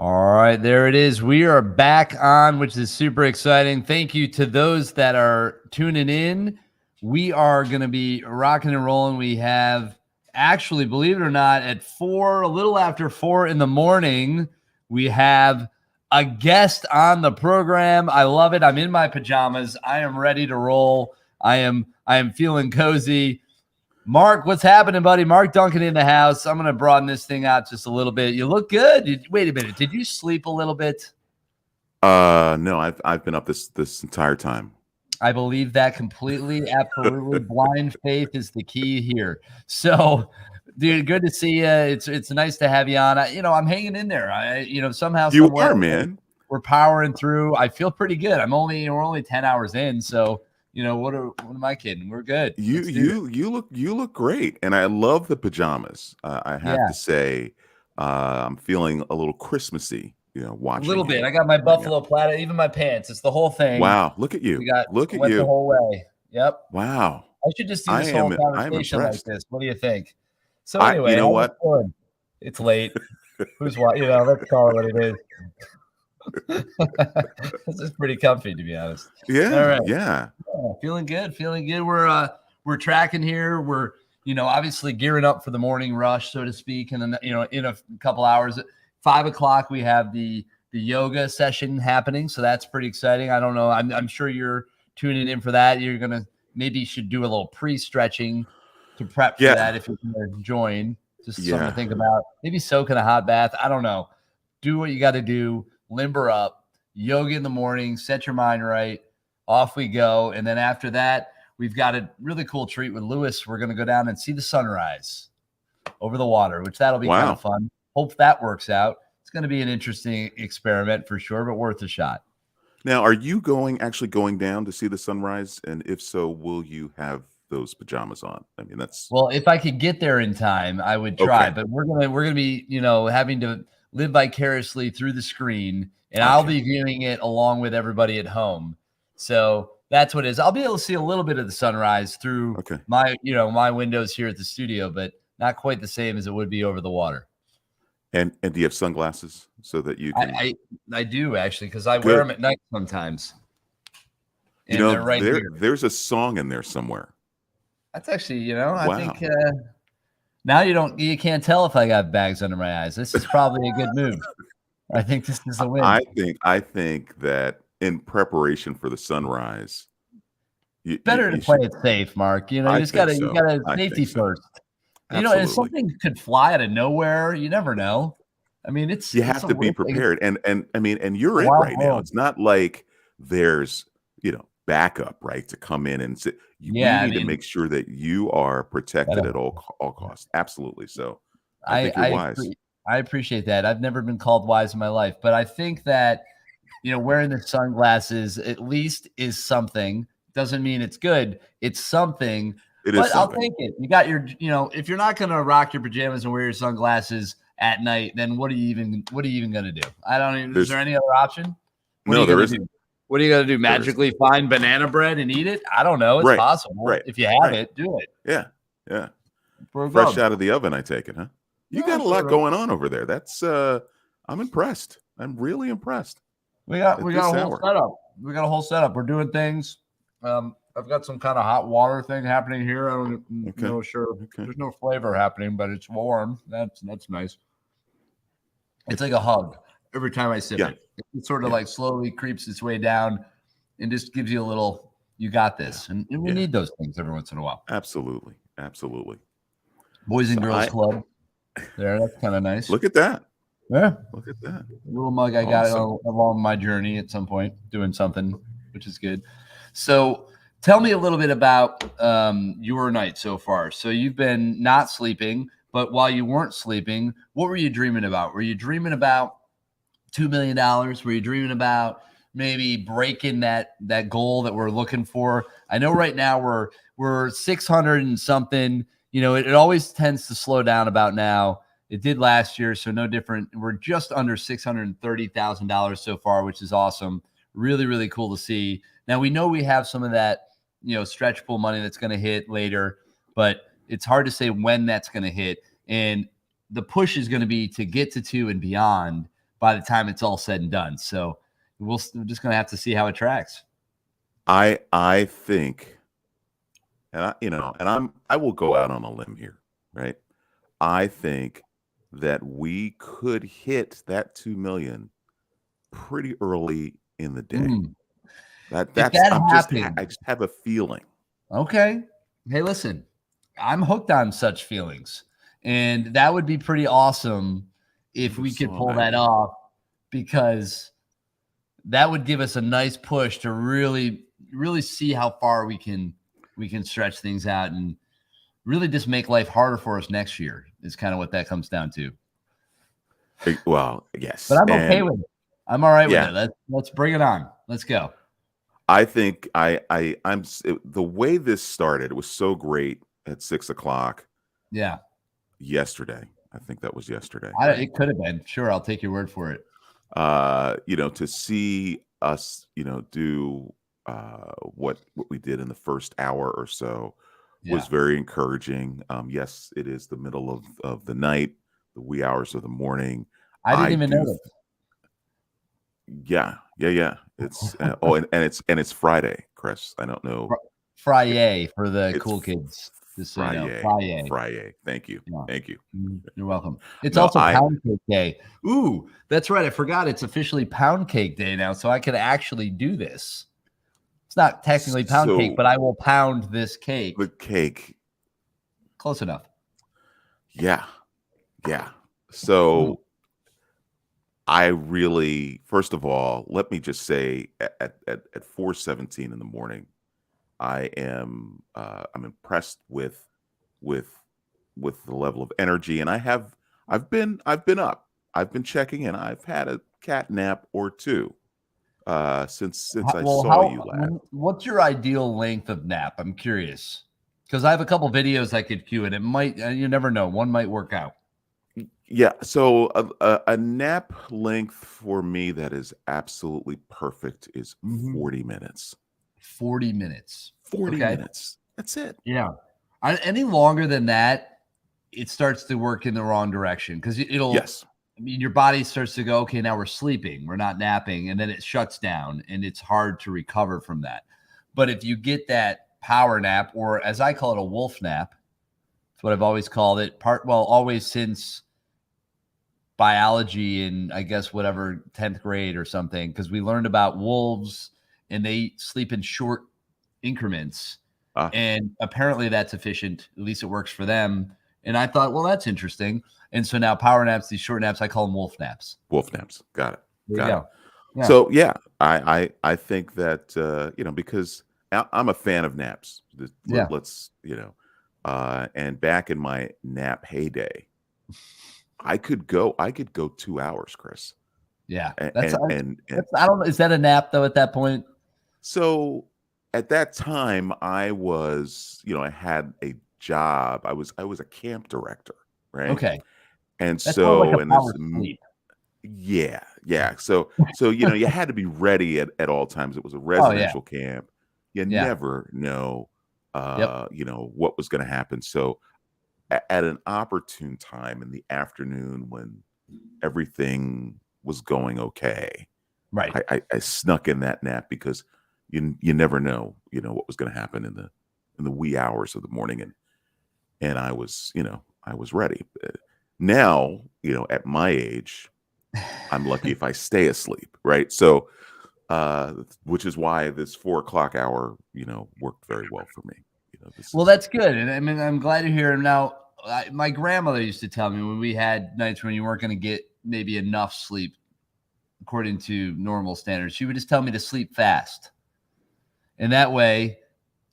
All right, there it is. We are back on, which is super exciting. Thank you to those that are tuning in. We are going to be rocking and rolling. We have actually, believe it or not, at 4, a little after 4 in the morning, we have a guest on the program. I love it. I'm in my pajamas. I am ready to roll. I am feeling cozy. Mark, what's happening, buddy? Mark Duncan in the house. I'm going to broaden this thing out just a little bit. You look good. Wait a minute. Did you sleep a little bit? No, I've been up this entire time. I believe that completely. Absolutely. Blind faith is the key here. So, dude, good to see you. It's nice to have you on. I'm hanging in there. Somehow, You are, man. We're powering through. I feel pretty good. We're only 10 hours in, so what am I kidding? We're good. You look great, and I love the pajamas. I have to say, I'm feeling a little Christmassy you know, A watching little bit. you I got my bring it. buffalo plaid, even my pants. It's the whole thing. Wow, look at you. Look at Went the you. whole way. Yep. Wow. I should just do I this whole am conversation like impressed. this. What do you think? So You anyway, know how was what? fun? It's late. Who's what? Let's call it what it is. This is pretty comfy, to be honest. All Yeah, right. yeah. Yeah, feeling good. Feeling good. We're tracking here. We're obviously gearing up for the morning rush, so to speak. And then in a couple hours at 5 o'clock, we have the yoga session happening. So that's pretty exciting. I don't know. I'm sure you're tuning in for that. You're gonna maybe should do a little pre-stretching to prep for Yeah. that if you're gonna join. Just something to Yeah. think about. Maybe soak in a hot bath. I don't know. Do what you got to do. Limber up. Yoga in the morning. Set your mind right. Off we go. And then after that, we've got a really cool treat with Lewis. We're going to go down and see the sunrise over the water, which that'll be kind Wow. of fun. Hope that works out. It's going to be an interesting experiment for sure, but worth a shot. Now, are you actually going down to see the sunrise? And if so, will you have those pajamas on? I mean, that's Well, if I could get there in time, I would try, okay. but we're gonna be, having to live vicariously through the screen, and I'll Okay. be viewing it along with everybody at home. So that's what it is. I'll be able to see a little bit of the sunrise through Okay. my windows here at the studio, but not quite the same as it would be over the water. And do you have sunglasses so that you can I do actually, because I wear good. them at night sometimes, You and know, they're right here. there's a song in there somewhere. That's actually, I Wow. think now you can't tell if I got bags under my eyes. This is probably a good move. I think this is a win. I think that in preparation for the sunrise, Better to you play should. it safe, Mark. You I just think gotta so. I safety think so. first. And Absolutely. something could fly out of nowhere. You never know. I mean, You it's have a to be weird thing. prepared. And I mean, and It's you're a it wild right now. world. It's not like there's, backup, right, to come in and sit. We Yeah, I need to mean, make sure that you are protected gotta- at all costs. Absolutely. So I I think you're wise. I appreciate that. I've never been called wise in my life, but I think that wearing the sunglasses at least is something. Doesn't mean it's good. It's something. It is But I'll something. take it. You got your, if you're not gonna rock your pajamas and wear your sunglasses at night, then what are you even gonna do? I don't even. Is there any other option? What are No, you there gonna isn't. do? What are you gonna do? There isn't. Magically find banana bread and eat it? I don't know. It's Right. possible. Right. If you have Right. it, do it. Yeah. Yeah. For a Fresh grub. out of the oven, I take it, huh? You Yeah, got a sort lot of. going on over there. That's I'm impressed. I'm really impressed. We got At a this whole hour. setup. We got a whole setup. We're doing things. I've got some kind of hot water thing happening here. I don't know. Sure, Okay. there's no flavor happening, but it's warm. That's nice. It's like a hug every time I sip Yeah. it. It sort of Yeah. like slowly creeps its way down and just gives you a little. You got this, and we Yeah. need those things every once in a while. Absolutely. Absolutely. Boys and So Girls Club. There, that's kind of nice. Look at that. Yeah, Look at that. little mug I got Awesome. along my journey at some point, doing something, which is good. So tell me a little bit about your night so far. So you've been not sleeping, but while you weren't sleeping, what were you dreaming about? Were you dreaming about $2 million? Were you dreaming about maybe breaking that goal that we're looking for? I know right now we're 600 and something. It always tends to slow down about now. It did last year, so no different. We're just under $630,000 so far, which is awesome. Really, really cool to see. Now we know we have some of that, stretch pool money that's going to hit later, but it's hard to say when that's going to hit. And the push is going to be to get to 2 and beyond by the time it's all said and done. So we're just going to have to see how it tracks. I think, and I will go out on a limb here, right? I think that we could hit that 2 million pretty early in the day. I just have a feeling. Okay. Hey, listen, I'm hooked on such feelings, and that would be pretty awesome if we could pull that off, because that would give us a nice push to really, really see how far we can stretch things out and really just make life harder for us next year is kind of what that comes down to. Well, yes. But I'm okay with it. I'm all right with Yeah. it. Let's bring it on. Let's go. I think the way this started, it was so great at 6 o'clock. Yeah. Yesterday. I think that was yesterday. It could have been. Sure, I'll take your word for it. To see us, do what we did in the first hour or so was Yeah. very encouraging. Yes, it is the middle of the night, the wee hours of the morning. I didn't I even do, notice. yeah. It's and it's Friday, Chris. I don't know. Friday for the It's cool kids, just so you know. Friday. Friday. Friday. Thank you. Yeah. Thank you. You're welcome. It's No, also Pound Cake Day. Ooh, that's right. I forgot it's officially Pound Cake Day now, so I could actually do this. It's not technically pound cake, so but I will pound this cake. the cake. Close enough. Yeah. Yeah. Ooh. So I really, first of all, let me just say at 4:17 in the morning, I'm impressed with with the level of energy, and I've been up. I've been checking in. I've had a cat nap or two since I Well, saw you last. what's your ideal length of nap? I'm curious because I have a couple videos I could cue, and it might, you never know, one might work out. Yeah, so a nap length for me that is absolutely perfect is 40 minutes. 40 minutes. 40 Okay. minutes. That's it. Yeah. Any longer than that, it starts to work in the wrong direction because Yes. I mean, your body starts to go, okay, now we're sleeping, we're not napping, and then it shuts down and it's hard to recover from that. But if you get that power nap, or as I call it, a wolf nap, that's what I've always called it, always since biology in, I guess, whatever 10th grade or something, because we learned about wolves and they sleep in short increments. Uh, And apparently that's efficient. At least it works for them. And I thought, well, that's interesting. And so now power naps, these short naps, I call them wolf naps. Wolf naps. Got it. There you Got it. go. Yeah. So yeah, I think that because I'm a fan of naps. Yeah. Let's and back in my nap heyday, I could go 2 hours, Chris. Yeah. And I don't know. Is that a nap though at that point? so at that time I had a job. I was a camp director, right? Okay. And That's more like so a and power this sleep. yeah. So you had to be ready at all times. It was a Oh yeah. residential camp. You Yeah. never know Yep. what was going to happen. So at an opportune time in the afternoon when everything was going okay, Right. I snuck in that nap because you never know, what was going to happen in the wee hours of the morning, and I was ready. Now, at my age, I'm lucky if I stay asleep, right? So, which is why this 4 o'clock hour, worked very well for me. This Well, is that's good. And I mean, I'm glad to hear him now. My grandmother used to tell me when we had nights when you weren't going to get maybe enough sleep according to normal standards, she would just tell me to sleep fast. And that way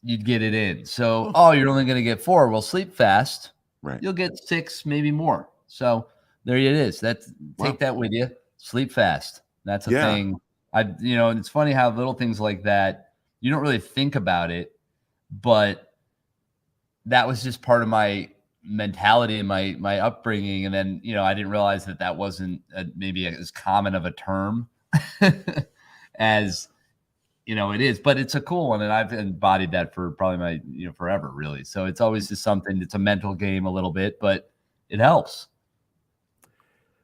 you'd get it in. So, oh, you're only going to get 4. Well, sleep fast. right. You'll get 6, maybe more. So there it is. Take Wow. that with you. Sleep fast. That's a Yeah. thing. And it's funny how little things like that, you don't really think about it, but that was just part of my mentality and my upbringing. And then, I didn't realize that wasn't maybe as common of a term as, it is, but it's a cool one. And I've embodied that for probably my, forever really. So it's always just something, it's a mental game a little bit, but it helps.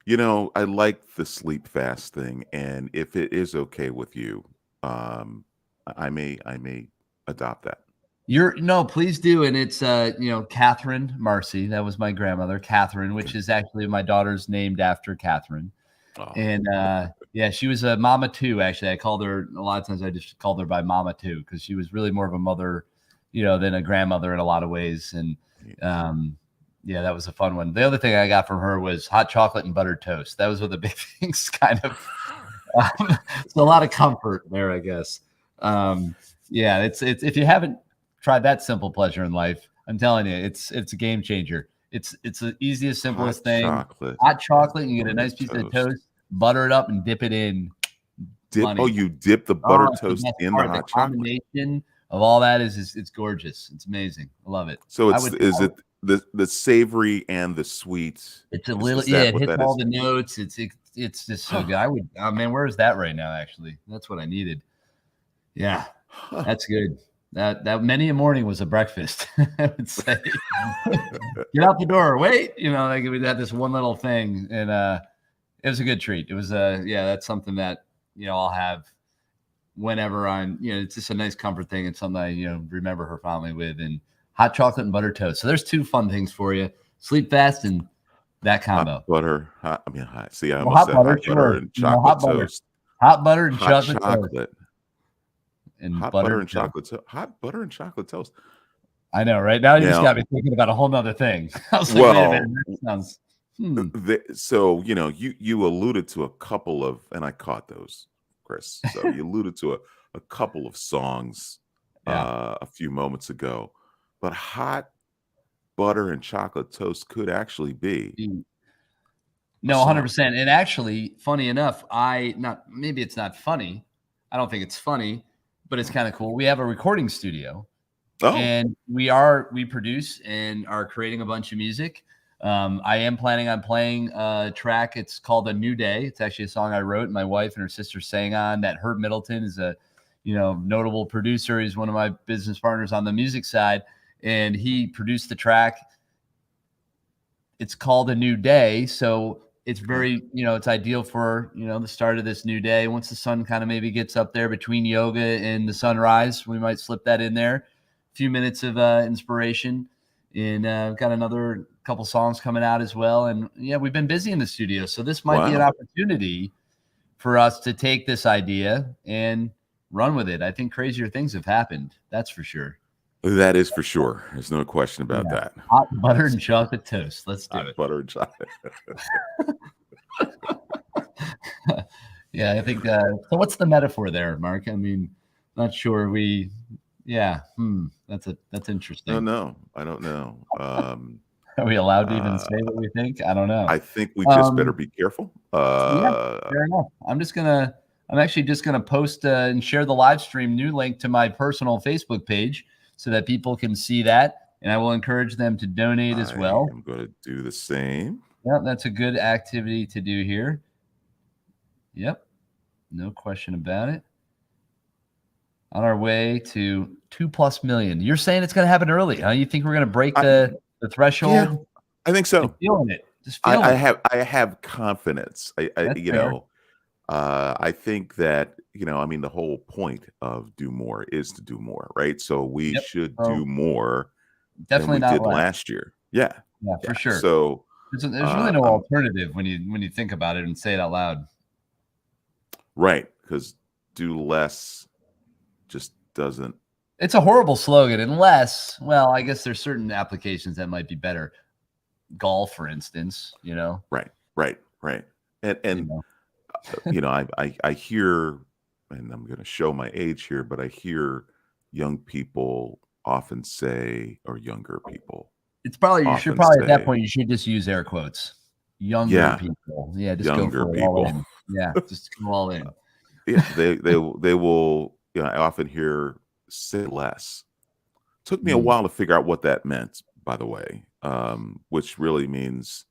I like the sleep fast thing, and if it is okay with you, I may adopt that. No, please do. And it's Catherine Marcy. That was my grandmother, Catherine, which Okay. is actually my daughter's named after Catherine. Oh, And yeah, she was a mama too. Actually, I called her a lot of times. I just called her by mama too because she was really more of a mother, than a grandmother in a lot of ways. And yeah, that was a fun one. The other thing I got from her was hot chocolate and buttered toast. That was one of the big things. Kind of, it's a lot of comfort there, I guess. Yeah, it's if you haven't tried that simple pleasure in life, I'm telling you, it's a game changer. It's the easiest, simplest thing. chocolate, Hot chocolate, you get a buttered nice piece of toast. toast, butter it up, and dip it in. Money. You dip the buttered it's the toast best in part. the The hot chocolate. combination of all that is it's gorgeous. It's amazing. I love it. So I is would- it the savory and the sweet? It's a Is little, that it what hits that all is? the notes. It's it's just so good. I would, oh man, where is that right now? Actually, that's what I needed. Yeah, that's good. That many a morning was a breakfast. I would say, get out the door. Wait, like we had this one little thing, and it was a good treat. It was yeah, that's something that I'll have whenever I'm, it's just a nice comfort thing. It's something I remember her fondly with, and hot chocolate and butter toast. So there's two fun things for you: sleep fast and that combo. Hot butter. See, I Well, almost said butter, hot butter and chocolate hot butter. toast. Hot butter and Hot chocolate. chocolate. And hot butter and chocolate toast. Hot butter and chocolate toast. I know, right? Now you just got me thinking about a whole nother thing. I was like, wait a minute, that sounds. So you alluded to a couple of, and I caught those, Chris. So you alluded to a couple of songs a few moments ago, but hot butter and chocolate toast could actually be. No, 100%. And actually, funny enough, maybe it's not funny. I don't think it's funny, but it's kind of cool. We have a recording studio, and we produce and are creating a bunch of music. I am planning on playing a track. It's called A New Day. It's actually a song I wrote and my wife and her sister sang on. That Herb Middleton is a, notable producer. He's one of my business partners on the music side, and he produced the track. It's called A New Day. So it's very, it's ideal for, the start of this new day. Once the sun kind of maybe gets up there between yoga and the sunrise, we might slip that in there. A few minutes of inspiration. And I've got another couple songs coming out as well. And yeah, we've been busy in the studio. So this might be an opportunity for us to take this idea and run with it. I think crazier things have happened. That's for sure. That is for sure. There's no question about that. Hot butter and chocolate toast. Let's do it. Butter and chocolate. Yeah, I think so. What's the metaphor there, Mark? I mean, not sure. That's interesting. No, I don't know. Are we allowed to even say what we think? I don't know. I think we just better be careful. Fair enough. I'm actually just gonna post and share the live stream new link to my personal Facebook page so that people can see that, and I will encourage them to donate as well. I'm going to do the same. Yeah, that's a good activity to do here. Yep, no question about it. On our way to 2+ million. You're saying it's going to happen early, huh? You think we're going to break the threshold? Yeah, I think so. I'm feeling it. Just feeling it. I have confidence. I think that, the whole point of do more is to do more, right? So we should do more definitely than we did less. last year. Yeah, for sure. So there's really no alternative when you think about it and say it out loud. Right, because do less just doesn't. It's a horrible slogan unless, well, I guess there's certain applications that might be better. Golf, for instance, Right. And I hear, and I'm going to show my age here, but I hear young people often say, or younger people. It's probably, you should probably, at that point, you should just use air quotes. Younger people. Yeah, just younger go for people. All in. Yeah, just go all in. Yeah, they will, I often hear say less. Took me a while to figure out what that meant, by the way, which really means,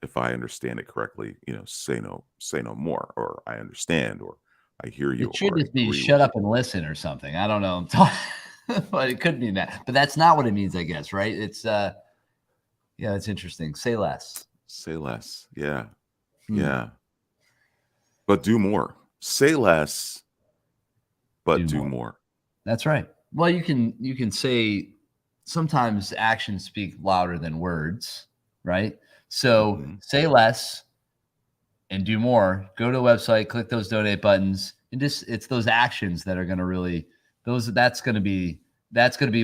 if I understand it correctly, say no more, or I understand, or I hear you. It should just be shut up and listen or something. I don't know. But it could mean that. But that's not what it means, I guess, right? It's it's interesting. Say less. Say less. Yeah. Yeah. But do more. Say less, but do more. That's right. Well, you can say sometimes actions speak louder than words, right? So say less and do more. Go to the website, click those donate buttons, and it's those actions that are going to really that's going to be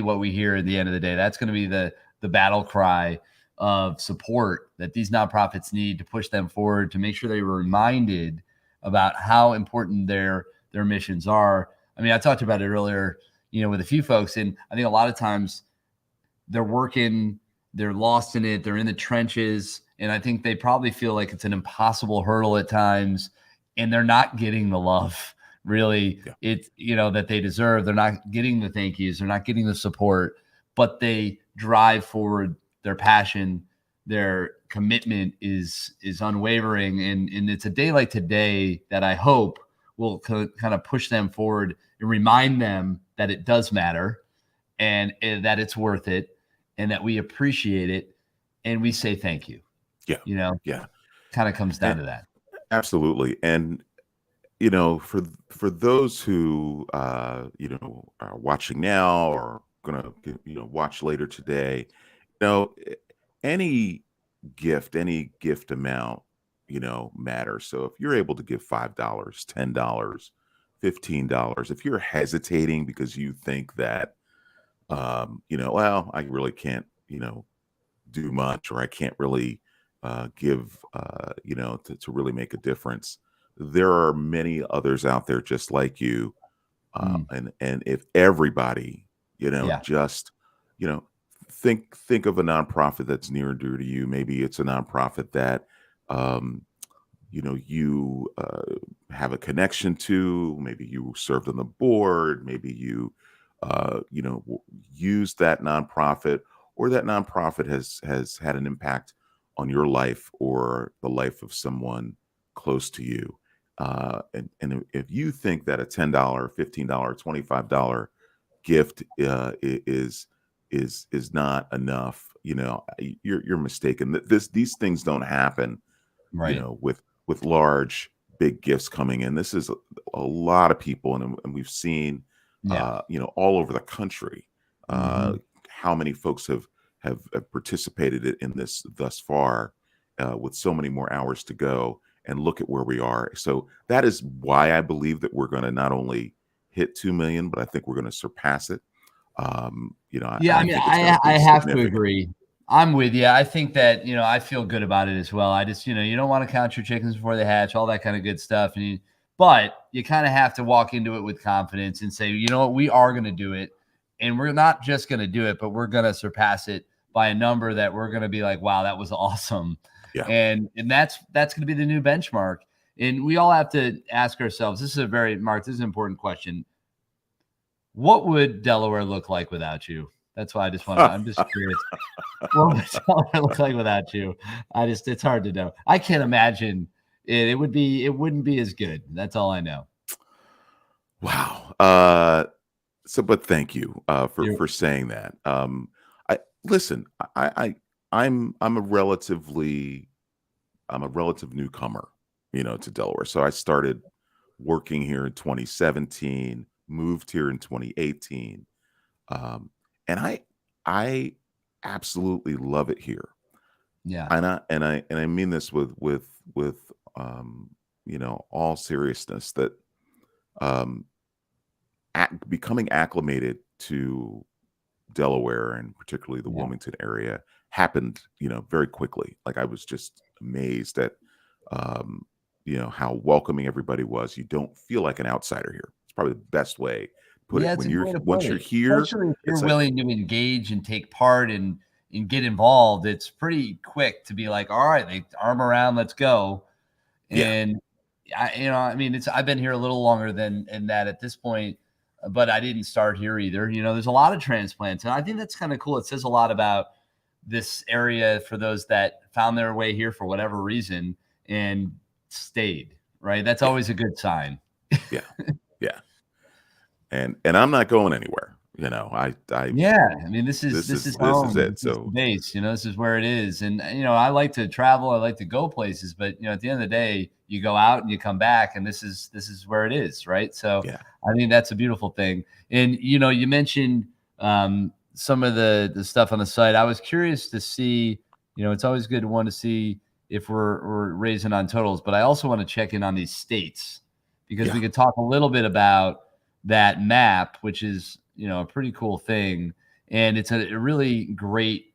what we hear at the end of the day. That's going to be the battle cry of support that these nonprofits need to push them forward, to make sure they were reminded about how important their missions are. I mean, I talked about it earlier, with a few folks, and I think a lot of times they're working, they're lost in it, they're in the trenches, and I think they probably feel like it's an impossible hurdle at times, and they're not getting the love really that they deserve. They're not getting the thank yous, they're not getting the support, but they drive forward their passion their commitment is unwavering. And it's a day like today that I hope will kind of push them forward and remind them that it does matter and that it's worth it and that we appreciate it. And we say thank you, Yeah. you know, Yeah. kind of comes down to that. Absolutely. And for those who are watching now or gonna watch later today, you know, any any gift amount, matters. So if you're able to give $5, $10, $15, if you're hesitating because you think that well, I really can't, do much, or I can't really give, to really make a difference. There are many others out there just like you, Mm, and if everybody, yeah. just, you know, think of a nonprofit that's near and dear to you. Maybe it's a nonprofit that, um, you have a connection to. Maybe you served on the board. Maybe you, use that nonprofit, or that nonprofit has had an impact on your life or the life of someone close to you. And if you think that a $10, $15, $25 gift is not enough, you're mistaken. These things don't happen, Right. with large, big gifts coming in. This is a lot of people, and we've seen, Yeah. all over the country, Hmm. how many folks have participated in this thus far, with so many more hours to go. And look at where we are. So that is why I believe that we're going to not only hit 2 million, but I think we're going to surpass it. Yeah, And I I mean, think it's going to I be have to significant. agree. I'm with you. I think that, I feel good about it as well. I just, you don't want to count your chickens before they hatch, all that kind of good stuff. But you kind of have to walk into it with confidence and say, you know what, we are going to do it. And we're not just going to do it, but we're going to surpass it by a number that we're going to be like, wow, that was awesome. Yeah. And that's going to be the new benchmark. And we all have to ask ourselves, this is an important question. What would Delaware look like without you? That's why I'm just curious. What would Delaware look like without you? It's hard to know. I can't imagine it. It wouldn't be as good. That's all I know. Wow. But thank you, for saying that. I listen. I'm a relative newcomer, to Delaware. So I started working here in 2017, moved here in 2018, um, and I absolutely love it here. Yeah. And I mean this with all seriousness, that um, becoming acclimated to Delaware, and particularly the Yeah. Wilmington area, happened, very quickly. Like, I was just amazed at, how welcoming everybody was. You don't feel like an outsider here. It's probably the best way to put it. Yeah, it's When a good you're way to put once you're it. here, Especially if you're it's like, willing to engage and take part and get involved. It's pretty quick to be like, all right, they arm around, let's go. yeah, And I mean, I've been here a little longer than in that at this point, but I didn't start here either. There's a lot of transplants, and I think that's kind of cool. It says a lot about this area for those that found their way here for whatever reason and stayed, right? That's yeah, always a good sign. yeah, yeah. And I'm not going anywhere. I Yeah, I mean, this is this is home. it. This is the So base. This is where it is. And I like to travel. I like to go places, but at the end of the day, you go out and you come back, and this is where it is, right? So yeah, I think that's a beautiful thing. And you mentioned some of the stuff on the site. I was curious to see. It's always good to want to see if we're raising on totals, but I also want to check in on these states because yeah, we could talk a little bit about that map, which is a pretty cool thing, and it's a really great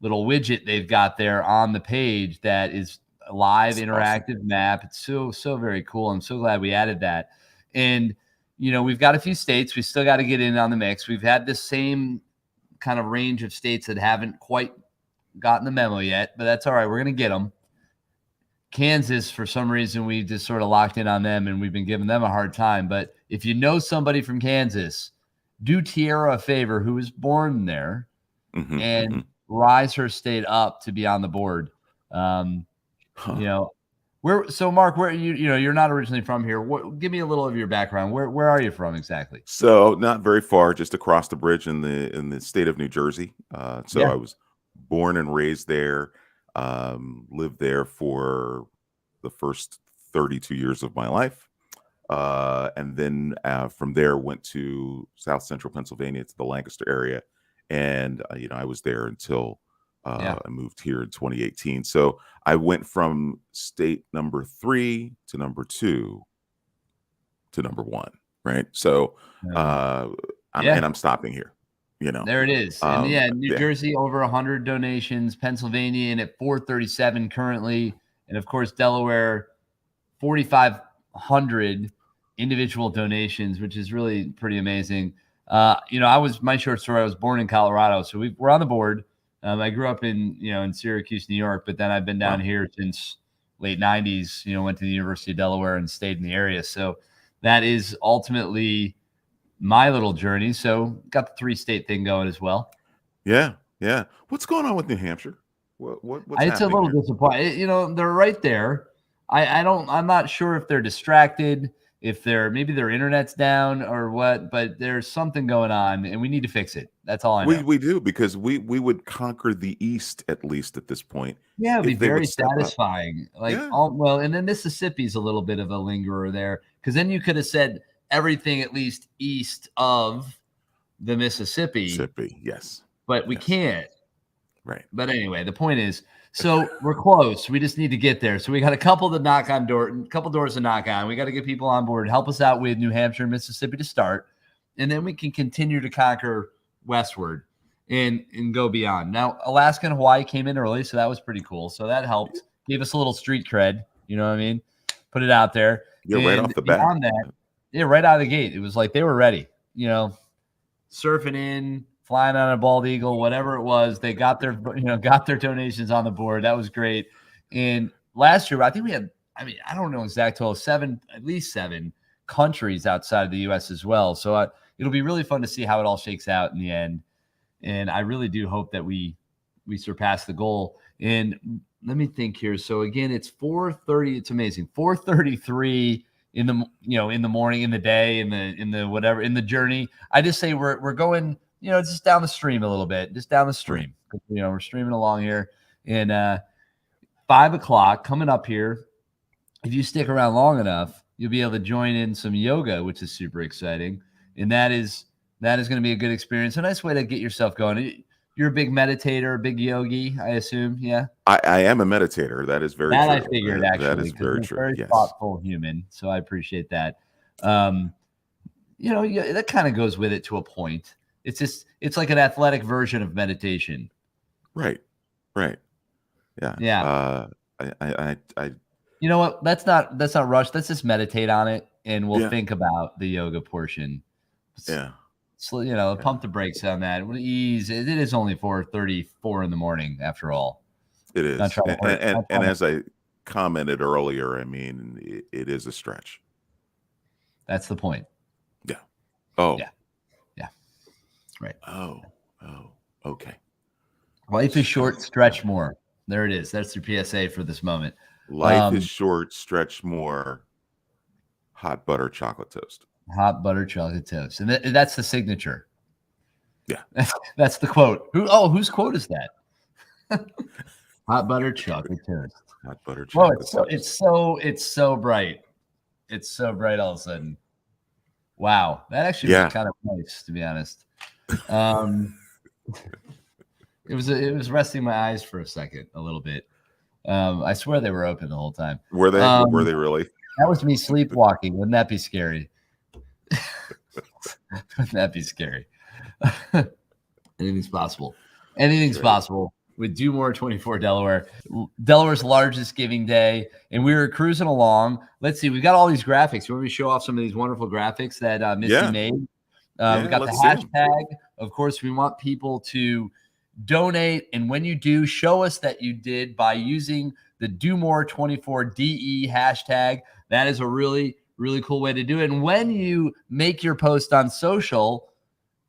little widget they've got there on the page that is a live it's awesome. interactive map. It's so very cool. I'm so glad we added that. And we've got a few states we still got to get in on the mix. We've had the same kind of range of states that haven't quite gotten the memo yet, but that's all right. We're going to get them. Kansas, for some reason, we just sort of locked in on them and we've been giving them a hard time. But if you know somebody from Kansas, do Tierra a favor who was born there Hmm. and Hmm. rise her state up to be on the board. Huh. You know, so Mark, where you're not originally from here. Give me a little of your background. Where are you from exactly? So not very far, just across the bridge in the state of New Jersey. So Yeah, I was born and raised there. Lived there for the first 32 years of my life. And then from there went to South Central Pennsylvania to the Lancaster area, and I was there until yeah, I moved here in 2018. So I went from state number 3 to number 2 to number 1, right? So um, I'm yeah. stopping here, you know. There it is. And yeah, New Yeah, Jersey over 100 donations, Pennsylvania in at 437 currently, and of course Delaware 4,500 individual donations, which is really pretty amazing. My short story. I was born in Colorado, so we're on the board. I grew up in Syracuse, New York, but then I've been down wow, here since late 90s. Went to the University of Delaware and stayed in the area. So that is ultimately my little journey. So got the 3-state thing going as well. yeah, yeah. What's going on with New Hampshire? What's It's a happening little there? disappointing. They're right there. I'm not sure if they're distracted, if maybe their internet's down or what, but there's something going on and we need to fix it. That's all I know. We do, because we would conquer the East, at least at this point, Yeah, it'd be if they would very step up. satisfying. Yeah, And then Mississippi's a little bit of a lingerer there because then you could have said everything at least east of the Mississippi, Mississippi. Yes, but we yes, can't. right. But anyway, the point is, so we're close. We just need to get there. So we got a couple doors to knock on. We got to get people on board. Help us out with New Hampshire and Mississippi to start, and then we can continue to conquer westward and go beyond. Now, Alaska and Hawaii came in early, so that was pretty cool. So that helped. Gave us a little street cred. You know what I mean? Put it out there. Yeah, right And off the bat. beyond that, yeah, right out of the gate, it was like they were ready. Surfing in, flying on a bald eagle, whatever it was, they got their donations on the board. That was great. And last year, I think we had, I don't know exact total, at least seven countries outside of the U.S. as well. So it'll be really fun to see how it all shakes out in the end. And I really do hope that we surpass the goal. And let me think here. So again, it's 4:30. It's amazing. 4:33 in the morning, in the day, in the whatever, in the journey. I just say we're going, just down the stream a little bit, just down the stream. We're streaming along here, and 5:00 coming up here. If you stick around long enough, you'll be able to join in some yoga, which is super exciting, and that is going to be a good experience. A nice way to get yourself going. You're a big meditator, a big yogi, I assume. Yeah. I am a meditator. That is very true. I figured, actually. That is very true. Very Yes. thoughtful human. So I appreciate that. That kind of goes with it to a point. It's like an athletic version of meditation. Right. Yeah. Yeah. I You know what? Let's not rush. Let's just meditate on it, and we'll Yeah. think about the yoga portion. yeah. So, pump the brakes on that. Ease. It is only 4:34 in the morning, after all. It is. Not trying to work. And as I commented earlier, it is a stretch. That's the point. Yeah. Oh. Yeah. Right. Oh. Okay. Life is short. Stretch more. There it is. That's your PSA for this moment. Life is short. Stretch more. Hot butter chocolate toast. Hot butter chocolate toast, and that's the signature. Yeah. That's the quote. Whose quote is that? Hot butter chocolate toast. Hot butter chocolate toast. It's so bright. It's so bright all of a sudden. Wow, that actually was kind of nice, to be honest. It was resting my eyes for a second, a little bit. I swear they were open the whole time. Were they? Were they really? That was me sleepwalking. Wouldn't that be scary? Wouldn't that be scary? Anything's possible. Anything's possible with Do More 24 Delaware. Delaware's largest giving day. And we were cruising along. Let's see. We've got all these graphics. You want me to show off some of these wonderful graphics that Misty made? We've got the hashtag. Of course, we want people to donate. And when you do, show us that you did by using the Do More 24 DE hashtag. That is a really, really cool way to do it. And when you make your post on social,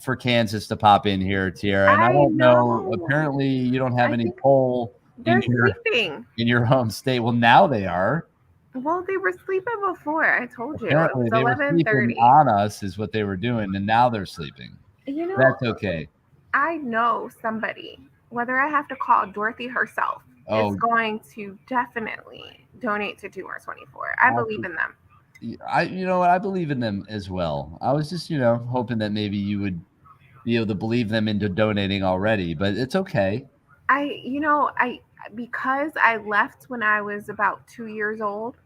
for Kansas to pop in here, Tiara. And I I don't know. know. Apparently, you don't have I any think pull They're in your sleeping. home state. Well, now they are. Well, they were sleeping before. I told you. It Apparently, was they were sleeping 11:30. on us, is what they were doing, and now they're sleeping. You know, That's okay. I know somebody, whether I have to call Dorothy herself, Oh. is going to definitely donate to Tumor 24. I believe in them. You know what? I believe in them as well. I was just, hoping that maybe you would be able to believe them into donating already, but it's okay. Because I left when I was about 2 years old,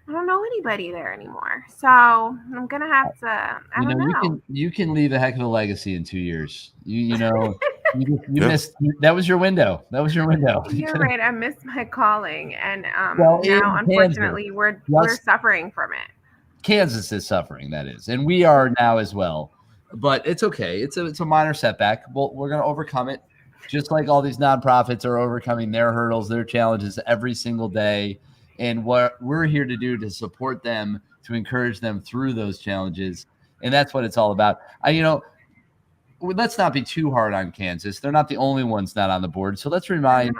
I don't know anybody there anymore. So I'm gonna have to. I don't know. You can leave a heck of a legacy in 2 years. You Yeah. missed. That was your window. You're right. I missed my calling, and Well, in now unfortunately we're suffering from it. Kansas is suffering, that is, and we are now as well. But it's okay. It's a minor setback. We're going to overcome it, just like all these nonprofits are overcoming their hurdles, their challenges every single day. And what we're here to do to support them, to encourage them through those challenges, and that's what it's all about. Let's not be too hard on Kansas. They're not the only ones not on the board. So let's remind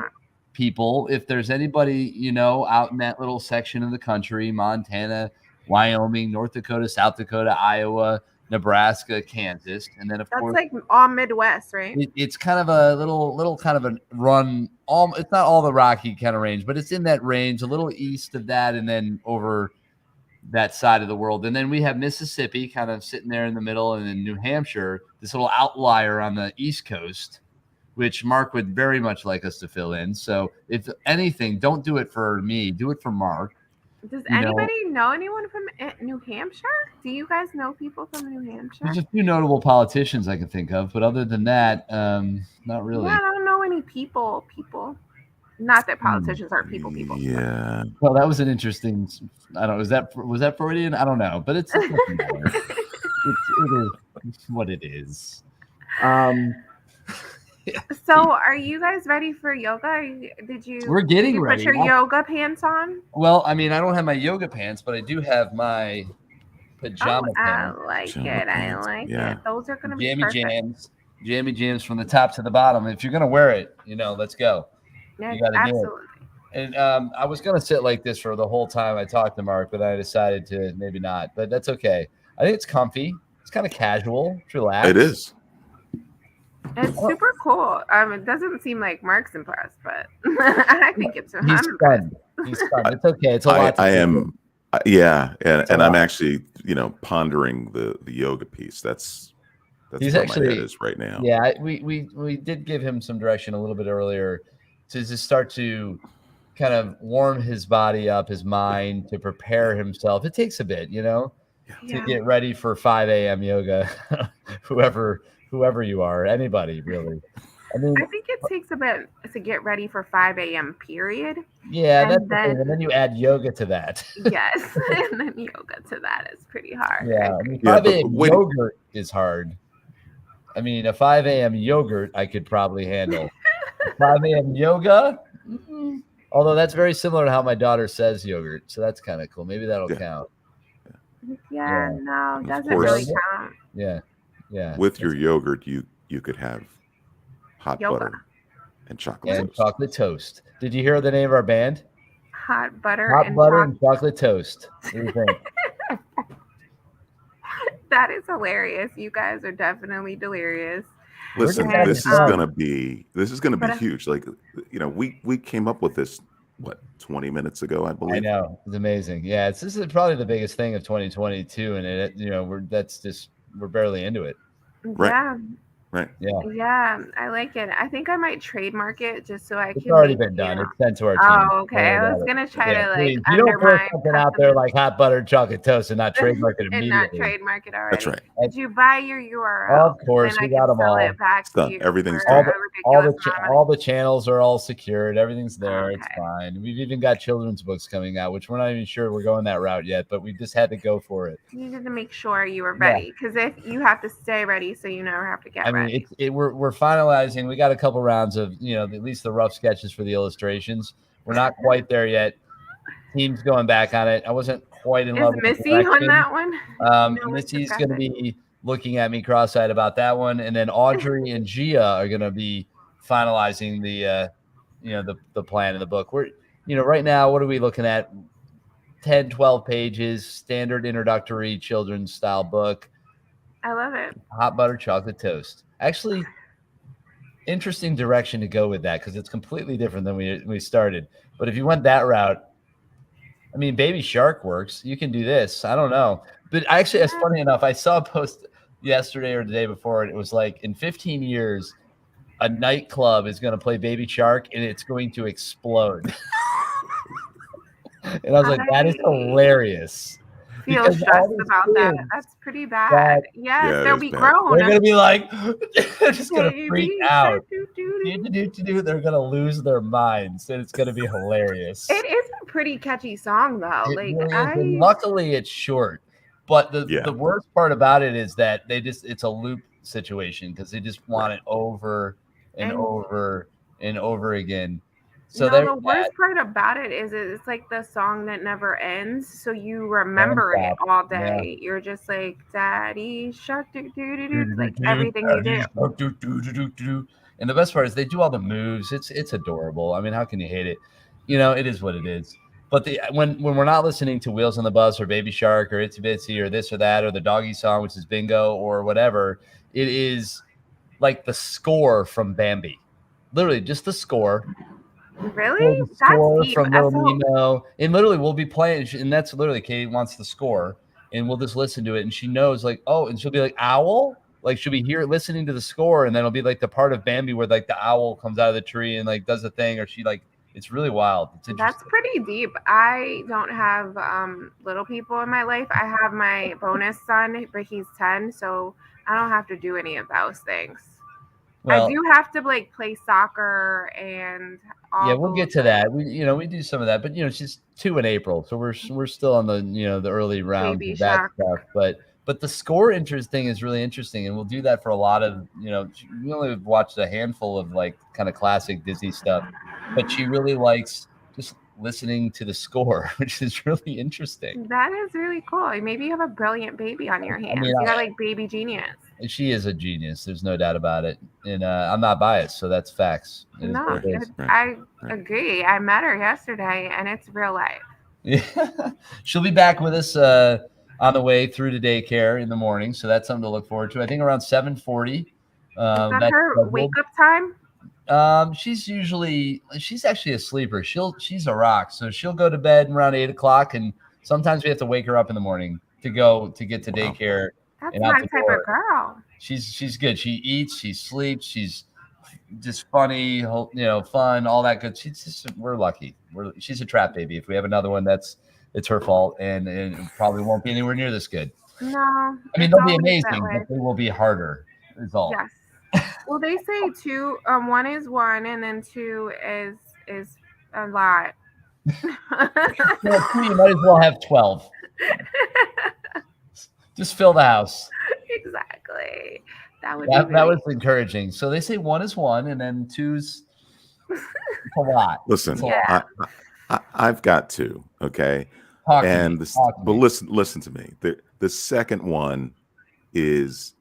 people, if there's anybody out in that little section of the country, Montana, Wyoming, North Dakota, South Dakota, Iowa, Nebraska, Kansas, and then of course that's like all Midwest, right? It's kind of a little kind of a run. It's not all the Rocky kind of range, but it's in that range, a little east of that, and then over that side of the world. And then we have Mississippi kind of sitting there in the middle, and then New Hampshire, this little outlier on the East Coast, which Mark would very much like us to fill in. So if anything, don't do it for me, do it for Mark. Does anybody know anyone from New Hampshire? Do you guys know people from New Hampshire? There's a few notable politicians I can think of, but other than that, not really. Yeah, I don't know any people. Not that politicians are people. Yeah. Well, that was an interesting. I don't know. Was that Freudian? I don't know, but it is what it is. So, are you guys ready for yoga? We're getting ready. Put your yoga pants on? Well, I mean, I don't have my yoga pants, but I do have my pajama pants. I like it. Those are going to be perfect. Jammy jams from the top to the bottom. If you're going to wear it, let's go. Yeah, you got to do it. And I was going to sit like this for the whole time I talked to Mark, but I decided to maybe not. But that's okay. I think it's comfy. It's kind of casual. It's relaxed. It is. It's super cool. It doesn't seem like Mark's impressed, but I think it's. He's fun. He's fun. It's okay. It's a lot. I am. Yeah, and I'm actually, pondering the yoga piece. That's he's where actually, my head is right now. Yeah, we did give him some direction a little bit earlier to just start to kind of warm his body up, his mind, to prepare himself. It takes a bit, to get ready for 5 a.m. yoga. Whoever you are, anybody really. I mean, I think it takes a bit to get ready for 5 a.m. period. Yeah, and then you add yoga to that. Yes, and then yoga to that is pretty hard. Yeah, 5 a.m. yogurt is hard. I mean, a 5 a.m. yogurt I could probably handle. 5 a.m. yoga? Mm-hmm. Although that's very similar to how my daughter says yogurt, so that's kind of cool. Maybe that'll count. Yeah, no, doesn't really count. Yeah. With your yogurt, you could have hot butter and chocolate toast. Did you hear the name of our band? Hot butter and chocolate toast. What do you think? That is hilarious. You guys are definitely delirious. Listen, this is gonna be huge. Like, we came up with this 20 minutes ago, I believe. I know, it's amazing. Yeah, this is probably the biggest thing of 2022, and we're barely into it. Right. Yeah. Right. Yeah, I like it. I think I might trademark it just so I can. It's already been done. It's sent to our team. Oh, okay. I was gonna try to you don't put something out there like hot buttered chocolate toast and not trademark it immediately. And not trademark it already. That's right. Did you buy your URL? Of course, we got them all. It's done. Everything's done. All the channels are all secured. Everything's there. Okay. It's fine. We've even got children's books coming out, which we're not even sure we're going that route yet, but we just had to go for it. You needed to make sure you were ready, because if you have to stay ready, so you never have to get ready. We're finalizing. We got a couple rounds of, at least the rough sketches for the illustrations. We're not quite there yet. Team's going back on it. I wasn't quite in love with Missy on that one? Missy's going to be looking at me cross-eyed about that one. And then Audrey and Gia are going to be finalizing the the plan in the book. We're, right now, what are we looking at? 10, 12 pages, standard introductory children's style book. I love it. Hot butter chocolate toast. Actually, interesting direction to go with that, because it's completely different than we started. But if you went that route, I mean, Baby Shark works. You can do this. I don't know. But actually, it's funny enough, I saw a post yesterday or the day before, and it was like, in 15 years, a nightclub is going to play Baby Shark, and it's going to explode. And I was like, that is hilarious. Feel stressed about that. That's pretty bad. Yes, they'll be grown. They're gonna be like, they're just gonna freak out. They're gonna lose their minds, and it's gonna be hilarious. It is a pretty catchy song, though. And luckily, it's short. But the worst part about it is that it's a loop situation, because they just want it over and over and over again. So the worst part about it is it's like the song that never ends, so you remember it all day. You're just like, Daddy Shark, like everything you do. And the best part is they do all the moves. It's adorable. I mean, how can you hate it? It is what it is. But when we're not listening to Wheels on the Bus or Baby Shark or Itsy Bitsy or this or that or the doggy song, which is Bingo or whatever, it is like the score from Bambi. Literally just the score. Really? That's deep. From Little Nemo. And literally we'll be playing, and that's literally Katie wants the score, and we'll just listen to it, and she knows, like, oh, and she'll be like, owl? Like, she'll be here listening to the score, and then it'll be like the part of Bambi where like the owl comes out of the tree and like does a thing, or she like, it's really wild. It's interesting. That's pretty deep. I don't have little people in my life. I have my bonus son, but he's 10, so I don't have to do any of those things. Well, I do have to like play soccer and we'll get to that. We do some of that, but she's 2 in April, so we're still on the the early rounds of that stuff. But the score interest thing is really interesting, and we'll do that for a lot of we only watched a handful of like kind of classic Disney stuff, but she really likes just listening to the score, which is really interesting. That is really cool. Maybe you have a brilliant baby on your hands. You got like baby genius. She is a genius. There's no doubt about it. And I'm not biased, so that's facts. I agree. I met her yesterday, and it's real life. Yeah. She'll be back with us on the way through to daycare in the morning, so that's something to look forward to. I think around 7:40. Is that her wake-up time? She's actually a sleeper. She's a rock, so she'll go to bed around 8 o'clock, and sometimes we have to wake her up in the morning to get to daycare. That's my type of girl. She's good. She eats, she sleeps, she's just funny, fun, all that good. We're lucky. She's a trap baby. If we have another one, it's her fault, and it probably won't be anywhere near this good. No, I mean, they'll be amazing, but they will be harder. Is all. Yes. Well, they say 2. 1 is 1, and then 2 is a lot. 2, you might as well have 12. Just fill the house. Exactly. That was encouraging. So they say 1 is 1, and then 2's a lot. Listen, I've got 2. Okay, listen to me. The second one it's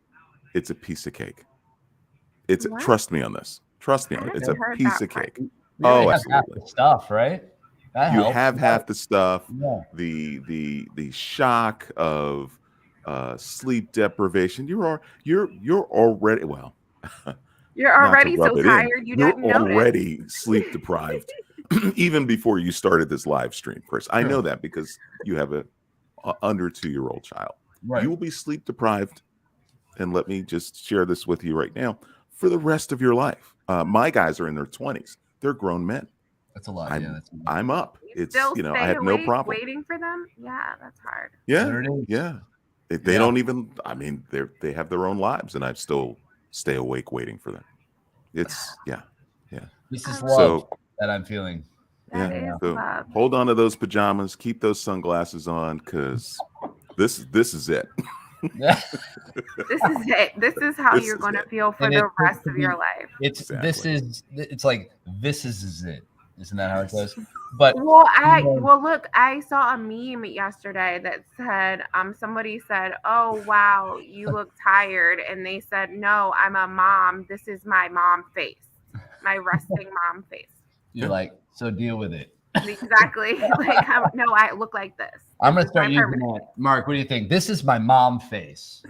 a piece of cake. Trust me on this. Trust me on it. It's a piece of cake. Oh, absolutely. Stuff, right? You have half the stuff. Yeah. The shock of sleep deprivation. You're already You're already so tired. You're already sleep deprived, even before you started this live stream, Chris. I know that because you have a under 2-year-old child. Right. You will be sleep deprived, and let me just share this with you right now, for the rest of your life. My guys are in their 20s. They're grown men. That's a lot. I'm up. It's I have no problem waiting for them. Yeah, that's hard. Yeah. They don't even. I mean, they have their own lives, and I still stay awake waiting for them. It's This is love that I'm feeling. So hold on to those pajamas. Keep those sunglasses on, because this is it. This is it. This is how you're going to feel for the rest of your life. It's like this is it. Isn't that how it goes? But look, I saw a meme yesterday that said, somebody said, "Oh wow, you look tired," and they said, "No, I'm a mom. This is my mom face, my resting mom face." You're like, so deal with it. Exactly. Like, no, I look like this. I'm gonna start using that. Mark, what do you think? This is my mom face.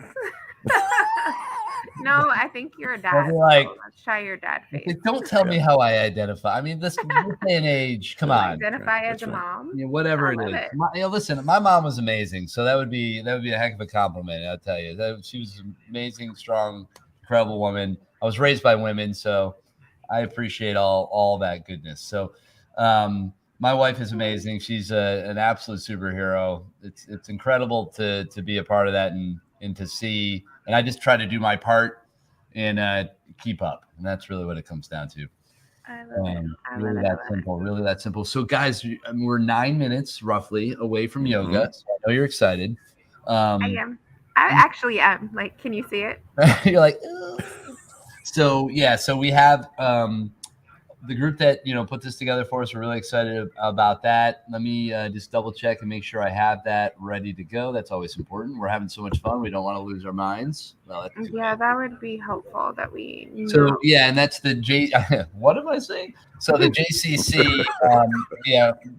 No, I think you're a dad. Like, let's try your dad face. Don't tell me how I identify. I mean, this day and age, come on. Identify as a mom. Yeah, whatever it is. Listen, my mom was amazing, so that would be a heck of a compliment. I'll tell you. She was an amazing, strong, incredible woman. I was raised by women, so I appreciate all that goodness. So, my wife is amazing. She's an absolute superhero. It's incredible to be a part of that and to see. And I just try to do my part and keep up. And that's really what it comes down to. I love it. Really that simple. Really that simple. So, guys, we're 9 minutes roughly away from yoga. So I know you're excited. I am. I actually am. Like, can you see it? You're like, ugh. So we have the group that put this together for us. We're really excited about that. Let me just double check and make sure I have that ready to go. That's always important. We're having so much fun. We don't want to lose our minds. Well, that would be helpful that we know. So and that's the what am I saying? So the JCC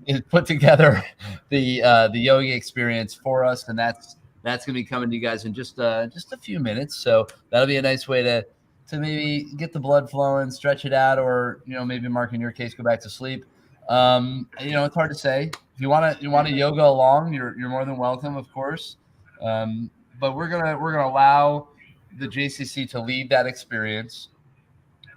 is put together the yoga experience for us, and that's going to be coming to you guys in just a few minutes. So that'll be a nice way to maybe get the blood flowing, stretch it out, or maybe Mark, in your case, go back to sleep. It's hard to say. If you want to yoga along, you're more than welcome, of course. But we're gonna allow the JCC to lead that experience,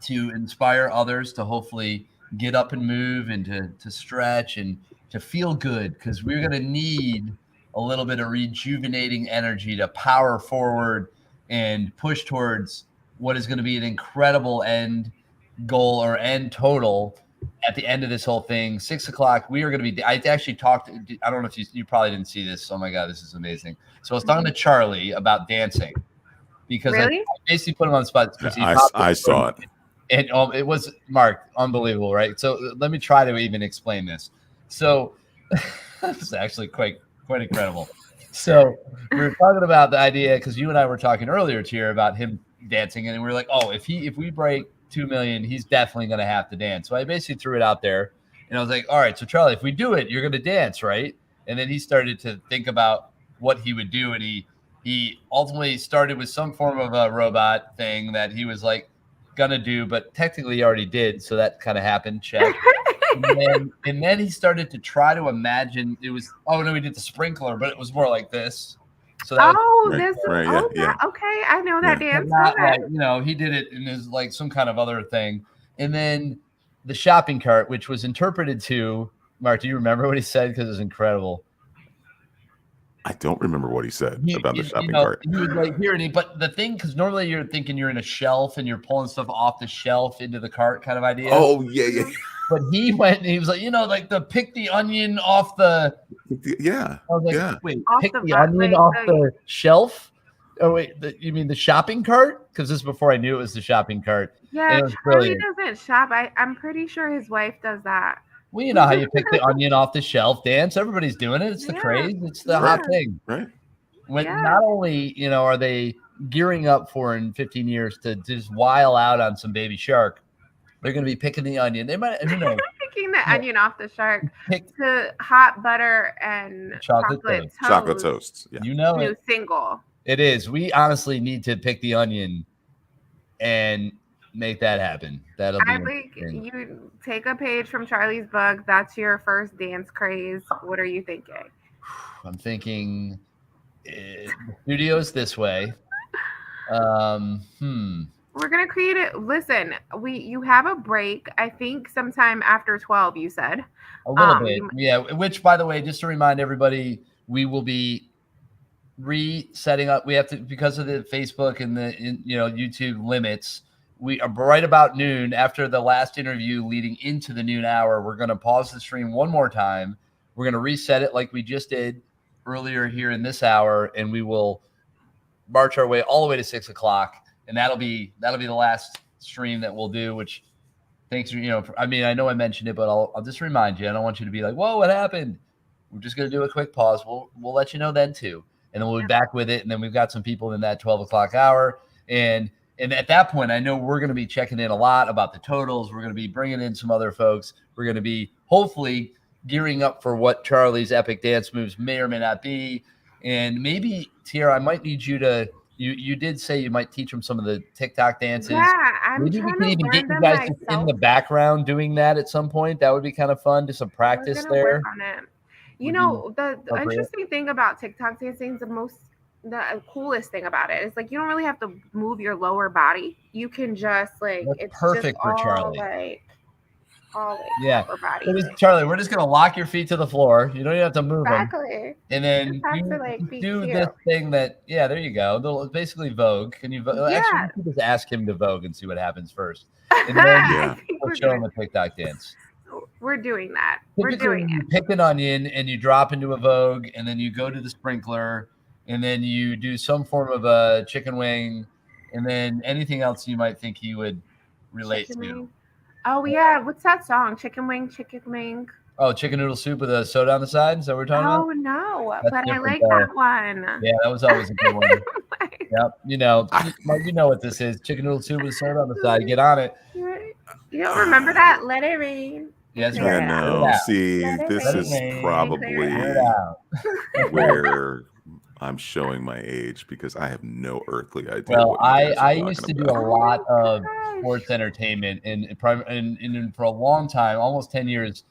to inspire others to hopefully get up and move and to stretch and to feel good, because we're gonna need a little bit of rejuvenating energy to power forward and push towards what is going to be an incredible end goal or end total at the end of this whole thing. 6 o'clock, we are going to be, I actually talked, I don't know if you probably didn't see this. Oh my God, this is amazing. So I was talking to Charlie about dancing, because really? I basically put him on the spot. I saw it. And it was, Mark, unbelievable, right? So let me try to even explain this. So this is actually quite incredible. So we were talking about the idea, because you and I were talking earlier, Tier, about him dancing, and we were like, oh, if we break 2 million, he's definitely going to have to dance. So I basically threw it out there, and I was like, all right, so Charlie, if we do it, you're going to dance, right? And then he started to think about what he would do, and he ultimately started with some form of a robot thing that he was like going to do, but technically he already did, so that kind of happened. Check. and then he started to try to imagine he did the sprinkler, but it was more like this. So that okay, I know that dance. He did it in his like some kind of other thing. And then the shopping cart, which was interpreted to, Mark, do you remember what he said? Because it was incredible. I don't remember what he said about the shopping cart. He was like here, but the thing, because normally you're thinking you're in a shelf and you're pulling stuff off the shelf into the cart kind of idea. Oh yeah. But he went and he was like, like the pick the onion off the. Yeah. I was like, wait, pick the onion off the shelf? Oh wait, you mean the shopping cart? Because this is before I knew it was the shopping cart. Yeah, Charlie doesn't shop. I'm pretty sure his wife does that. Well, you know how you pick the onion off the shelf dance. Everybody's doing it. It's the craze. It's the hot thing. Right. When not only are they gearing up for in 15 years to just while out on some baby shark, they're going to be picking the onion. They might, who knows? Picking the onion off the shark to hot butter and chocolate toasts. Yeah. New single. It is. We honestly need to pick the onion and make that happen. I think you take a page from Charlie's book. That's your first dance craze. What are you thinking? I'm thinking studios this way. We're gonna create it. Listen, you have a break. I think sometime after 12. You said a little bit, yeah. Which, by the way, just to remind everybody, we will be resetting up. We have to, because of the Facebook and the YouTube limits. We are right about noon after the last interview leading into the noon hour. We're going to pause the stream one more time. We're going to reset it like we just did earlier here in this hour, and we will march our way all the way to 6 o'clock. And that'll be the last stream that we'll do, which thanks for, I mean, I know I mentioned it, but I'll just remind you. I don't want you to be like, whoa, what happened? We're just going to do a quick pause. We'll let you know then too. And then we'll be back with it. And then we've got some people in that 12 o'clock hour. And at that point, I know we're going to be checking in a lot about the totals. We're going to be bringing in some other folks. We're going to be hopefully gearing up for what Charlie's epic dance moves may or may not be. And maybe, Tiara, I might need you to, you did say you might teach them some of the TikTok dances. Yeah, Maybe we can even get you guys in the background doing that at some point. That would be kind of fun. Do some practice there. Work on it. You know, the interesting thing about TikTok dancing, the coolest thing about it is like you don't really have to move your lower body. You can just like it's perfect just for all Charlie. Yeah. Upper body. So Charlie, we're just gonna lock your feet to the floor. You don't even have to move them. And then you do this thing that there you go. Basically Vogue. Can you actually you just ask him to Vogue and see what happens first. And then we'll show him a TikTok dance. We're doing that. You pick an onion and you drop into a Vogue, and then you go to the sprinkler, and then you do some form of a chicken wing, and then anything else you might think he would relate to. Oh yeah, what's that song? Chicken wing. Oh, chicken noodle soup with a soda on the side. Is that what we're talking about? Oh no, but I like that one. Yeah, that was always a good one. Yep, you know what this is: chicken noodle soup with soda on the side. Get on it. You don't remember that? Let it rain. Yes, no. See, this is probably where I'm showing my age because I have no earthly idea. Well, I used to do a lot of sports entertainment and for a long time, almost 10 years,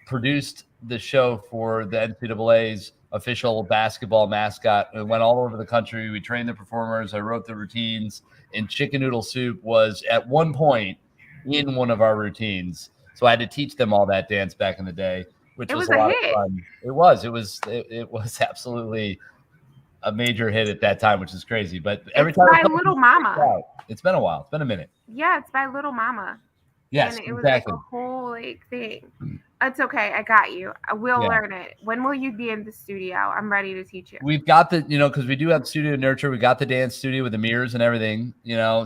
produced the show for the NCAA's official basketball mascot. It went all over the country. We trained the performers. I wrote the routines, and chicken noodle soup was at one point in one of our routines. So I had to teach them all that dance back in the day, which was a lot of fun. It was absolutely a major hit at that time, which is crazy. But every time by Little Mama. It's been a while. It's been a minute. Yeah, it's by Little Mama. Yes, and it was like a whole thing. It's okay. I got you. I will learn it. When will you be in the studio? I'm ready to teach you. We've got because we do have Studio Nurture. We got the dance studio with the mirrors and everything,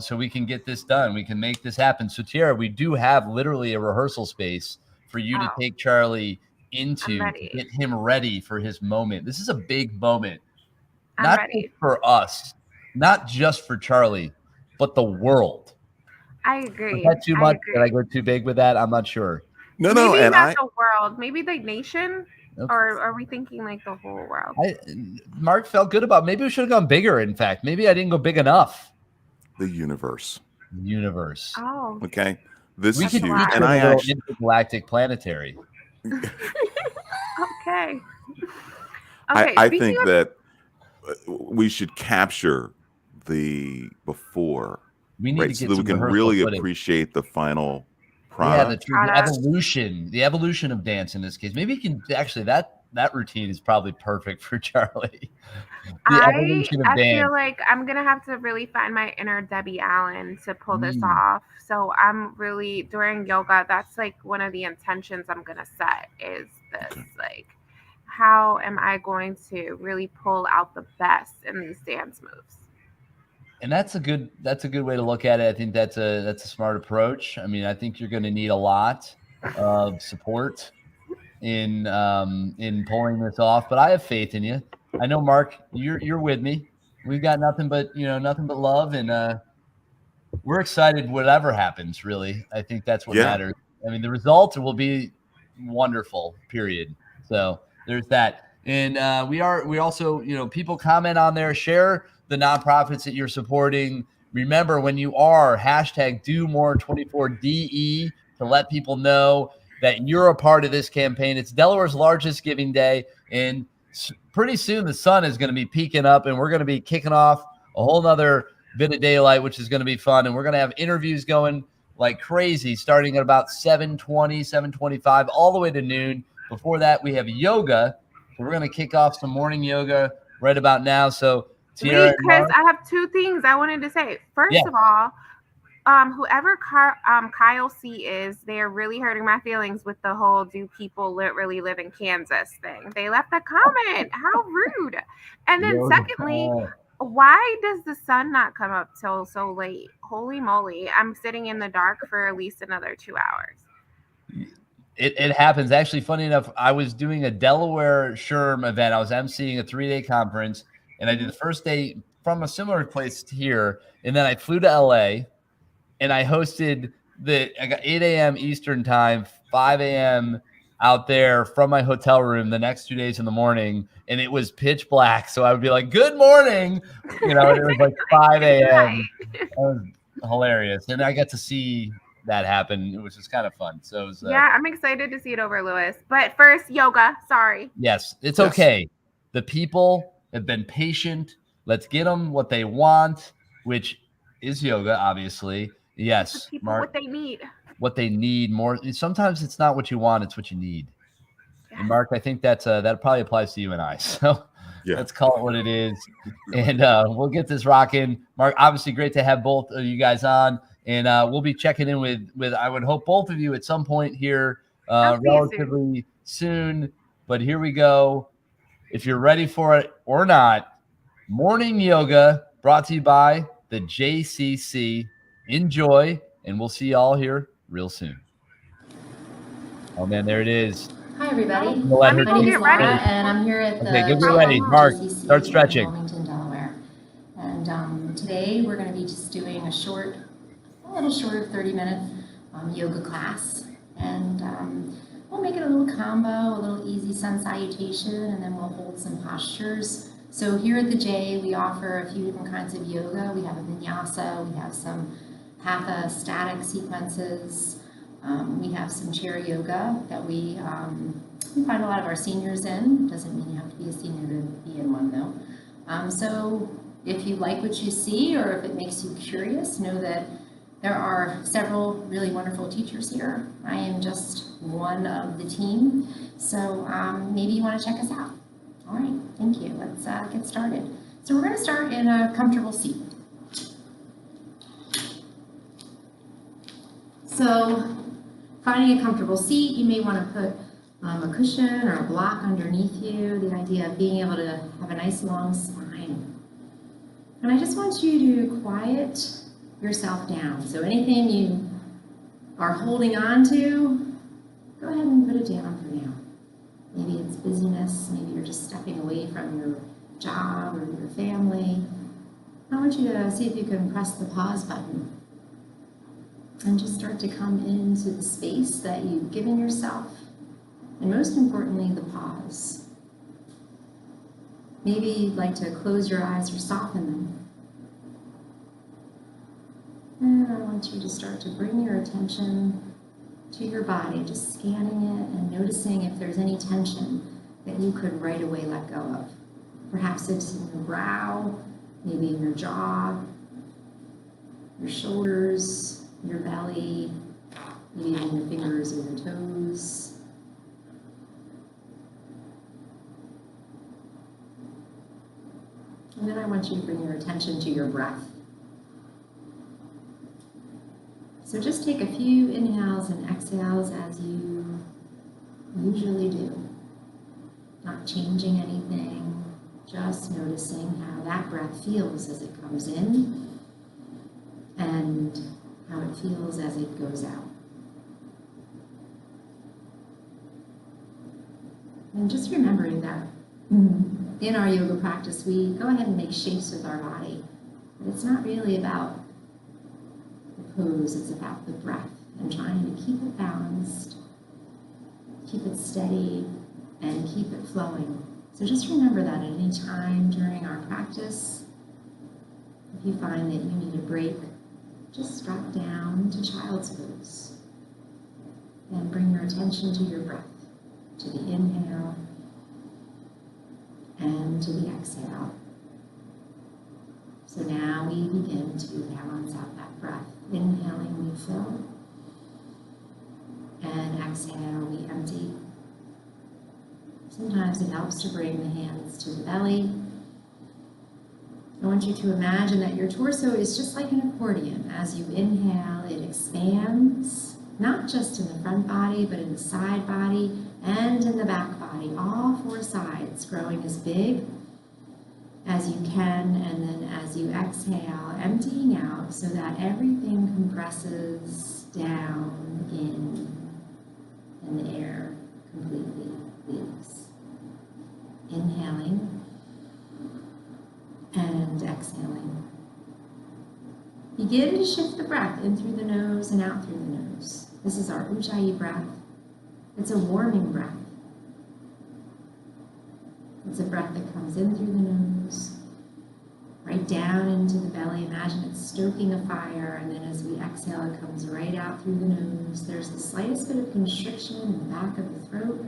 so we can get this done. We can make this happen. So Tiara, we do have literally a rehearsal space for you to take Charlie into, to get him ready for his moment. This is a big moment. Not just for us, not just for Charlie, but the world. I agree. Is that too much? Did I go too big with that? I'm not sure. No, maybe and not the world, maybe the nation, or are we thinking like the whole world? Mark felt good about. Maybe we should have gone bigger. In fact, maybe I didn't go big enough. The universe. Oh. Okay. This is huge, and I actually intergalactic planetary. Okay. I think that we should capture the before. We need to get so that we can really appreciate the final product. The evolution of dance in this case. Maybe you can actually that routine is probably perfect for Charlie. I feel like I'm gonna have to really find my inner Debbie Allen to pull this off. So I'm really during yoga. That's like one of the intentions I'm gonna set is this like. How am I going to really pull out the best in these dance moves? And that's a good way to look at it. I think that's a smart approach. I mean, I think you're going to need a lot of support in pulling this off, but I have faith in you. I know, Mark, you're with me. We've got nothing but love, and we're excited whatever happens. Really, I think that's what matters. I mean, the result will be wonderful. Period. So. There's that. And we also, people comment on there, share the nonprofits that you're supporting. Remember, when you are #DoMore24DE to let people know that you're a part of this campaign. It's Delaware's largest giving day. And pretty soon the sun is going to be peaking up and we're going to be kicking off a whole nother bit of daylight, which is going to be fun. And we're going to have interviews going like crazy starting at about 7:20, 7:25, all the way to noon. Before that, we have yoga. So we're going to kick off some morning yoga right about now. So, Tiara, because I have two things I wanted to say. First of all, whoever Kyle C is, they're really hurting my feelings with the whole "do people really live in Kansas" thing. They left a comment. How rude! And then secondly, Why does the sun not come up till so late? Holy moly. I'm sitting in the dark for at least another 2 hours. It happens. Actually, funny enough, I was doing a Delaware SHRM event. I was emceeing a 3-day conference, and I did the first day from a similar place to here, and then I flew to LA, and I hosted I got 8 a.m. Eastern time, 5 a.m. out there from my hotel room the next 2 days in the morning, and it was pitch black. So I would be like, "Good morning," and it was like 5 a.m. It was hilarious, and I got to see that happen, which was kind of fun. So it was, yeah, I'm excited to see it over, Lewis. But first, yoga. Sorry. yes, it's Yes. okay. The people have been patient. Let's get them what they want, which is yoga, obviously. Yes, People Mark, what they need. what they need more. Sometimes it's not what you want; it's what you need. Yes. And Mark, I think that probably applies to you and I. So Yeah. let's call it what it is, and we'll get this rocking. Mark, obviously, great to have both of you guys on, and we'll be checking in with I would hope both of you at some point here relatively soon. But here we go. If you're ready for it or not, morning yoga brought to you by the JCC. Enjoy, and we'll see you all here real soon. Oh man, there it is. Hi everybody. Let me her go take get it. ready. And I'm here at the Okay, get How ready. long? Mark, JCC start stretching. in Wilmington, Delaware. And today we're going to be just doing a little short 30-minute yoga class. And we'll make it a little combo, a little easy sun salutation, and then we'll hold some postures. So here at the J, we offer a few different kinds of yoga. We have a vinyasa, we have some hatha static sequences. We have some chair yoga that we find a lot of our seniors in. Doesn't mean you have to be a senior to be in one though. So if you like what you see or if it makes you curious, know that there are several really wonderful teachers here. I am just one of the team. So maybe you want to check us out. All right, thank you. Let's get started. So we're going to start in a comfortable seat. So finding a comfortable seat, you may want to put a cushion or a block underneath you. The idea of being able to have a nice long spine. And I just want you to quiet yourself down. So anything you are holding on to, go ahead and put it down for now. Maybe it's busyness, maybe you're just stepping away from your job or your family. I want you to see if you can press the pause button and just start to come into the space that you've given yourself, and most importantly, the pause. Maybe you'd like to close your eyes or soften them. And I want you to start to bring your attention to your body, just scanning it and noticing if there's any tension that you could right away let go of. Perhaps it's in your brow, maybe in your jaw, your shoulders, your belly, maybe even your fingers or your toes. And then I want you to bring your attention to your breath. So just take a few inhales and exhales as you usually do. Not changing anything, just noticing how that breath feels as it comes in and how it feels as it goes out. And just remembering that in our yoga practice, we go ahead and make shapes with our body. But it's not really about the pose, it's about the breath and trying to keep it balanced, keep it steady, and keep it flowing. So just remember that at any time during our practice, if you find that you need a break, just drop down to child's pose and bring your attention to your breath, to the inhale and to the exhale. So now we begin to balance out that breath. Inhaling, we fill, and exhale, we empty. Sometimes it helps to bring the hands to the belly. I want you to imagine that your torso is just like an accordion. As you inhale, it expands, not just in the front body, but in the side body and in the back body, all four sides growing as big as you can, and then as you exhale, emptying out so that everything compresses down in and the air completely leaves. Inhaling and exhaling. Begin to shift the breath in through the nose and out through the nose. This is our Ujjayi breath. It's a warming breath. It's a breath that comes in through the nose, right down into the belly. Imagine it's stoking a fire, and then as we exhale, it comes right out through the nose. There's the slightest bit of constriction in the back of the throat.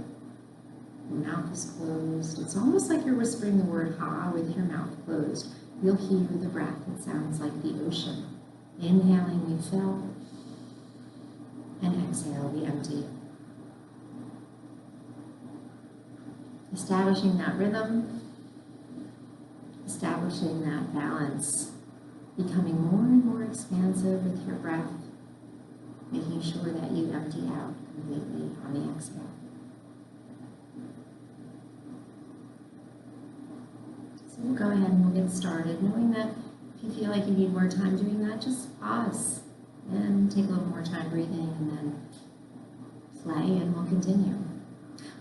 Your mouth is closed. It's almost like you're whispering the word ha with your mouth closed. You'll hear the breath. It sounds like the ocean. Inhaling, we fill, and exhale, we empty. Establishing that rhythm, establishing that balance, becoming more and more expansive with your breath, making sure that you empty out completely on the exhale. So we'll go ahead and we'll get started, knowing that if you feel like you need more time doing that, just pause and take a little more time breathing and then play, and we'll continue.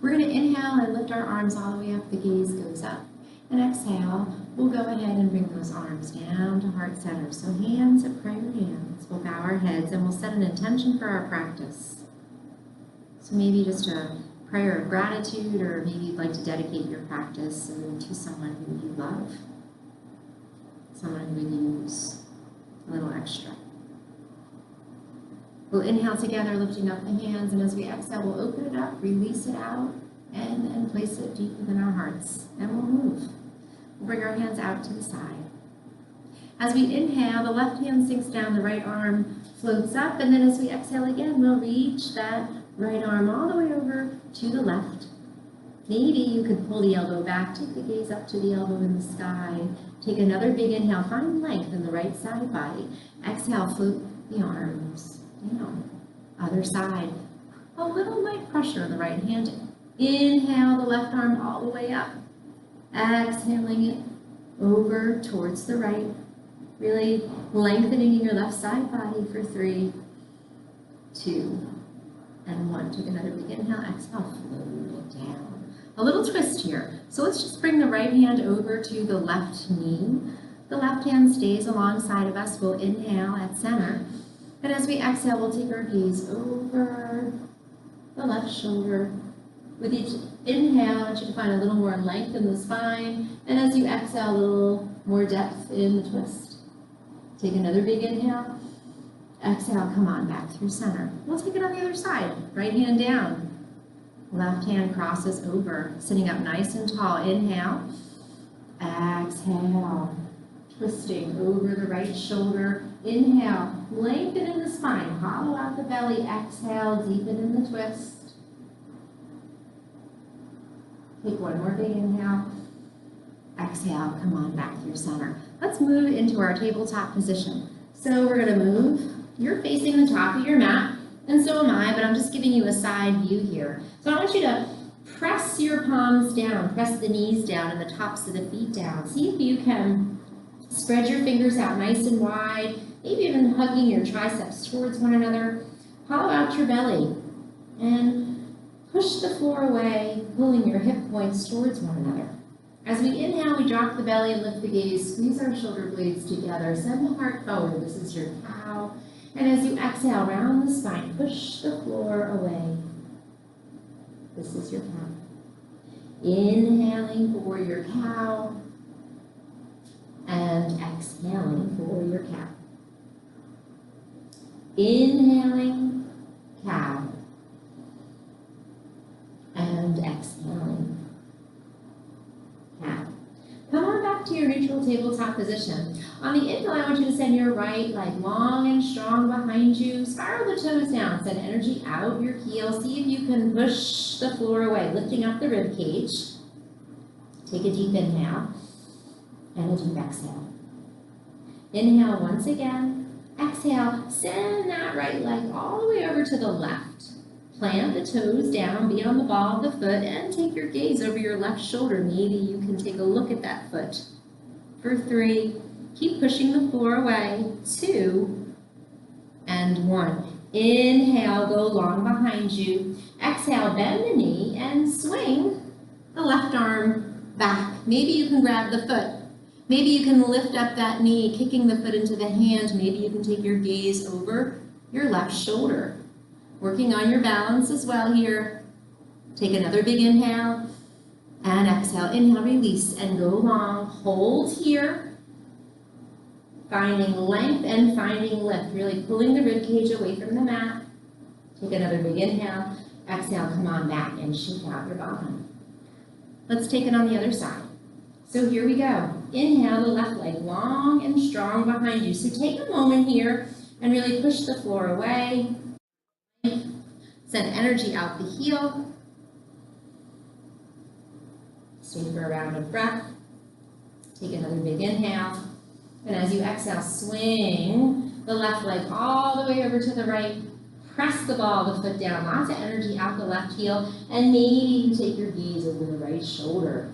We're going to inhale and lift our arms all the way up, the gaze goes up. And exhale, we'll go ahead and bring those arms down to heart center. So hands at prayer hands. We'll bow our heads and we'll set an intention for our practice. So maybe just a prayer of gratitude, or maybe you'd like to dedicate your practice to someone who you love, someone who would use a little extra. We'll inhale together, lifting up the hands, and as we exhale, we'll open it up, release it out, and then place it deep within our hearts, and we'll move. We'll bring our hands out to the side. As we inhale, the left hand sinks down, the right arm floats up, and then as we exhale again, we'll reach that right arm all the way over to the left. Maybe you could pull the elbow back, take the gaze up to the elbow in the sky. Take another big inhale, find length in the right side body. Exhale, float the arms down. Other side. A little light pressure on the right hand. Inhale the left arm all the way up. Exhaling it over towards the right. Really lengthening your left side body for 3, 2, and 1. Take another big inhale. Exhale, float it down. A little twist here. So let's just bring the right hand over to the left knee. The left hand stays alongside of us. We'll inhale at center. And as we exhale, we'll take our gaze over the left shoulder. With each inhale, I want you to find a little more length in the spine. And as you exhale, a little more depth in the twist. Take another big inhale. Exhale, come on back through center. We'll take it on the other side. Right hand down. Left hand crosses over, sitting up nice and tall. Inhale. Exhale. Twisting over the right shoulder. Inhale, lengthen in the spine, hollow out the belly. Exhale, deepen in the twist. Take one more big inhale. Exhale, come on back through center. Let's move into our tabletop position. So we're going to move. You're facing the top of your mat, and so am I, but I'm just giving you a side view here. So I want you to press your palms down, press the knees down and the tops of the feet down. See if you can spread your fingers out nice and wide, maybe even hugging your triceps towards one another. Hollow out your belly and push the floor away, pulling your hip points towards one another. As we inhale, we drop the belly and lift the gaze, squeeze our shoulder blades together, send the heart forward. This is your cow. And as you exhale, round the spine, push the floor away. This is your cow. Inhaling for your cow. And exhaling for your cow. Inhaling, cow. And exhaling, cow. Come on back to your neutral tabletop position. On the inhale, I want you to send your right leg long and strong behind you. Spiral the toes down. Send energy out your heel. See if you can push the floor away, lifting up the rib cage. Take a deep inhale. And a deep exhale. Inhale once again. Exhale, send that right leg all the way over to the left. Plant the toes down, be on the ball of the foot, and take your gaze over your left shoulder. Maybe you can take a look at that foot. For 3, keep pushing the floor away. 2 and 1. Inhale, go long behind you. Exhale, bend the knee and swing the left arm back. Maybe you can grab the foot. Maybe you can lift up that knee, kicking the foot into the hand. Maybe you can take your gaze over your left shoulder. Working on your balance as well here. Take another big inhale and exhale. Inhale, release and go long. Hold here. Finding length and finding lift. Really pulling the rib cage away from the mat. Take another big inhale. Exhale, come on back and shake out your bottom. Let's take it on the other side. So here we go. Inhale, the left leg long and strong behind you. So take a moment here and really push the floor away. Send energy out the heel. Stay for a round of breath. Take another big inhale. And as you exhale, swing the left leg all the way over to the right. Press the ball of the foot down. Lots of energy out the left heel. And maybe you can take your gaze over the right shoulder.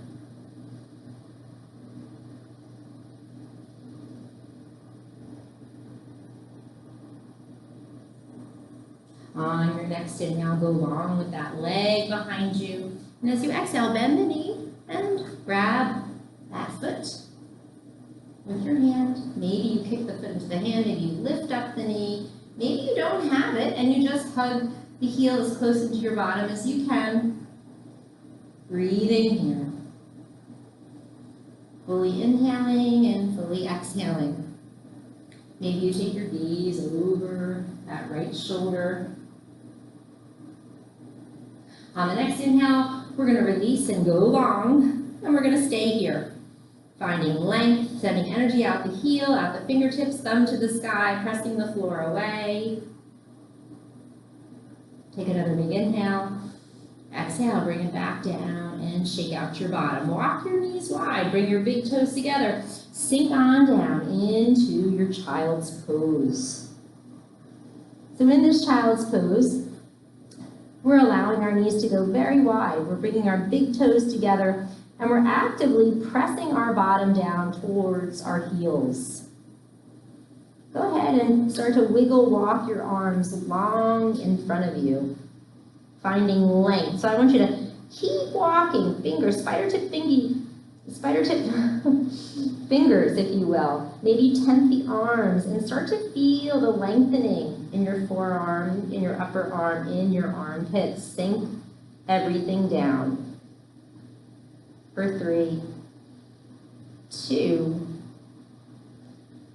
On your next inhale, go long with that leg behind you. And as you exhale, bend the knee and grab that foot with your hand. Maybe you kick the foot into the hand, maybe you lift up the knee. Maybe you don't have it and you just hug the heel as close into your bottom as you can. Breathing here. Fully inhaling and fully exhaling. Maybe you take your gaze over that right shoulder. On the next inhale, we're going to release and go long, and we're going to stay here. Finding length, sending energy out the heel, out the fingertips, thumb to the sky, pressing the floor away. Take another big inhale. Exhale, bring it back down and shake out your bottom. Walk your knees wide, bring your big toes together. Sink on down into your child's pose. So in this child's pose, we're allowing our knees to go very wide. We're bringing our big toes together and we're actively pressing our bottom down towards our heels. Go ahead and start to wiggle walk your arms long in front of you, finding length. So I want you to keep walking, fingers, spider tip fingers, if you will. Maybe tent the arms and start to feel the lengthening in your forearm, in your upper arm, in your armpits. Sink everything down. For 3, 2,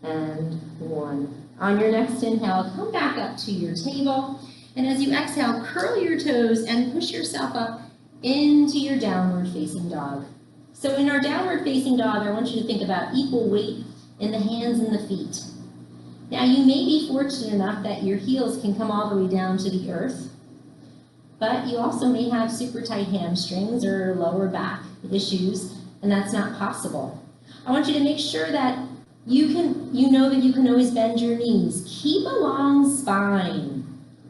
and 1. On your next inhale, come back up to your table. And as you exhale, curl your toes and push yourself up into your downward facing dog. So in our downward facing dog, I want you to think about equal weight in the hands and the feet. Now you may be fortunate enough that your heels can come all the way down to the earth, but you also may have super tight hamstrings or lower back issues, and that's not possible. I want you to make sure that you know that you can always bend your knees. Keep a long spine.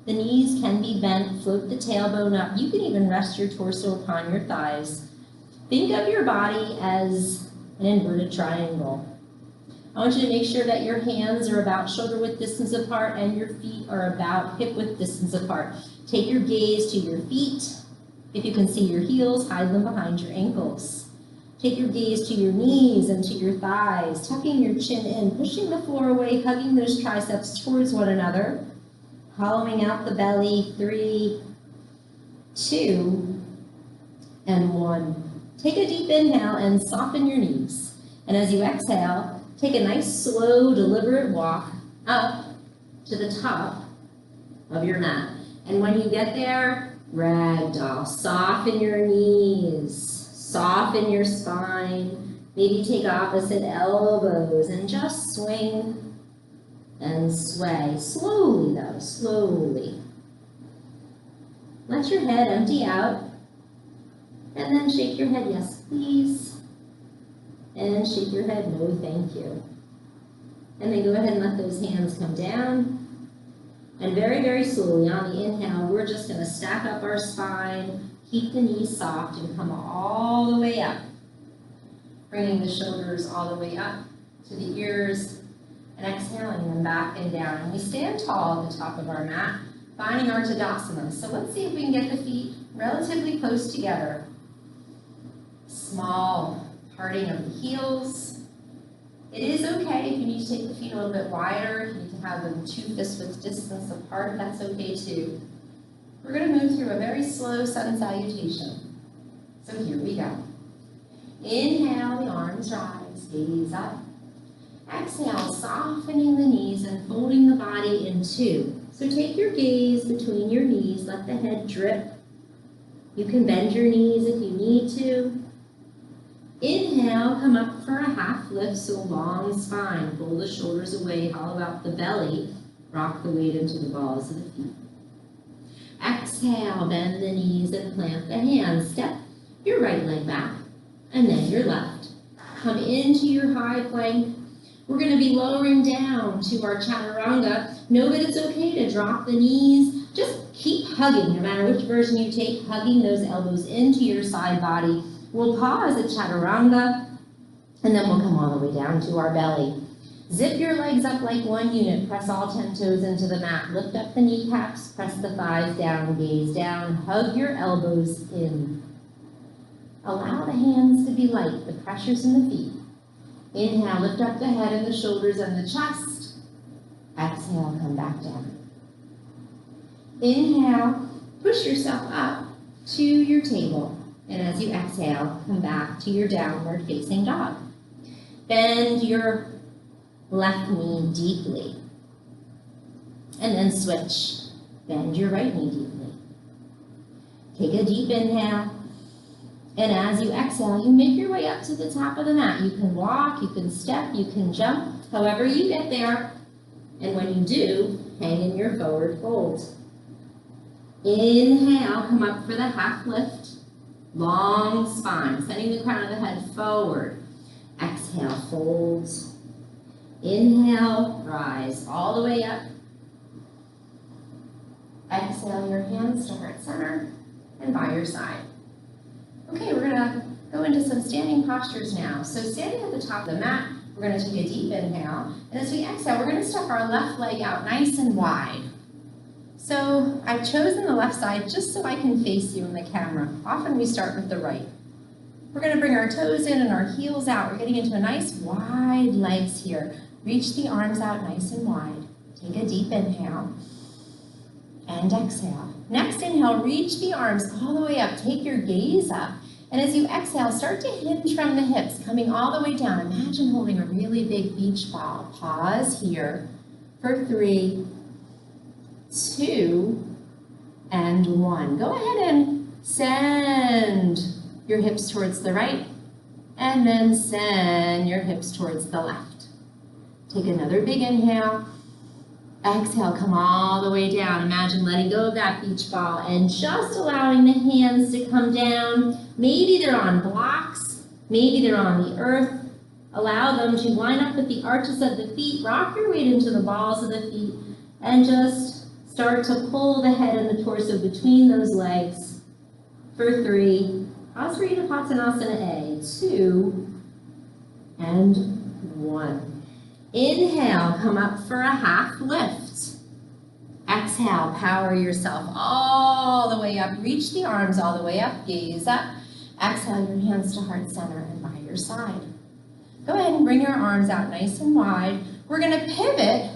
The knees can be bent, float the tailbone up. You can even rest your torso upon your thighs. Think of your body as an inverted triangle. I want you to make sure that your hands are about shoulder width distance apart and your feet are about hip width distance apart. Take your gaze to your feet. If you can see your heels, hide them behind your ankles. Take your gaze to your knees and to your thighs, tucking your chin in, pushing the floor away, hugging those triceps towards one another, hollowing out the belly. 3, 2, and 1. Take a deep inhale and soften your knees. And as you exhale, take a nice, slow, deliberate walk up to the top of your mat. And when you get there, ragdoll. Soften your knees, soften your spine. Maybe take opposite elbows and just swing and sway. Slowly though, slowly. Let your head empty out. And then shake your head, yes please. And shake your head, no thank you. And then go ahead and let those hands come down. And very, very slowly on the inhale, we're just going to stack up our spine, keep the knees soft, and come all the way up. bringing the shoulders all the way up to the ears, and exhaling them back and down. And we stand tall at the top of our mat, finding our Tadasana. So let's see if we can get the feet relatively close together. Small parting of the heels. It is okay if you need to take the feet a little bit wider, if you need to have them 2 fist width distance apart, that's okay too. We're going to move through a very slow sun salutation. So here we go. Inhale, the arms rise, gaze up. Exhale, softening the knees and folding the body in 2. So take your gaze between your knees, let the head drip. You can bend your knees if you need to. Inhale, come up for a half lift, so long spine. Pull the shoulders away, hollow out the belly. Rock the weight into the balls of the feet. Exhale, bend the knees and plant the hands. Step your right leg back, and then your left. Come into your high plank. We're going to be lowering down to our chaturanga. Know that it's okay to drop the knees. Just keep hugging, no matter which version you take, hugging those elbows into your side body. We'll pause at chaturanga, and then we'll come all the way down to our belly. Zip your legs up like one unit. Press all 10 toes into the mat. Lift up the kneecaps, press the thighs down, gaze down, hug your elbows in. Allow the hands to be light, the pressure's in the feet. Inhale, lift up the head and the shoulders and the chest. Exhale, come back down. Inhale, push yourself up to your table. And as you exhale, come back to your downward facing dog. Bend your left knee deeply. And then switch. Bend your right knee deeply. Take a deep inhale. And as you exhale, you make your way up to the top of the mat. You can walk, you can step, you can jump, however you get there. And when you do, hang in your forward fold. Inhale, come up for the half lift. Long spine, sending the crown of the head forward. Exhale, fold. Inhale, rise all the way up. Exhale your hands to heart center and by your side. Okay, we're gonna go into some standing postures now. So standing at the top of the mat, we're gonna take a deep inhale. And as we exhale, we're gonna step our left leg out nice and wide. So I've chosen the left side just so I can face you in the camera. Often we start with the right. We're gonna bring our toes in and our heels out. We're getting into a nice wide legs here. Reach the arms out nice and wide. Take a deep inhale and exhale. Next inhale, reach the arms all the way up. Take your gaze up. And as you exhale, start to hinge from the hips, coming all the way down. Imagine holding a really big beach ball. Pause here for 3, 2, and 1. Go ahead and send your hips towards the right, and then send your hips towards the left. Take another big inhale. Exhale, come all the way down. Imagine letting go of that beach ball and just allowing the hands to come down. Maybe they're on blocks, maybe they're on the earth. Allow them to line up with the arches of the feet. Rock your weight into the balls of the feet and just start to pull the head and the torso between those legs for 3. Pause for Uttanasana A. 2 and 1. Inhale, come up for a half lift. Exhale, power yourself all the way up. Reach the arms all the way up, gaze up. Exhale your hands to heart center and by your side. Go ahead and bring your arms out nice and wide. We're gonna pivot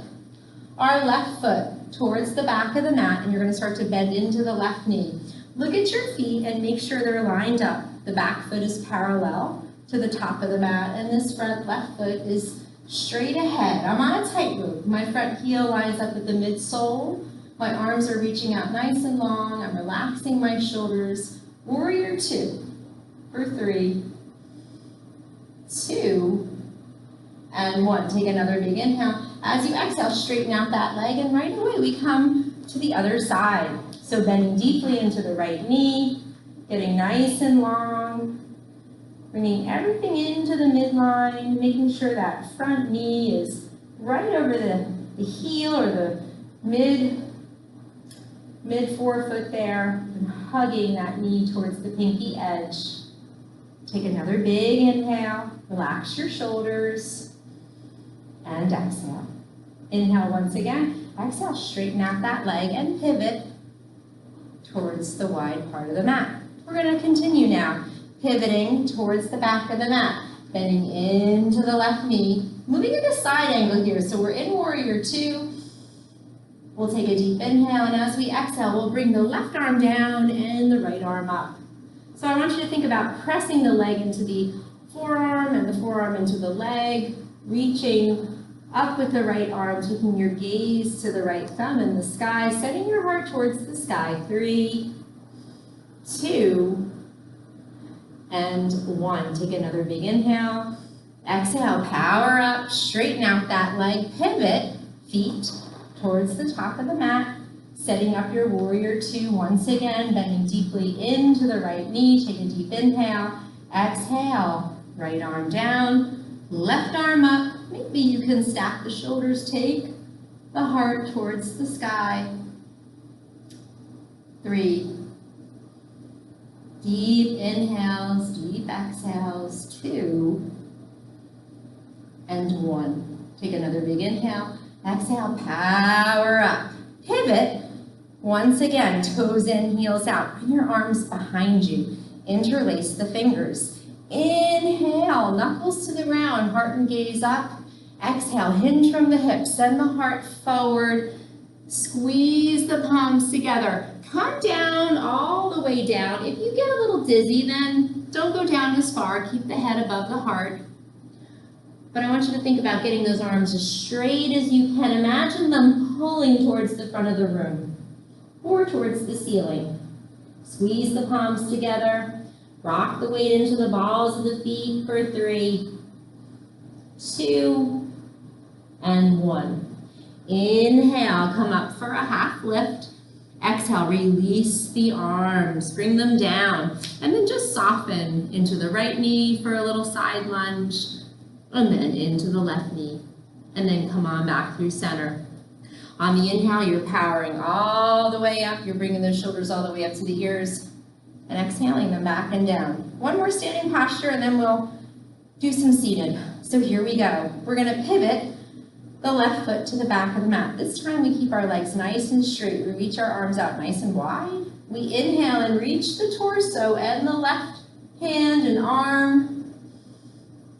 our left foot towards the back of the mat, and you're gonna start to bend into the left knee. Look at your feet and make sure they're lined up. The back foot is parallel to the top of the mat, and this front left foot is straight ahead. I'm on a tightrope. My front heel lines up at the midsole. My arms are reaching out nice and long. I'm relaxing my shoulders. Warrior 2 for 3, 2, and 1. Take another big inhale. As you exhale, straighten out that leg, and right away we come to the other side. So bending deeply into the right knee, getting nice and long, bringing everything into the midline, making sure that front knee is right over the heel or the mid forefoot there, and hugging that knee towards the pinky edge. Take another big inhale, relax your shoulders, and exhale. Inhale once again, exhale, straighten out that leg and pivot towards the wide part of the mat. We're going to continue now, pivoting towards the back of the mat, bending into the left knee, moving at a side angle here, so we're in warrior two. We'll take a deep inhale, and as we exhale, we'll bring the left arm down and the right arm up. So I want you to think about pressing the leg into the forearm and the forearm into the leg, reaching up with the right arm, taking your gaze to the right thumb in the sky, setting your heart towards the sky. 3, 2, and 1. Take another big inhale. Exhale, power up, straighten out that leg, pivot, feet towards the top of the mat, setting up your warrior two once again, bending deeply into the right knee. Take a deep inhale. Exhale, right arm down, left arm up. Maybe you can stack the shoulders, take the heart towards the sky. 3. Deep inhales, deep exhales. 2 and 1. Take another big inhale. Exhale, power up. Pivot. Once again, toes in, heels out. Bring your arms behind you. Interlace the fingers. Inhale, knuckles to the ground, heart and gaze up. Exhale, hinge from the hips, send the heart forward. Squeeze the palms together. Come down, all the way down. If you get a little dizzy, then don't go down as far. Keep the head above the heart. But I want you to think about getting those arms as straight as you can. Imagine them pulling towards the front of the room or towards the ceiling. Squeeze the palms together. Rock the weight into the balls of the feet for 3, 2, and 1. Inhale, come up for a half lift. Exhale, release the arms, bring them down, and then just soften into the right knee for a little side lunge, and then into the left knee, and then come on back through center. On the inhale, you're powering all the way up. You're bringing those shoulders all the way up to the ears, and exhaling them back and down. One more standing posture, and then we'll do some seated. So here we go. We're gonna pivot the left foot to the back of the mat. This time we keep our legs nice and straight. We reach our arms out nice and wide. We inhale and reach the torso and the left hand and arm.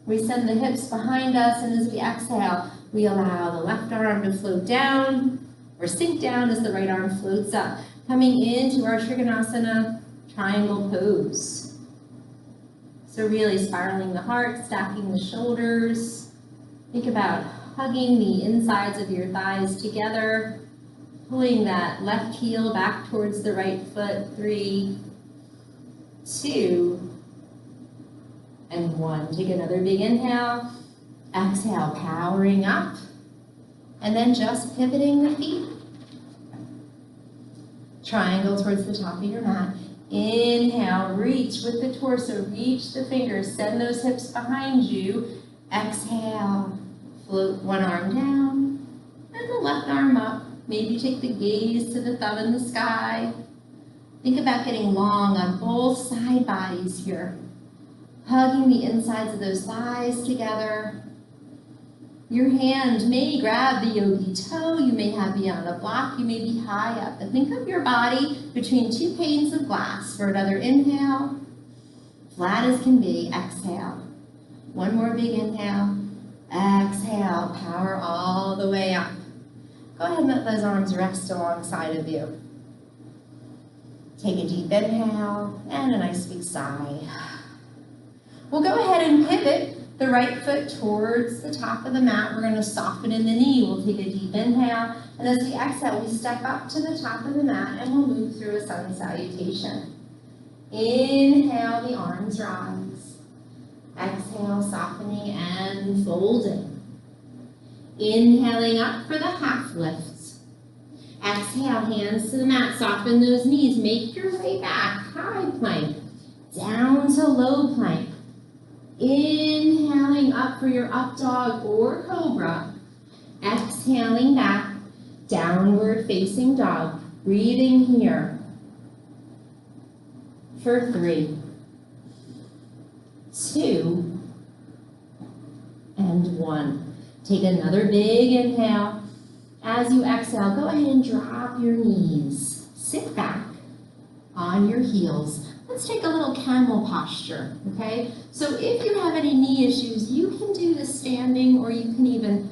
We send the hips behind us, and as we exhale, we allow the left arm to float down or sink down as the right arm floats up. Coming into our Trikonasana triangle pose. So really spiraling the heart, stacking the shoulders. Think about hugging the insides of your thighs together, pulling that left heel back towards the right foot. 3, 2, and 1. Take another big inhale. Exhale, powering up, and then just pivoting the feet. Triangle towards the top of your mat. Inhale, reach with the torso, reach the fingers, send those hips behind you. Exhale, float one arm down and the left arm up. Maybe take the gaze to the thumb in the sky. Think about getting long on both side bodies here. Hugging the insides of those thighs together. Your hand may grab the yogi toe, you may have beyond a block, you may be high up. And think of your body between 2 panes of glass. For another inhale, flat as can be, exhale. One more big inhale, exhale, power all the way up. Go ahead and let those arms rest alongside of you. Take a deep inhale and a nice big sigh. We'll go ahead and pivot the right foot towards the top of the mat. We're going to soften in the knee. We'll take a deep inhale, and as we exhale, we step up to the top of the mat and we'll move through a sun salutation. Inhale, the arms rise. Exhale, softening and folding. Inhaling up for the half lifts. Exhale, hands to the mat, soften those knees, make your way back, high plank, down to low plank. Inhaling up for your up dog or cobra. Exhaling back, downward facing dog. Breathing here for 3, 2, and 1. Take another big inhale. As you exhale, go ahead and drop your knees. Sit back on your heels. Let's take a little camel posture, okay? So if you have any knee issues, you can do this standing, or you can even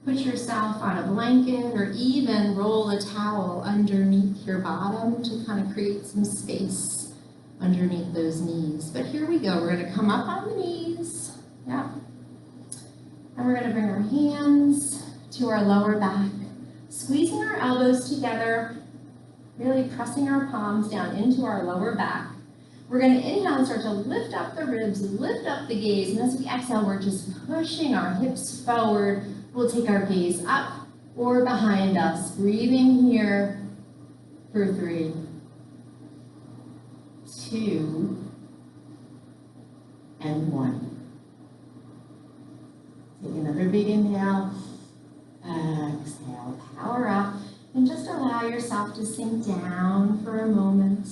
put yourself on a blanket or even roll a towel underneath your bottom to kind of create some space underneath those knees. But here we go. We're going to come up on the knees. Yeah. And we're going to bring our hands to our lower back, squeezing our elbows together, really pressing our palms down into our lower back. We're going to inhale and start to lift up the ribs, lift up the gaze, and as we exhale, we're just pushing our hips forward. We'll take our gaze up or behind us, breathing here for 3, 2, and 1. Take another big inhale. Exhale, power up, and just allow yourself to sink down for a moment.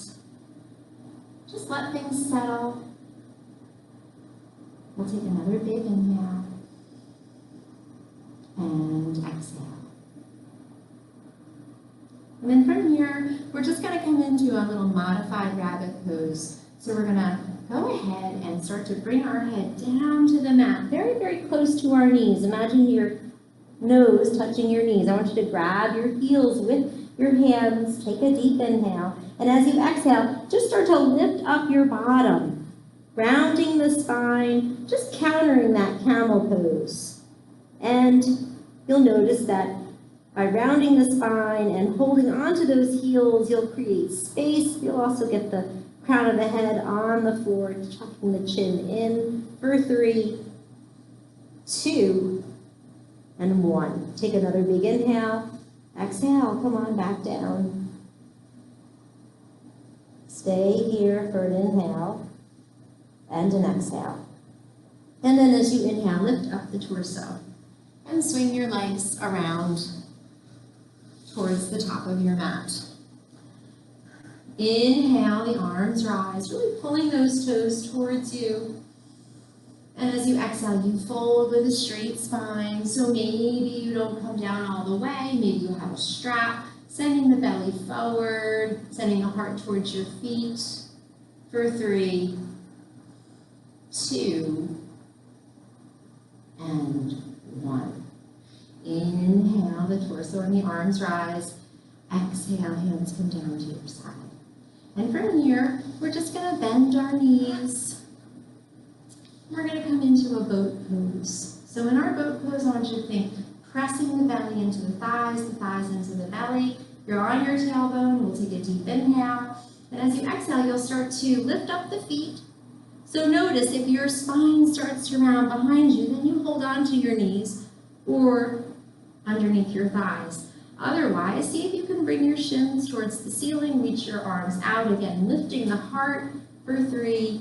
Just let things settle. We'll take another big inhale and exhale. And then from here, we're just going to come into a little modified rabbit pose. So we're going to go ahead and start to bring our head down to the mat, very, very close to our knees. Imagine your nose touching your knees. I want you to grab your heels with your hands, take a deep inhale, and as you exhale, just start to lift up your bottom, rounding the spine, just countering that camel pose. And you'll notice that by rounding the spine and holding onto those heels, you'll create space. You'll also get the crown of the head on the floor, tucking the chin in for 3, 2, and 1. Take another big inhale. Exhale, come on back down. Stay here for an inhale and an exhale. And then as you inhale, lift up the torso and swing your legs around towards the top of your mat. Inhale, the arms rise, really pulling those toes towards you. And as you exhale, you fold with a straight spine. So maybe you don't come down all the way. Maybe you have a strap, sending the belly forward, sending the heart towards your feet for 3, 2, and 1. Inhale, the torso and the arms rise. Exhale, hands come down to your side. And from here, we're just going to bend our knees. We're going to come into a boat pose. So in our boat pose, I want you to think pressing the belly into the thighs into the belly. You're on your tailbone. We'll take a deep inhale. And as you exhale, you'll start to lift up the feet. So notice if your spine starts to round behind you, then you hold on to your knees or underneath your thighs. Otherwise, see if you can bring your shins towards the ceiling, reach your arms out again, lifting the heart for 3,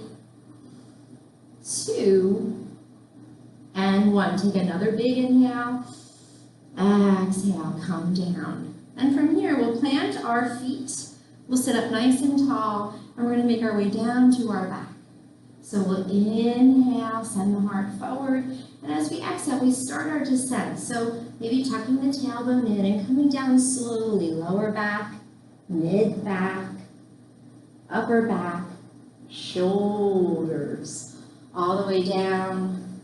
2, and 1. Take another big inhale. Exhale, come down. And from here, we'll plant our feet. We'll sit up nice and tall, and we're going to make our way down to our back. So we'll inhale, send the heart forward, and as we exhale, we start our descent. So maybe tucking the tailbone in and coming down slowly, lower back, mid back, upper back, shoulders, all the way down,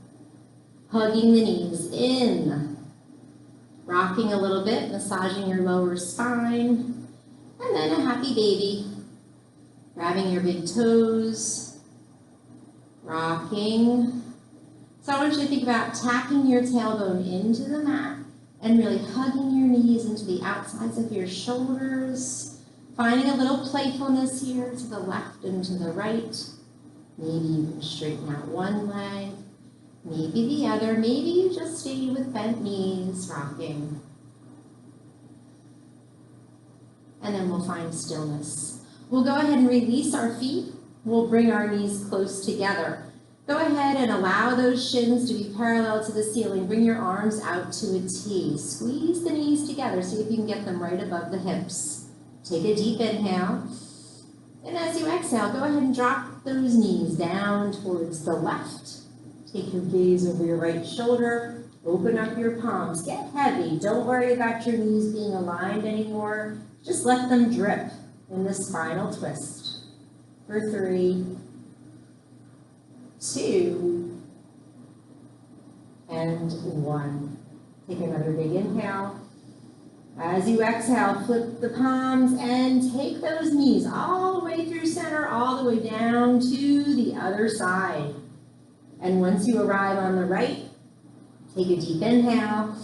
hugging the knees in, rocking a little bit, massaging your lower spine, and then a happy baby, grabbing your big toes, rocking. So I want you to think about tacking your tailbone into the mat and really hugging your knees into the outsides of your shoulders, finding a little playfulness here to the left and to the right. Maybe you can straighten out one leg, maybe the other. Maybe you just stay with bent knees, rocking. And then we'll find stillness. We'll go ahead and release our feet. We'll bring our knees close together. Go ahead and allow those shins to be parallel to the ceiling. Bring your arms out to a T. Squeeze the knees together. See if you can get them right above the hips. Take a deep inhale. And as you exhale, go ahead and drop those knees down towards the left. Take your gaze over your right shoulder. Open up your palms. Get heavy. Don't worry about your knees being aligned anymore. Just let them drip in this final twist. For 3, 2, and 1. Take another big inhale. As you exhale, flip the palms and take those knees all the way through center, all the way down to the other side. And once you arrive on the right, take a deep inhale,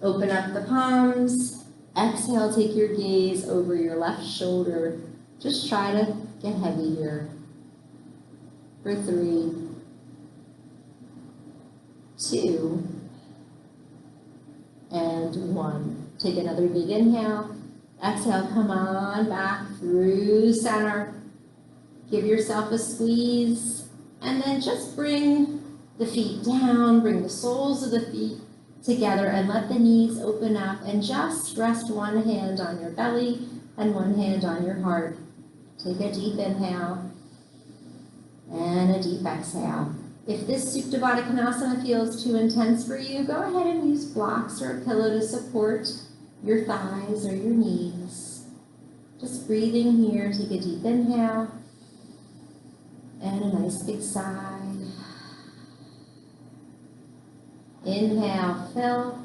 open up the palms. Exhale, take your gaze over your left shoulder. Just try to get heavy here. For 3, 2, and 1. Take another big inhale. Exhale, come on back through center. Give yourself a squeeze. And then just bring the feet down, bring the soles of the feet together and let the knees open up and just rest one hand on your belly and one hand on your heart. Take a deep inhale and a deep exhale. If this Supta Baddha Konasana feels too intense for you, go ahead and use blocks or a pillow to support your thighs or your knees. Just breathing here, take a deep inhale and a nice big sigh. Inhale, fill.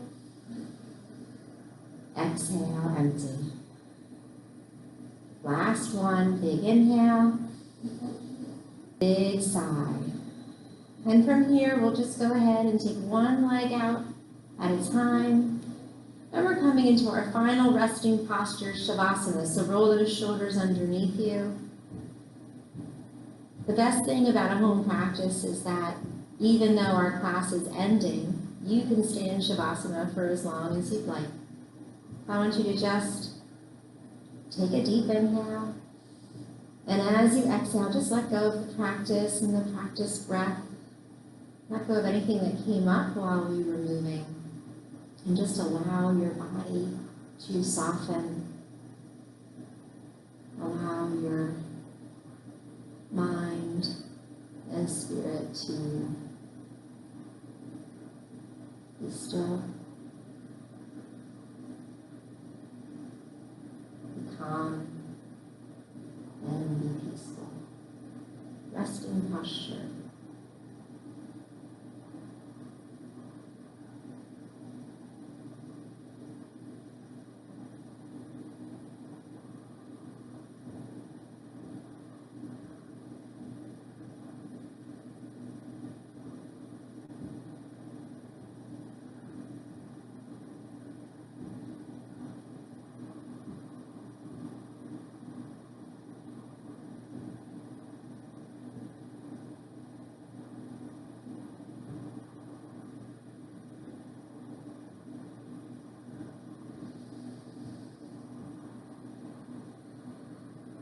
Exhale, empty. Last one, big inhale, big sigh. And from here, we'll just go ahead and take one leg out at a time. And we're coming into our final resting posture, Shavasana. So roll those shoulders underneath you. The best thing about a home practice is that even though our class is ending, you can stay in Shavasana for as long as you'd like. I want you to just take a deep inhale. And as you exhale, just let go of the practice and the practice breath. Let go of anything that came up while we were moving. And just allow your body to soften. Allow your mind and spirit to be still, be calm, and be peaceful. Resting posture.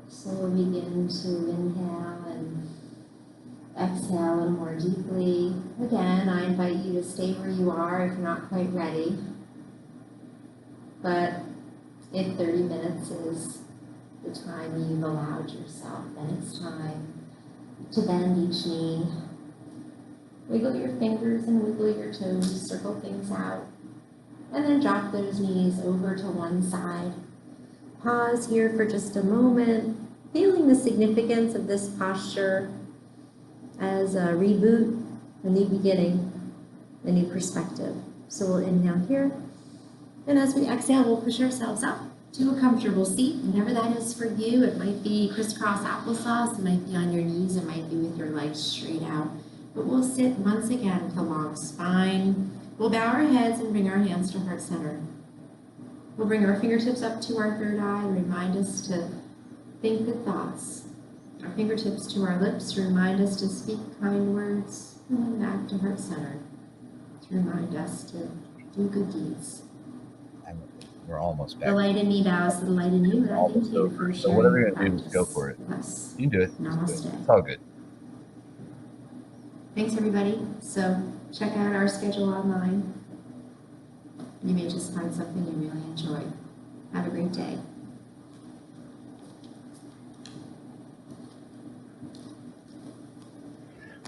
So we'll begin to inhale and exhale a little more deeply. Again, I invite you to stay where you are if you're not quite ready. But if 30 minutes is the time you've allowed yourself, then it's time to bend each knee. Wiggle your fingers and wiggle your toes, circle things out, and then drop those knees over to one side. Pause here for just a moment, feeling the significance of this posture as a reboot, a new beginning, a new perspective. So we'll inhale here, and as we exhale, we'll push ourselves up to a comfortable seat, whenever that is for you. It might be crisscross applesauce, it might be on your knees, it might be with your legs straight out. But we'll sit once again with a long spine. We'll bow our heads and bring our hands to heart center. We'll bring our fingertips up to our third eye and remind us to think good thoughts. Our fingertips to our lips to remind us to speak kind words, and then back to heart center to remind us to do good deeds. We're almost back. The light in me bows to the light in you, and I thank you for sharing. So whatever you're going to do, just go for it. Yes. You can do it. Namaste. It's all good. Thanks, everybody. So check out our schedule online. You may just find something you really enjoy. Have a great day.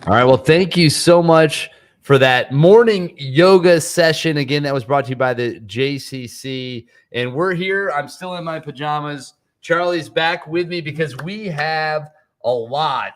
All right. Well, thank you so much for that morning yoga session. Again, that was brought to you by the JCC. And we're here. I'm still in my pajamas. Charlie's back with me because we have a lot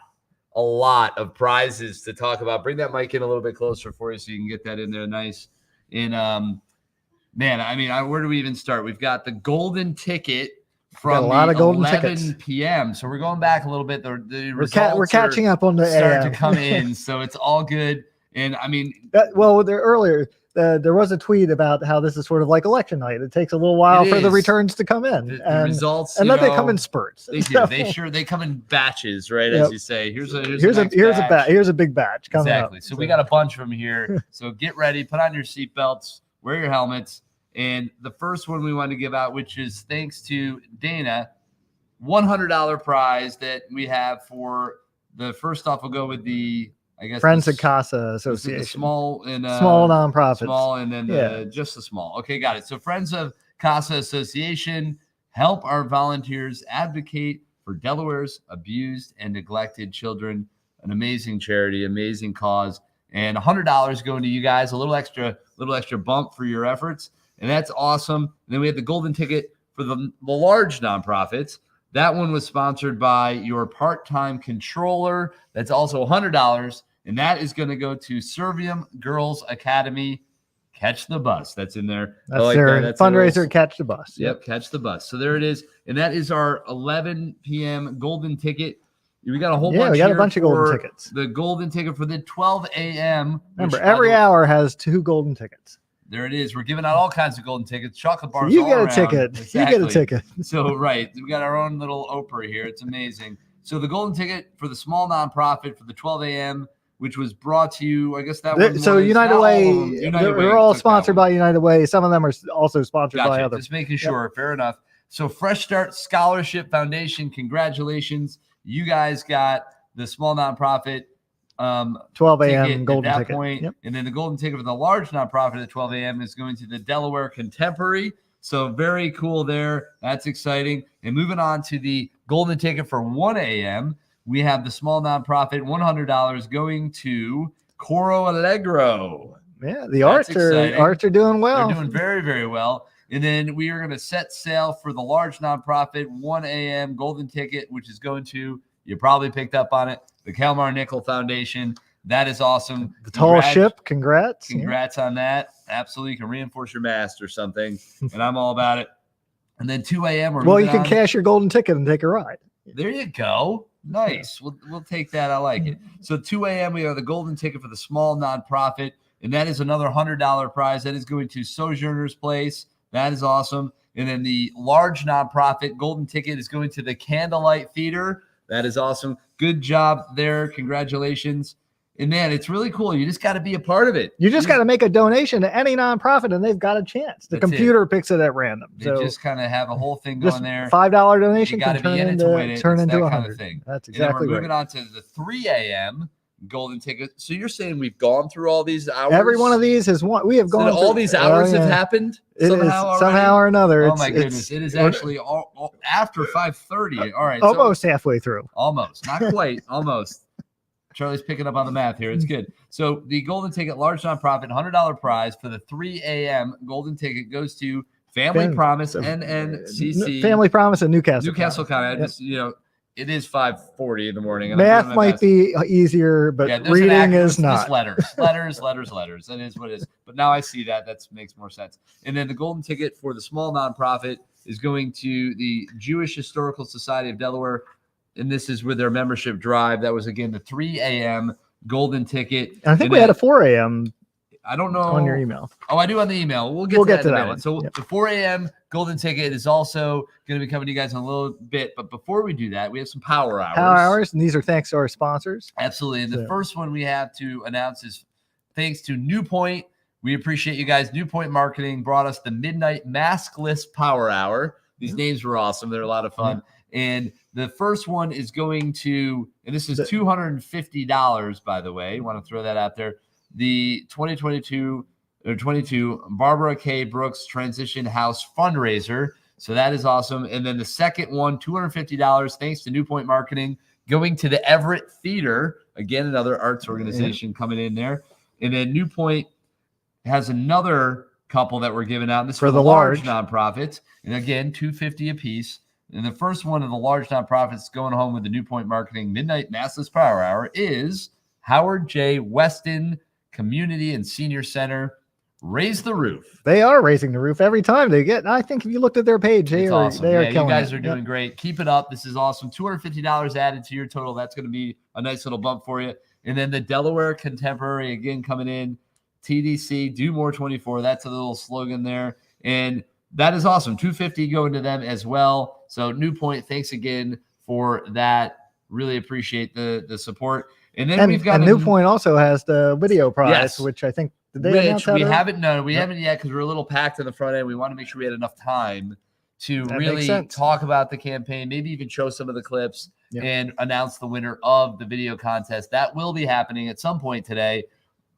of prizes to talk about. Bring that mic in a little bit closer for you so you can get that in there nice. And man, I mean, where do we even start? We've got the golden ticket from a lot of golden 11 tickets. p.m. So we're going back a little bit. The We're catching up on the start AM. to come in, so it's all good. And I mean, earlier there was a tweet about how this is sort of like election night. It takes a little while for the returns to come in, the results, and then they come in spurts. They do. They come in batches, right? As you say, here's a big batch coming exactly. up. So we got a bunch from here. So get ready, put on your seatbelts, wear your helmets. And the first one we want to give out, which is thanks to Dana, $100 prize that we have for the first off. We'll go with the, I guess, Friends of Casa Association, small nonprofits, small, and then just the small. Okay, got it. So Friends of Casa Association help our volunteers advocate for Delaware's abused and neglected children. An amazing charity, amazing cause, and $100 going to you guys. A little extra bump for your efforts. And that's awesome. And then we had the golden ticket for the large nonprofits. That one was sponsored by your part-time controller. That's also $100. And that is going to go to Servium Girls Academy. Catch the Bus. That's in there. That's their fundraiser, Catch the Bus. Yep, Catch the Bus. So there it is. And that is our 11 p.m. golden ticket. We got a whole bunch. We got a bunch of golden tickets. The golden ticket for the 12 a.m. Remember, every hour has 2 golden tickets. There it is. We're giving out all kinds of golden tickets, chocolate bars. So you all get a around. ticket. Exactly. You get a ticket. So, right. We got our own little Oprah here. It's amazing. So the golden ticket for the small nonprofit for the 12 a.m., which was brought to you, I guess that was. So United Way, they're all sponsored by United Way. Some of them are also sponsored by others. Just making sure. Yep. Fair enough. So Fresh Start Scholarship Foundation, congratulations. You guys got the small nonprofit 12 a.m. golden at that ticket. Point. Yep. And then the golden ticket for the large nonprofit at 12 a.m. is going to the Delaware Contemporary. So very cool there. That's exciting. And moving on to the golden ticket for 1 a.m., we have the small nonprofit, $100 going to Coro Allegro. Yeah, the arts are doing well. They're doing very, very well. And then we are going to set sail for the large nonprofit 1 a.m. golden ticket, which is going to, you probably picked up on it, the Kalmar Nickel Foundation. That is awesome. The tall ship, congrats. Congrats on that. Absolutely. You can reinforce your mast or something, and I'm all about it. And then 2 a.m. You can cash your golden ticket and take a ride. There you go. Nice. We'll take that. I like it. So 2 a.m. we have the golden ticket for the small nonprofit, and that is another $100 prize. That is going to Sojourner's Place. That is awesome. And then the large nonprofit golden ticket is going to the Candlelight Theater. That is awesome. Good job there. Congratulations. And man, it's really cool. You just got to be a part of it. You just got to make a donation to any nonprofit, and they've got a chance. The computer picks it at random. They just kind of have a whole thing going there. $5 donation can turn into $100. Kind of thing. That's exactly right. We're moving on to the 3 a.m. golden ticket. So you're saying we've gone through all these hours? Every one of these is one. We have gone. All these hours have happened somehow or another. Oh my goodness! It is actually all after 5:30. All right, almost halfway through. Almost, not quite. Almost. Charlie's picking up on the math here. It's good. So the golden ticket, large nonprofit, $100 prize for the 3 a.m. golden ticket goes to Family Promise NNCC. Family Promise in Newcastle County. Yep. It is 5:40 in the morning. Math might be easier, but reading is not. Letters. That is what it is. But now I see that. That makes more sense. And then the golden ticket for the small nonprofit is going to the Jewish Historical Society of Delaware. And this is with their membership drive. That was, again, the 3 a.m. golden ticket. And I think we had a 4 a.m. I don't know. On your email. Oh, I do on the email. We'll get to that one. So the 4 a.m. golden ticket is also going to be coming to you guys in a little bit. But before we do that, we have some power hours. And these are thanks to our sponsors. Absolutely. And the first one we have to announce is thanks to New Point. We appreciate you guys. New Point Marketing brought us the Midnight Maskless Power Hour. These names were awesome. They're a lot of fun. And the first one is going to, and this is $250, by the way. I want to throw that out there. The 2022 Barbara K. Brooks Transition House fundraiser. So that is awesome. And then the second one, $250, thanks to New Point Marketing, going to the Everett Theater. Again, another arts organization coming in there. And then New Point has another couple that we're giving out. This is for the large nonprofits. And again, $250 a piece. And the first one of the large nonprofits going home with the New Point Marketing Midnight Massless Power Hour is Howard J. Weston Community and Senior Center. Raise the Roof. They are raising the roof every time they get. I think if you looked at their page, they are awesome. they are you guys are doing great. Keep it up. This is awesome. $250 added to your total. That's going to be a nice little bump for you. And then the Delaware Contemporary again coming in. TDC, do more 24. That's a little slogan there. And that is awesome. $250 going to them as well. So New Point, thanks again for that. Really appreciate the support. And then we've got New Point also has the video prize, which I think we haven't known. We haven't yet because we're a little packed on the front end. We want to make sure we had enough time to really talk about the campaign, maybe even show some of the clips and announce the winner of the video contest. That will be happening at some point today,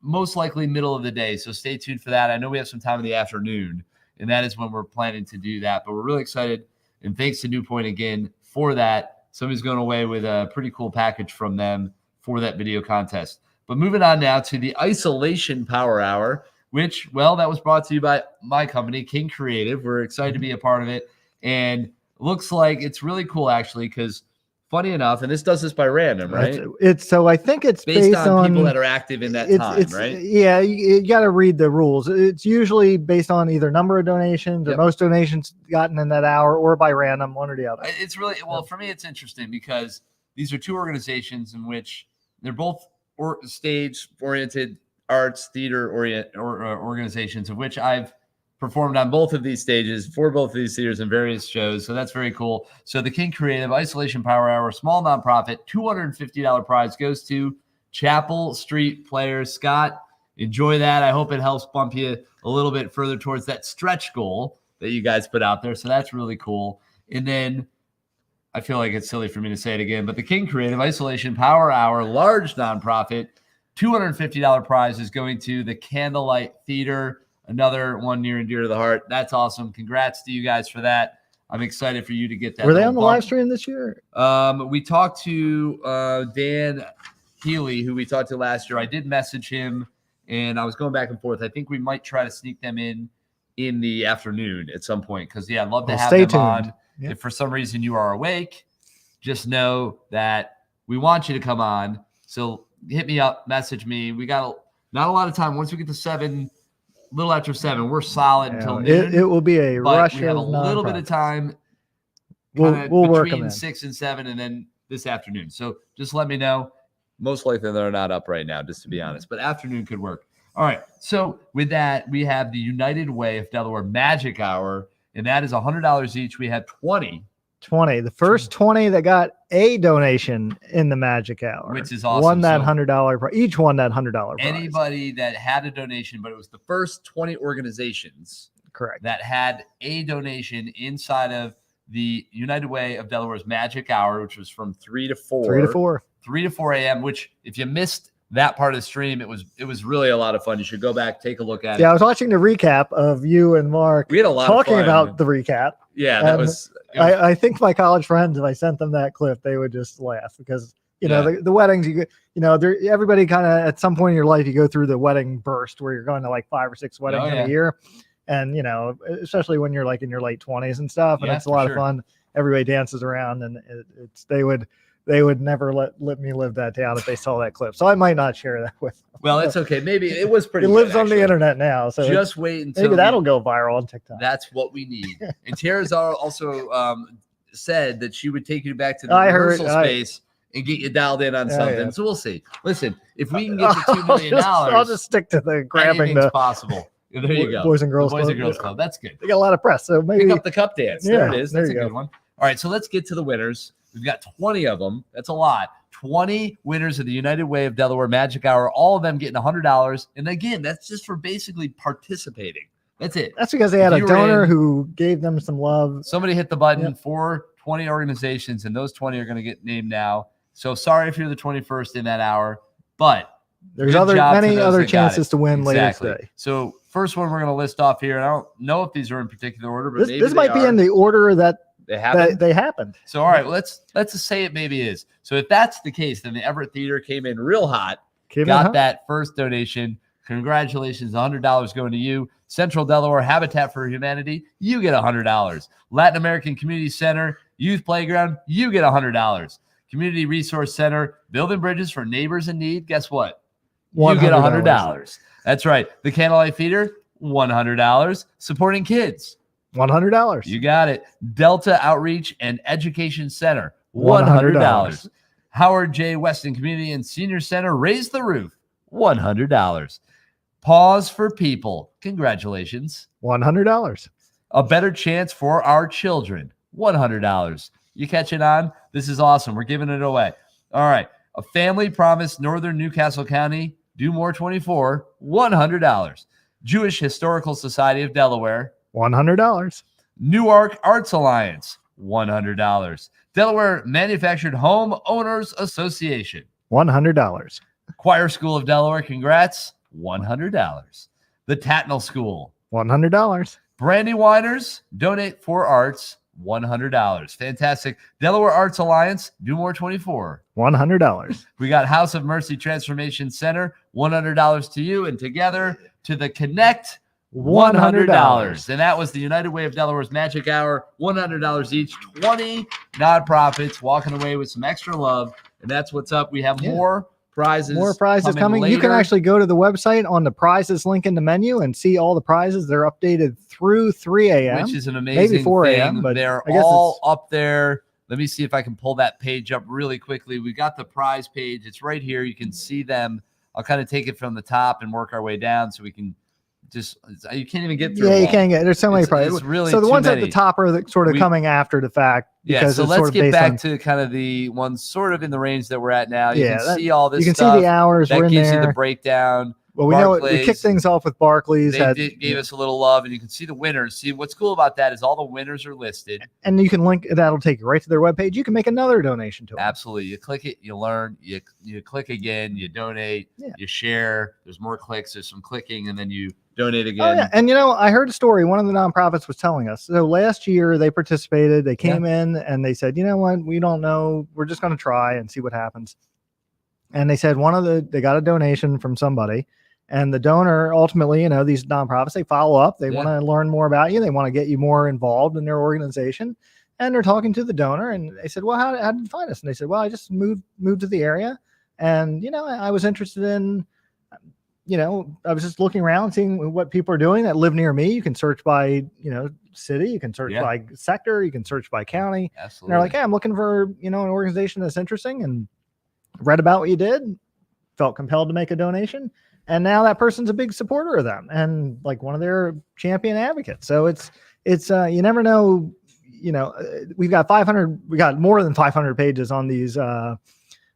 most likely middle of the day. So stay tuned for that. I know we have some time in the afternoon, and that is when we're planning to do that. But we're really excited, and thanks to New Point again for that. Somebody's going away with a pretty cool package from them for that video contest. But moving on now to the Isolation Power Hour, which, well, that was brought to you by my company, King Creative. We're excited to be a part of it. And looks like it's really cool, actually, because funny enough, and this does this by random, right? So I think it's based on people that are active in that time, right? Yeah, you got to read the rules. It's usually based on either number of donations or most donations gotten in that hour, or by random, one or the other. It's really, well, for me, it's interesting because these are two organizations in which they're both stage-oriented arts, theater-oriented organizations, of which I've performed on both of these stages for both of these theaters and various shows. So that's very cool. So the King Creative Isolation Power Hour, small nonprofit, $250 prize goes to Chapel Street Players. Scott, enjoy that. I hope it helps bump you a little bit further towards that stretch goal that you guys put out there. So that's really cool. And then I feel like it's silly for me to say it again, but the King Creative Isolation Power Hour, large nonprofit, $250 prize is going to the Candlelight Theater, another one near and dear to the heart. That's awesome. Congrats to you guys for that. I'm excited for you to get that. Were they on the live stream this year? We talked to Dan Healy, who we talked to last year. I did message him, and I was going back and forth. I think we might try to sneak them in the afternoon at some point because, I'd love to have them on. If for some reason you are awake, just know that we want you to come on. So hit me up, message me. We got not a lot of time. Once we get to 7, a little after 7, we're solid until noon. It will be a rush. We have a little bit of time. We'll work between 6 and 7, and then this afternoon. So just let me know. Most likely they're not up right now, just to be honest. But afternoon could work. All right. So with that, we have the United Way of Delaware Magic Hour. And that is $100 each. We had 20. The first 20 that got a donation in the Magic Hour, which is awesome, won that $100. Each won that $100 prize. Anybody that had a donation, but it was the first 20 organizations, correct, that had a donation inside of the United Way of Delaware's Magic Hour, which was from 3 to 4. 3 to 4 a.m. Which, if you missed that part of the stream, it was really a lot of fun. You should go back, take a look at it. Yeah, I was watching the recap of you and Mark. We had a lot talking of fun about the recap. Yeah, that was. I think my college friends, if I sent them that clip, they would just laugh because know the weddings everybody kind of at some point in your life you go through the wedding burst where you're going to like 5 or 6 weddings in a year, and especially when you're like in your late 20s and stuff, and it's a lot of fun. Everybody dances around, and they would never let me live that down if they saw that clip. So I might not share that with them. Well, it's okay. Maybe it was pretty. It lives on the internet now, so just wait until maybe that'll go viral on TikTok. That's what we need. And Tara's also said that she would take you back to the rehearsal space and get you dialed in on something. Yeah. So we'll see. Listen, if we can get to $2 million, I'll just stick to the grabbing the possible. There you go. Boys and Girls Club. That's good. They got a lot of press, so maybe pick up the cup dance. There it is. That's a good one. All right, so let's get to the winners. We've got 20 of them. That's a lot. 20 winners of the United Way of Delaware Magic Hour, all of them getting $100. And again, that's just for basically participating. That's it. That's because they had a donor who gave them some love. Somebody hit the button for 20 organizations, and those 20 are going to get named now. So sorry if you're the 21st in that hour, but there's many other chances to win later today. So first one we're going to list off here, and I don't know if these are in particular order, but this might be in the order that They happened. They happened. So all right, well, let's just say it maybe is. So if that's the case, then the Everett Theater came in real hot. Got that first donation. Congratulations, $100 going to you. Central Delaware Habitat for Humanity, you get $100. Latin American Community Center, Youth Playground, you get $100. Community Resource Center, building bridges for neighbors in need. Guess what? You get $100. That's right. The Candlelight Theater, $100. Supporting kids, $100. You got it. Delta Outreach and Education Center, $100. Howard J. Weston Community and Senior Center, Raise the Roof, $100. Pause for People, congratulations, $100. A Better Chance for Our Children, $100. You catching on? This is awesome. We're giving it away. All right. A Family Promise, Northern Newcastle County, Do More 24, $100. Jewish Historical Society of Delaware, $100. Newark Arts Alliance, $100. Delaware Manufactured Home Owners Association, $100. Choir School of Delaware, congrats, $100. The Tatnall School, $100. Brandywiners, Donate for Arts, $100. Fantastic. Delaware Arts Alliance, Do More 24, $100. We got House of Mercy Transformation Center, $100 to you, and together to the Connect, $100. And that was the United Way of Delaware's Magic Hour, $100 each, 20 nonprofits walking away with some extra love. And that's what's up. We have more prizes. More prizes coming. You can actually go to the website on the prizes link in the menu and see all the prizes. They're updated through 3 a.m. Which is an amazing maybe 4 a.m. thing. But they're all up there. Let me see if I can pull that page up really quickly. We got the prize page. It's right here. You can see them. I'll kind of take it from the top and work our way down so we can just, you can't even get through. Yeah, you can't get, there's so many prizes. It's really so the ones many. at the top are sort of coming after the fact. Yeah, so let's get back to kind of the ones sort of in the range that we're at now. You can see all this You can stuff. see the hours. That we're in gives there. you the breakdown. Well, we know we kicked things off with Barclays. They gave us a little love, and you can see the winners. See, what's cool about that is all the winners are listed. And you can link, that'll take you right to their webpage. You can make another donation to them. Absolutely. You click it, you learn, you click again, you donate, you share. There's more clicks, there's some clicking, and then you donate again. Oh, yeah. And I heard a story. One of the nonprofits was telling us. So last year they participated. They came in and they said, you know what? We don't know. We're just going to try and see what happens. And they said they got a donation from somebody. And the donor ultimately, these nonprofits, they follow up. They want to learn more about you. They want to get you more involved in their organization. And they're talking to the donor. And they said, well, how did you find us? And they said, well, I just moved to the area. And, I was interested in, I was just looking around, seeing what people are doing that live near me. You can search by, city. You can search by sector. You can search by county. Absolutely. And they're like, hey, I'm looking for, an organization that's interesting, and read about what you did, felt compelled to make a donation. And now that person's a big supporter of them and like one of their champion advocates. So it's you never know, we got more than 500 pages on these, on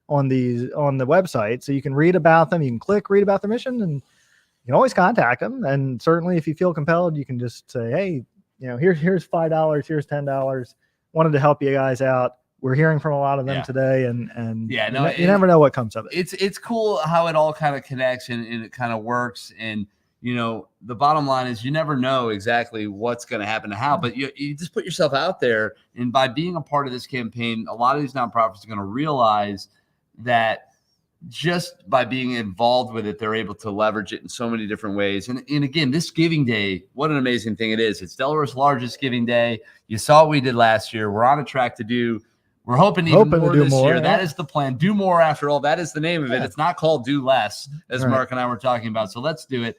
the website. So you can read about them. You can read about their mission, and you can always contact them. And certainly if you feel compelled, you can just say, hey, here's $5, here's $10. Wanted to help you guys out. We're hearing from a lot of them today, and you never know what comes of it. It's cool how it all kind of connects and it kind of works. And the bottom line is you never know exactly what's going to happen to how, but you just put yourself out there. And by being a part of this campaign, a lot of these nonprofits are going to realize that just by being involved with it, they're able to leverage it in so many different ways. And again, this Giving Day, what an amazing thing it is. It's Delaware's largest Giving Day. You saw what we did last year. We're on a track to do. We're hoping even more this year. That is the plan. Do more, after all. That is the name of it. It's not called Do Less, as Mark and I were talking about. So let's do it.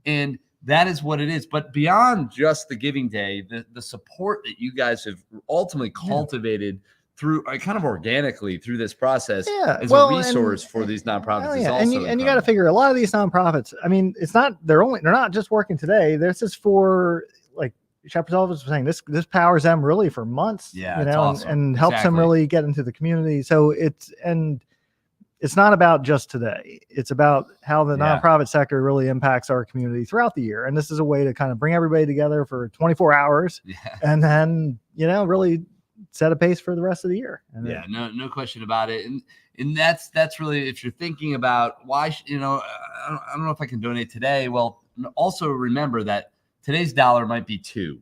And that is what it is. But beyond just the Giving Day, the support that you guys have ultimately cultivated through kind of organically through this process as a resource for these nonprofits is also and you got to figure a lot of these nonprofits. I mean, they're not just working today. This is for, like Shepherd's Office was saying, this powers them really for months, and helps them really get into the community. So it's not about just today. It's about how the nonprofit sector really impacts our community throughout the year. And this is a way to kind of bring everybody together for 24 hours and then, really set a pace for the rest of the year. And no question about it. And that's really, if you're thinking about why, I don't know if I can donate today. Well, also remember that today's dollar might be $2,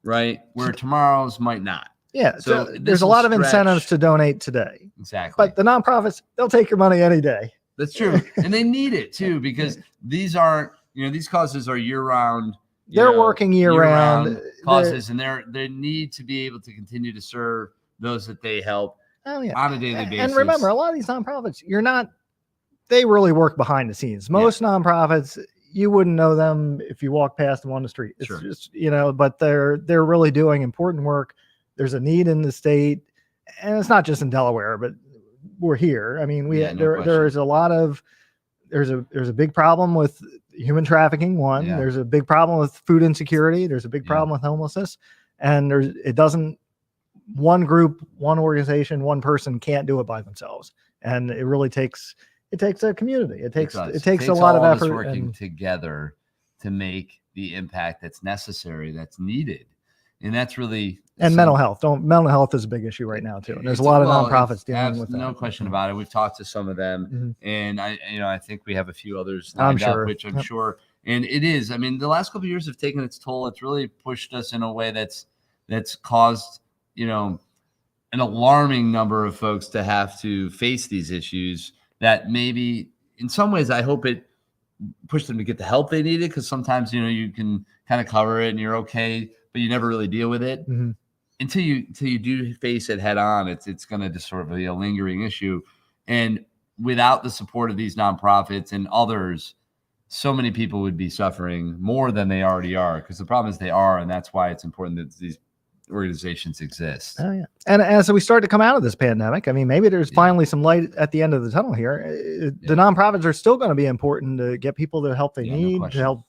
right? Where tomorrow's might not. So So this there's a will lot of stretch- incentives to donate today, Exactly. but the nonprofits, they'll take your money any day. That's true. And they need it too, because these aren't, these causes are year round. They're working year round. Causes, and they need to be able to continue to serve those that they help Oh yeah. on a daily basis. And remember, a lot of these nonprofits, they really work behind the scenes. Most nonprofits, you wouldn't know them if you walk past them on the street. It's just, but they're really doing important work. There's a need in the state, and it's not just in Delaware, but we're here. I mean, there's a big problem with human trafficking. There's a big problem with food insecurity. There's a big problem with homelessness, and one group, one organization, one person can't do it by themselves. And it really takes a community. It takes a lot of effort working together to make the impact that's necessary, that's needed. And that's really mental health. Mental health is a big issue right now too. And there's a lot of nonprofits dealing with that. No question about it. We've talked to some of them, and I think we have a few others I'm sure. Which I'm sure. And it is. I mean, the last couple of years have taken its toll. It's really pushed us in a way that's caused an alarming number of folks to have to face these issues. That maybe in some ways, I hope it pushed them to get the help they needed, because sometimes you can kind of cover it and you're okay, but you never really deal with it until you do face it head on. It's going to just sort of be a lingering issue, and without the support of these nonprofits and others, so many people would be suffering more than they already are. Because the problem is they are, and that's why it's important that these organizations exist. Oh yeah. And as we start to come out of this pandemic, I mean, maybe there's finally some light at the end of the tunnel here. The nonprofits are still going to be important to get people the help they need, to help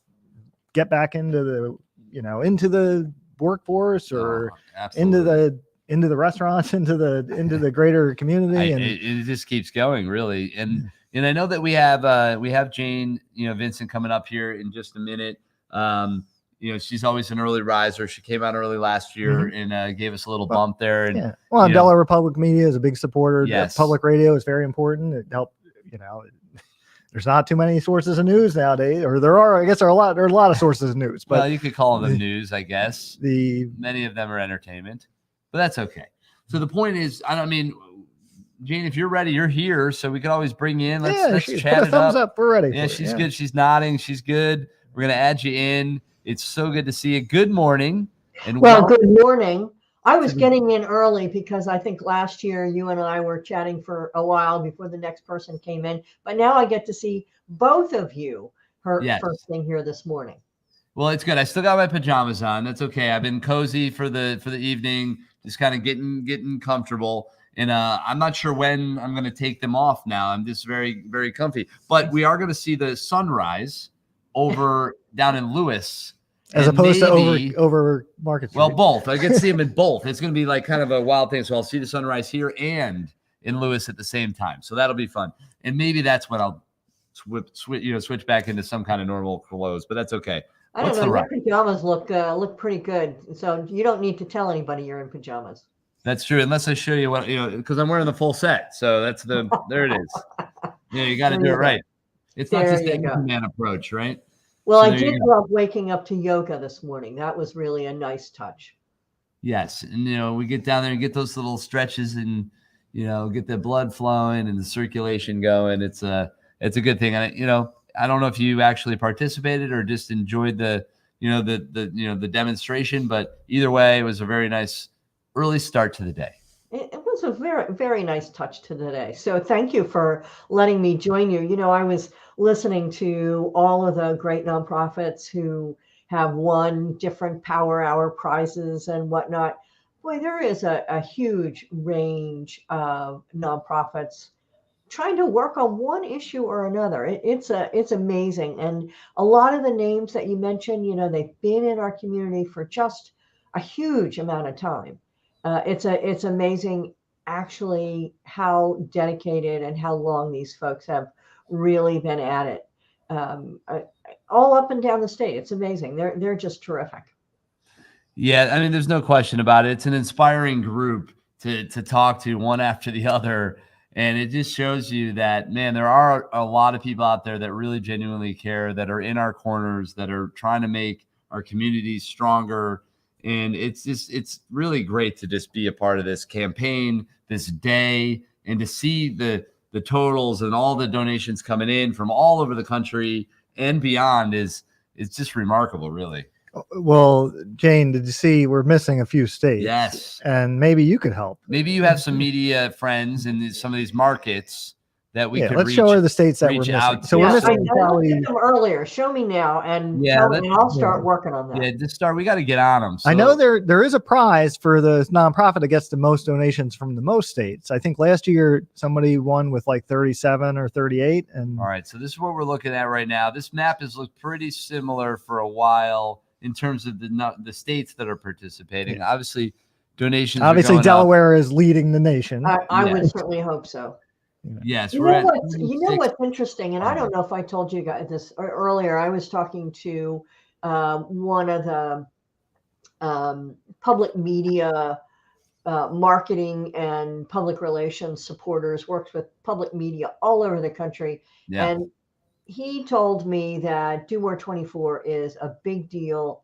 get back into the workforce, or into the restaurants, into the greater community. It just keeps going, really. And I know that we have Jane, Vincent coming up here in just a minute. She's always an early riser. She came out early last year and gave us a little bump there. And Delaware Public Media is a big supporter. Yes. Public radio is very important. It helped, there's not too many sources of news nowadays, or there are. I guess there are a lot of sources of news. But you could call them news, I guess. Many of them are entertainment, but that's okay. So the point is, Jane, if you're ready, you're here, so we could always bring you in. Let's chat put a thumbs up. We're ready. Yeah, she's good. She's nodding. She's good. We're gonna add you in. It's so good to see you. Good morning. Good morning. I was getting in early because I think last year you and I were chatting for a while before the next person came in. But now I get to see both of you first thing here this morning. Well, it's good. I still got my pajamas on. That's okay. I've been cozy for the evening, just kind of getting comfortable. And I'm not sure when I'm going to take them off now. I'm just very, very comfy. But we are going to see the sunrise over down in Lewis. As opposed to over Market Street. Well, both. I get to see them in both. It's going to be like kind of a wild thing. So I'll see the sunrise here and in Lewis at the same time. So that'll be fun. And maybe that's when I'll switch back into some kind of normal clothes. But that's okay. I don't know. Your pajamas look pretty good. So you don't need to tell anybody you're in pajamas. That's true. Unless I show you what, because I'm wearing the full set. So that's there it is. You got to do it right. It's not just the man approach, right? Well, I did love waking up to yoga this morning. That was really a nice touch. Yes. And, we get down there and get those little stretches and, get the blood flowing and the circulation going. It's a good thing. And, I don't know if you actually participated or just enjoyed the demonstration, but either way, it was a very nice early start to the day. It was a very, very nice touch to the day. So thank you for letting me join you. I was listening to all of the great nonprofits who have won different Power Hour prizes and whatnot. Boy, there is a huge range of nonprofits trying to work on one issue or another. It's amazing. And a lot of the names that you mentioned, they've been in our community for just a huge amount of time. It's amazing actually how dedicated and how long these folks have really been at it, all up and down the state. It's amazing. They're just terrific. Yeah, there's no question about it. It's an inspiring group to talk to one after the other, and it just shows you that, man, there are a lot of people out there that really genuinely care, that are in our corners, that are trying to make our communities stronger. And it's really great to just be a part of this campaign, this day, and to see the totals and all the donations coming in from all over the country and beyond it's just remarkable, really. Well, Jane, did you see we're missing a few states? Yes. And maybe you could help. Maybe you have some media friends in some of these markets that we could let's show her the states that we're missing. So we're missing probably them earlier. Show me now, and I'll start working on that. Yeah, just start. We got to get on them. So. I know there is a prize for the nonprofit that gets the most donations from the most states. I think last year somebody won with like 37 or 38. And all right, so this is what we're looking at right now. This map has looked pretty similar for a while in terms of the states that are participating. Yeah. Obviously, donations. Obviously, Delaware is leading the nation. I would certainly hope so. Yes. You know what's interesting, and I don't know if I told you guys this earlier. I was talking to one of the public media marketing and public relations supporters, works with public media all over the country. Yeah. And he told me that Do More 24 is a big deal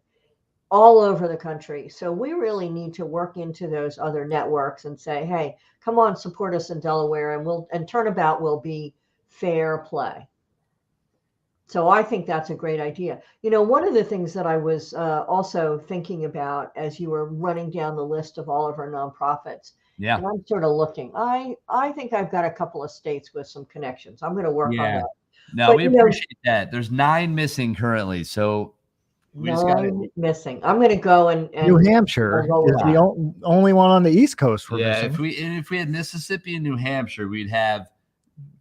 all over the country. So we really need to work into those other networks and say, hey, come on, support us in Delaware, and turnabout will be fair play. So I think that's a great idea. You know, one of the things that I was also thinking about as you were running down the list of all of our nonprofits, yeah, and I'm sort of looking, I think I've got a couple of states with some connections. I'm going to work on that. No, but, we appreciate that. There's 9 missing currently. So we just got missing. I'm going to go and New Hampshire is the only one on the East Coast. If we had Mississippi and New Hampshire, we'd have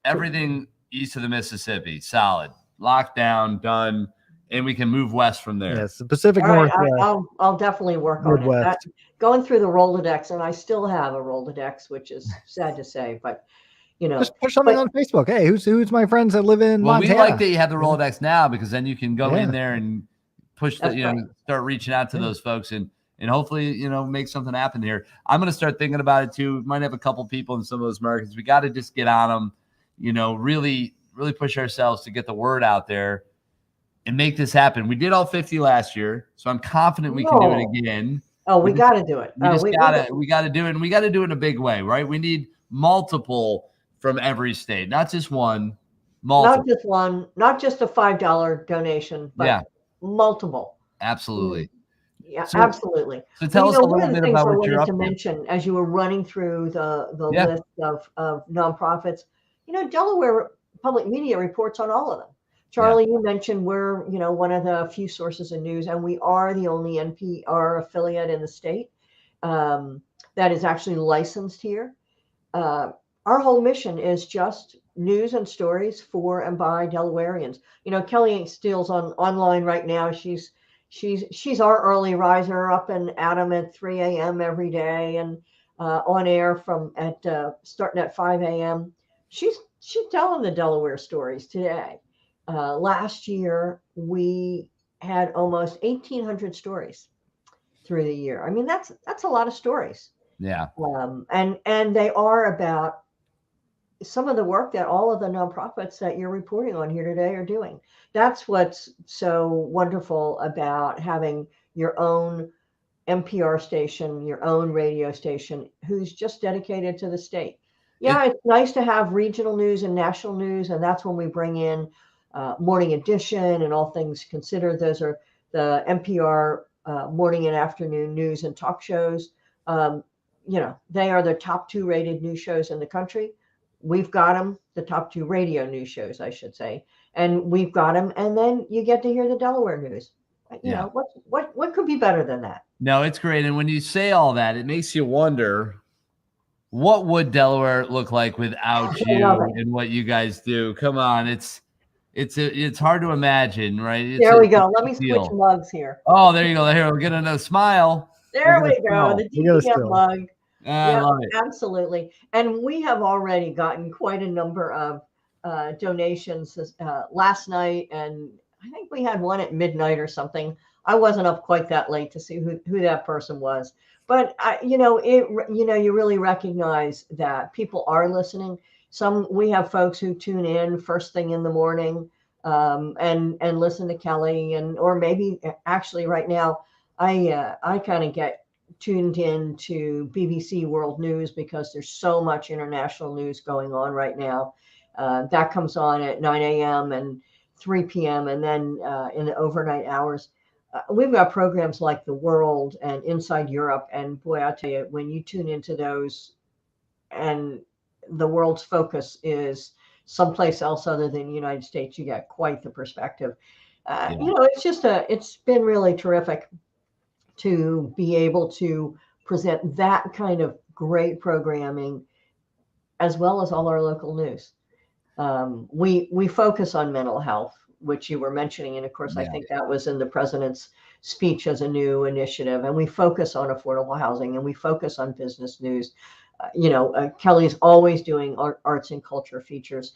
everything east of the Mississippi solid, locked down, done, and we can move west from there. Yes, the Pacific Northwest. I'll definitely work on it. Going through the Rolodex, and I still have a Rolodex, which is sad to say, but. You know, just push something on Facebook. Hey, who's my friends that live in Montana? We like that you have the Rolodex now, because then you can go in there and push start reaching out to those folks and hopefully, make something happen here. I'm going to start thinking about it too. We might have a couple people in some of those markets. We got to just get on them, really, really push ourselves to get the word out there and make this happen. We did all 50 last year, so I'm confident we can do it again. Oh, we got to do it. We got to do it, and we got to do it in a big way, right? We need multiple from every state, not just one. Multiple. Not just one, not just a $5 donation, but multiple. Absolutely. Yeah, absolutely. So tell us a little bit about what you're up to. Mention as you were running through the list of nonprofits, Delaware Public Media reports on all of them. Charlie, you mentioned we're, one of the few sources of news, and we are the only NPR affiliate in the state that is actually licensed here. Our whole mission is just news and stories for and by Delawareans. Kelly Steele's online right now. She's our early riser, up and at 'em at 3 a.m. every day, and on air starting at 5 a.m. She's telling the Delaware stories today. Last year we had almost 1,800 stories through the year. I mean, that's a lot of stories. Yeah. And they are about some of the work that all of the nonprofits that you're reporting on here today are doing. That's what's so wonderful about having your own NPR station, your own radio station, who's just dedicated to the state. Yeah, it's nice to have regional news and national news, and that's when we bring in Morning Edition and All Things Considered. Those are the NPR morning and afternoon news and talk shows. They are the top 2 rated news shows in the country. We've got them, the top 2 radio news shows, I should say, and we've got them. And then you get to hear the Delaware news. What could be better than that? No, it's great. And when you say all that, it makes you wonder, what would Delaware look like without you and what you guys do? Come on, it's hard to imagine, right? There we go. Let me switch mugs here. Oh, there you go. Here, we're getting a smile. There we go. The DPM mug. I love it. Absolutely. And we have already gotten quite a number of donations last night, and I think we had one at midnight or something. I wasn't up quite that late to see who that person was, but you really recognize that people are listening. We have folks who tune in first thing in the morning and listen to Kelly, or maybe actually right now I kind of get tuned in to BBC World News because there's so much international news going on right now. That comes on at 9 a.m. and 3 p.m. and then in the overnight hours. We've got programs like The World and Inside Europe. And boy, I'll tell you, when you tune into those and the world's focus is someplace else other than the United States, you get quite the perspective. It's been really terrific to be able to present that kind of great programming as well as all our local news. We focus on mental health, which you were mentioning. And of course, I think that was in the president's speech as a new initiative. And we focus on affordable housing and we focus on business news. Kelly's always doing arts and culture features.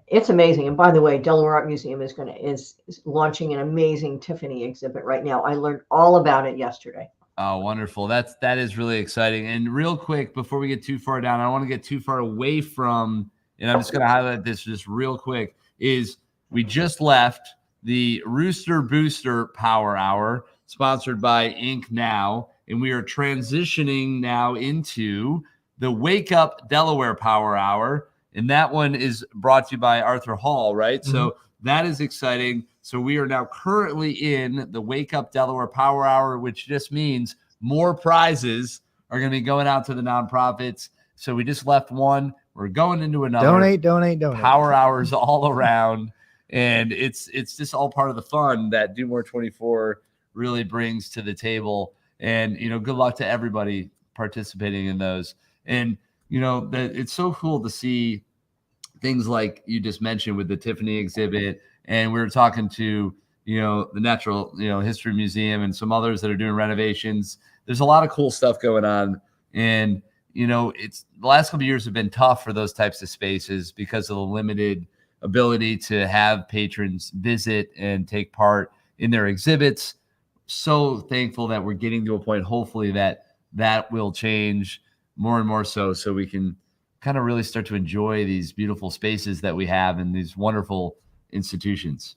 It's amazing. And by the way, Delaware Art Museum is launching an amazing Tiffany exhibit right now. I learned all about it yesterday. Oh, wonderful. That is really exciting. And real quick, before we get too far down, I don't want to get too far away from, and I'm just going to highlight this just real quick, is we just left the Rooster Booster Power Hour sponsored by Inc. Now, and we are transitioning now into the Wake Up Delaware Power Hour. And that one is brought to you by Arthur Hall, right? Mm-hmm. So that is exciting. So we are now currently in the Wake Up Delaware Power Hour, which just means more prizes are going to be going out to the nonprofits. So we just left one. We're going into another. Donate. Power hours all around. And it's just all part of the fun that Do More 24 really brings to the table. And, good luck to everybody participating in those. And, it's so cool to see things like you just mentioned with the Tiffany exhibit. And we were talking to, the Natural, History Museum and some others that are doing renovations. There's a lot of cool stuff going on. And, it's the last couple of years have been tough for those types of spaces because of the limited ability to have patrons visit and take part in their exhibits. So thankful that we're getting to a point, hopefully, that will change more and more so we can kind of really start to enjoy these beautiful spaces that we have and these wonderful institutions.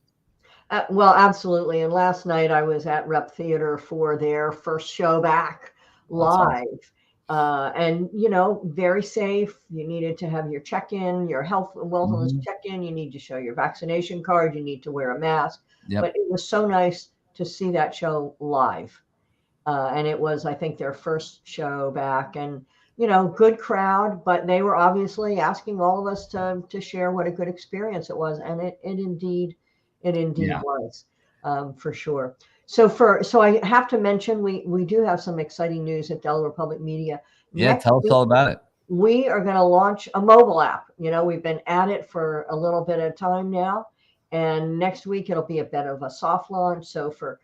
Well, absolutely. And last night I was at Rep Theater for their first show back live. And, very safe. You needed to have your check-in, your health and wellness check-in. You need to show your vaccination card. You need to wear a mask. Yep. But it was so nice to see that show live. And it was, I think, their first show back. And, good crowd, but they were obviously asking all of us to share what a good experience it was. And it indeed was, for sure. So I have to mention, we do have some exciting news at Delaware Public Media. Tell us all about it. We are going to launch a mobile app. We've been at it for a little bit of time now, and next week it'll be a bit of a soft launch. So for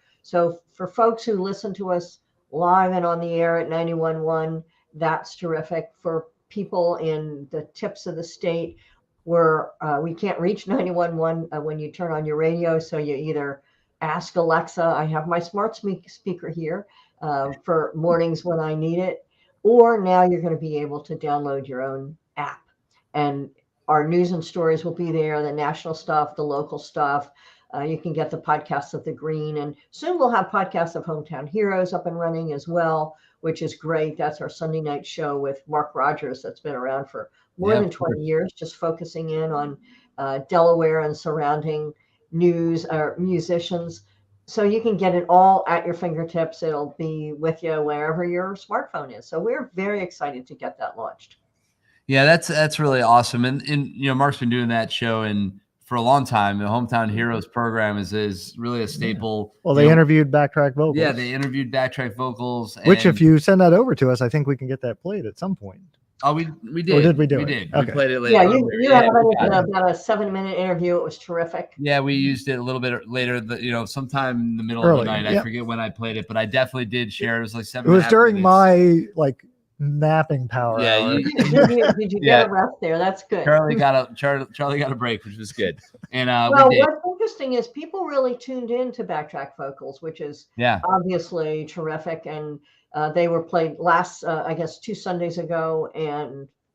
folks who listen to us live and on the air at 91.1, that's terrific. For people in the tips of the state where we can't reach 91.1 when you turn on your radio, so you either ask Alexa, I have my smart speaker here for mornings when I need it, or now you're going to be able to download your own app. And our news and stories will be there, the national stuff, the local stuff. You can get the podcasts of The Green, and soon we'll have podcasts of Hometown Heroes up and running as well, which is great. That's our Sunday night show with Mark Rogers that's been around for more than 20 years, just focusing in on Delaware and surrounding news or musicians. So you can get it all at your fingertips. It'll be with you wherever your smartphone is. So we're very excited to get that launched. Yeah, that's really awesome. And Mark's been doing that show for a long time. The Hometown Heroes program is really a staple. Well, they interviewed Backtrack Vocals. Yeah, they interviewed Backtrack Vocals. Which, if you send that over to us, I think we can get that played at some point. Oh, we did. Or did we do it? We did. Okay. We played it later. Yeah, you had about a 7-minute interview. It was terrific. Yeah, we used it a little bit later, sometime in the middle of the night. I forget when I played it, but I definitely did share. It was like 7 minutes. It was during my napping power. Yeah, did you get a rest there? That's good. Charlie got a break, which was good. And what's interesting is people really tuned in to Backtrack Vocals, which is obviously terrific. And they were played last, I guess, 2 Sundays ago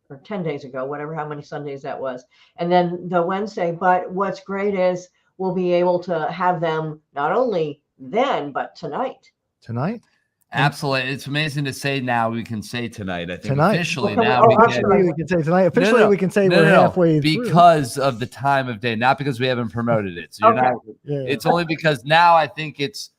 or 10 days ago, how many Sundays that was. And then the Wednesday. But what's great is we'll be able to have them not only then, but tonight. Absolutely. It's amazing to say now. We can say tonight. I think Tonight. officially Okay, now oh, we can. Officially, we can say tonight. Officially, we can say we're halfway through. Because of the time of day, not because we haven't promoted it. So you're not. Yeah. It's only because now I think it's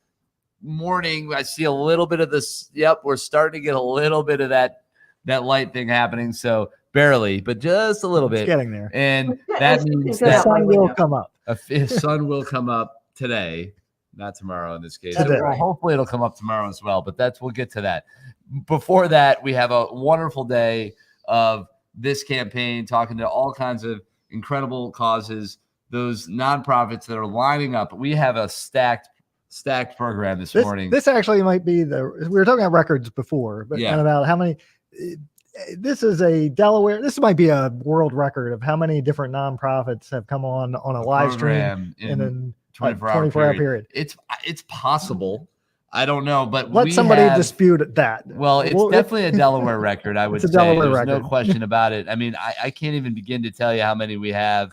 morning. I see a little bit of this. Yep, we're starting to get a little bit of that light thing happening. So barely, but just a little It's bit. getting there. And that means The that sun will come up. the sun will come up today, not tomorrow in this case. Today. Well, hopefully it'll come up tomorrow as well, but we'll get to that. Before that, we have a wonderful day of this campaign, talking to all kinds of incredible causes, those nonprofits that are lining up. We have a stacked program this morning. This actually might be we were talking about records before, but and about how many. This is a Delaware. This might be a world record of how many different nonprofits have come on a live stream in a 24-hour period. It's possible. I don't know, but let somebody dispute that. Well, it's definitely a Delaware record. I would say there's no question about it. I mean, I can't even begin to tell you how many we have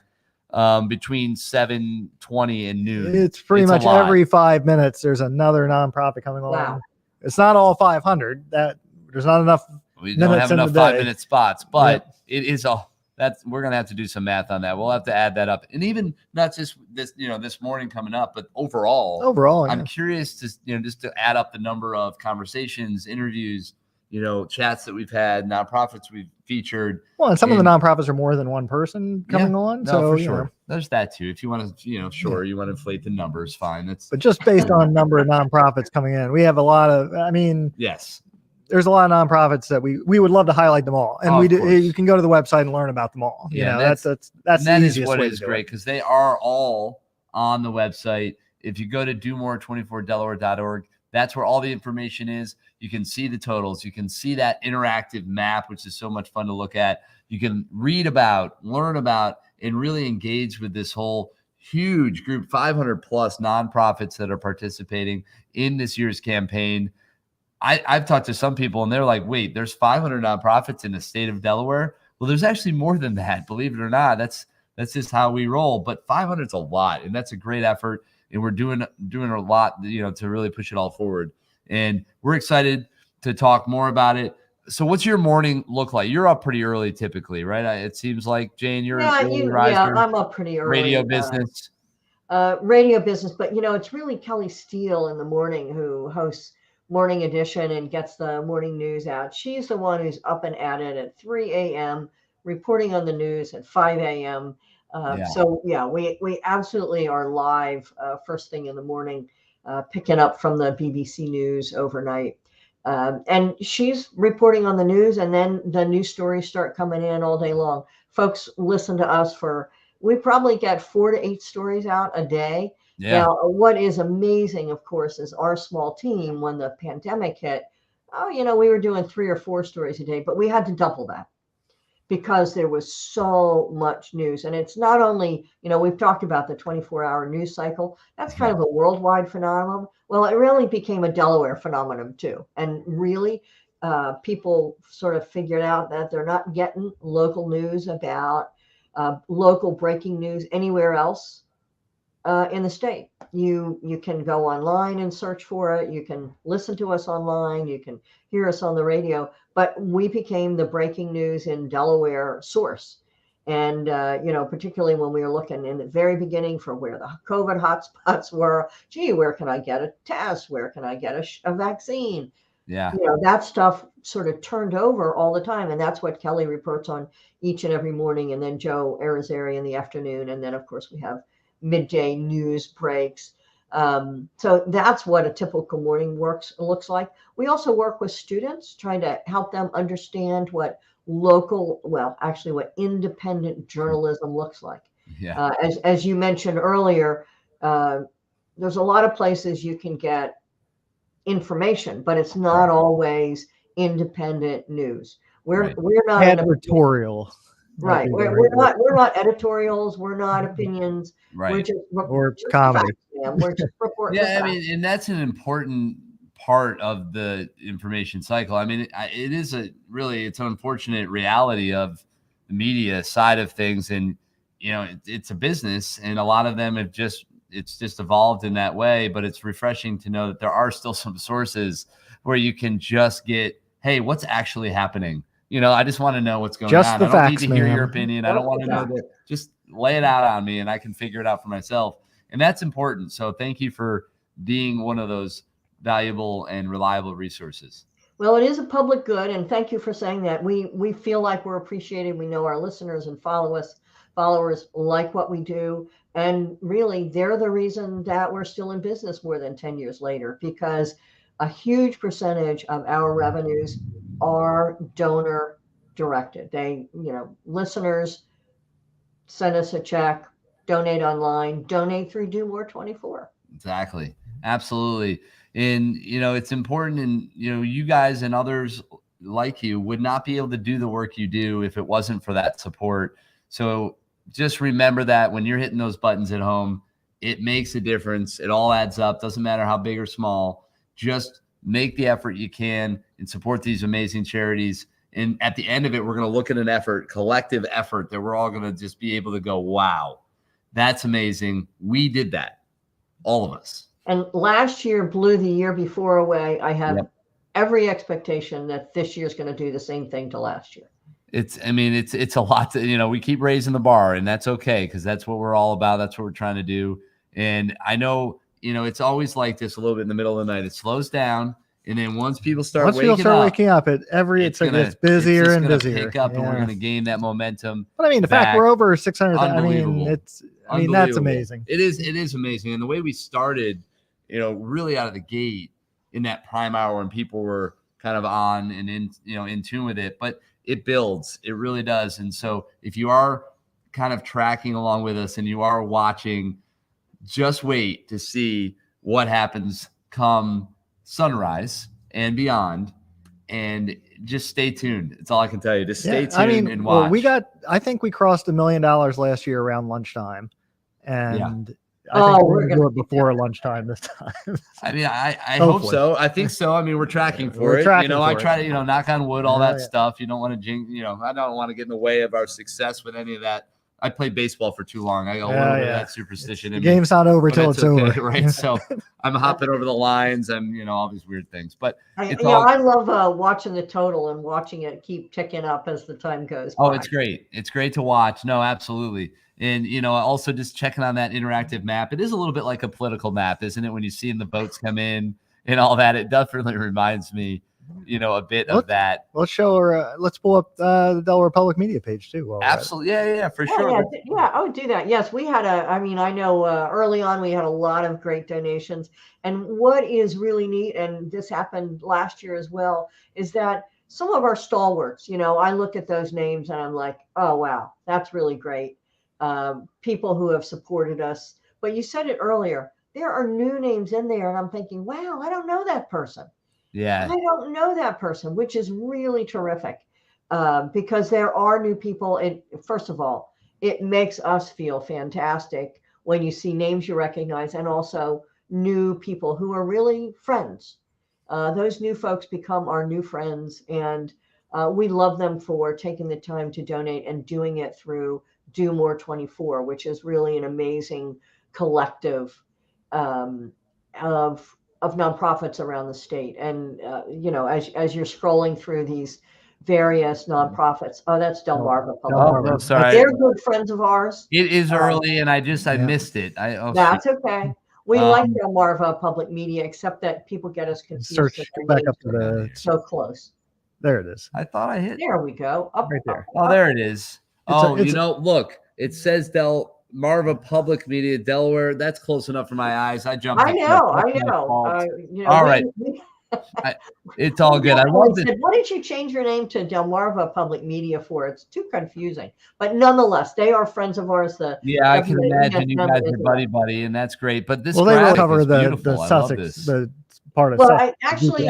between 7:20 and noon. It's pretty much every 5 minutes. There's another nonprofit coming along. Wow. It's not all 500. There's not enough. We don't have enough 5-minute spots, but it is we're going to have to do some math on that. We'll have to add that up. And even not just this, this morning coming up, but overall, I'm curious to, just to add up the number of conversations, interviews, chats that we've had, nonprofits we've featured. Well, and some of the nonprofits are more than one person coming on. So for sure. There's that too. If you want to, you want to inflate the numbers, fine. But just based on number of nonprofits coming in, we have a lot of, yes. There's a lot of nonprofits that we would love to highlight them all, and you can go to the website and learn about them all. That's the easiest what way is great, because they are all on the website. If you go to domore24delaware.org, that's where all the information is. You can see the totals. You can see that interactive map, which is so much fun to look at. You can read about, learn about, and really engage with this whole huge group, 500 plus nonprofits that are participating in this year's campaign. I've talked to some people and they're like, wait, there's 500 nonprofits in the state of Delaware. Well, there's actually more than that, believe it or not. That's just how we roll. But 500 is a lot, and that's a great effort. And we're doing a lot, to really push it all forward. And we're excited to talk more about it. So what's your morning look like? You're up pretty early typically, right? It seems like, Jane, you're an early riser. Yeah, I'm up pretty early. Radio business. But it's really Kelly Steele in the morning who hosts Morning Edition and gets the morning news out. She's the one who's up and at it at 3 a.m., reporting on the news at 5 a.m. So we absolutely are live first thing in the morning, picking up from the BBC News overnight. And she's reporting on the news, and then the news stories start coming in all day long. Folks listen to us we probably get 4 to 8 stories out a day. Yeah. Now, what is amazing, of course, is our small team, when the pandemic hit, we were doing 3 or 4 stories a day, but we had to double that because there was so much news. And it's not only, we've talked about the 24-hour news cycle. That's kind of a worldwide phenomenon. Well, it really became a Delaware phenomenon too. And really, people sort of figured out that they're not getting local news about local breaking news anywhere else in the state. You can go online and search for it. You can listen to us online. You can hear us on the radio. But we became the breaking news in Delaware source. And, particularly when we were looking in the very beginning for where the COVID hotspots were. Gee, where can I get a test? Where can I get a vaccine? Yeah. That stuff sort of turned over all the time. And that's what Kelly reports on each and every morning. And then Joe Arizari in the afternoon. And then, of course, we have midday news breaks. So that's what a typical morning looks like. We also work with students, trying to help them understand what what independent journalism looks like. Yeah. As you mentioned earlier, there's a lot of places you can get information, but it's not always independent news. We're not editorial. Right. We're not editorials. We're not opinions. Right. We're just comedy. We're just reporting. Yeah, and that's an important part of the information cycle. I mean, it's an unfortunate reality of the media side of things, and it's a business, and a lot of them have just it's just evolved in that way. But it's refreshing to know that there are still some sources where you can just get, hey, what's actually happening? I just want to know what's going on. The I don't facts, need to hear man. your opinion. I don't want to know that. Just lay it out on me and I can figure it out for myself. And that's important. So thank you for being one of those valuable and reliable resources. Well, it is a public good, and thank you for saying that. We feel like we're appreciated. We know our listeners and followers like what we do, and really, they're the reason that we're still in business more than 10 years later, because a huge percentage of our revenues are donor directed. They, listeners send us a check, donate online, donate through Do More 24. Exactly. Absolutely. And, it's important. And, you guys and others like you would not be able to do the work you do if it wasn't for that support. So just remember that when you're hitting those buttons at home, it makes a difference. It all adds up. Doesn't matter how big or small. Just make the effort you can and support these amazing charities. And at the end of it, we're going to look at an effort, collective effort, that we're all going to just be able to go, wow, that's amazing. We did that. All of us. And last year blew the year before away. I have every expectation that this year's going to do the same thing to last year. It's a lot to, we keep raising the bar, and that's okay, because that's what we're all about. That's what we're trying to do. And I know, it's always like this a little bit in the middle of the night. It slows down. And then once people start waking up, it's busier and busier. Pick up, and we're going to gain that momentum. But I mean, the fact we're over 600, that's amazing. It is amazing. And the way we started, really out of the gate in that prime hour when people were kind of on and in tune with it, but it builds, it really does. And so if you are kind of tracking along with us and you are watching, just wait to see what happens come sunrise and beyond, and just stay tuned. It's all I can tell you. Just stay tuned and watch. Well, I think we crossed $1 million last year around lunchtime, and I think we're going to do it before lunchtime this time. I hope so. I think so. We're tracking for it. I try to, knock on wood, all that stuff. You don't want to jinx, I don't want to get in the way of our success with any of that. I played baseball for too long. I got a little bit of that superstition. The game's not over till it's over. Right. So I'm hopping over the lines. I'm, all these weird things. But I love watching the total and watching it keep ticking up as the time goes by. Oh, it's great. It's great to watch. No, absolutely. And, also just checking on that interactive map. It is a little bit like a political map, isn't it? When you see the votes come in and all that, it definitely reminds me, a bit of that. Let's show her. Let's pull up the Delaware Public Media page too. Absolutely. Yeah, for sure. Yeah, I would do that. Yes, we had I know early on we had a lot of great donations. And what is really neat, and this happened last year as well, is that some of our stalwarts, I look at those names and I'm like, oh, wow, that's really great. People who have supported us. But you said it earlier, there are new names in there. And I'm thinking, wow, I don't know that person. Yeah. I don't know that person, which is really terrific, because there are new people. First of all, it makes us feel fantastic when you see names you recognize, and also new people who are really friends. Those new folks become our new friends, and we love them for taking the time to donate and doing it through Do More 24, which is really an amazing collective of nonprofits around the state. And, as you're scrolling through these various nonprofits, that's Delmarva Public. Sorry. They're good friends of ours. It is early, and I missed it. That's okay. We like Delmarva Public Media, except that people get us confused. Search back up to the so close. There it is. I thought I hit. There we go. Up right there. Up. There it is. Look, it says Delmarva Public Media, Delaware. That's close enough for my eyes. I jumped. I know. All right. It's all good. I love it. Why did you change your name to Delmarva Public Media for? It's too confusing. But nonetheless, they are friends of ours. I can imagine you guys are buddy, and that's great. But this they will cover the Sussex, the part of Sussex. Actually,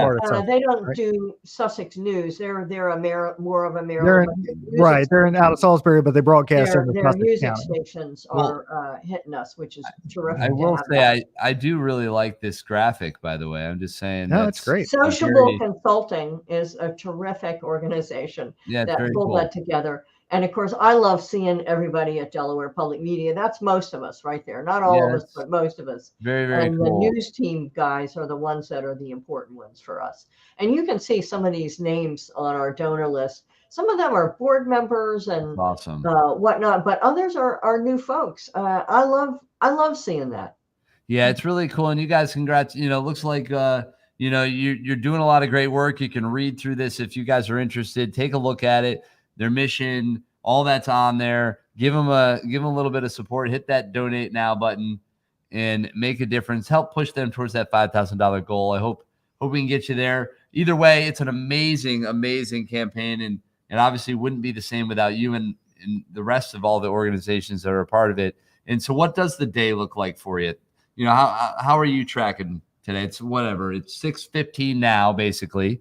they don't do Sussex news. They're more of a Maryland. They're in out of Salisbury, but they broadcast in the their Sussex music County. stations are hitting us, which is terrific. I will say I do really like this graphic, by the way. I'm just saying. No, it's great. Sociable Consulting is a terrific organization that pulled that together. And of course, I love seeing everybody at Delaware Public Media. That's most of us right there. Not all of us, but most of us. Very, very and cool. The news team guys are the ones that are the important ones for us. And you can see some of these names on our donor list. Some of them are board members and awesome. Whatnot, but others are new folks. I love seeing that. Yeah, it's really cool. And you guys, congrats. You know, it looks like you're doing a lot of great work. You can read through this if you guys are interested. Take a look at it. Their mission, all that's on there. Give them a little bit of support. Hit that donate now button and make a difference. Help push them towards that $5,000 goal. I hope we can get you there. Either way, it's an amazing, amazing campaign, and obviously wouldn't be the same without you and the rest of all the organizations that are a part of it. And so, what does the day look like for you? You know, how are you tracking today? It's whatever. It's 6:15 now, basically.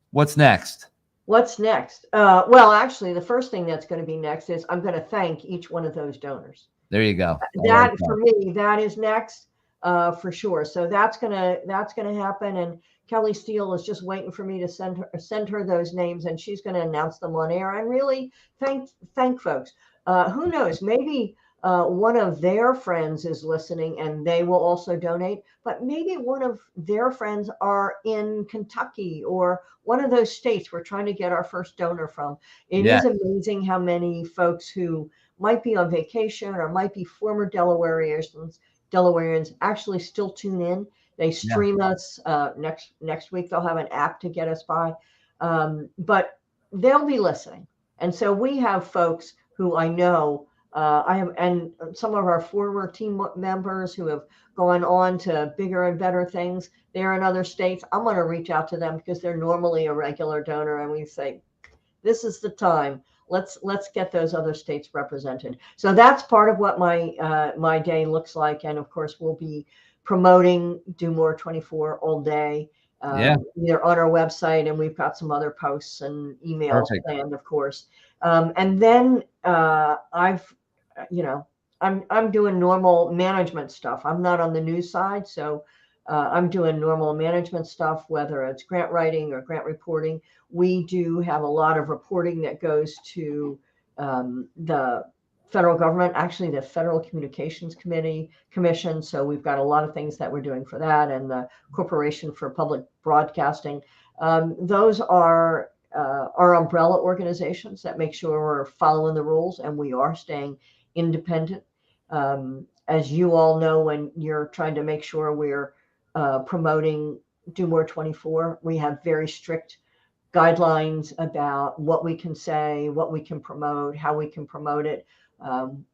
What's next? What's next? Well, actually, the first thing that's going to be next is I'm going to thank each one of those donors. There you go. That for me, that is next for sure. So that's gonna happen. And Kelly Steele is just waiting for me to send her those names, and she's going to announce them on air and really thank folks. Who knows? Maybe one of their friends is listening and they will also donate, but maybe one of their friends are in Kentucky or one of those states we're trying to get our first donor from. It is amazing how many folks who might be on vacation or might be former Delawareans actually still tune in. They stream us. Next week they'll have an app to get us by, but they'll be listening. And so we have folks who I know and some of our former team members who have gone on to bigger and better things. They're in other states. I'm going to reach out to them because they're normally a regular donor, and we say, this is the time. Let's get those other states represented. So that's part of what my day looks like. And of course, we'll be promoting Do More 24 all day, either on our website, and we've got some other posts and emails planned, of course. And then I'm doing normal management stuff. I'm not on the news side, so I'm doing normal management stuff, whether it's grant writing or grant reporting. We do have a lot of reporting that goes to the federal government, actually the Federal Communications Commission. So we've got a lot of things that we're doing for that, and the Corporation for Public Broadcasting. Those are our umbrella organizations that make sure we're following the rules and we are staying independent. As you all know, when you're trying to make sure we're promoting Do More 24, we have very strict guidelines about what we can say, what we can promote, how we can promote it on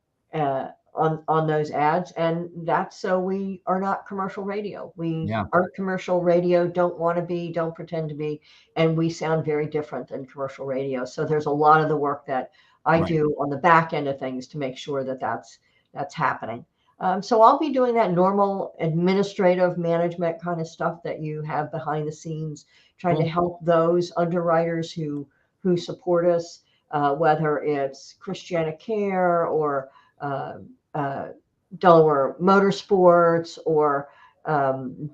those ads. And that's so we are not commercial radio. We aren't commercial radio, don't want to be, don't pretend to be, and we sound very different than commercial radio. So there's a lot of the work that I do on the back end of things to make sure that that's happening. So I'll be doing that normal administrative management kind of stuff that you have behind the scenes, trying to help those underwriters who support us, whether it's Christiana Care or Delaware Motorsports or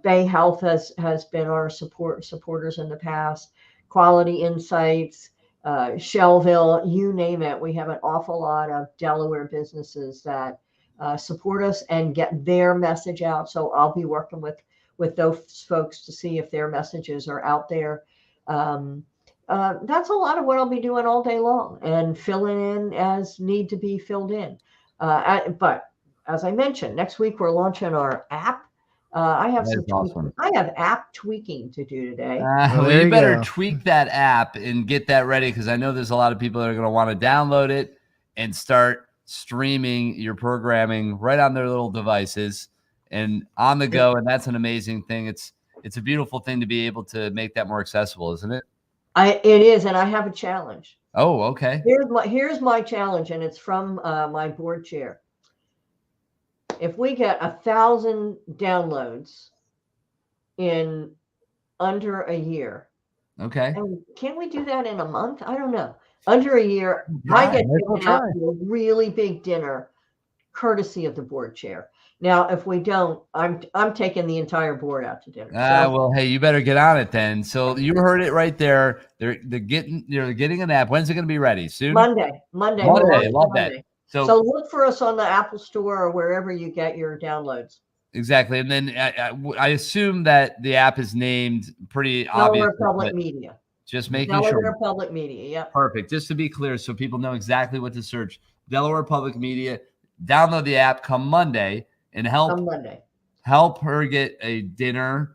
Bay Health has been our supporters in the past, Quality Insights, Shellville, you name it. We have an awful lot of Delaware businesses that support us and get their message out. So I'll be working with those folks to see if their messages are out there. That's a lot of what I'll be doing all day long and filling in as need to be filled in. But as I mentioned, next week we're launching our app. I have I have app tweaking to do today. Well, you better tweak that app and get that ready, because I know there's a lot of people that are going to want to download it and start streaming your programming right on their little devices and on the go. And that's an amazing thing. It's a beautiful thing to be able to make that more accessible, isn't it? It is, and I have a challenge. Oh, okay. Here's my challenge, and it's from my board chair. If we get 1,000 downloads in under a year, and can we do that in a month? I don't know. Under a year, I get taken out to a really big dinner courtesy of the board chair. Now, if we don't, I'm taking the entire board out to dinner. Well, hey, you better get on it then. So you heard it right there. They're getting an app. When's it going to be ready? Soon? Monday. Love that. So look for us on the Apple Store or wherever you get your downloads. Exactly. And then I assume that the app is named pretty obvious. Delaware Public Media. Just making sure. Delaware Public Media, yep. Perfect. Just to be clear, so people know exactly what to search. Delaware Public Media. Download the app come Monday and help her get a dinner.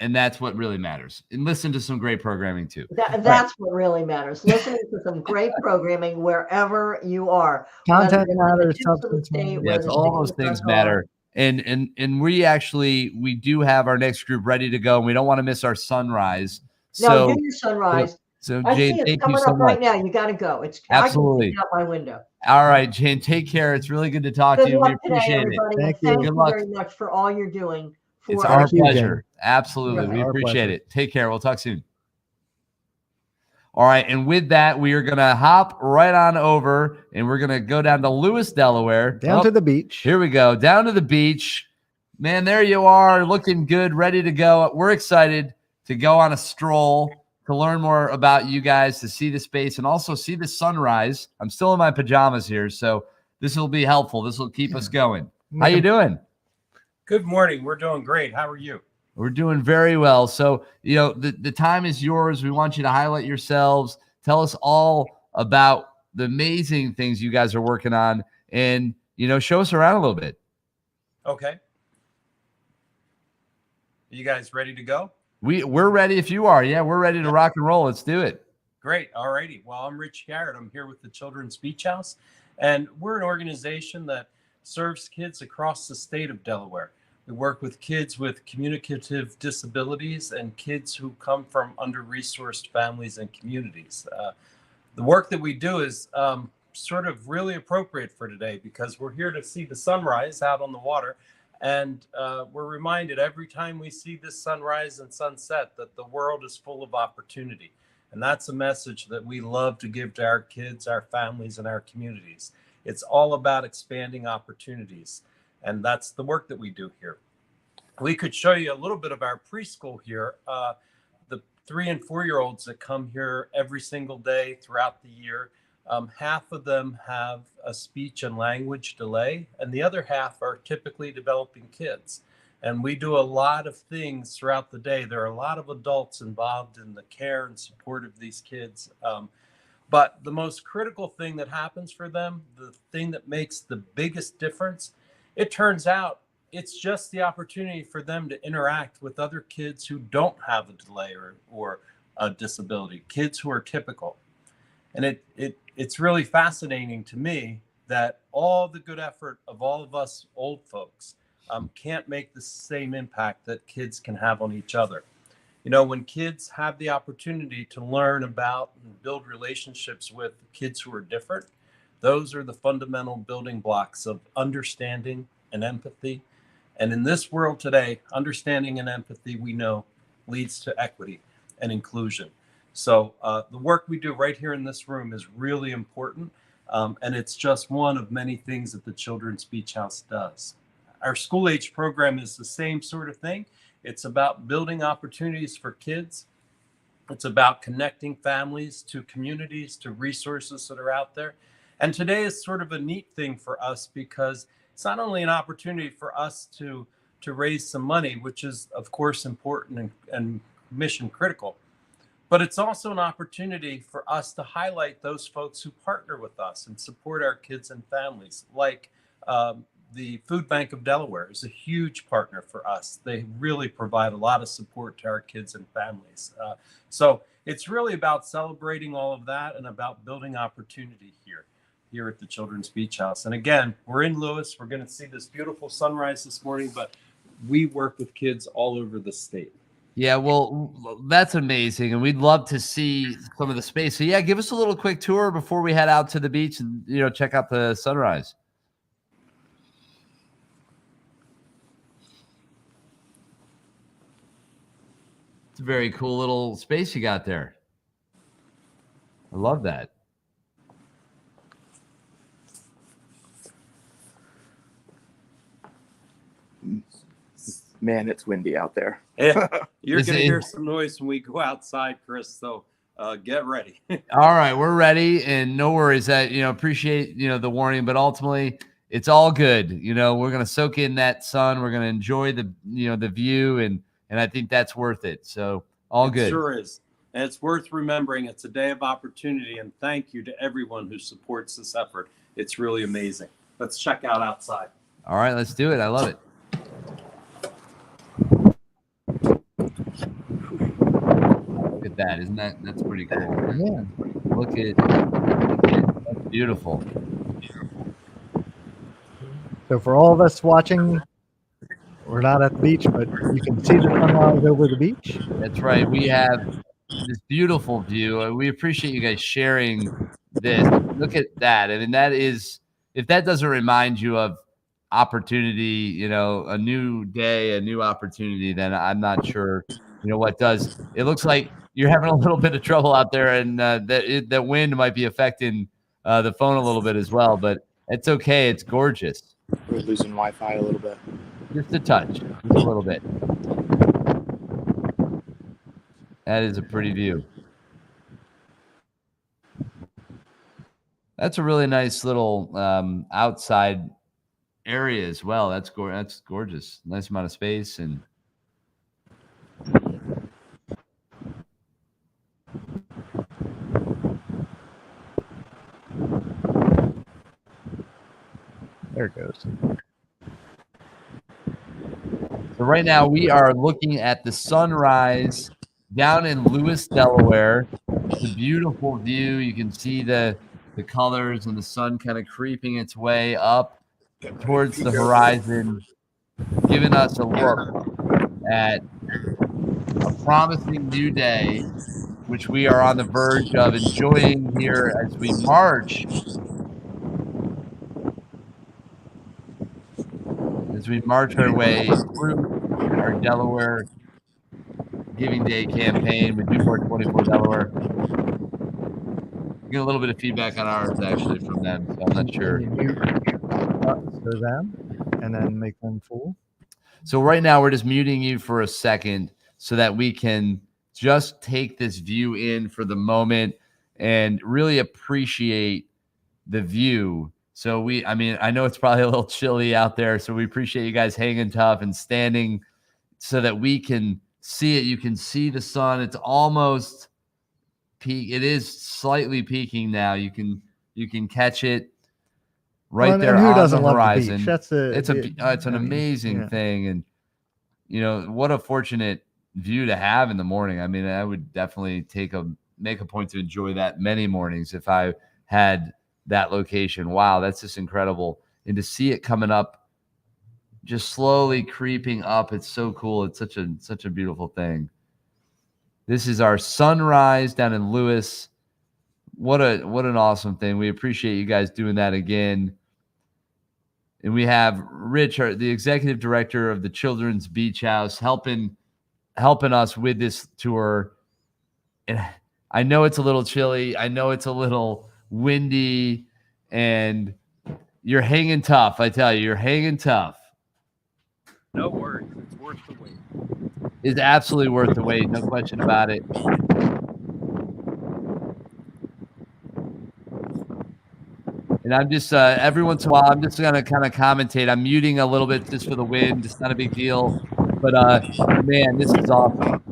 And that's what really matters. And listen to some great programming too. That's what really matters. Listening to some great programming wherever you are. Content matters. Substance matters. Yes, all those things matter. And we do have our next group ready to go. And we don't want to miss our sunrise. No, do your sunrise. So I Jane, see it's thank coming you so up right much. now. You got to go. Absolutely. I can see out my window. All right, Jane, take care. It's really good to talk to you. We appreciate it. Thank you. Thank you very much for all you're doing. It's our pleasure. Jane. Absolutely. We Our appreciate pleasure. it. Take care. We'll talk soon. All right. And with that, we are going to hop right on over and we're going to go down to Lewis, Delaware. Down to the beach. Here we go. Down to the beach. Man, there you are, looking good, ready to go. We're excited to go on a stroll, to learn more about you guys, to see the space and also see the sunrise. I'm still in my pajamas here, so this will be helpful. This will keep us going. How you doing? Good morning. We're doing great. How are you? We're doing very well. So, the time is yours. We want you to highlight yourselves. Tell us all about the amazing things you guys are working on and, show us around a little bit. Okay. You guys ready to go? We're ready if you are. Yeah, we're ready to rock and roll. Let's do it. Great. All righty. Well, I'm Rich Garrett. I'm here with the Children's Beach House, and we're an organization that serves kids across the state of Delaware. We work with kids with communicative disabilities and kids who come from under-resourced families and communities. The work that we do is sort of really appropriate for today because we're here to see the sunrise out on the water. And we're reminded every time we see this sunrise and sunset that the world is full of opportunity. And that's a message that we love to give to our kids, our families, and our communities. It's all about expanding opportunities. And that's the work that we do here. We could show you a little bit of our preschool here. The 3- and 4-year-olds that come here every single day throughout the year, half of them have a speech and language delay, and the other half are typically developing kids. And we do a lot of things throughout the day. There are a lot of adults involved in the care and support of these kids. But the most critical thing that happens for them, the thing that makes the biggest difference, it turns out it's just the opportunity for them to interact with other kids who don't have a delay or a disability, kids who are typical. And it's really fascinating to me that all the good effort of all of us old folks can't make the same impact that kids can have on each other. When kids have the opportunity to learn about and build relationships with kids who are different, those are the fundamental building blocks of understanding and empathy. And in this world today, understanding and empathy, we know, leads to equity and inclusion. So the work we do right here in this room is really important. And it's just one of many things that the Children's Beach House does. Our school age program is the same sort of thing. It's about building opportunities for kids. It's about connecting families to communities, to resources that are out there. And today is sort of a neat thing for us because it's not only an opportunity for us to raise some money, which is of course important and mission critical, but it's also an opportunity for us to highlight those folks who partner with us and support our kids and families, like the Food Bank of Delaware is a huge partner for us. They really provide a lot of support to our kids and families. So it's really about celebrating all of that and about building opportunity here at the Children's Beach House. And again, we're in Lewis. We're going to see this beautiful sunrise this morning, but we work with kids all over the state. Yeah, well, that's amazing. And we'd love to see some of the space. So yeah, give us a little quick tour before we head out to the beach and, check out the sunrise. It's a very cool little space you got there. I love that. Man, it's windy out there. Yeah, you're going to hear some noise when we go outside, Chris. So get ready. All right, we're ready, and no worries. That appreciate the warning, but ultimately it's all good. We're going to soak in that sun. We're going to enjoy the the view, and I think that's worth it. So all good. It sure is. And it's worth remembering it's a day of opportunity, and thank you to everyone who supports this effort. It's really amazing. Let's check out outside. All right, let's do it. I love it. Look at that. Isn't that's pretty cool? Yeah. Look at that's beautiful. So for all of us watching, we're not at the beach, but you can see the sunrise over the beach. That's right. We have this beautiful view. We appreciate you guys sharing this. Look at that. I mean, that is, if that doesn't remind you of opportunity, a new day, a new opportunity, then I'm not sure, what does. It looks like you're having a little bit of trouble out there, and that wind might be affecting the phone a little bit as well, but it's okay. It's gorgeous. We're losing Wi-Fi a little bit. Just a touch, just a little bit. That is a pretty view. That's a really nice little outside area as well. That's gorgeous. Nice amount of space. And there it goes. So right now we are looking at the sunrise down in Lewis, Delaware. It's a beautiful view. You can see the colors and the sun kind of creeping its way up towards the horizon, giving us a look at a promising new day, which we are on the verge of enjoying here as we march. As we march our way through our Delaware Giving Day campaign with Newport 24 Delaware. We get a little bit of feedback on ours actually from them, so I'm not sure. For them, and then make them full. So right now we're just muting you for a second so that we can just take this view in for the moment and really appreciate the view. So I know it's probably a little chilly out there, so we appreciate you guys hanging tough and standing so that we can see it. You can see the sun. It's almost peak. It is slightly peaking now. You can catch it right there on the horizon. It's an amazing thing, and what a fortunate view to have in the morning. I mean, I would definitely make a point to enjoy that many mornings if I had that location. Wow, that's just incredible. And to see it coming up, just slowly creeping up, it's so cool. It's such a beautiful thing. This is our sunrise down in Lewis. What an awesome thing. We appreciate you guys doing that again. And we have Rich, the executive director of the Children's Beach House, helping us with this tour. And I know it's a little chilly. I know it's a little windy, and you're hanging tough. I tell you, you're hanging tough. No worries. It's worth the wait. It's absolutely worth the wait. No question about it. And I'm just, every once in a while, I'm just going to kind of commentate. I'm muting a little bit just for the wind. It's not a big deal. But, man, this is awesome.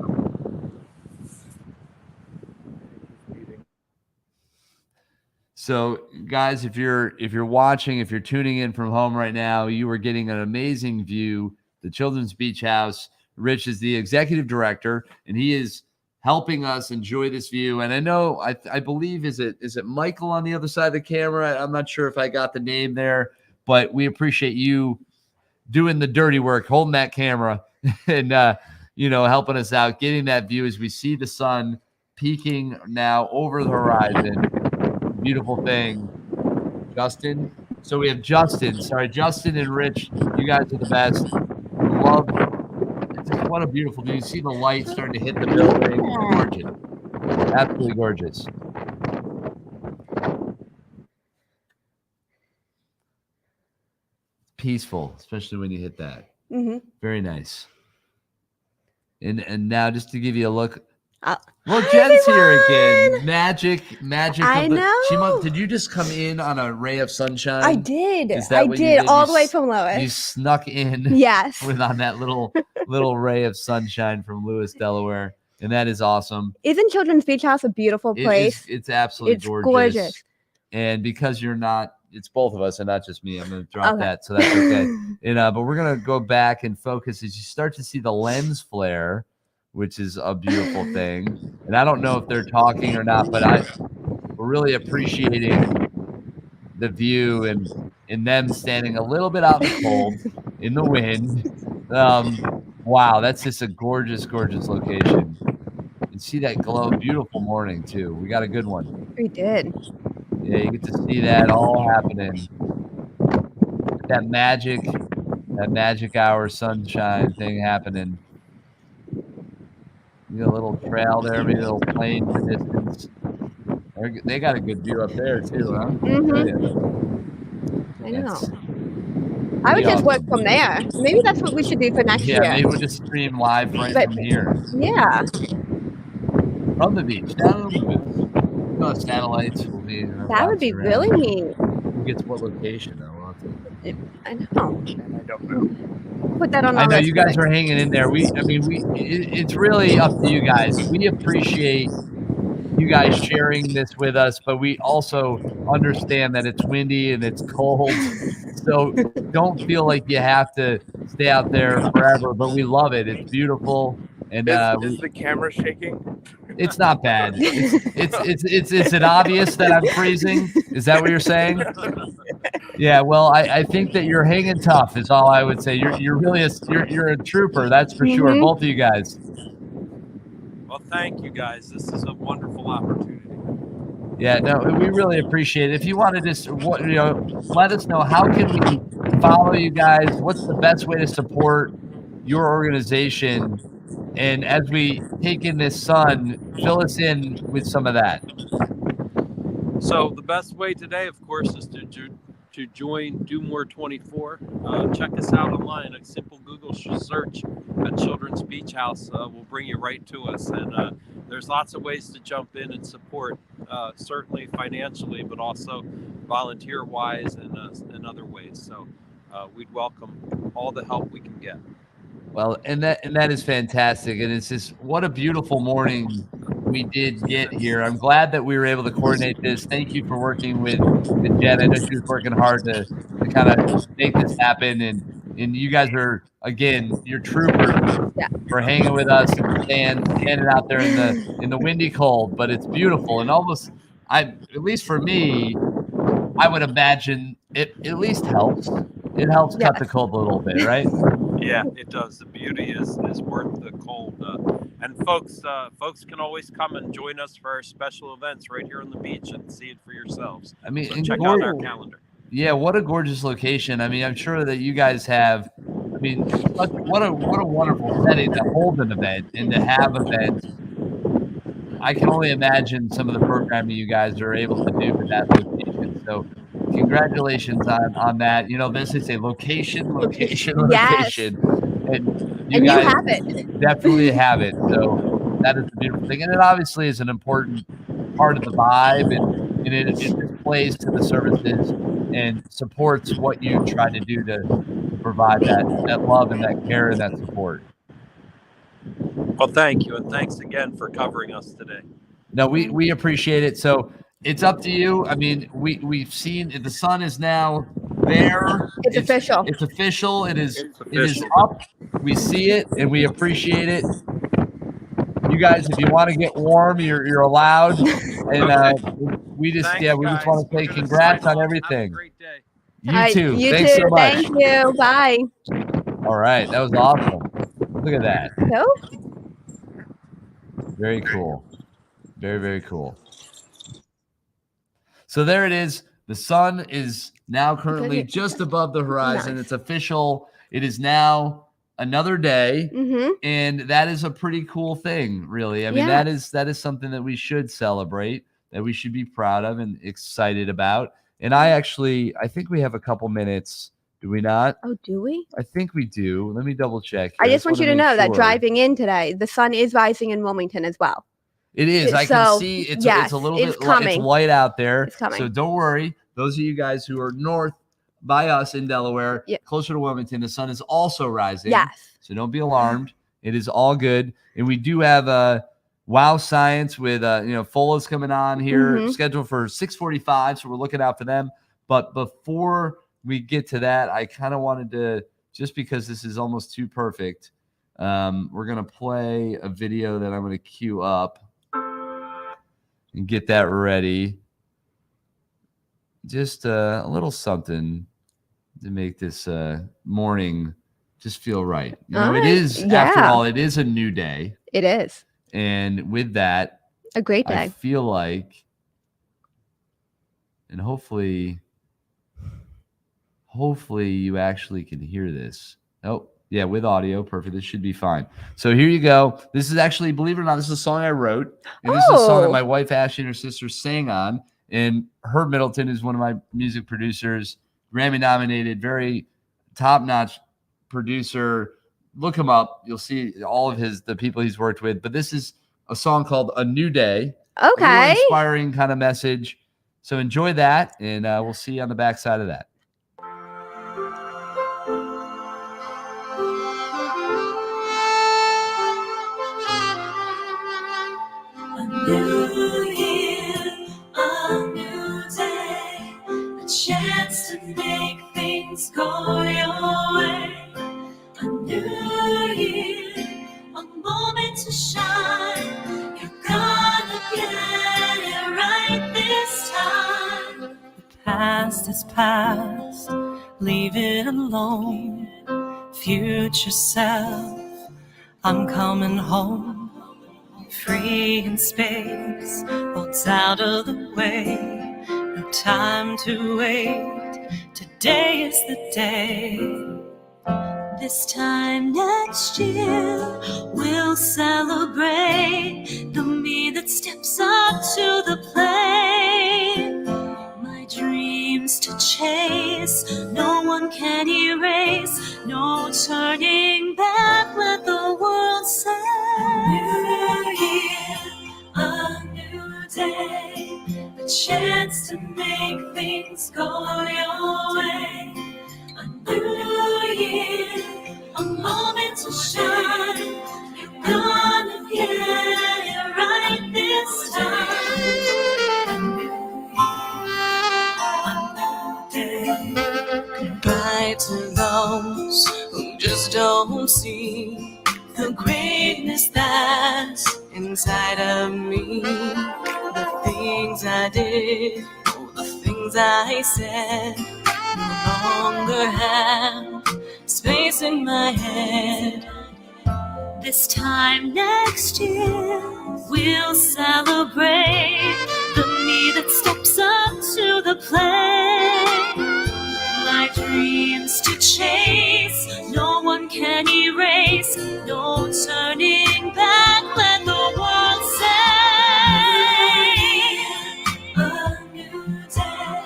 So, guys, if you're watching, if you're tuning in from home right now, you are getting an amazing view. The Children's Beach House. Rich is the executive director, and he is helping us enjoy this view. And I know, I believe, is it Michael on the other side of the camera? I'm not sure if I got the name there, but we appreciate you doing the dirty work, holding that camera and, helping us out, getting that view as we see the sun peaking now over the horizon. Beautiful thing. Justin. So we have Justin and Rich. You guys are the best. Love. What a beautiful view. You see the light starting to hit the building. Gorgeous. Absolutely gorgeous. Peaceful, especially when you hit that. Mm-hmm. Very nice. And now just to give you a look. Well, hi, Jen's here everyone. again. Magic. I know. Did you just come in on a ray of sunshine? I did. Is that I what you did did? all the way from Lewis. You snuck in. Yes. With on that little ray of sunshine from Lewis, Delaware, and that is awesome. Isn't Children's Beach House a beautiful place? It's absolutely gorgeous. And because you're not, it's both of us and not just me. I'm going to drop that, so that's okay. And but we're going to go back and focus as you start to see the lens flare, which is a beautiful thing. And I don't know if they're talking or not, but we're really appreciating the view and them standing a little bit out in the cold, in the wind. Wow, that's just a gorgeous, gorgeous location. You see that glow, beautiful morning too. We got a good one. We did. Yeah, you get to see that all happening. That magic hour sunshine thing happening. You got a little trail there, maybe a little plane in the distance. They got a good view up there too, huh? I know. I would just work from there. Maybe that's what we should do for next year. Yeah, maybe we'll just stream live from here. Yeah. From the beach, down in the woods. Satellites will be. That would be really neat. Who gets what location though? I know. I don't know. Put that on. I know you guys are hanging in there. It's really up to you guys. We appreciate you guys sharing this with us, but we also understand that it's windy and it's cold. So don't feel like you have to stay out there forever, but we love it. It's beautiful. And is the camera shaking? It's not bad. It's an obvious that I'm freezing. Is that what you're saying? Yeah. Well, I think that you're hanging tough. Is all I would say. You're really you're a trooper. That's for sure. Both of you guys. Well, thank you guys. This is a wonderful opportunity. Yeah. No, we really appreciate it. If you want to just let us know, how can we follow you guys? What's the best way to support your organization? And as we take in this sun, fill us in with some of that. So the best way today, of course, is to join Do More 24. Check us out online. A simple Google search at Children's Beach House will bring you right to us. And there's lots of ways to jump in and support, certainly financially, but also volunteer-wise and other ways. So we'd welcome all the help we can get. Well, and that is fantastic. And it's just, what a beautiful morning we did get here. I'm glad that we were able to coordinate this. Thank you for working with Jen. I know she was working hard to kind of make this happen. And you guys are, again, you're troopers for hanging with us and standing out there in the windy cold. But it's beautiful. And almost, at least for me, I would imagine it at least helps. It helps cut the cold a little bit, right? Yeah, it does. The beauty is worth the cold. And folks can always come and join us for our special events right here on the beach and see it for yourselves. I mean, so check out our calendar. Yeah, what a gorgeous location. I mean, I'm sure that you guys have. I mean, what a wonderful setting to hold an event and to have events. I can only imagine some of the programming you guys are able to do with that location. So congratulations on that. This is a location. Yes. And you guys have it. Definitely have it. So that is the beautiful thing. And it obviously is an important part of the vibe, and it displays to the services and supports what you try to do to provide that love and that care and that support. Well, thank you. And thanks again for covering us today. No, we appreciate it. So it's up to you. I mean, we've seen the sun is now there. It's official. It's official. It is up. We see it and we appreciate it. You guys, if you want to get warm, you're allowed. And we just want to say congrats on everything. Have a great day. You too. You Thanks too. so much. Thank you. Bye. All right, that was awesome. Look at that. So? Very cool. Very, very cool. So there it is. The sun is now currently just above the horizon. Nice. It's official. It is now another day. Mm-hmm. And that is a pretty cool thing, really. I mean, that is something that we should celebrate, that we should be proud of and excited about. And I think we have a couple minutes Do we not? Oh, do we? I think we do. Let me double check. I just want you to wanna know make that sure. driving in today, the sun is rising in Wilmington as well. It is. I can So, see it's yes, a little it's bit coming. it's light out there. It's coming. So don't worry. Those of you guys who are north by us in Delaware, Yeah. closer to Wilmington, the sun is also rising. Yes. So don't be alarmed. It is all good. And we do have Wow Science with Fola's coming on here, scheduled for 6:45. So we're looking out for them. But before we get to that, I kind of wanted to, just because this is almost too perfect, we're going to play a video that I'm going to queue up and get that ready. Just a little something to make this morning just feel right. It is, after all, it is a new day. It is. And with that, a great day. I feel like, and hopefully you actually can hear this. Oh, yeah, with audio. Perfect. This should be fine. So here you go. This is actually, believe it or not, this is a song I wrote. And this is a song that my wife, Ashley, and her sister sang on. And Herb Middleton is one of my music producers, Grammy nominated, very top-notch producer. Look him up. You'll see all of the people he's worked with. But this is a song called A New Day. Okay. A real inspiring kind of message. So enjoy that, and we'll see you on the backside of that. New year, a new day, a chance to make things go your way. A new year, a moment to shine. You're gonna get it right this time. The past is past, leave it alone. Future self, I'm coming home. Free in space, thoughts out of the way. No time to wait, today is the day. This time next year, we'll celebrate the me that steps up to the plate. My dreams to chase, no one can erase. No turning back, let the world say. New year, a new day, a chance to make things go your way. A new year, a moment to shine. You're gonna get it right this time. A new day. Goodbye to those who just don't see the greatness that's inside of me. The things I did, the things I said, no longer have space in my head. This time next year, we'll celebrate the me that steps up to the plate. My dreams to chase, no one can erase. No turning back, let the world say. A new day,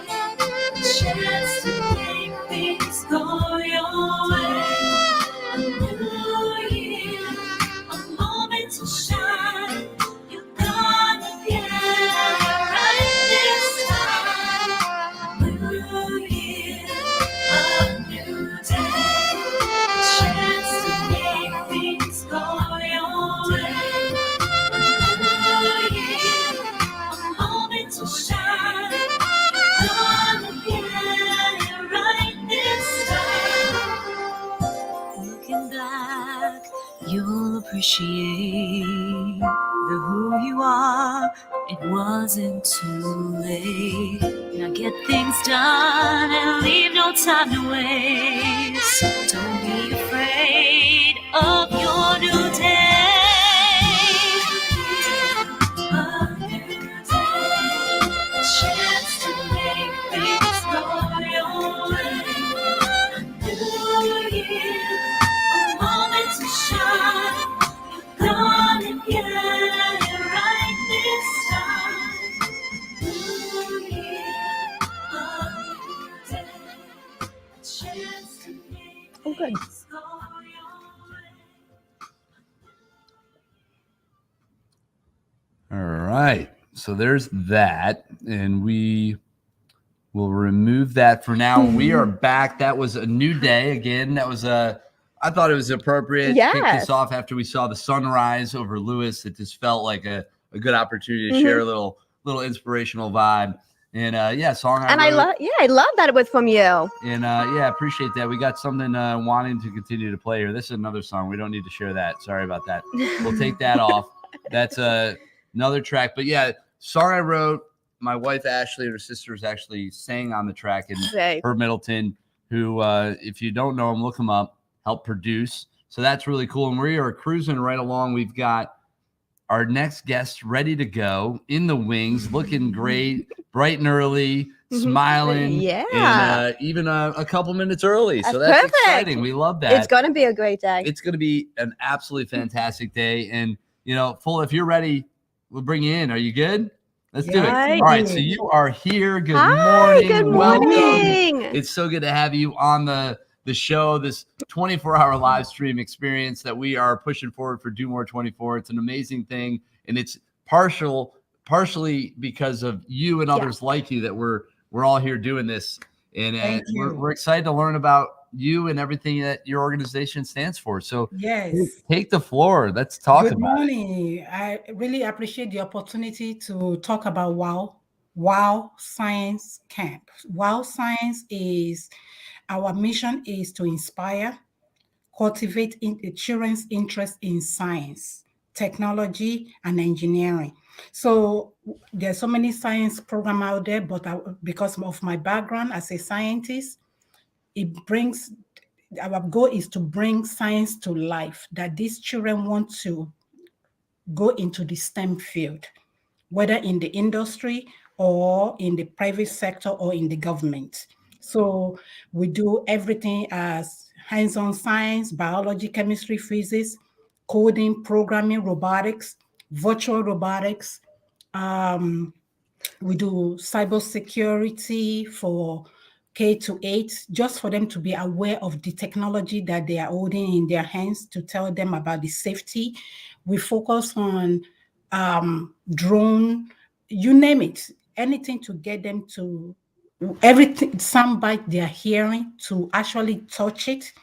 a chance to make things go your way. A new year, a moment to shine. You're gonna get it right this time. New year, a new day, a chance to make things go your way. A new year, a moment to shine. Gonna get it right this time. Looking back, you'll appreciate the who you are. It wasn't too late. Now get things done and leave no time to waste. Don't be afraid of your new day. A new day, a chance to make things go your way. A new year, a moment to shine. You're gonna get it right this time. New year, a new day, a chance Oh, good. All right. So there's that. And we will remove that for now. We are back. That was a new day. Again, that was I thought it was appropriate to kick this off after we saw the sunrise over Lewis. It just felt like a good opportunity to share a little inspirational vibe. And song I love that it was from you. And appreciate that. We got something wanting to continue to play here. This is another song. We don't need to share that. Sorry about that. We'll take that off. That's another track. But yeah, song I wrote. My wife Ashley and her sisters actually sang on the track, and Herb Middleton, who if you don't know him, look him up, helped produce. So that's really cool. And we are cruising right along. We've got our next guest ready to go, in the wings, looking great, bright and early, smiling, and even a couple minutes early. So that's perfect. Exciting. We love that. It's going to be a great day. It's going to be an absolutely fantastic day. And, if you're ready, we'll bring you in. Are you good? Let's do it. All right. So you are here. Good morning. Good morning. Welcome. It's so good to have you on the show, this 24-hour live stream experience that we are pushing forward for Do More 24. It's an amazing thing. And it's partially because of you and others like you that we're all here doing this. And we're excited to learn about you and everything that your organization stands for. So take the floor. Let's talk about it. Good morning. I really appreciate the opportunity to talk about WOW Science Camp. WOW Science is, our mission is to inspire, cultivate children's interest in science, technology, and engineering. So there's so many science programs out there, but because of my background as a scientist, our goal is to bring science to life, that these children want to go into the STEM field, whether in the industry or in the private sector or in the government. So we do everything as hands-on science, biology, chemistry, physics, coding, programming, robotics, virtual robotics. We do cybersecurity for K-8, just for them to be aware of the technology that they are holding in their hands, to tell them about the safety. We focus on drone, you name it, anything to get them to everything, soundbite they're hearing, to actually touch it,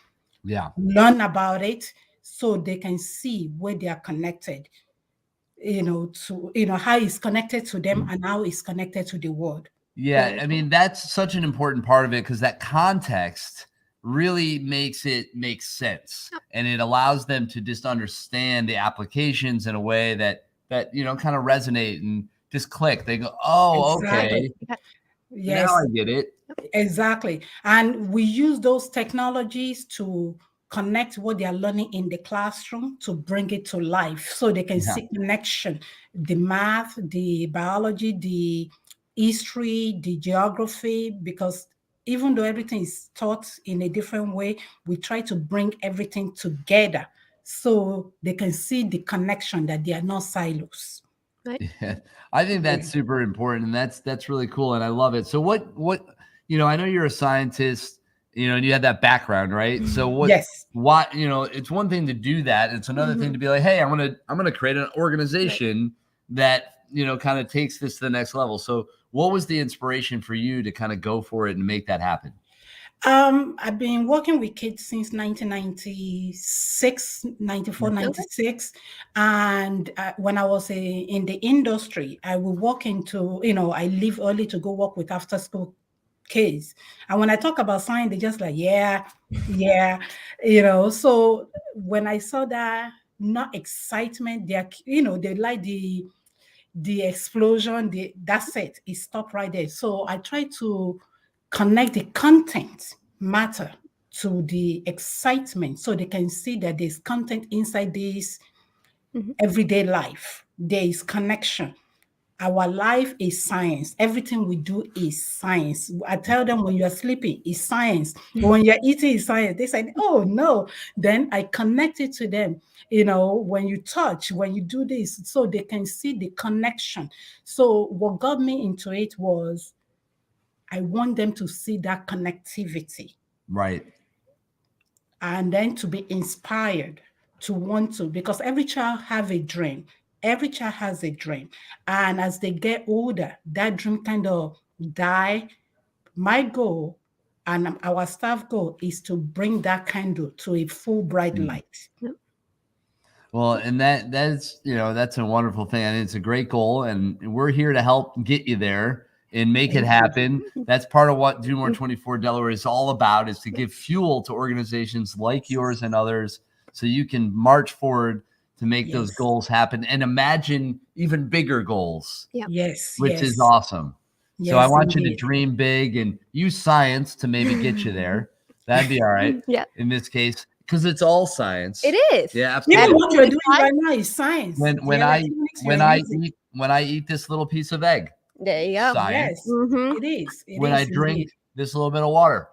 learn about it, so they can see where they are connected, how it's connected to them and how it's connected to the world. Yeah, I mean, that's such an important part of it, because that context really makes it make sense. And it allows them to just understand the applications in a way that kind of resonate and just click. They go, oh, okay. Yes. Now I get it. Exactly. And we use those technologies to connect what they are learning in the classroom to bring it to life, so they can see connection, the math, the biology, the history, the geography, because even though everything is taught in a different way, we try to bring everything together so they can see the connection, that they are not silos. Yeah, I think that's super important, and that's really cool, and I love it. So what I know you're a scientist, and you had that background, right? So why it's one thing to do that, it's another thing to be like, hey, I'm gonna create an organization that kind of takes this to the next level. So what was the inspiration for you to kind of go for it and make that happen? I've been working with kids since 1996, 94, 96. And when I was in the industry, I would walk into, I leave early to go work with after school kids. And when I talk about science, they're just like, yeah. So when I saw that, not excitement, they like the explosion, that's it. It stopped right there. So I try to connect the content matter to the excitement, so they can see that there's content inside this everyday life. There is connection. Our life is science. Everything we do is science. I tell them, when you're sleeping, it's science. When you're eating, it's science. They say, oh, no. Then I connect it to them. When you touch, when you do this, so they can see the connection. So what got me into it was, I want them to see that connectivity. Right. and then to be inspired to want to, because every child have a dream. Every child has a dream. And as they get older, that dream kind of die. My goal and our staff goal is to bring that candle to a full bright light. Well, and that's that's a wonderful thing. And it's a great goal, and we're here to help get you there and make it happen. That's part of what Do More 24 Delaware is all about, is to give fuel to organizations like yours and others so you can march forward to make those goals happen and imagine even bigger goals. Yes. Which is awesome. Yes, so I want you indeed. to dream big and use science to maybe get you there. That'd be all right. Yeah. In this case, because it's all science. It is. Yeah, absolutely. Even what you're doing right now is science. When I eat this little piece of egg, there you go. Science. Yes, it is. It when is I drink indeed. this little bit of water,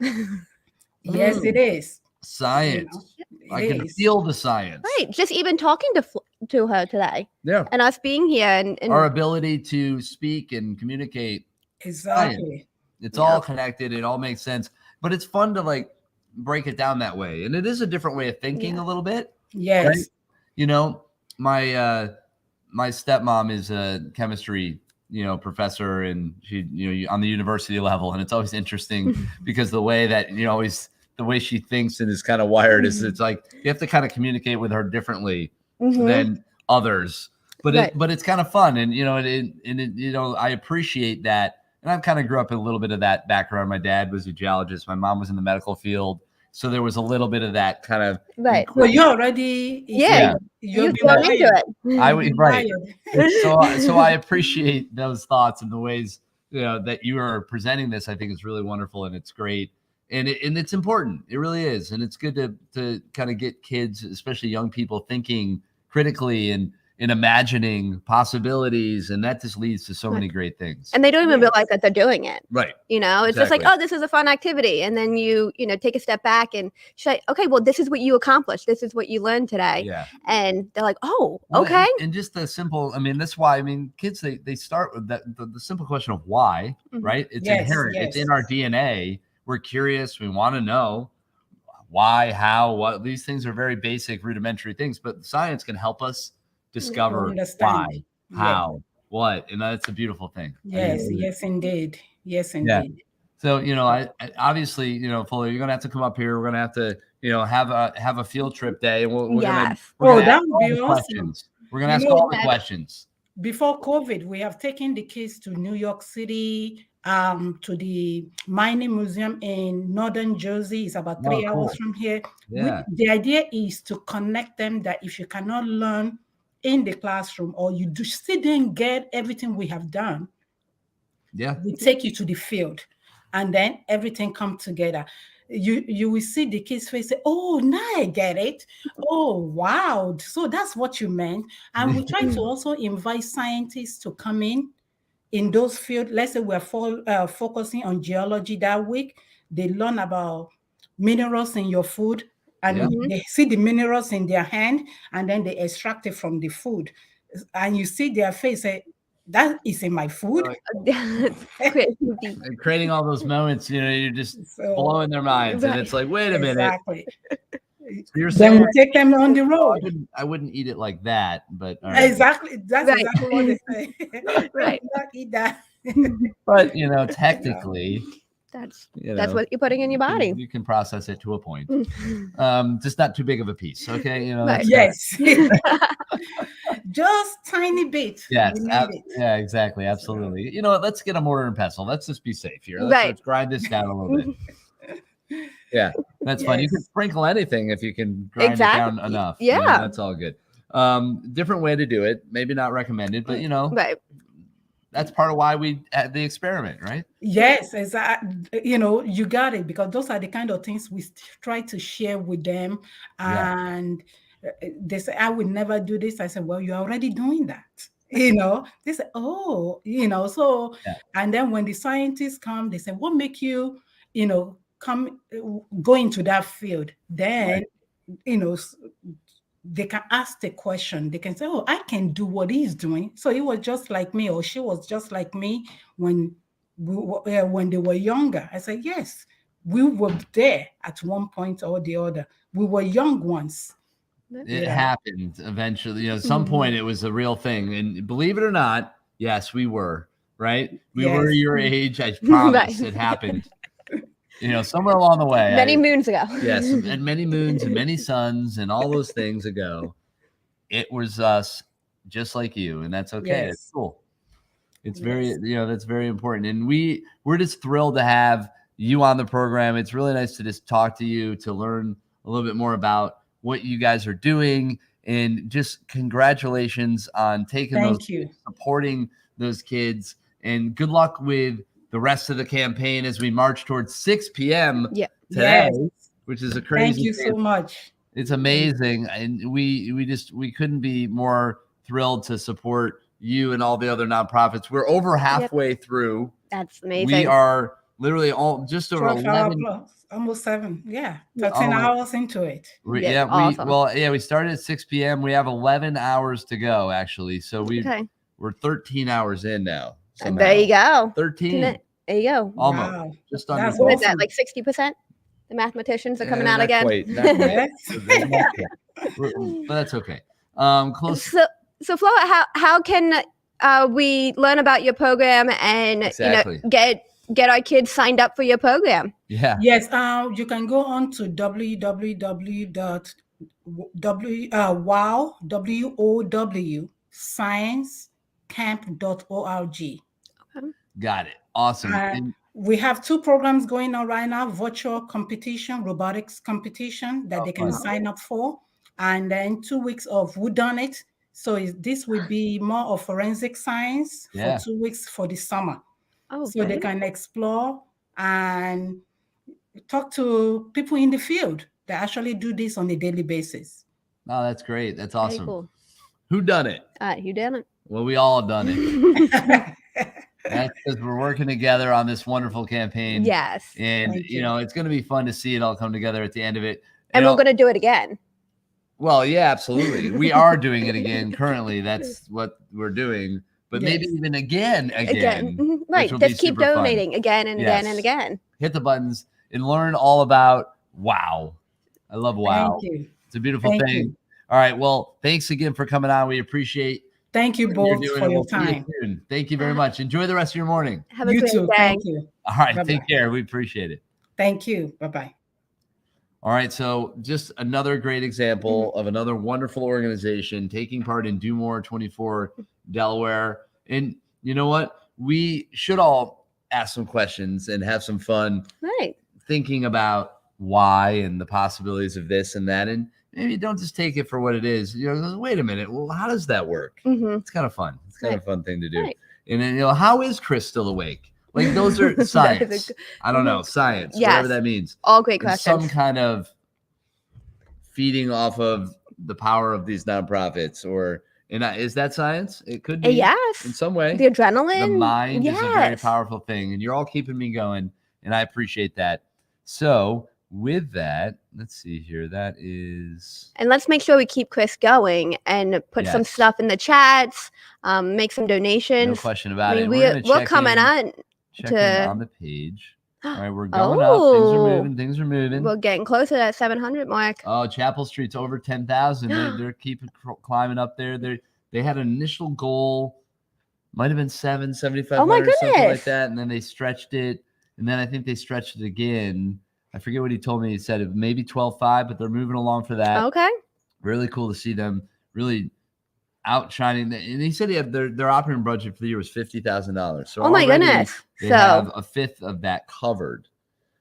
Yes, it is. science. It I can is. feel the science. Right. Just even talking to her today. Yeah. And us being here and Our ability to speak and communicate. Exactly. It's all connected. It all makes sense. But it's fun to like break it down that way. And it is a different way of thinking a little bit. Yes. Right? You know, my stepmom is a chemistry, professor, and she, on the university level. And it's always interesting because the way that, the way she thinks and is kind of wired is it's like you have to kind of communicate with her differently than others. But but it's kind of fun. And, I appreciate that. And I've kind of grew up in a little bit of that background. My dad was a geologist. My mom was in the medical field. So there was a little bit of that kind of Well, you're already you're going into it. I would so I appreciate those thoughts and the ways that you are presenting this. I think it's really wonderful and it's great. And it's important. It really is. And it's good to kind of get kids, especially young people, thinking critically and imagining possibilities, and that just leads to so many great things. And they don't even realize that they're doing it. Right. It's just like, oh, this is a fun activity. And then you take a step back and say, okay, well, this is what you accomplished. This is what you learned today. Yeah. And they're like, oh, okay. And just the simple, that's why, kids, they start with the simple question of why, right? It's inherent. It's in our DNA. We're curious. We want to know why, how, what. These things are very basic, rudimentary things, but science can help us discover why, how, what, and that's a beautiful thing. Yes, yes, indeed. Yes, indeed. So, I obviously, Fuller, you're gonna have to come up here. We're gonna have to, have a field trip day, and we're gonna that would be awesome. Questions. We're gonna ask all the questions. Before COVID, we have taken the kids to New York City, to the mining museum in northern Jersey. It's about 3 hours from here. Yeah. The idea is to connect them that if you cannot learn in the classroom or you still didn't get everything we have done, we take you to the field and then everything comes together. You will see the kids' face say, oh, now I get it. Oh, wow. So that's what you meant. And we try to also invite scientists to come in those fields. Let's say we're focusing on geology that week. They learn about minerals in your food, and they see the minerals in their hand, and then they extract it from the food. And you see their face say, that is in my food. And creating all those moments, you're just blowing their minds. And it's like, wait a minute. Exactly. So you're saying we take them on the road. I wouldn't eat it like that, but exactly. That's exactly what they say. Right. Not eat that. But technically, that's what you're putting in your body. You can process it to a point. Just not too big of a piece. Okay. Yes. Just tiny bit. Yes. Yeah, exactly. Absolutely. Let's get a mortar and pestle. Let's just be safe here. Let's grind this down a little bit. Yeah, that's fine. You can sprinkle anything if you can grind it down enough. Yeah. That's all good. Different way to do it. Maybe not recommended, but right. That's part of why we had the experiment, right? Yes, exactly. You got it, because those are the kind of things we try to share with them. And they say, I would never do this. I said, well, you're already doing that. They say, oh, so, and then when the scientists come, they say, what make you, go into that field? Then, they can ask the question. They can say, oh, I can do what he's doing. So he was just like me, or she was just like me when they were younger. I said, yes, we were there at one point or the other. we were young ones. It happened eventually. At some point it was a real thing. And believe it or not, yes, we were, right? We were your age. I promise it happened. Somewhere along the way. Many moons ago. Yes, and many moons and many suns and all those things ago. It was us just like you. And that's okay. It's cool. It's very, that's very important. And we're just thrilled to have you on the program. It's really nice to just talk to you, to learn a little bit more about what you guys are doing, and just congratulations on supporting those kids, and good luck with the rest of the campaign as we march towards 6 p.m. today, which is a crazy. Thank you so much. It's amazing. And we couldn't be more thrilled to support you and all the other nonprofits. We're over halfway through. That's amazing. We are literally just over 11 plus. Almost 7. Yeah. 13 hours into it. We started at 6 p.m. We have 11 hours to go, actually. So we're 13 hours in now. And there you go. 13. There you go. Almost. Wow. Just under. What is that, like 60%? The mathematicsions are coming out again. Not quite. But that's okay. Close. So Flo, how can we learn about your program and get our kids signed up for your program? Yeah. Yes. You can go on to www.sciencecamp.org. Got it. Awesome. We have 2 programs going on right now: virtual competition, robotics competition that they can sign up for, and then 2 weeks of whodunit. So this will be more of forensic science for 2 weeks for the summer. So they can explore and talk to people in the field that actually do this on a daily basis. Oh, that's great. That's awesome. Very cool. Who done it? Who done it? Well, we all done it. That's because we're working together on this wonderful campaign. Yes. And, it's going to be fun to see it all come together at the end of it. And we're going to do it again. Well, yeah, absolutely. We are doing it again currently. That's what we're doing. But maybe even again. Right. Just keep donating again and again and again. Hit the buttons and learn all about WOW. I love WOW. Thank you. It's a beautiful thing. All right. Well, thanks again for coming on. We appreciate. Thank you both for your time. Thank you very much. Enjoy the rest of your morning. Have a great day. Thank you. All right. Bye-bye. Take care. We appreciate it. Thank you. Bye-bye. All right. So just another great example of another wonderful organization taking part in Do More 24 Delaware. And you know what? We should all ask some questions and have some fun thinking about why and the possibilities of this and that. And maybe don't just take it for what it is. Wait a minute. Well, how does that work? It's kind of fun. It's kind of a fun thing to do. Right. And then, how is Chris still awake? Like, those are science. I don't know. Science, whatever that means. All great questions. Some kind of feeding off of the power of these nonprofits, is that science? It could be. Yes. In some way. The adrenaline. The mind is a very powerful thing, and you're all keeping me going, and I appreciate that. So with that, let's see here. That is. And let's make sure we keep Chris going and put some stuff in the chats, make some donations. No question about it. We're coming on. Check in on the page. All right, we're going up. Things are moving. We're getting closer to that 700 mark. Oh, Chapel Street's over 10,000. They're keeping climbing up there. They had an initial goal, might have been 7,500 or something like that, and then they stretched it, and then I think they stretched it again. I forget what he told me. He said it maybe 12.5, but they're moving along for that. Okay. Really cool to see them really outshining. And he said their operating budget for the year was $50,000. So my goodness. They have a fifth of that covered,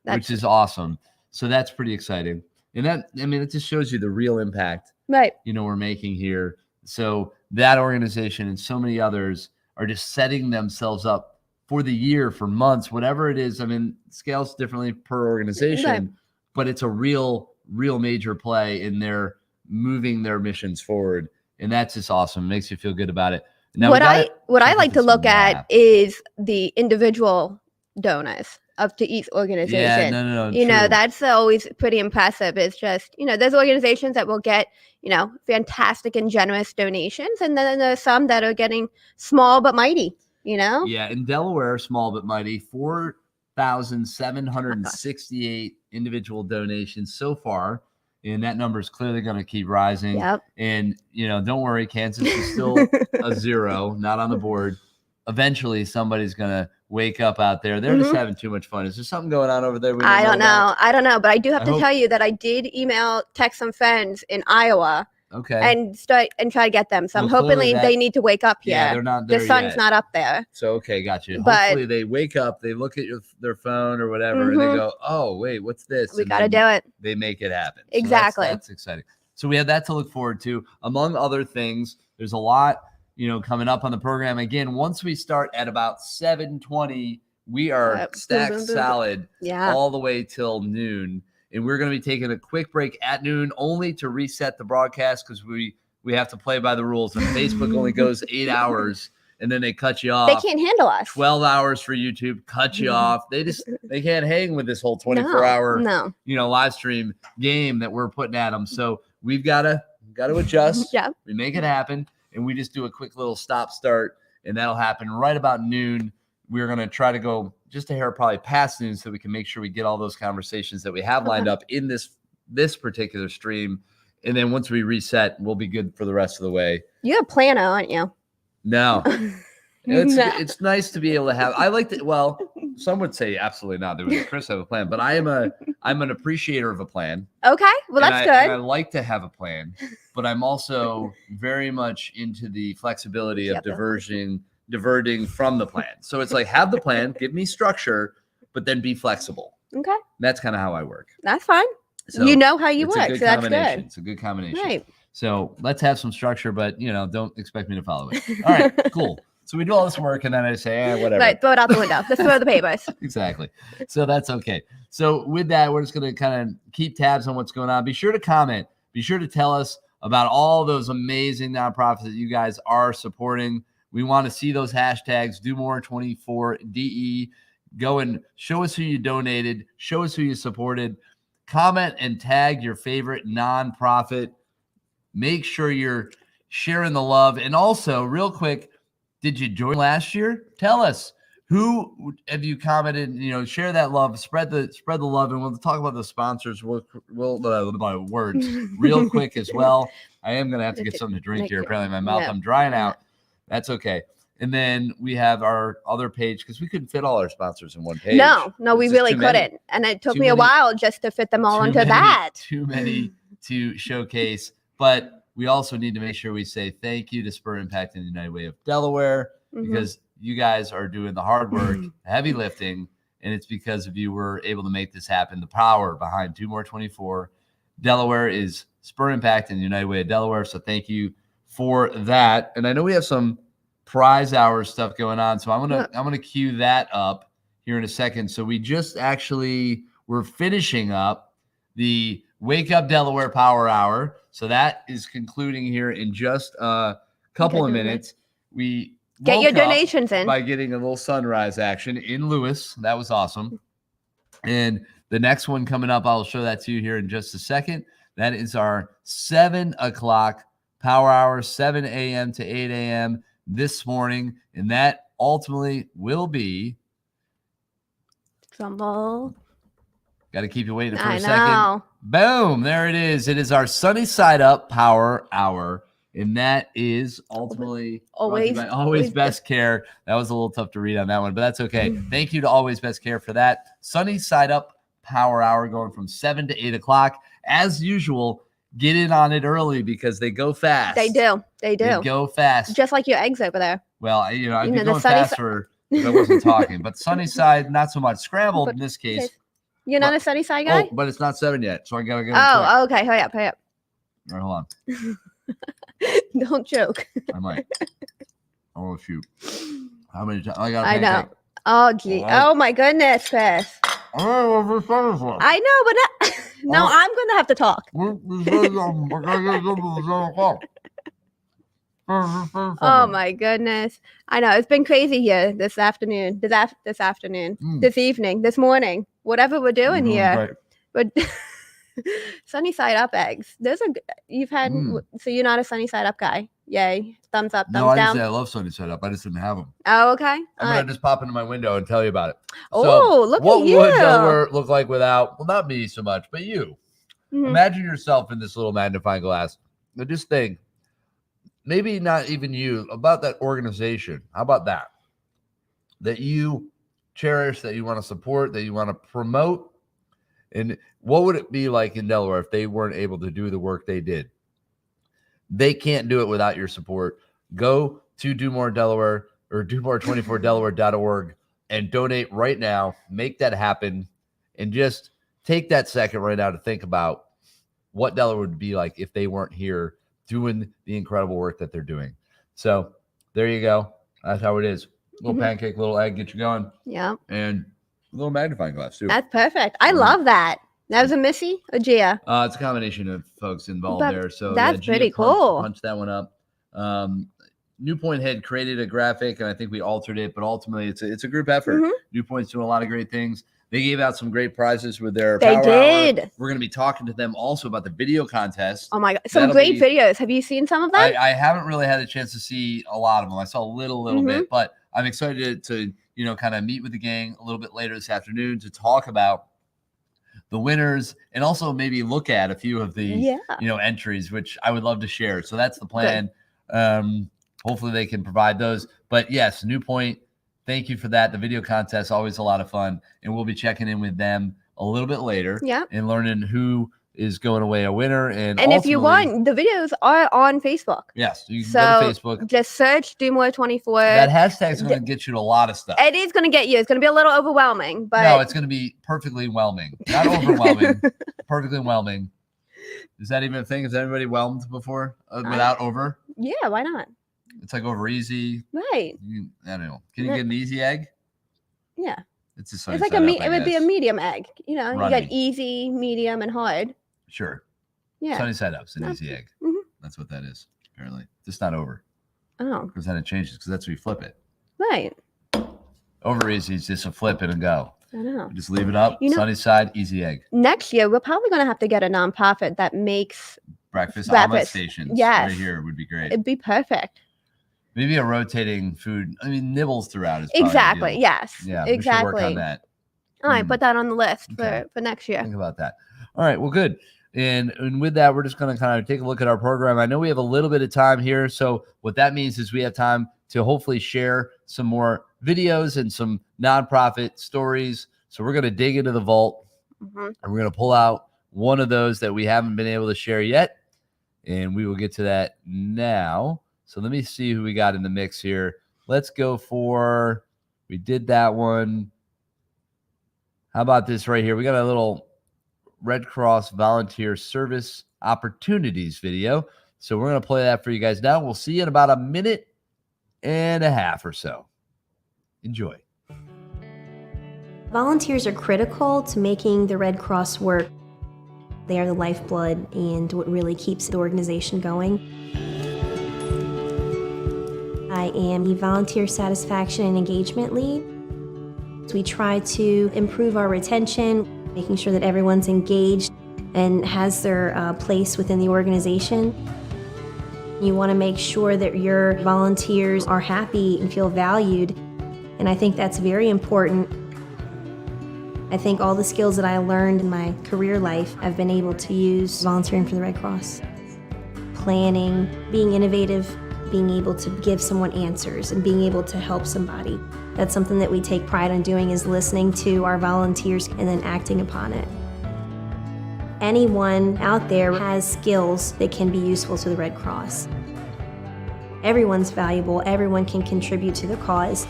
which is awesome. So that's pretty exciting. And it just shows you the real impact, we're making here. So that organization and so many others are just setting themselves up for the year, for months, whatever it is. Scales differently per organization, but it's a real major play in their moving their missions forward. And that's just awesome. It makes you feel good about it. Now, what I like to look at is the individual donors up to each organization. Yeah, no, that's always pretty impressive. It's just, there's organizations that will get, fantastic and generous donations. And then there's some that are getting small but mighty, Yeah, in Delaware, small but mighty, 4,768 individual donations so far. and that number is clearly going to keep rising. Yep. And, don't worry, Kansas is still a 0, not on the board. Eventually, somebody's going to wake up out there. They're just having too much fun. Is there something going on over there? I don't know. But I do have to tell you that I did text some friends in Iowa. Okay. And try to get them. So I'm hoping they need to wake up here. Yeah, they're not there The sun's yet. not up there. So, okay, got you. But, hopefully they wake up, they look at their phone or whatever, and they go, oh, wait, what's this? We got to do it. They make it happen. Exactly. So that's exciting. So we have that to look forward to. Among other things, there's a lot, coming up on the program. Again, once we start at about 7:20, we are stacked solid all the way till noon. And we're going to be taking a quick break at noon only to reset the broadcast because we have to play by the rules. And Facebook only goes 8 hours, and then they cut you off. They can't handle us. 12 hours for YouTube, cut you off. They can't hang with this whole 24-hour live stream game that we're putting at them. So we've got to adjust. Yeah. We make it happen, and we just do a quick little stop start, and that'll happen right about noon. We're going to try to go just a hair probably past noon so we can make sure we get all those conversations that we have lined up in this particular stream. And then once we reset, we'll be good for the rest of the way. You're a planner, aren't you? No. It's nice to be able to have. I like to. Well, some would say absolutely not. There would Chris have a plan, but I'm an appreciator of a plan. Okay, well that's good. And I like to have a plan, but I'm also very much into the flexibility of diverting from the plan. So it's like have the plan, give me structure, but then be flexible. Okay, that's kind of how I work. That's fine. So you know how you work, so that's good. It's a good combination. Right. So let's have some structure, but don't expect me to follow it. All right, cool. So we do all this work, and then I say, whatever. Right, throw it out the window. Just throw the papers. Exactly. So that's okay. So with that, we're just going to kind of keep tabs on what's going on. Be sure to comment. Be sure to tell us about all those amazing nonprofits that you guys are supporting. We want to see those hashtags, do more 24DE. Go and show us who you donated. Show us who you supported. Comment and tag your favorite nonprofit. Make sure you're sharing the love. And also, real quick, did you join last year? Tell us who have you commented. Share that love, spread the love, and we'll talk about the sponsors. We'll my words real quick as well. I am gonna have to get something to drink here. Apparently, my mouth I'm drying out. That's okay. And then we have our other page because we couldn't fit all our sponsors in one page. No, we really couldn't, and it took me a while just to fit them all into that. Too many to showcase, but we also need to make sure we say thank you to Spur Impact and the United Way of Delaware because you guys are doing the hard work, heavy lifting, and it's because of you we're able to make this happen. The power behind Do More 24 Delaware is Spur Impact and the United Way of Delaware. So thank you for that. And I know we have some prize hour stuff going on, so I'm gonna cue that up here in a second. So we just we're finishing up the Wake Up Delaware Power Hour. So that is concluding here in just a couple of minutes. We get your donations in by getting a little sunrise action in Lewis. That was awesome. And the next one coming up, I'll show that to you here in just a second. That is our 7 o'clock Power Hour, 7 a.m. to 8 a.m. this morning. And that ultimately will be Fumble. Got to keep you waiting for a second. Boom. There it is. It is our Sunny Side Up Power Hour. And that is ultimately Always Best Care. That was a little tough to read on that one, but that's okay. Thank you to Always Best Care for that. Sunny Side Up Power Hour going from 7 to 8 o'clock. As usual, get in on it early because they go fast. They do. They go fast. Just like your eggs over there. Well, I'd be going faster if I wasn't talking. But Sunny Side, not so much. Scrambled in this case. You're not a Sunny Side guy? Oh, but it's not 7 yet, so I got to go. Oh, okay. Hurry up. All right, hold on. Don't joke. I might. Oh, shoot. How many times? I know. Oh, gee. Right. Oh, my goodness, Chris. I know, but no, I'm going to have to talk. Oh, my goodness. I know. It's been crazy here this afternoon, this evening, this morning, whatever we're doing here. Right. But Sunny Side Up eggs. You've had, so you're not a Sunny Side Up guy. Yay. Thumbs up, thumbs down. No, I didn't say I love Sunny Side Up. I just didn't have them. Oh, okay. I'm going to just pop into my window and tell you about it. Oh, look at you. What would Delaware look like without, well, not me so much, but you? Imagine yourself in this little magnifying glass. But just think, maybe not even you, about that organization. How about that? That you cherish, that you want to support, that you want to promote. And what would it be like in Delaware if they weren't able to do the work they did? They can't do it without your support. Go to Do More Delaware or DoMore24Delaware.org and donate right now. Make that happen. And just take that second right now to think about what Delaware would be like if they weren't here doing the incredible work that they're doing. So there you go. That's how it is. Little pancake, little egg, get you going. Yeah. And a little magnifying glass too. That's perfect. I love that. That was a Missy or Gia? It's a combination of folks involved there. So that's Gia pretty cool. Punch that one up. New Point had created a graphic, and I think we altered it, but ultimately it's a group effort. New Point's doing a lot of great things. They gave out some great prizes with their They Power did. Hour. We're going to be talking to them also about the video contest. Oh my God. Some great videos. Have you seen some of them? I haven't really had a chance to see a lot of them. I saw a little bit, but I'm excited to kind of meet with the gang a little bit later this afternoon to talk about the winners and also maybe look at a few of the entries, which I would love to share. So that's the plan. Hopefully they can provide those. But yes, New Point, thank you for that. The video contest, always a lot of fun. And we'll be checking in with them a little bit later and learning who is going away a winner. And if you want, the videos are on Facebook. Yes, you can go to Facebook. Just search Do More 24. That hashtag is going to get you to a lot of stuff. It is going to get you. It's going to be a little overwhelming, but no, it's going to be perfectly whelming. Not overwhelming, perfectly whelming. Is that even a thing? Has anybody whelmed before without over? Yeah, why not? It's like over easy. Right. I don't know. Can you get an easy egg? Yeah. It's like it would be a medium egg. You got easy, medium, and hard. Sure. Yeah. Sunny side up's an easy egg. That's what that is, apparently. Just not over. Oh. Because then it changes, because that's where you flip it. Right. Over easy is just a flip it and go. I know. Just leave it up. Sunny side, easy egg. Next year, we're probably going to have to get a nonprofit that makes breakfast omelet stations. Yes. Right here would be great. It'd be perfect. Maybe a rotating food. I mean, nibbles throughout is exactly. Yes. Yeah. Exactly. We should work on that. All right. Put that on the list for next year. Think about that. All right. Well, good. And with that, we're just going to kind of take a look at our program. I know we have a little bit of time here. So what that means is we have time to hopefully share some more videos and some nonprofit stories. So we're going to dig into the vault and we're going to pull out one of those that we haven't been able to share yet. And we will get to that now. So let me see who we got in the mix here. Let's go for, we did that one. How about this right here? We got a little Red Cross volunteer service opportunities video. So we're going to play that for you guys now. We'll see you in about a minute and a half or so. Enjoy. Volunteers are critical to making the Red Cross work. They are the lifeblood and what really keeps the organization going. I am the Volunteer Satisfaction and Engagement Lead. We try to improve our retention, making sure that everyone's engaged and has their place within the organization. You want to make sure that your volunteers are happy and feel valued, and I think that's very important. I think all the skills that I learned in my career life I've been able to use volunteering for the Red Cross. Planning, being innovative, being able to give someone answers and being able to help somebody. That's something that we take pride in doing, is listening to our volunteers and then acting upon it. Anyone out there has skills that can be useful to the Red Cross. Everyone's valuable, everyone can contribute to the cause.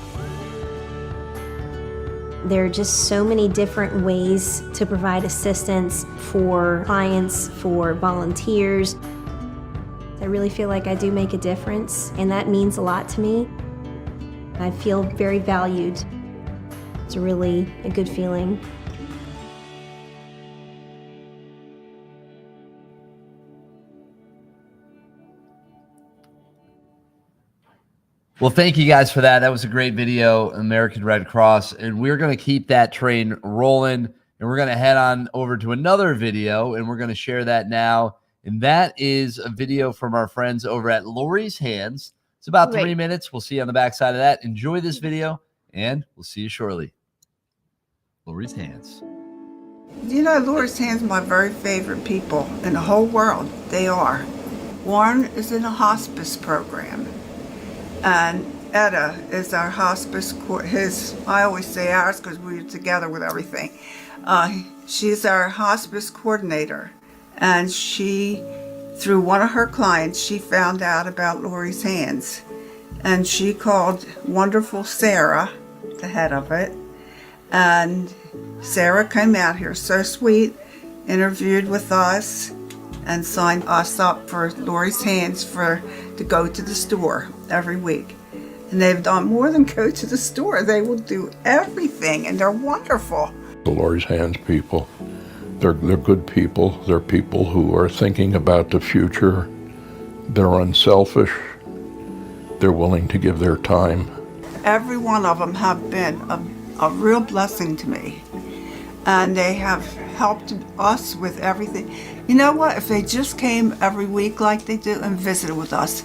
There are just so many different ways to provide assistance for clients, for volunteers. I really feel like I do make a difference, and that means a lot to me. I feel very valued. It's really a good feeling. Well, thank you guys for that. That was a great video, American Red Cross. And we're going to keep that train rolling. And we're going to head on over to another video, and we're going to share that now. And that is a video from our friends over at Lori's Hands. It's about 3 minutes. We'll see you on the backside of that. Enjoy this video, and we'll see you shortly. Lori's Hands. You know, Lori's Hands are my very favorite people in the whole world. They are. Warren is in a hospice program, and Etta is our hospice, I always say ours because we're together with everything. She's our hospice coordinator, and through one of her clients, she found out about Lori's Hands, and she called wonderful Sarah, the head of it, and Sarah came out here, so sweet, interviewed with us, and signed us up for Lori's Hands to go to the store every week. And they've done more than go to the store. They will do everything, and they're wonderful. The Lori's Hands people, they're good people. They're people who are thinking about the future. They're unselfish. They're willing to give their time. Every one of them have been a real blessing to me. And they have helped us with everything. You know what? If they just came every week like they do and visited with us,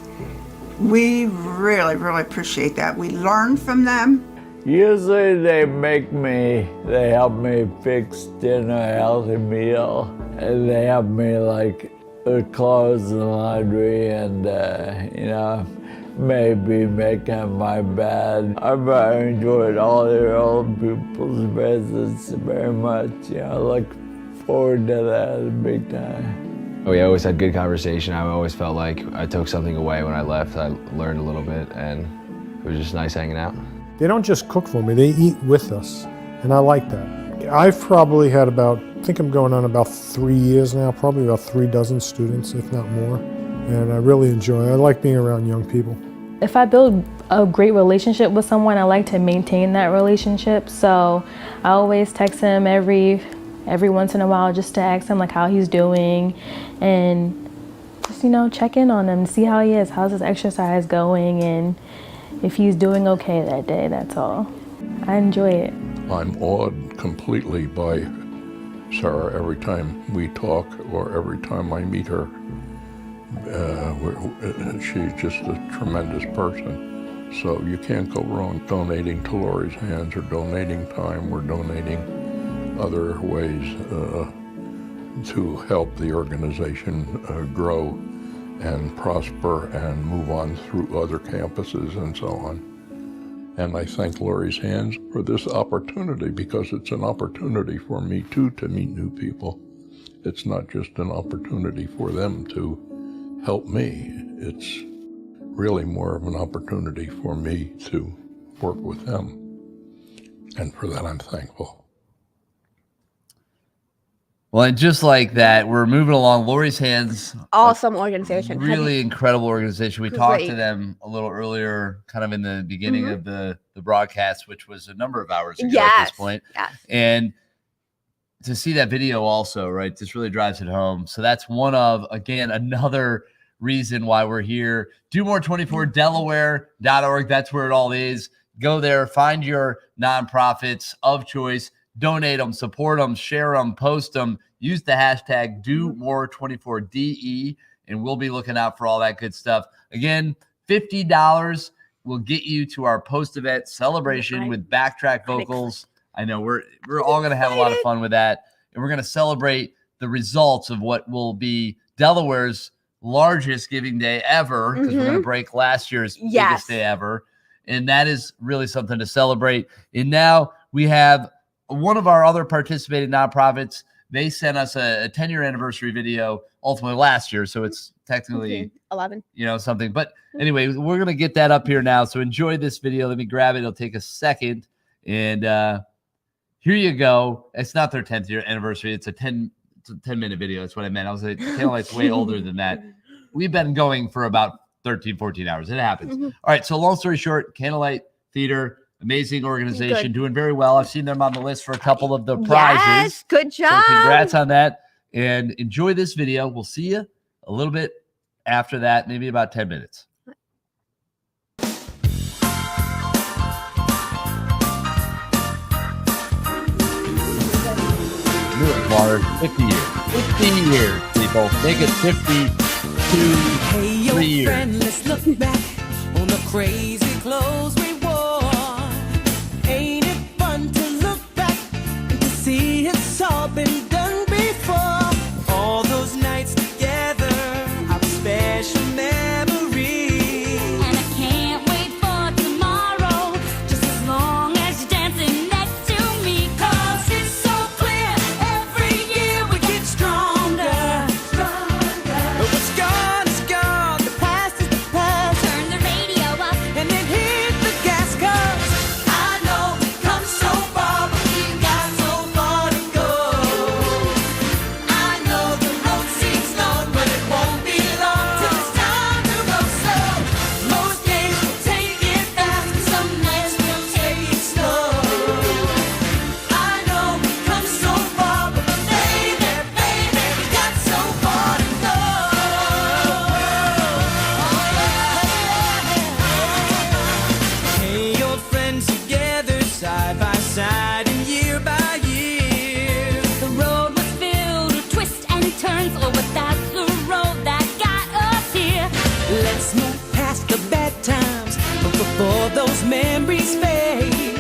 we really, really appreciate that. We learn from them. Usually they help me fix dinner, a healthy meal, and they help me like with clothes and laundry and, maybe making my bed. I very enjoyed all their old people's visits very much. I look forward to that big time. We always had good conversation. I always felt like I took something away when I left. I learned a little bit, and it was just nice hanging out. They don't just cook for me, they eat with us, and I like that. I've probably had I think I'm going on about 3 years now, probably about 3 dozen students, if not more, and I really enjoy it. I like being around young people. If I build a great relationship with someone, I like to maintain that relationship, so I always text him every once in a while just to ask him like how he's doing, and just check in on him, see how he is, how's his exercise going, and if he's doing okay that day. That's all. I enjoy it. I'm awed completely by Sarah every time we talk or every time I meet her. She's just a tremendous person, so you can't go wrong donating to Lori's Hands or donating time or donating other ways to help the organization grow and prosper and move on through other campuses and so on. And I thank Lori's Hands for this opportunity, because it's an opportunity for me too to meet new people. It's not just an opportunity for them to help me. It's really more of an opportunity for me to work with them. And for that, I'm thankful. Well, and just like that, we're moving along. Lori's Hands, awesome organization, really incredible organization. We talked to them a little earlier, kind of in the beginning of the broadcast, which was a number of hours ago at this point. Yes. And to see that video also, right, this really drives it home. So that's one of, again, another reason why we're here. DoMore24Delaware.org. That's where it all is. Go there, find your nonprofits of choice. Donate them, support them, share them, post them. Use the hashtag DoMore24DE, and we'll be looking out for all that good stuff. Again, $50 will get you to our post-event celebration with backtrack vocals. I know we're all going to have a lot of fun with that, and we're going to celebrate the results of what will be Delaware's largest giving day ever, because we're going to break last year's biggest day ever, and that is really something to celebrate. And now we have one of our other participating nonprofits. They sent us a 10-year anniversary video, ultimately last year, so it's technically 11, something. But anyway, we're gonna get that up here now. So enjoy this video. Let me grab it. It'll take a second, and here you go. It's not their 10th year anniversary. It's a 10-minute video. That's what I meant. I was like, Candlelight's way older than that. We've been going for about 13, 14 hours. It happens. All right. So long story short, Candlelight Theater. Amazing organization, doing very well. I've seen them on the list for a couple of the prizes. Yes, good job. So congrats on that. And enjoy this video. We'll see you a little bit after that, maybe about 10 minutes. Water, 50 years. 50 years, people. Make it 52 3 years. Friend, let's look back on the crazy clothes we wore. Ain't it fun to look back and to see it's all been done? before those memories fade.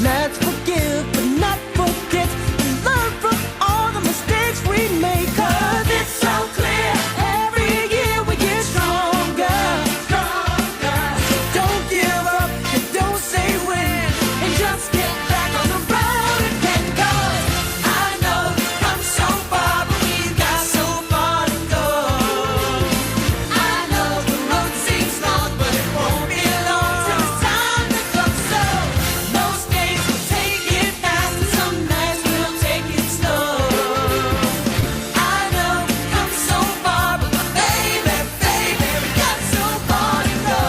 Let's forgive but not forget and learn from all the mistakes we make. 'Cause it's so clear every year we get stronger. Stronger. So don't give up and don't say when, and just get back on the road again. 'Cause I know we've come so far, but we've got so far to go. I know the road seems long, but it won't be long till it's time to go. So most days we'll take it fast, and some nights we'll take it slow. I know we've come so far, but baby, baby, we got so far to go.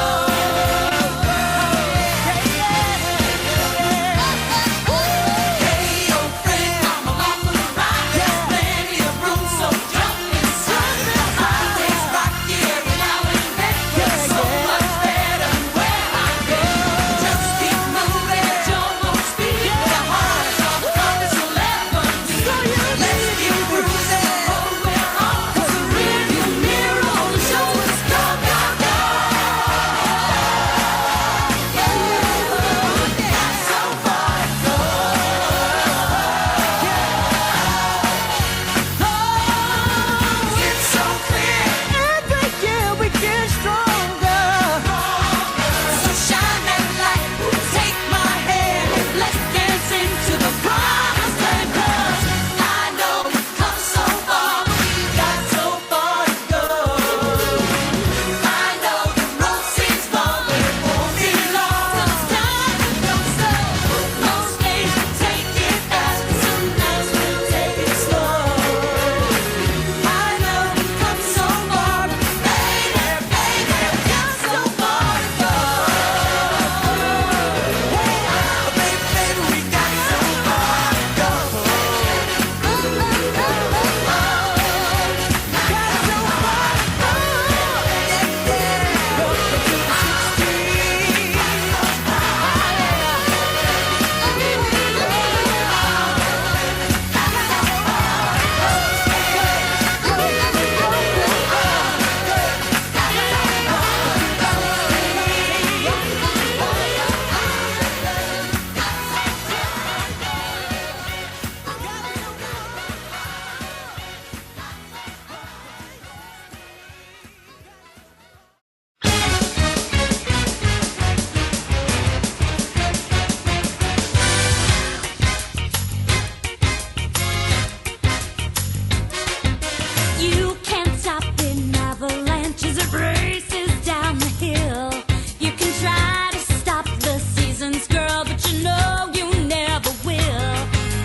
Hey, old friend, I'm along for the ride. There's plenty of room, so jump inside. The highway's rocky every now and then, but it's so much better than where I've been. Just keep moving at your own speed. The heart is all the compass you'll ever need. Let's keep cruising, oh, we're on. 'Cause the rearview mirror only shows us go, go, go. Got so far to go. It's so clear every year we get stronger. So shine that light, take my hand, let's dance into the promised land. 'Cause I know we've come so far, but we've got so far to go. I know the road seems long, but it won't be long till it's time to go. So most days we'll take it fast, but some nights we'll take it slow. I know we've come so far, but baby, baby, we've got so far to go. Baby, baby, we got so far to go. You can't stop an avalanche as it races down the hill. You can try to stop the seasons, girl, but you know you never will.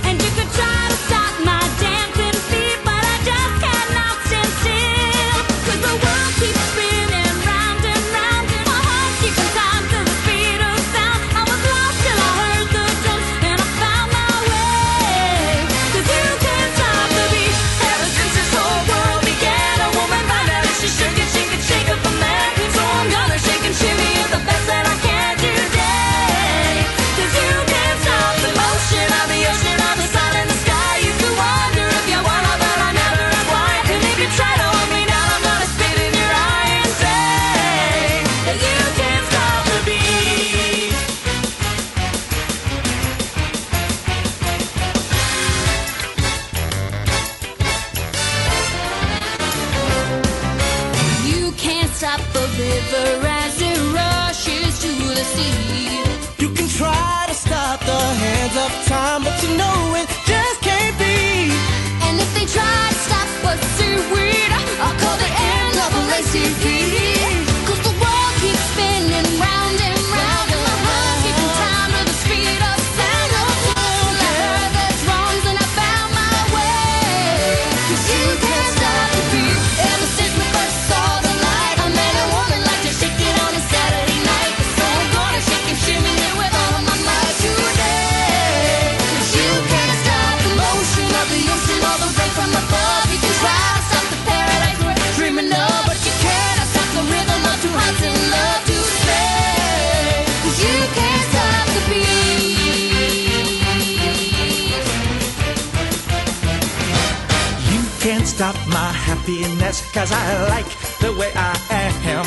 And you could try to stop my dancing feet, but I just cannot stand still. 'Cause the world keeps spinning round and round. My heart keeps in time to the speed of sound. I was lost till I heard the drums and I found my way. 'Cause you can't stop the beat. Ever since this whole world began, a woman found out if she shook it, she could shake up a man. So I'm gonna shake and shimmy is the best that I can today. 'Cause you can't stop the motion of the ocean, of the sun and the sky. You can wonder if you wanna, but I never ask why. And if you try to hold me down, I'm gonna spit in your eye and say that you can't stop the beat. You can't stop the river as it rushes to the sea. You can try to stop the hands of time, but you know it just can't be. And if they try to stop us seaweed, I'll call the end of a ACP. 'Cause the world keeps spinning round and round, and my heart keeps in time to the speed of sound. I heard the drums and I found my way. 'Cause you can't stop the beat. Ever since we first saw the light, a man and woman like to shake it on a Saturday night. So I'm gonna shake and shimmy it with all of my might today. 'Cause you can't stop the motion of the ocean or the rain from above. You can try to stop the paradise we're dreaming of, but you cannot stop the rhythm of two hearts in love to stay. 'Cause you can't stop the beat. You can't stop my happiness, 'cause I like the way I am.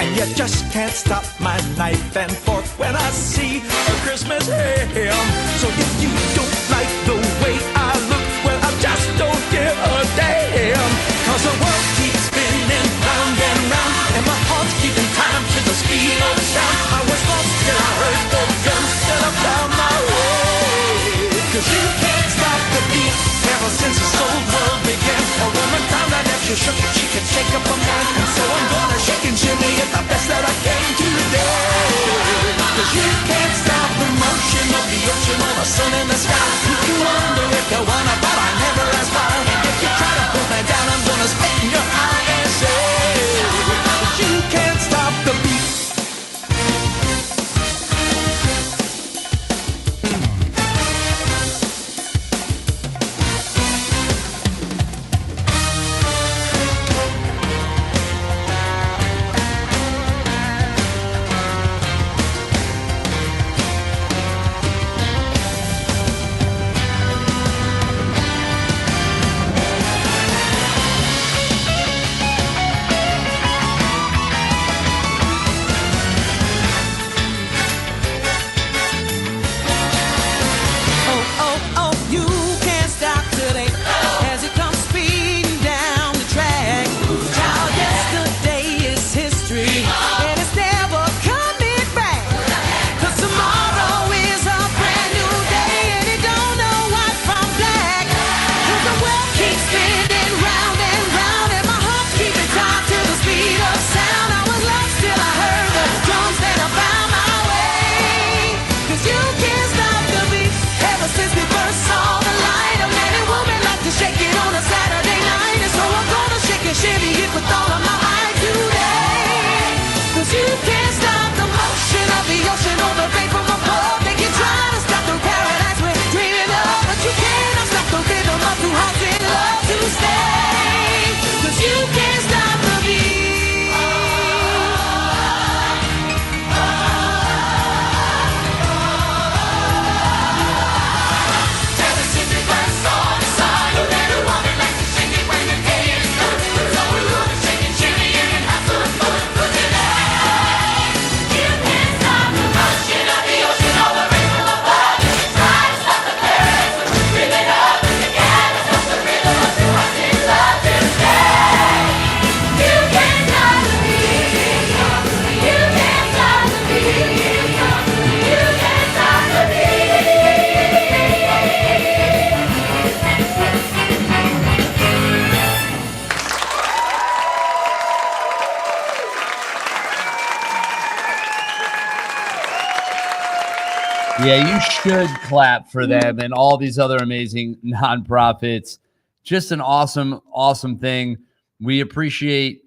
and you just can't stop my knife and fork when I see a Christmas ham. So if you don't like the way I look, well, I just don't give a damn. Cause the world keeps spinning round and round, and my heart's keeping time to the speed of sound. I was lost till I heard the guns set up down my way. Cause you can't stop the beat ever since this old world began. A woman found out if she shook it, she could shake up a man. And so I'm gonna shake and shimmy it the best that I can today. Cause you can't stop the motion of the ocean or the sun in the sky. You can wonder if you wanna, but I never ask why. And if you try to pull me down, I'm gonna spit in your eye and say that you can't stop the beat. Yeah, you should clap for them and all these other amazing nonprofits. Just an awesome, awesome thing. We appreciate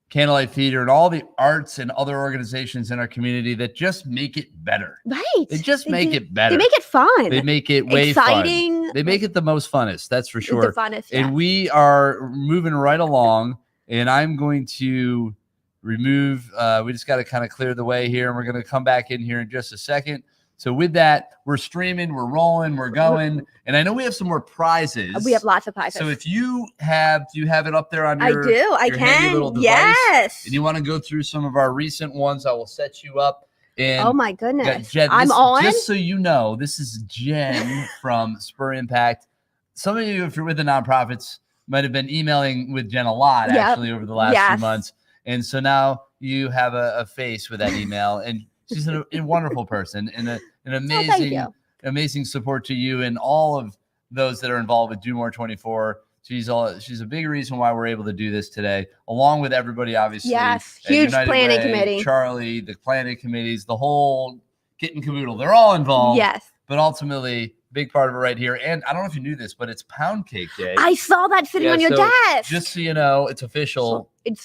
Candlelight Theater and all the arts and other organizations in our community that just make it better. Right. They just make it better. They make it fun. They make it way exciting. Fun. They make it the most funnest. That's for sure. The funnest, and we are moving right along. And I'm going to remove. We just got to kind of clear the way here, and we're going to come back in here in just a second. So with that, we're streaming, we're rolling, we're going. And I know we have some more prizes. We have lots of prizes. So if you have, do you have it up there on your, I handy little device? Yes. And you want to go through some of our recent ones, I will set you up. And oh my goodness. Jen, I'm on. Just so you know, this is Jen from Spur Impact. Some of you, if you're with the nonprofits, might have been emailing with Jen a lot actually over the last few months. And so now you have a face with that email, and she's a wonderful person and an amazing, amazing support to you and all of those that are involved with Do More 24. She's a big reason why we're able to do this today, along with everybody, obviously. Yes, huge United planning Way, committee. Charlie, the planning committees, the whole kit and caboodle. They're all involved. Yes. But ultimately, big part of it right here. And I don't know if you knew this, but it's Pound Cake Day. I saw that sitting on your desk. Just so you know, it's official. So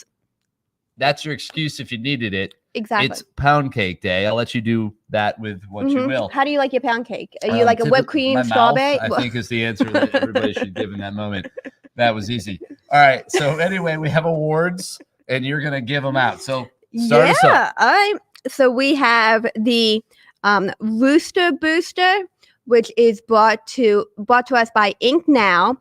that's your excuse if you needed it. Exactly. It's Pound Cake Day. I'll let you do that with what you will. How do you like your pound cake? Are you like a whipped cream, strawberry? I think is the answer that everybody should give in that moment. That was easy. All right. So anyway, we have awards, and you're going to give them out. So start us up. All right. So we have the Rooster Booster, which is brought to us by Ink Now.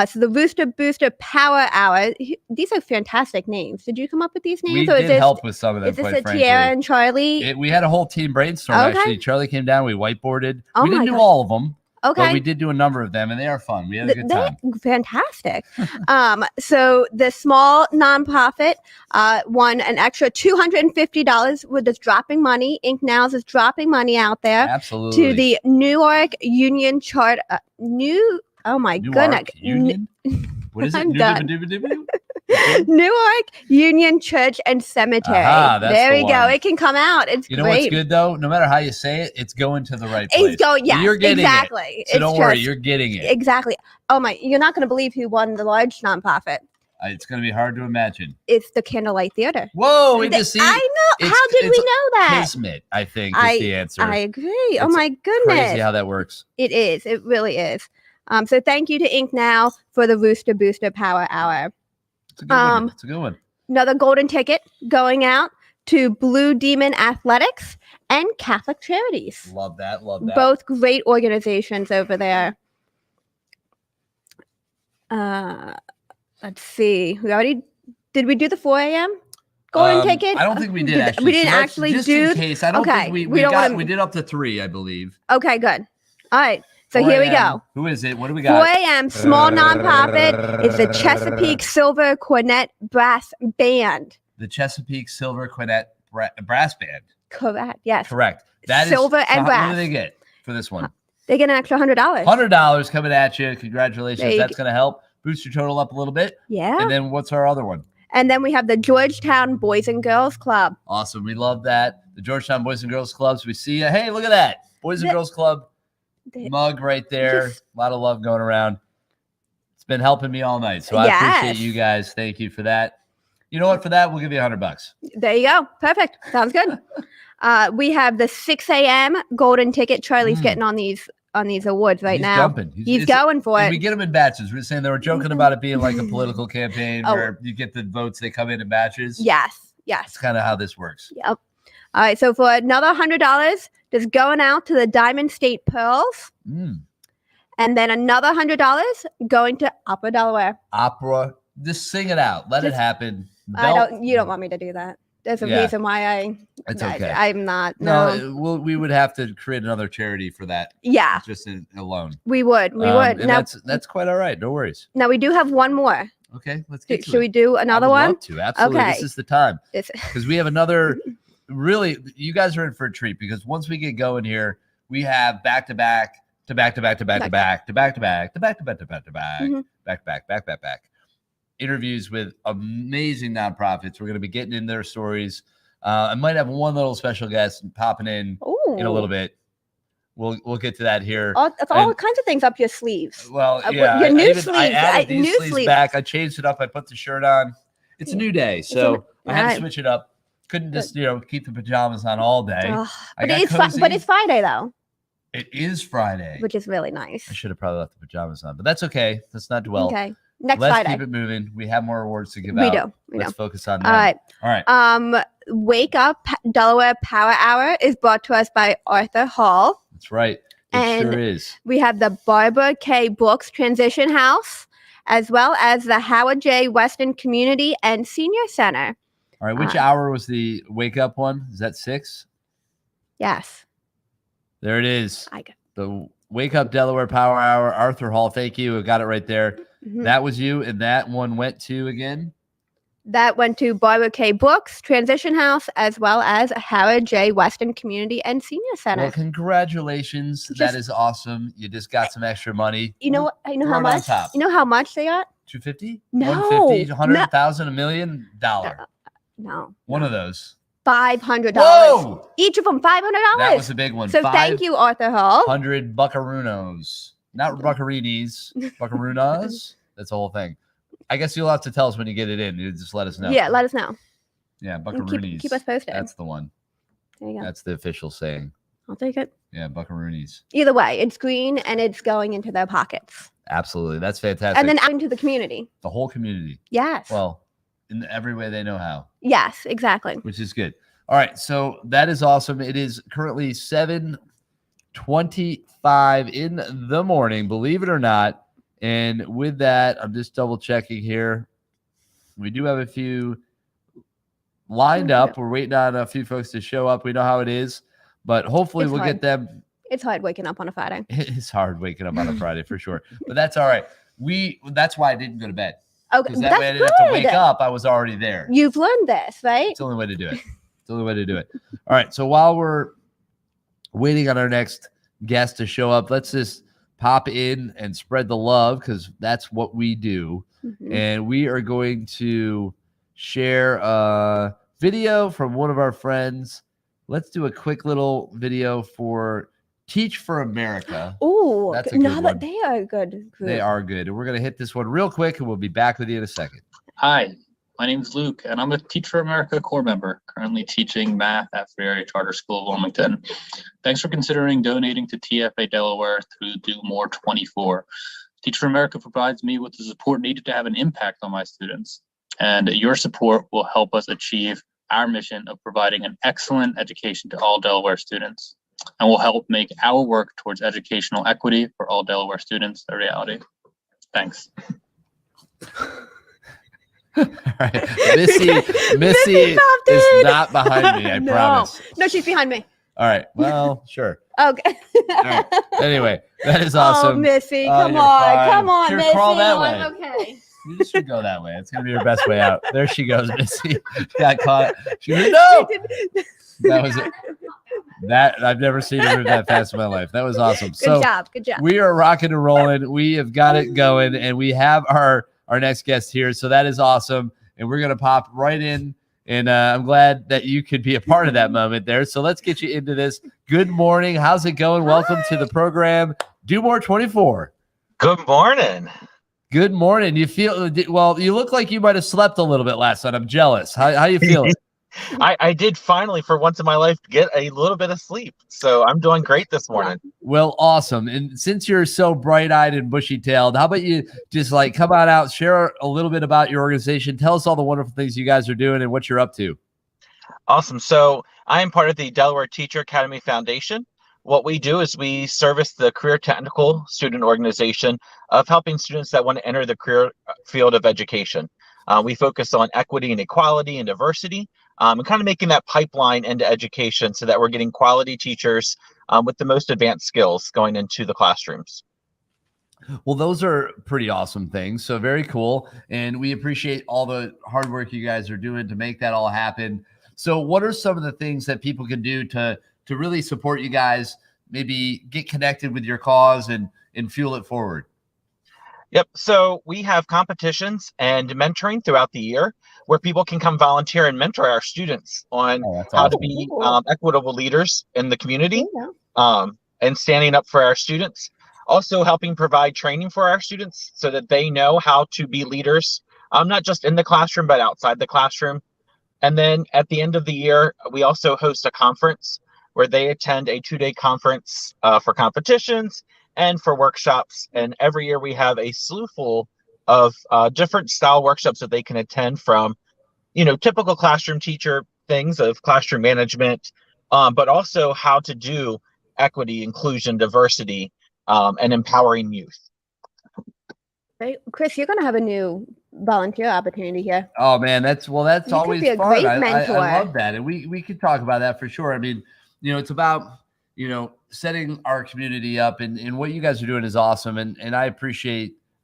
So the Rooster Booster Power Hour. These are fantastic names. Did you come up with these names? We did help with some of them. Is this quite a frankly. Tiara and Charlie? We had a whole team brainstorm. Okay. Actually, Charlie came down. We whiteboarded. Oh we didn't my do God. all of them. Okay. But we did do a number of them, and they are fun. We had a good time. Fantastic. So the small nonprofit won an extra $250 with this dropping money. Inc. Nows is dropping money out there. Absolutely. To the Newark Union Chart. Oh my goodness. Union? What is it? I'm done. Doo-doo-doo-doo-doo? Newark Union Church and Cemetery. Aha, that's there the we go. one. It can come out. It's You know great. what's good though? No matter how you say it, it's going to the right place. It's going, yeah, You're getting exactly. it. So don't worry, you're getting it. Exactly. Oh my, you're not going to believe who won the large nonprofit. It's going to be hard to imagine. It's the Candlelight Theater. Whoa, we just see. I know. How did we know that? Kismet, I think, is the answer. I agree. Oh It's my goodness. Crazy how that works. It is. It really is. So thank you to Inc. Now for the Rooster Booster Power Hour. It's a good one. It's a good one. Another golden ticket going out to Blue Demon Athletics and Catholic Charities. Love that. Love that. Both great organizations over there. Let's see. Did we do the 4 a.m. golden ticket? I don't think we did actually. We didn't So let's- actually just do. in case. I don't okay. think we don't got. wanna- We did up to 3, I believe. Okay, good. All right. So 4 here we a.m. go. Who is it? What do we 4 got? a.m. small nonprofit is the Chesapeake Silver Cornet Brass Band. The Chesapeake Silver Cornet Brass Band. Correct. Yes. Correct. That is Silver and What brass. do they get for this one? They get an extra $100. $100 coming at you. There Congratulations. you That's going to help boost your total up a little bit. Yeah. And then what's our other one? And then we have the Georgetown Boys and Girls Club. Awesome. We love that. The Georgetown Boys and Girls Clubs. We see you. Hey, look at that. Boys and Girls Club mug right there. A lot of love going around. It's been helping me all night. So I appreciate you guys. Thank you for that. You know what? For that, we'll give you $100. There you go. Perfect. Sounds good. We have the 6 a.m. golden ticket. Charlie's getting on these awards right He's now. jumping. He's going for and it. we get them in batches. We were saying they were joking about it being like a political campaign Oh. where you get the votes, they come in batches. Yes. Yes. That's kind of how this works. Yep. All right. So for another $100, just going out to the Diamond State Pearls. And then another $100 going to Opera Delaware. Opera. Just sing it out. Let it happen. You don't want me to do that. There's a Yeah. reason why It's okay. I'm not. No. We would have to create another charity for that. Yeah. Just alone. We would. We would. And Now, that's quite all right. No worries. now we do have one more. Okay, let's get to Should it. we do another I would one? love to. Absolutely. Okay. This is the time. This- Because we have another really, you guys are in for a treat because once we get going here, we have back to back interviews with amazing nonprofits. We're going to be getting in their stories. I might have one little special guest popping in a little bit. We'll get to that here. All kinds of things up your sleeves. Well, Your I new even- sleeves. I added these new sleeves back. I changed it up. I put the shirt on. It's a new day, so I had to switch it up. Couldn't just keep the pajamas on all day. Ugh, I but got it's cozy. but it's Friday though, It is Friday. which is really nice. I should have probably left the pajamas on, but that's okay. Let's not dwell. Okay. Next Let's Friday. keep it moving. We have more awards to give We out. do. We Let's do. focus on All that. right. All right. Wake Up Delaware Power Hour is brought to us by Arthur Hall. That's right. It And sure is. We have the Barbara K. Brooks Transition House, as well as the Howard J. Weston Community and Senior Center. All right. Which hour was the wake up one? Is that 6? Yes. There it is. I got the Wake Up Delaware Power Hour. Arthur Hall. Thank you. I got it right there. Mhm. That was you. And that one went to again. That went to Barbara K. Brooks Transition House, as well as Howard J. Weston Community and Senior Center. Well, congratulations. That is awesome. You just got some extra money. You know what? You know Throw how it on much? top. You know how much they got? 250? No. 150? 100,000? $1 million? No. One of those. $500. Whoa! Each of them $500. That was a big one. So thank you, Arthur Hall. 100 buckarooninos. Not buccarinis. Buckarooninas. That's the whole thing. I guess you'll have to tell us when you get it in. You just let us know. Yeah, let us know. Yeah, And buckaroonies. keep us posted. That's the one. There you go. That's the official saying. I'll take it. Yeah, buckaroonies. Either way, it's green and it's going into their pockets. Absolutely. That's fantastic. And then out into the community. the whole community. Yes. Well, in every way they know how. Yes, exactly. Which is good. All right, so that is awesome. It is currently 7:25 in the morning, believe it or not, And with that, I'm just double checking here. We do have a few lined up. We're waiting on a few folks to show up. We know how it is, but hopefully we'll get them. It's hard waking up on a Friday. It's hard waking up on a Friday for sure, but that's all right. That's why I didn't go to bed. Okay, Because that way I didn't have to wake up. I was already there. You've learned this, right? It's the only way to do it. It's the only way to do it. All right. So while we're waiting on our next guest to show up, let's just pop in and spread the love, because that's what we do. And we are going to share a video from one of our friends. Let's do a quick little video for Teach for America. Oh, that's a good one. They are good. They are good. And we're going to hit this one real quick, and we'll be back with you in a second. Hi, my name is Luke, and I'm a Teach for America Corps member, currently teaching math at Free Area Charter School of Wilmington. Thanks for considering donating to TFA Delaware through Do More 24. Teach for America provides me with the support needed to have an impact on my students, and your support will help us achieve our mission of providing an excellent education to all Delaware students, and will help make our work towards educational equity for all Delaware students a reality. Thanks. All right. Missy is not behind me, I promise. No, she's behind me. All right. Well, sure. Okay. All right. Anyway, that is awesome. Oh, Missy, Oh, come you're on. fine. Come on, Sure, Missy. crawl that Oh, way. I'm okay. You just should go that way. It's going to be your best way out. There she goes, Missy. She got caught. She was, no! That was it. That I've never seen her move that fast in my life. That was awesome. Good job. Good job. We are rocking and rolling. We have got it going, and we have our next guest here. So that is awesome. And we're going to pop right in. And I'm glad that you could be a part of that moment there. So let's get you into this. Good morning. How's it going? Welcome to the program. Do More 24. Good morning. Good morning. You feel well? You look like you might have slept a little bit last night. I'm jealous. How you feeling? I did finally, for once in my life, get a little bit of sleep. So I'm doing great this morning. Well, awesome. And since you're so bright-eyed and bushy-tailed, how about you just like come on out, share a little bit about your organization. Tell us all the wonderful things you guys are doing and what you're up to. Awesome. So I am part of the Delaware Teacher Academy Foundation. What we do is we service the career technical student organization of helping students that want to enter the career field of education. We focus on equity and equality and diversity, and kind of making that pipeline into education so that we're getting quality teachers with the most advanced skills going into the classrooms. Well, those are pretty awesome things. So very cool. And we appreciate all the hard work you guys are doing to make that all happen. So what are some of the things that people can do to really support you guys, maybe get connected with your cause and fuel it forward? Yep. So we have competitions and mentoring throughout the year where people can come volunteer and mentor our students on how to be equitable leaders in the community, and standing up for our students. Also helping provide training for our students so that they know how to be leaders, not just in the classroom, but outside the classroom. And then at the end of the year, we also host a conference where they attend a 2-day conference for competitions and for workshops. And every year we have a slew full of different style workshops that they can attend, from, typical classroom teacher things of classroom management, but also how to do equity, inclusion, diversity, and empowering youth. Hey, Chris, you're going to have a new volunteer opportunity here. Oh man, that's You always could be a fun. great I mentor. love that. And we could talk about that for sure. I mean, it's about, setting our community up, and what you guys are doing is awesome. And I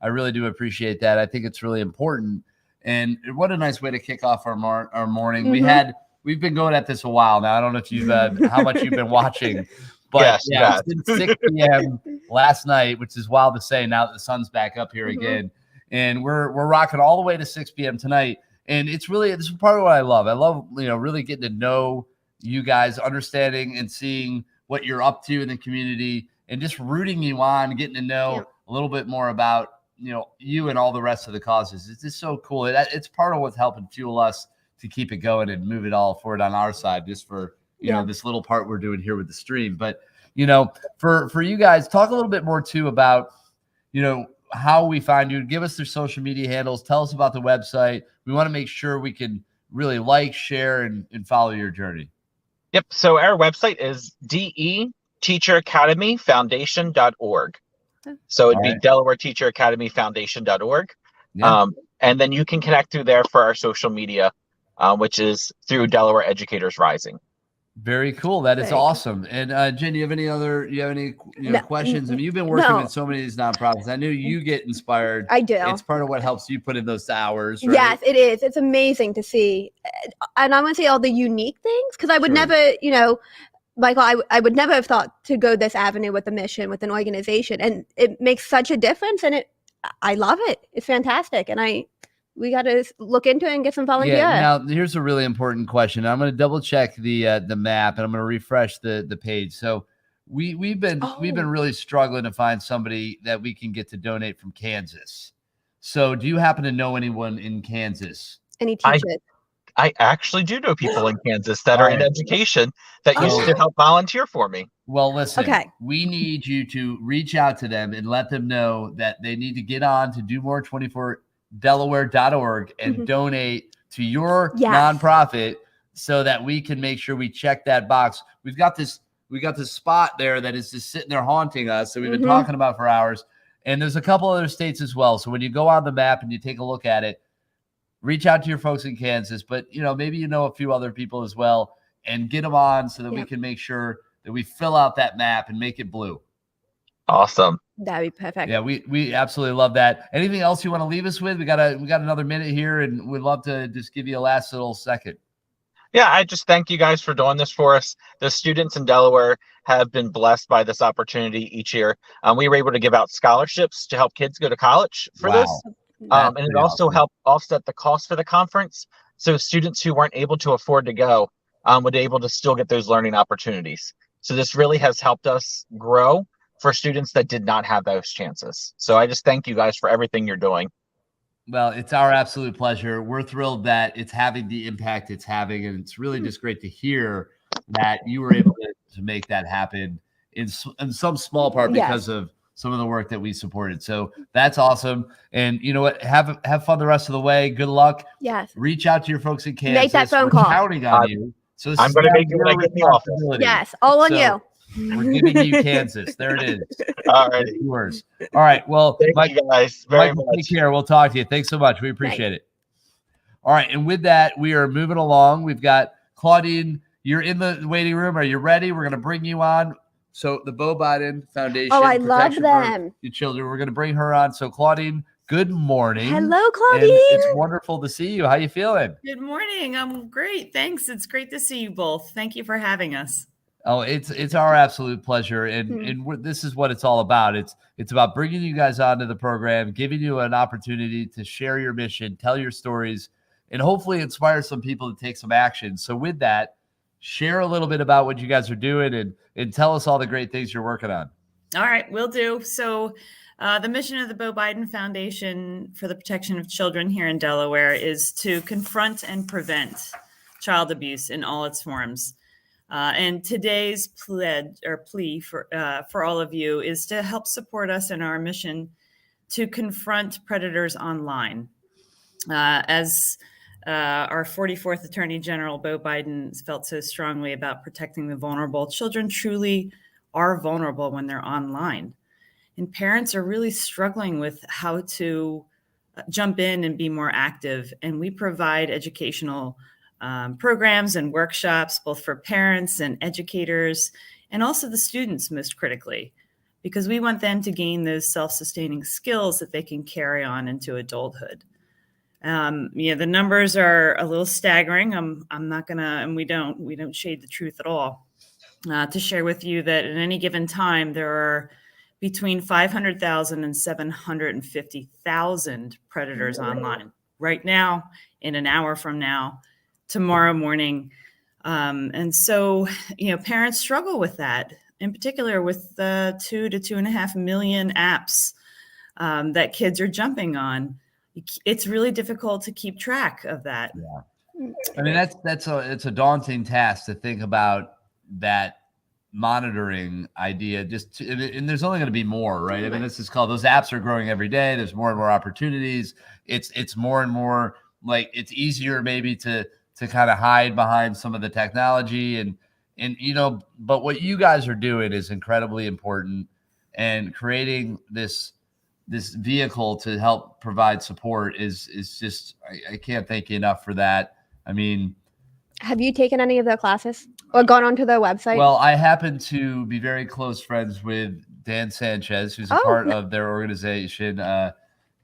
really do appreciate that. I think it's really important. And what a nice way to kick off our morning. Mhm. We've been going at this a while now. I don't know if you've how much you've been watching, but Yes, it's been 6 p.m. last night, which is wild to say now that the sun's back up here again. And we're rocking all the way to 6 p.m. tonight. And this is part of what I love. I love, really getting to know you guys, understanding and seeing what you're up to in the community, and just rooting you on, getting to know a little bit more about, you and all the rest of the causes. It's just so cool. It's part of what's helping fuel us to keep it going and move it all forward on our side, just for, this little part we're doing here with the stream. But, for you guys, talk a little bit more too about, how we find you. Give us their social media handles. Tell us about the website. We want to make sure we can really share, and follow your journey. Yep. So our website is DETeacherAcademyFoundation.org. So it'd All be right. DelawareTeacherAcademyFoundation.org. Yeah. And then you can connect through there for our social media, which is through Delaware Educators Rising. Very cool. That is Very cool. awesome. And Jen, you have any No, questions? I mean, you've been working no. with so many of these nonprofits. I knew you get inspired. I do. It's part of what helps you put in those hours, right? Yes, it is. It's amazing to see. And I want to see all the unique things because I would never, Michael, I would never have thought to go this avenue with a mission, with an organization. And it makes such a difference. And I love it. It's fantastic. And we got to look into it and get some volunteers. Yeah. Now, here's a really important question. I'm going to double check the map, and I'm going to refresh the page. So we've been really struggling to find somebody that we can get to donate from Kansas. So do you happen to know anyone in Kansas? Any teachers? I actually do know people in Kansas that are in education that used to help volunteer for me. Well, listen, we need you to reach out to them and let them know that they need to get on to DoMore24Delaware.org and donate to your nonprofit so that we can make sure we check that box. We got this spot there that is just sitting there haunting us. So we've been talking about for hours. And there's a couple other states as well. So when you go on the map and you take a look at it, reach out to your folks in Kansas, but maybe a few other people as well, and get them on so that we can make sure that we fill out that map and make it blue. Awesome. That'd be perfect. Yeah, we absolutely love that. Anything else you want to leave us with? We got another minute here, and we'd love to just give you a last little second. Yeah, I just thank you guys for doing this for us. The students in Delaware have been blessed by this opportunity each year. We were able to give out scholarships to help kids go to college for this. And it also helped offset the cost for the conference. So students who weren't able to afford to go would be able to still get those learning opportunities. So this really has helped us grow for students that did not have those chances. So I just thank you guys for everything you're doing. Well, it's our absolute pleasure. We're thrilled that it's having the impact it's having. And it's really just great to hear that you were able to make that happen in some small part because of some of the work that we supported. So that's awesome. And you know what? Have fun the rest of the way. Good luck. Yes. Reach out to your folks in Kansas. Make that phone We're call. counting on you. So I'm going to make it when I get in the office. Yes. All on you. We're giving you Kansas. There it is. All right. Yours. All right. Well, thank you guys very much. Take care. We'll talk to you. Thanks so much. We appreciate it. All right. And with that, we are moving along. We've got Claudine. You're in the waiting room. Are you ready? We're going to bring you on. So the Beau Biden Foundation. Oh, I love them. Your children. We're going to bring her on. So Claudine, good morning. Hello, Claudine. And it's wonderful to see you. How you feeling? Good morning. I'm great. Thanks. It's great to see you both. Thank you for having us. Oh, it's our absolute pleasure. And this is what it's all about. It's about bringing you guys onto the program, giving you an opportunity to share your mission, tell your stories, and hopefully inspire some people to take some action. So with that, share a little bit about what you guys are doing and tell us all the great things you're working on. All right, will do. So the mission of the Beau Biden Foundation for the Protection of Children here in Delaware is to confront and prevent child abuse in all its forms. And today's plea for all of you is to help support us in our mission to confront predators online. As our 44th Attorney General, Beau Biden, felt so strongly about protecting the vulnerable. Children truly are vulnerable when they're online. And parents are really struggling with how to jump in and be more active. And we provide educational programs and workshops, both for parents and educators, and also the students most critically, because we want them to gain those self-sustaining skills that they can carry on into adulthood. The numbers are a little staggering. I'm not gonna, and we don't shade the truth at all, to share with you that at any given time, there are between 500,000 and 750,000 predators online right now, in an hour from now, tomorrow morning. And so, parents struggle with that, in particular with the 2 to 2.5 million apps that kids are jumping on. It's really difficult to keep track of that. Yeah. I mean, it's a daunting task to think about that monitoring idea. And there's only going to be more, right? I mean, this is called, those apps are growing every day. There's more and more opportunities. It's more and more like it's easier maybe to kind of hide behind some of the technology and but what you guys are doing is incredibly important. and creating this vehicle to help provide support is just, I can't thank you enough for that. I mean, have you taken any of their classes or gone onto their website? Well, I happen to be very close friends with Dan Sanchez, who's a part of their organization.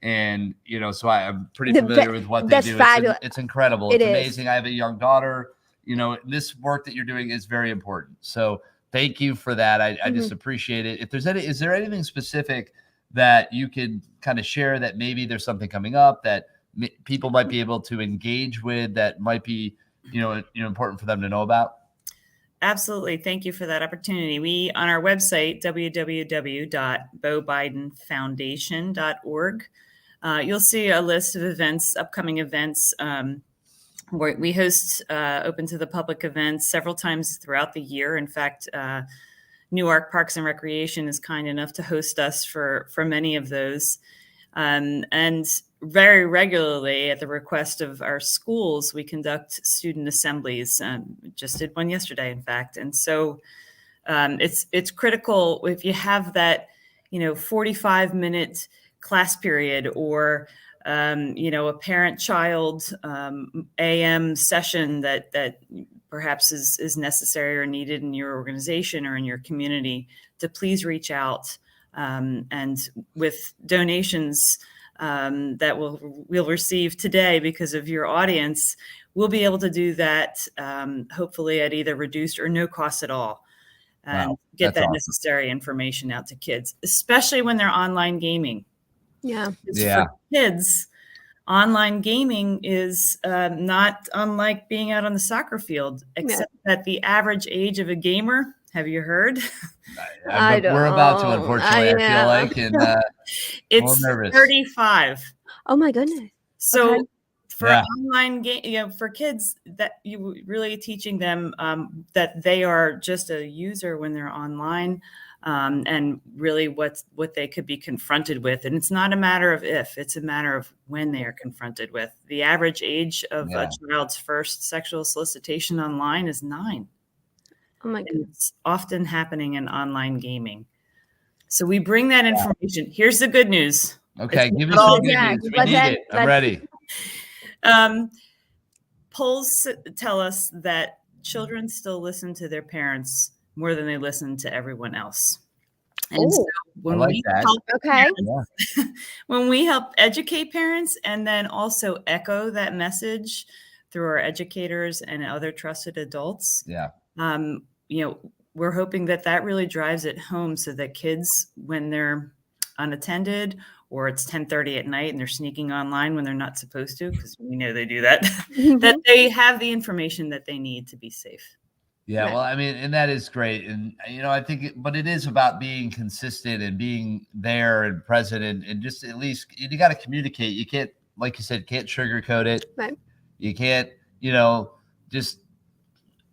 And, you know, so I'm pretty familiar with what they do. It's incredible. It's amazing. I have a young daughter. You know, this work that you're doing is very important. So thank you for that. I just appreciate it. If there's is there anything specific that you could kind of share that maybe there's something coming up that people might be able to engage with that might be, important for them to know about? Absolutely. Thank you for that opportunity. We, on our website, www.beaubidenfoundation.org, you'll see a list of events, upcoming events. Where we host open to the public events several times throughout the year. In fact, Newark Parks and Recreation is kind enough to host us for many of those. And very regularly, at the request of our schools, we conduct student assemblies. Just did one yesterday, in fact. And so it's critical if you have that, 45-minute class period or a parent-child AM session that perhaps is necessary or needed in your organization or in your community, to please reach out. And with donations that we'll receive today because of your audience, we'll be able to do that hopefully at either reduced or no cost at all. And get that awesome. Necessary information out to kids, especially when they're online gaming. Yeah. For kids, online gaming is not unlike being out on the soccer field, except that the average age of a gamer, have you heard? We're about to, unfortunately, I feel like, and it's 35. Oh my goodness. So for online game, for kids, that you really teaching them that they are just a user when they're online. And really what they could be confronted with. And it's not a matter of if, it's a matter of when they are confronted with. The average age of a child's first sexual solicitation online is 9. Oh my goodness. It's often happening in online gaming. So we bring that information. Here's the good news. Okay, give us some good news. We need it. I'm ready. Polls tell us that children still listen to their parents more than they listen to everyone else. And so when when we help educate parents and then also echo that message through our educators and other trusted adults, we're hoping that really drives it home so that kids, when they're unattended or it's 10:30 at night and they're sneaking online when they're not supposed to, because we know they do that, that they have the information that they need to be safe. Yeah, well, I mean, and that is great. And, I think, but it is about being consistent and being there and present and just at least you got to communicate. You can't, like you said, can't sugarcoat it. Right. You can't, just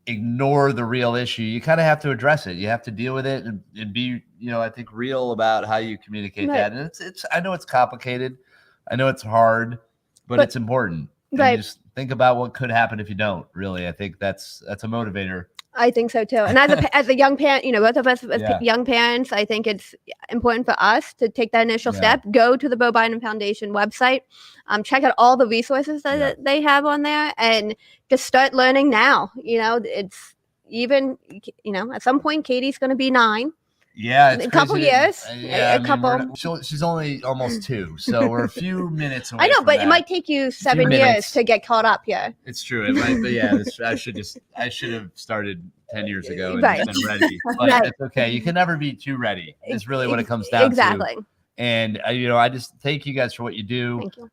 ignore the real issue. You kind of have to address it. You have to deal with it and be, I think real about how you communicate that. And it's, I know it's complicated. I know it's hard, but it's important. Right. And just think about what could happen if you don't. Really, I think that's a motivator. I think so too. And as a young parent, both of us as young parents, I think it's important for us to take that initial step, go to the Beau Biden Foundation website, check out all the resources that they have on there and just start learning now. It's even, at some point, Katie's going to be 9. Yeah, it's a couple years. She's only almost 2, so we're a few minutes away. I know, but it might take you 7 years to get caught up here. It's true. It might, but I should have started 10 years ago and been ready. But it's okay. You can never be too ready. It's really what it comes down to. Exactly. And I just thank you guys for what you do. Thank you.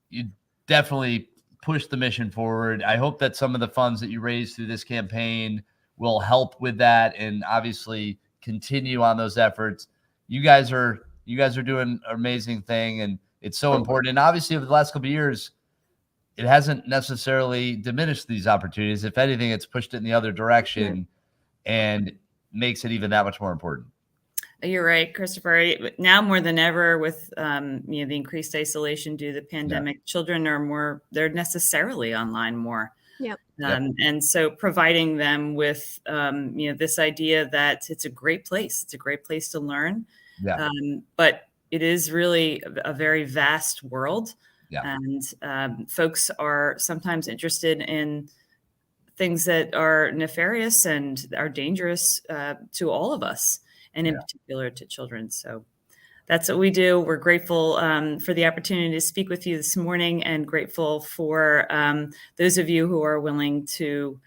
You definitely push the mission forward. I hope that some of the funds that you raise through this campaign will help with that, and obviously continue on those efforts. You guys are doing an amazing thing, and it's so important. And obviously over the last couple of years, it hasn't necessarily diminished these opportunities. If anything, it's pushed it in the other direction and makes it even that much more important. You're right, Christopher. Now more than ever with the increased isolation due to the pandemic, children they're necessarily online more. Yep. And so providing them with, this idea that it's a great place. It's a great place to learn. Yeah. But it is really a very vast world. Yeah. And folks are sometimes interested in things that are nefarious and are dangerous to all of us, and in particular to children. So that's what we do. We're grateful for the opportunity to speak with you this morning, and grateful for those of you who are willing to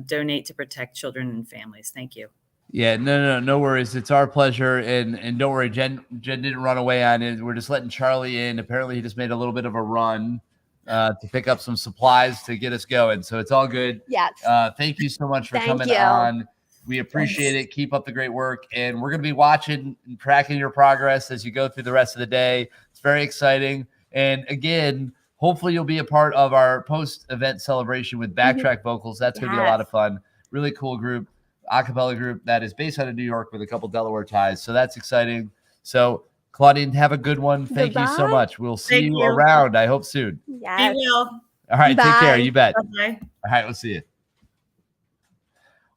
donate to protect children and families. Thank you. Yeah, no worries. It's our pleasure. And don't worry, Jen didn't run away on it. We're just letting Charlie in. Apparently he just made a little bit of a run to pick up some supplies to get us going. So it's all good. Yes. Thank you so much for coming on. We appreciate it. Keep up the great work. And we're going to be watching and tracking your progress as you go through the rest of the day. It's very exciting. And again, hopefully you'll be a part of our post-event celebration with Backtrack Vocals. That's going to be a lot of fun. Really cool group, a cappella group that is based out of New York with a couple Delaware ties. So that's exciting. So Claudine, have a good one. Thank you so much. We'll see you around, I hope, soon. Yes. We will. All right. Take care. You bet. Bye-bye. All right. We'll see you.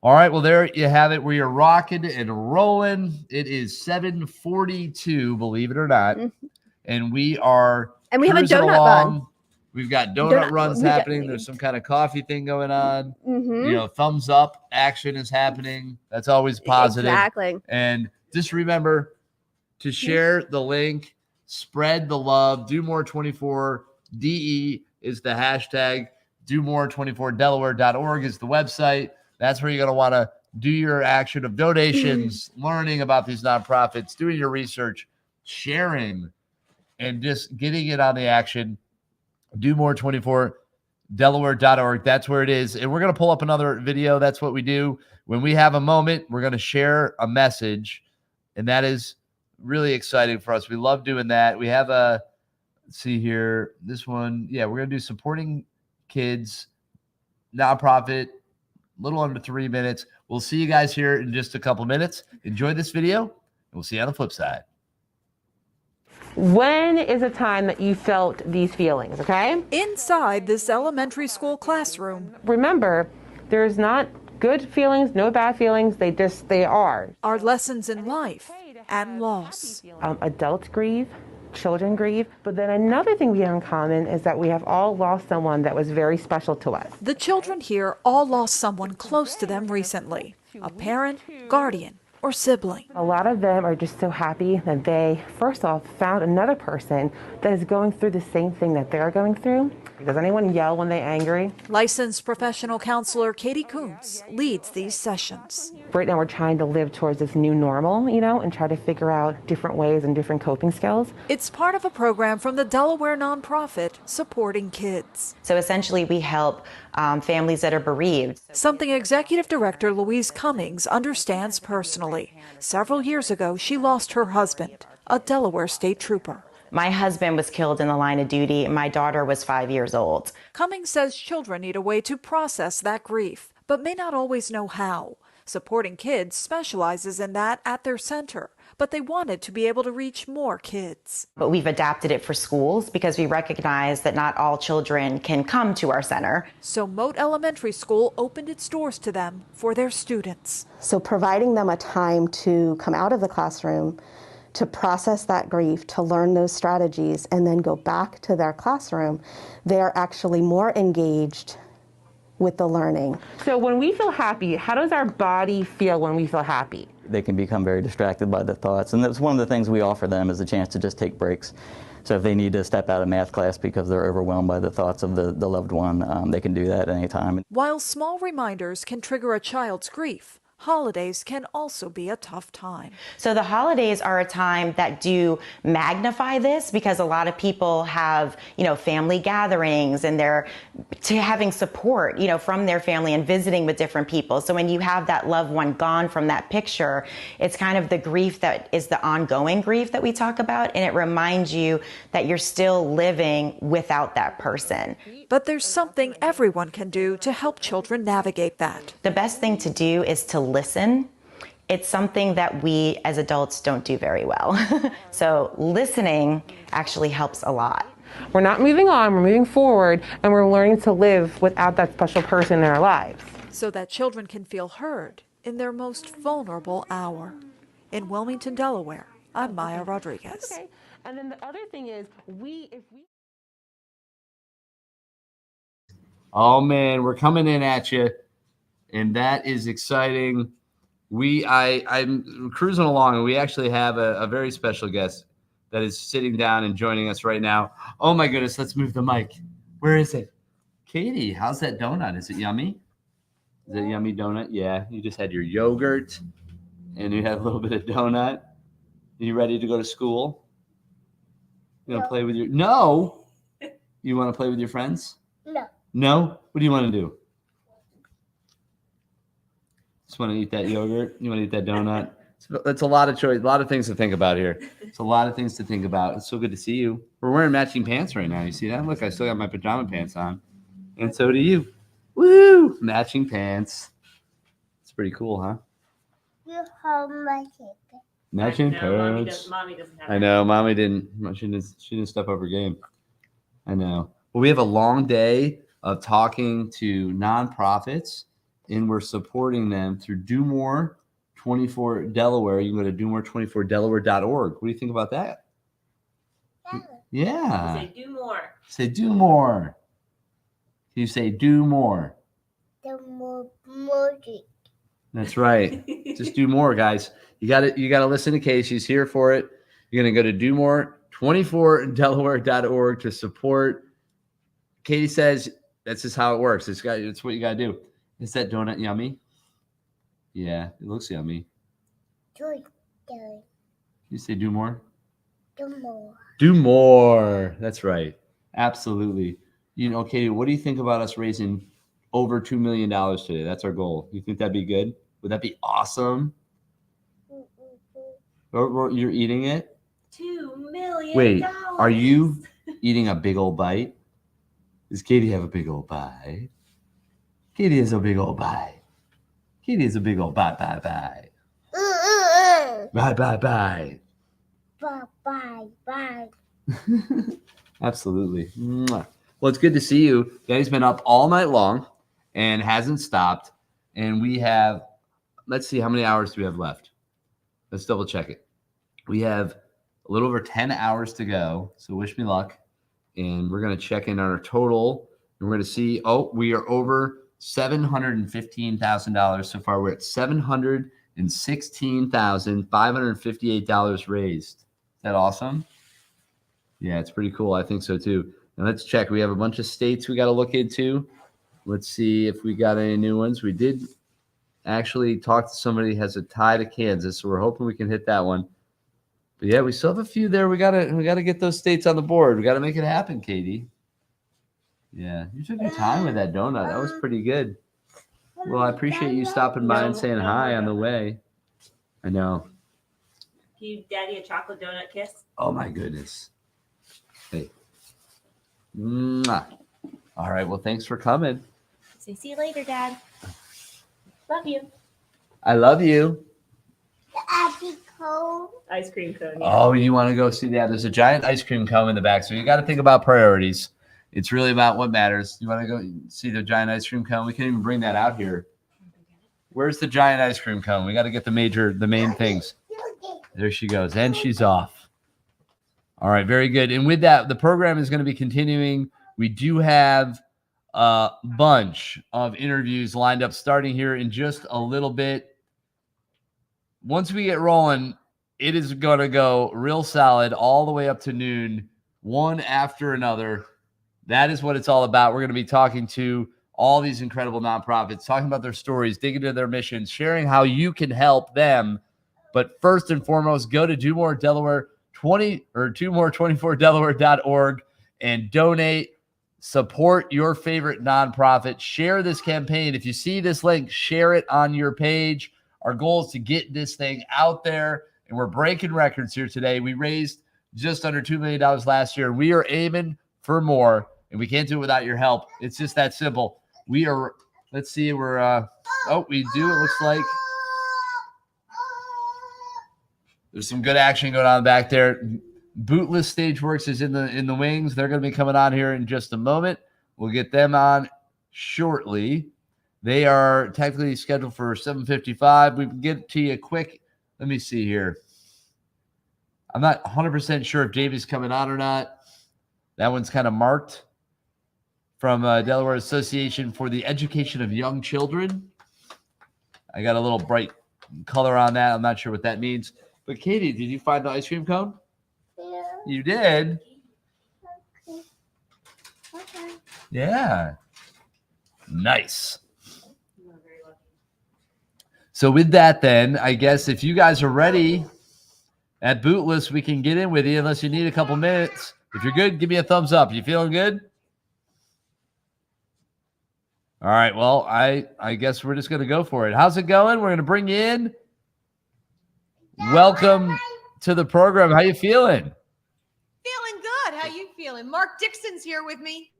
All right. Well, there you have it. We are rocking and rolling. It is 7:42, believe it or not. And we are have a donut along. run. We've got donut runs happening. There's some kind of coffee thing going on. Thumbs up action is happening. That's always positive. Exactly. And just remember to share the link, spread the love. Do More 24 DE is the hashtag. Do More 24 Delaware.org is the website. That's where you're going to want to do your action of donations, learning about these nonprofits, doing your research, sharing, and just getting it on the action. Do More 24 Delaware.org. That's where it is. And we're going to pull up another video. That's what we do. When we have a moment, we're going to share a message. And that is really exciting for us. We love doing that. We have let's see here, this one. Yeah, we're going to do supporting kids, nonprofit, a little under 3 minutes. We'll see you guys here in just a couple minutes. Enjoy this video, and we'll see you on the flip side. When is a time that you felt these feelings, okay? Inside this elementary school classroom. Remember, there's not good feelings, no bad feelings. They are. Are lessons in life and loss. Adults grieve, children grieve. But then another thing we have in common is that we have all lost someone that was very special to us. The children here all lost someone close to them recently. A parent, guardian, or sibling. A lot of them are just so happy that they, first off, found another person that is going through the same thing that they're going through. Does anyone yell when they're angry? Licensed professional counselor Katie Koontz leads these sessions. Right now we're trying to live towards this new normal, and try to figure out different ways and different coping skills. It's part of a program from the Delaware nonprofit Supporting Kids. So essentially we help families that are bereaved. Something Executive Director Louise Cummings understands personally. Several years ago, she lost her husband, a Delaware state trooper. My husband was killed in the line of duty, and my daughter was 5 years old. Cummings says children need a way to process that grief, but may not always know how. Supporting Kids specializes in that at their center, but they wanted to be able to reach more kids. But we've adapted it for schools because we recognize that not all children can come to our center. So Moat Elementary School opened its doors to them for their students. So providing them a time to come out of the classroom, to process that grief, to learn those strategies, and then go back to their classroom, they are actually more engaged with the learning. So when we feel happy, how does our body feel when we feel happy? They can become very distracted by the thoughts, and that's one of the things we offer them is a chance to just take breaks. So if they need to step out of math class because they're overwhelmed by the thoughts of the loved one, they can do that at any time. While small reminders can trigger a child's grief, holidays can also be a tough time. So the holidays are a time that do magnify this because a lot of people have, family gatherings and they're having support, from their family and visiting with different people. So when you have that loved one gone from that picture, it's kind of the grief that is the ongoing grief that we talk about. And it reminds you that you're still living without that person. But there's something everyone can do to help children navigate that. The best thing to do is to listen. It's something that we as adults don't do very well. So listening actually helps a lot. We're not moving on, we're moving forward, and we're learning to live without that special person in our lives. So that children can feel heard in their most vulnerable hour. In Wilmington, Delaware, I'm Maya Rodriguez. Okay. And then the other thing is, Oh man, we're coming in at you, and that is exciting. I'm cruising along, and we actually have a very special guest that is sitting down and joining us right now. Oh my goodness, let's move the mic. Where is it? Katie, how's that donut? Is it yummy? Is it a yummy donut? Yeah, you just had your yogurt, and you had a little bit of donut. Are you ready to go to school? You want to play with your... No! You want to play with your friends? No. No? What do you want to do? Just want to eat that yogurt? You want to eat that donut? That's a lot of choice, a lot of things to think about here. It's a lot of things to think about. It's so good to see you. We're wearing matching pants right now. You see that? Look, I still got my pajama pants on. And so do you. Woo! Matching pants. It's pretty cool, huh? You hold my ticket. Matching pants. Mommy doesn't have I know. Mommy didn't. She didn't step up her game. I know. Well, we have a long day of talking to nonprofits, and we're supporting them through Do More 24 Delaware. You can go to domore24delaware.org. What do you think about that? Yeah. Say do more. Say do more. You say do more. The more music. That's right. Just do more, guys. You got to listen to Kay. She's here for it. You're going to go to domore24delaware.org to support. Katie says that's just how it works. It's what you got to do. Is that donut yummy? Yeah, it looks yummy. You say do more? Do more. Do more. That's right. Absolutely. You know, Katie, what do you think about us raising over $2 million today? That's our goal. You think that'd be good? Would that be awesome? Or you're eating it? $2 million. Wait, are you eating a big old bite? Does Katie have a big old bite? Katie has a big old bite. Katie has a big old bite. Bye. Bye. Bye. Absolutely. Mwah. Well, it's good to see you. Daddy's been up all night long and hasn't stopped. And we have, let's see, how many hours do we have left? Let's double check it. We have a little over 10 hours to go. So wish me luck. And we're going to check in on our total. And we're going to see, we are over $715,000 so far. We're at $716,558 raised. Is that awesome? Yeah, it's pretty cool. I think so too. Now let's check. We have a bunch of states we got to look into. Let's see if we got any new ones. We did actually talk to somebody who has a tie to Kansas, so we're hoping we can hit that one. But yeah, we still have a few there. We gotta get those states on the board. We gotta make it happen, Katie. Yeah, you took your time with that donut. That was pretty good. Well, I appreciate you stopping by and saying hi on the way. I know. Give Daddy a chocolate donut kiss. Oh my goodness. Hey. Mwah. All right. Well, thanks for coming. Say see you later, Dad. Love you. I love you. Ice cream cone. Yeah. Oh, you want to go see that? There's a giant ice cream cone in the back. So you got to think about priorities. It's really about what matters. You want to go see the giant ice cream cone? We can't even bring that out here. Where's the giant ice cream cone? We got to get the main things. There she goes. And she's off. All right. Very good. And with that, the program is going to be continuing. We do have a bunch of interviews lined up starting here in just a little bit. Once we get rolling, it is going to go real solid all the way up to noon, one after another. That is what it's all about. We're going to be talking to all these incredible nonprofits, talking about their stories, digging into their missions, sharing how you can help them. But first and foremost, go to Do More Delaware 24delaware.org and donate. Support your favorite nonprofit. Share this campaign. If you see this link, share it on your page. Our goal is to get this thing out there, and we're breaking records here today. We raised just under $2 million last year. We are aiming for more, and we can't do it without your help. It's just that simple. We are, let's see, we do, it looks like. There's some good action going on back there. Bootless Stageworks is in the wings. They're going to be coming on here in just a moment. We'll get them on shortly. They are technically scheduled for 7:55. We can get to you quick. Let me see here. I'm not 100% sure if Davey's coming on or not. That one's kind of marked from Delaware Association for the Education of Young Children. I got a little bright color on that. I'm not sure what that means. But Katie, did you find the ice cream cone? Yeah. You did? Okay. Yeah. Nice. So with that then, I guess if you guys are ready at Bootless, we can get in with you unless you need a couple minutes. If you're good, give me a thumbs up. You feeling good? All right. Well, I guess we're just going to go for it. How's it going? We're going to bring you in. Welcome to the program. How you feeling? Feeling good. How you feeling? Mark Dixon's here with me.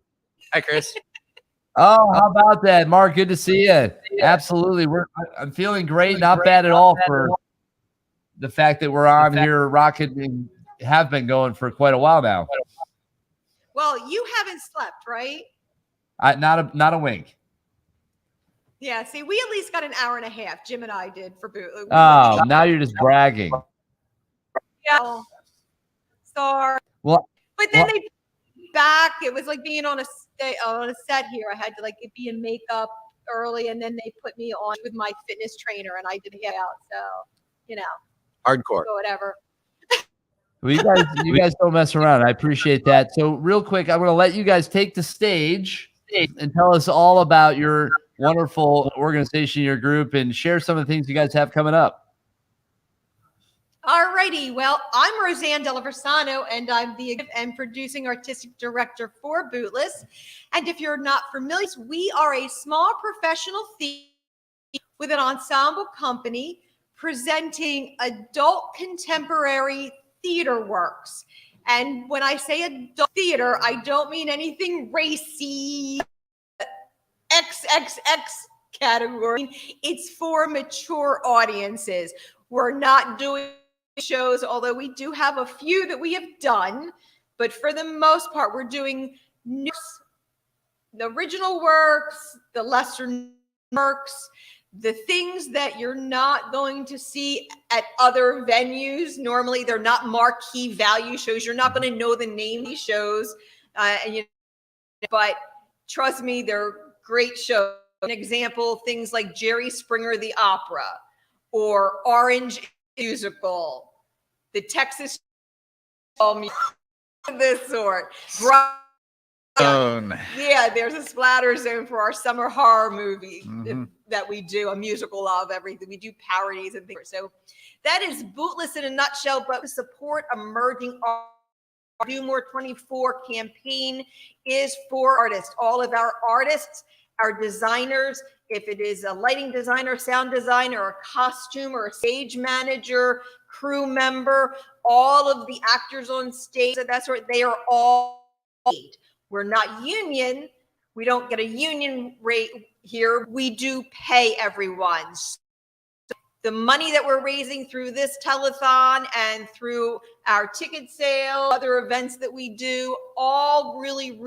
Hi, Chris. Oh, how about that, Mark? Good to see you. Absolutely. I'm feeling great. Not bad at all for the fact that we're on here rocking and have been going for quite a while now. Well, you haven't slept, right? Not a wink. Yeah, see, we at least got an hour and a half. Jim and I did for boot. Oh, now you're just bragging. Yeah. Sorry. Well, but then they back. It was like being on a set here. I had to like be in makeup early, and then they put me on with my fitness trainer, and I did the out. So, you know, hardcore. So whatever. Well, you guys don't mess around. I appreciate that. So real quick, I'm going to let you guys take the stage and tell us all about your wonderful organization, your group, and share some of the things you guys have coming up. All righty. Well, I'm Roseanne Delaversano, and I'm the and producing artistic director for Bootless. And if you're not familiar, we are a small professional theater with an ensemble company presenting adult contemporary theater works. And when I say adult theater, I don't mean anything racy, XXX category. It's for mature audiences. We're not doing shows, although we do have a few that we have done, but for the most part, we're doing the original works, the lesser works, the things that you're not going to see at other venues. Normally, they're not marquee value shows. You're not going to know the name of these shows, but trust me, they're great shows. An example, things like Jerry Springer the Opera or Orange Musical, the Texas this sort. Yeah, there's a splatter zone for our summer horror movie that we do, a musical of everything. We do parodies and things. So that is Bootless in a nutshell, but to support emerging art. Our Do More 24 campaign is for artists. All of our artists, our designers, if it is a lighting designer, sound designer, a costume or a stage manager, crew member, all of the actors on stage, so that's what they are all paid. We're not union. We don't get a union rate here. We do pay everyone. So the money that we're raising through this telethon and through our ticket sale, other events that we do, all really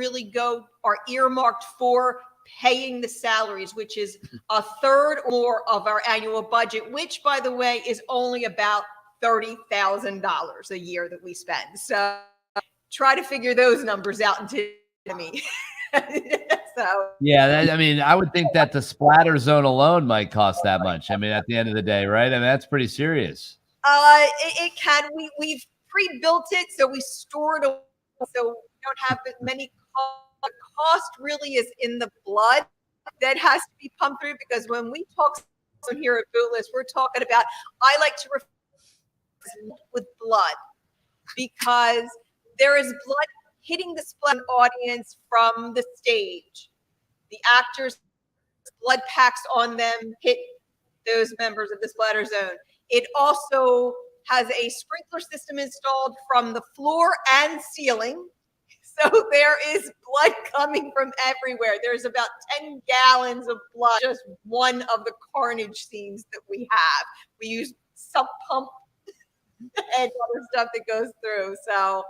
are earmarked for paying the salaries, which is a third or more of our annual budget, which, by the way, is only about $30,000 a year that we spend. So try to figure those numbers out to me. So yeah, I mean, I would think that the splatter zone alone might cost that much. I mean, at the end of the day, right? I mean, that's pretty serious. It can. We've pre-built it, so we store it away, so we don't have many costs. The cost really is in the blood that has to be pumped through, because when we talk here at Bootless, we're talking about, I like to refer with blood, because there is blood hitting the splatter audience from the stage. The actors' blood packs on them hit those members of the splatter zone. It also has a sprinkler system installed from the floor and ceiling. So there is blood coming from everywhere. There's about 10 gallons of blood, just one of the carnage scenes that we have. We use sump pump and other stuff that goes through. So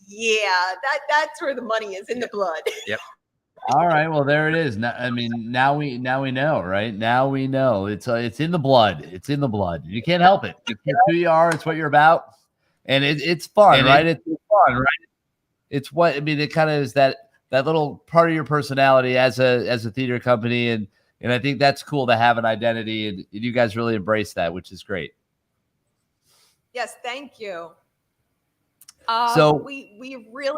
yeah, that's where the money is, in the blood. Yep. All right, well there it is. Now, I mean, now we know, right? Now we know it's in the blood. It's in the blood. You can't help it. It's who you are. It's what you're about, and it's fun, right? It's fun, right? It's what I mean. It kind of is that little part of your personality as a theater company, and I think that's cool to have an identity, and you guys really embrace that, which is great. Yes, thank you. So we really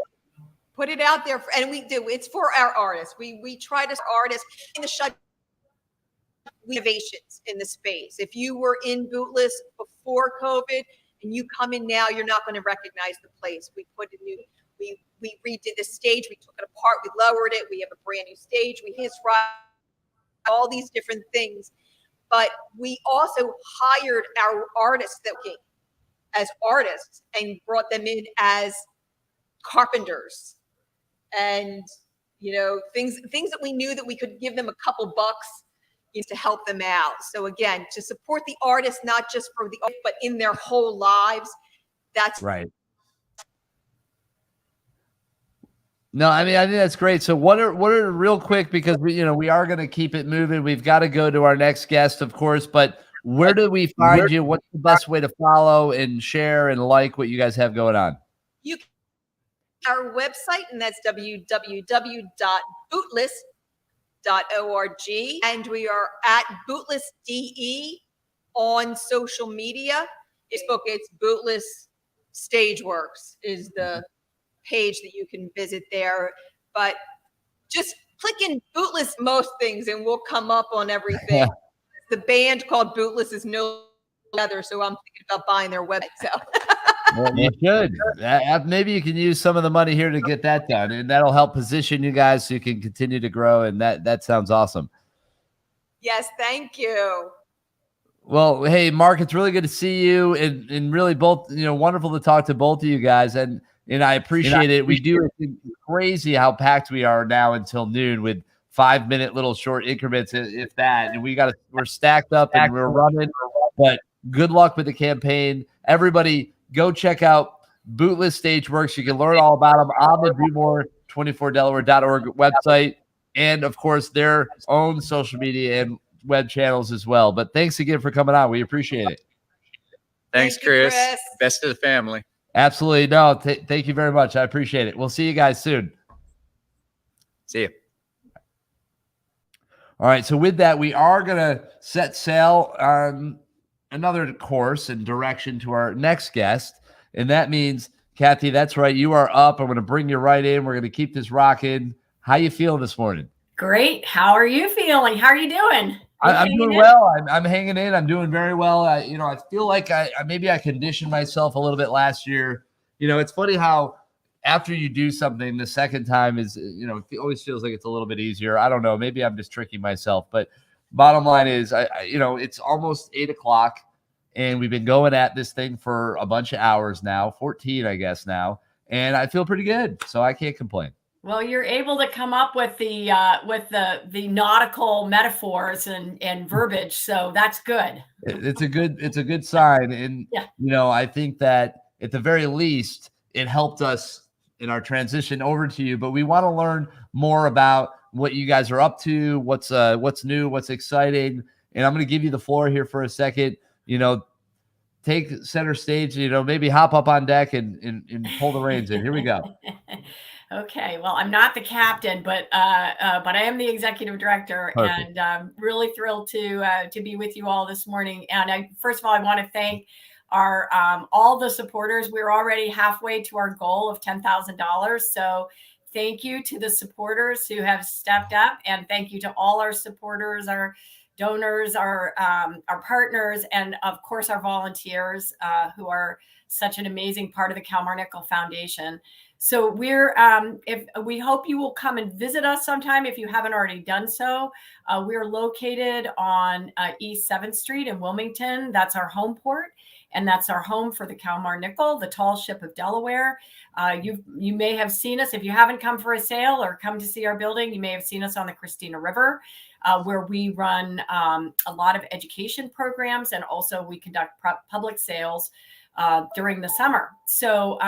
put it out there, and we do. It's for our artists. We try to artists in the shut innovations in the space. If you were in Bootless before COVID and you come in now, you're not going to recognize the place. We put a new. We redid the stage. We took it apart. We lowered it. We have a brand new stage. We all these different things, but we also hired our artists that came as artists and brought them in as carpenters, and things that we knew that we could give them a couple bucks to help them out. So again, to support the artists, not just for the art, but in their whole lives. That's right. No, I mean, I think that's great. So what are real quick, because we are going to keep it moving. We've got to go to our next guest, of course, but where do we find you? What's the best way to follow and share and like what you guys have going on? You can our website, and that's www.bootless.org. And we are at BootlessDE on social media. Facebook, it's Bootless Stageworks is the page that you can visit there. But just click in Bootless most things and we'll come up on everything. The band called Bootless is no leather, so I'm thinking about buying their website. So well, you should. Maybe you can use some of the money here to get that done, and that'll help position you guys so you can continue to grow. And that sounds awesome. Yes, thank you. Well, hey, Mark, it's really good to see you, and really both, wonderful to talk to both of you guys, and I appreciate it. We do. It's crazy how packed we are now until noon with 5-minute little short increments, if that. And we're stacked up and we're running. But good luck with the campaign. Everybody, go check out Bootless Stageworks. You can learn all about them on the DoMore24Delaware.org website, and of course their own social media and web channels as well. But thanks again for coming on. We appreciate it. Thanks, Chris. Best of the family. Absolutely. No, thank you very much. I appreciate it. We'll see you guys soon. See you. All right. So with that, we are going to set sail on another course and direction to our next guest. And that means, Kathy, that's right. You are up. I'm going to bring you right in. We're going to keep this rocking. How you feeling this morning? Great. How are you feeling? How are you doing? I'm doing well. I'm hanging in. I'm doing very well. I feel like maybe I conditioned myself a little bit last year. It's funny how after you do something the second time is, it always feels like it's a little bit easier. I don't know. Maybe I'm just tricking myself. But bottom line is, it's almost 8 o'clock, and we've been going at this thing for a bunch of hours now, 14, I guess now, and I feel pretty good. So I can't complain. Well, you're able to come up with the nautical metaphors and verbiage, so that's good. It's a good sign, and yeah. I think that at the very least it helped us in our transition over to you. But we want to learn more about what you guys are up to, what's new, what's exciting, and I'm going to give you the floor here for a second. Take center stage. Maybe hop up on deck and pull the reins in. Here we go. Okay, well, I'm not the captain, but I am the executive director. Perfect. And I'm really thrilled to be with you all this morning. And first of all, I want to thank our all the supporters. We're already halfway to our goal of $10,000. So thank you to the supporters who have stepped up, and thank you to all our supporters, our donors, our partners, and of course our volunteers who are such an amazing part of the Kalmar-Nickel Foundation. So we hope you will come and visit us sometime if you haven't already done so. We're located on East 7th Street in Wilmington. That's our home port, and that's our home for the Kalmar-Nickel, the tall ship of Delaware. You may have seen us if you haven't come for a sail or come to see our building. You may have seen us on the Christina River, where we run a lot of education programs, and also we conduct public sales during the summer. So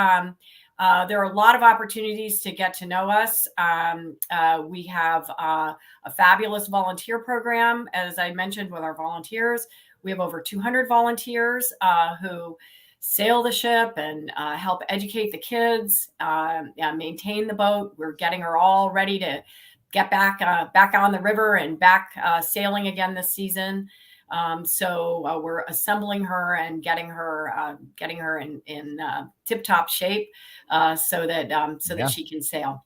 there are a lot of opportunities to get to know us. We have a fabulous volunteer program, as I mentioned, with our volunteers. We have over 200 volunteers who sail the ship and help educate the kids, maintain the boat. We're getting her all ready to get back on the river and back sailing again this season. So we're assembling her and getting her in tip-top shape so that she can sail.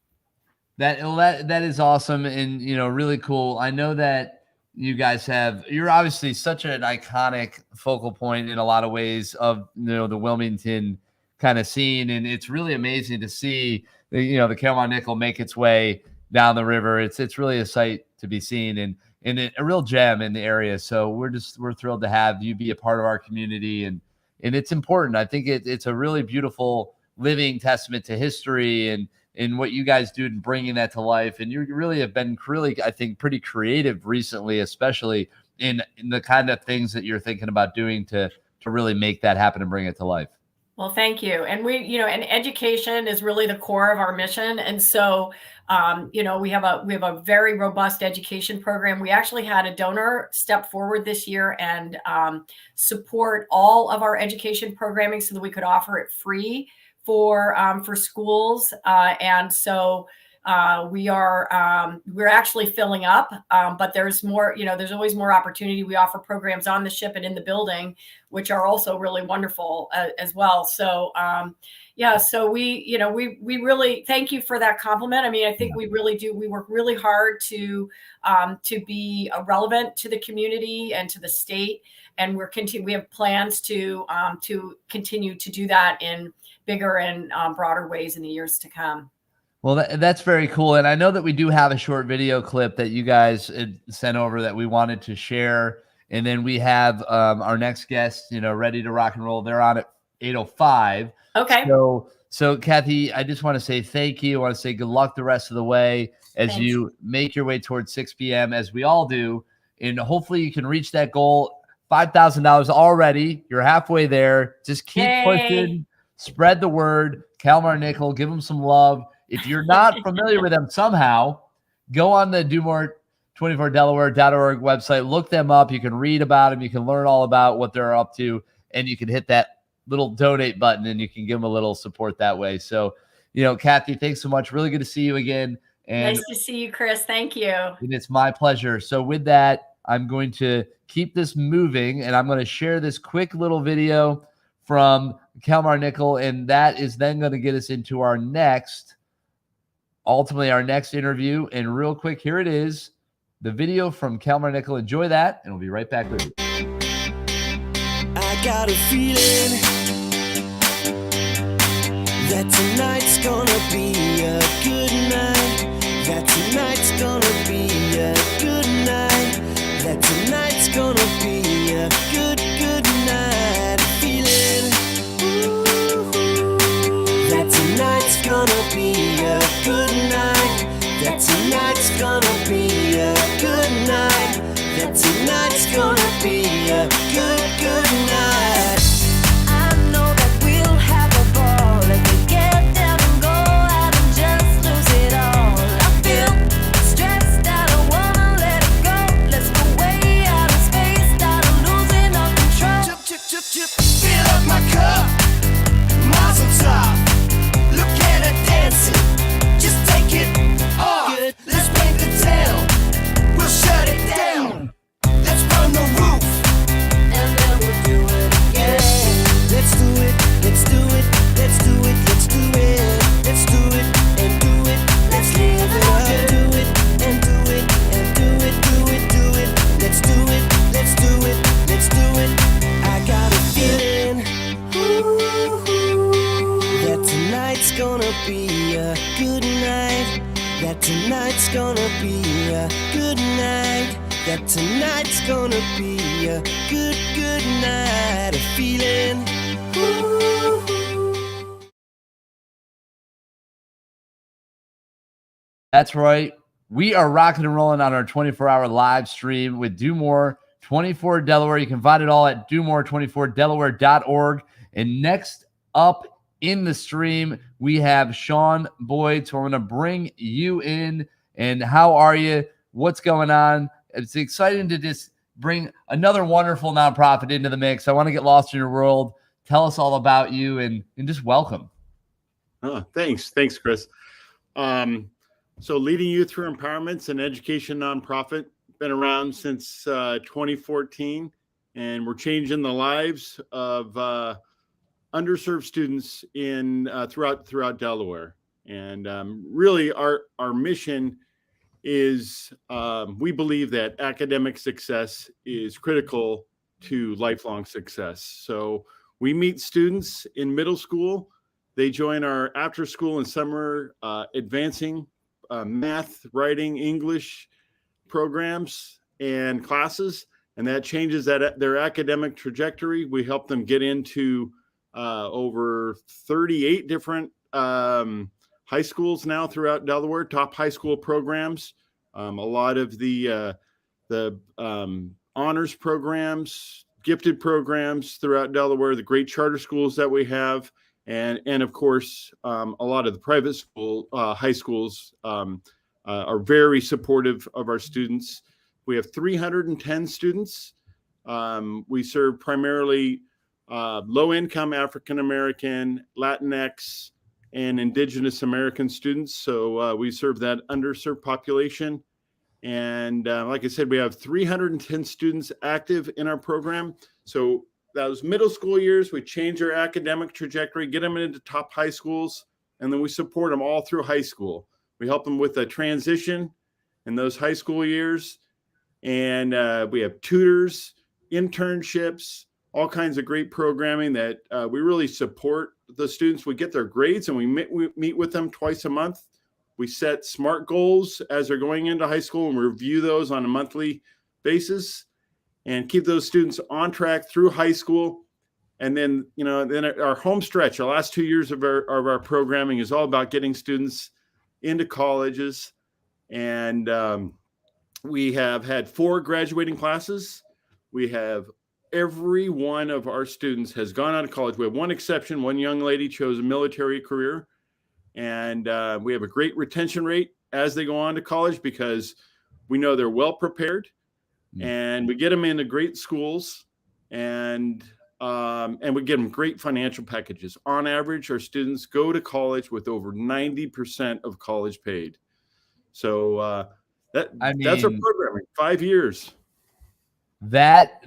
That is awesome and really cool. I know that you guys you're obviously such an iconic focal point in a lot of ways of the Wilmington kind of scene, and it's really amazing to see the Kalmar Nickel make its way down the river. It's really a sight to be seen and a real gem in the area. So we're thrilled to have you be a part of our community, and it's important. I think it's a really beautiful living testament to history and what you guys do in bringing that to life. And you really have been I think, pretty creative recently, especially in the kind of things that you're thinking about doing to really make that happen and bring it to life. Well, thank you. And and education is really the core of our mission. And so, we have a very robust education program. We actually had a donor step forward this year and support all of our education programming so that we could offer it free for schools. And so we're actually filling up, but there's more, there's always more opportunity. We offer programs on the ship and in the building, which are also really wonderful as well. So, so we really thank you for that compliment. I mean, I think we really do. We work really hard to be relevant to the community and to the state. And we have plans to continue to do that in bigger and broader ways in the years to come. Well, that's very cool. And I know that we do have a short video clip that you guys sent over that we wanted to share. And then we have our next guest, ready to rock and roll. They're on at 8:05. Okay. So Kathy, I just want to say thank you. I want to say good luck the rest of the way as you make your way towards 6 p.m. as we all do. And hopefully you can reach that goal. $5,000 already. You're halfway there. Just keep pushing. Spread the word. Kalmar Nickel, give them some love. If you're not familiar with them somehow, go on the DoMore24Delaware.org website. Look them up. You can read about them. You can learn all about what they're up to. And you can hit that little donate button and you can give them a little support that way. So, Kathy, thanks so much. Really good to see you again. And nice to see you, Chris. Thank you. And it's my pleasure. So with that, I'm going to keep this moving and I'm going to share this quick little video from Kalmar Nickel. And that is then going to get us into ultimately our next interview. And real quick, here it is, the video from Kalmar Nickel. Enjoy that, and we'll be right back with you. I got a feeling that tonight's gonna be a good night. That tonight's gonna be a good night. That tonight's gonna be a good night. Feeling that tonight's gonna be a good night. That tonight's gonna be a good night. That tonight's gonna be a good night. I know that we'll have a ball if we get down and go out and just lose it all. I feel stressed, I don't wanna let it go. Let's go way out in space, start losing all control. Fill up my cup, miles on top. Look at her dancing, just take it off. Good. Let's paint the town, we'll shut it down. Let's burn the roof, and then we'll do it again. Let's do it, let's do it, let's do it, let's do it. Let's do it and do it, let's live it up. Do it and do it and do it, do it, do it. Let's do it, let's do it, let's do it. I got a feeling that tonight's gonna be a good night. That tonight's gonna be a good night. That tonight's gonna be a good night. A feeling. That's right. We are rocking and rolling on our 24-hour live stream with Do More 24 Delaware. You can find it all at DoMore24Delaware.org. And next up in the stream, we have Sean Boyd. So I'm going to bring you in. And how are you? What's going on? It's exciting to just bring another wonderful nonprofit into the mix. I want to get lost in your world. Tell us all about you and just welcome. Oh, thanks, Chris. So Leading Youth Through Empowerment's an education nonprofit, been around since 2014, and we're changing the lives of underserved students in throughout Delaware. And really, our mission is we believe that academic success is critical to lifelong success. So we meet students in middle school. They join our after school and summer advancing math, writing, English programs and classes, and that changes their academic trajectory. We help them get into over 38 different high schools now throughout Delaware, top high school programs. A lot of the honors programs, gifted programs throughout Delaware, the great charter schools that we have, and of course, a lot of the private school high schools are very supportive of our students. We have 310 students. We serve primarily low-income African-American, Latinx, and Indigenous American students. So we serve that underserved population. And like I said, we have 310 students active in our program. So those middle school years, we change their academic trajectory, get them into top high schools, and then we support them all through high school. We help them with a transition in those high school years. And we have tutors, internships, all kinds of great programming that we really support the students. We get their grades and we meet with them twice a month. We set SMART goals as they're going into high school and review those on a monthly basis and keep those students on track through high school. And then, then our home stretch, our last 2 years of our programming is all about getting students into colleges. And we have had 4 graduating classes. We have every one of our students has gone out of college. We have one exception. One young lady chose a military career. And we have a great retention rate as they go on to college because we know they're well prepared. And we get them into great schools and we get them great financial packages. On average, our students go to college with over 90% of college paid. So that's our programming, 5 years. That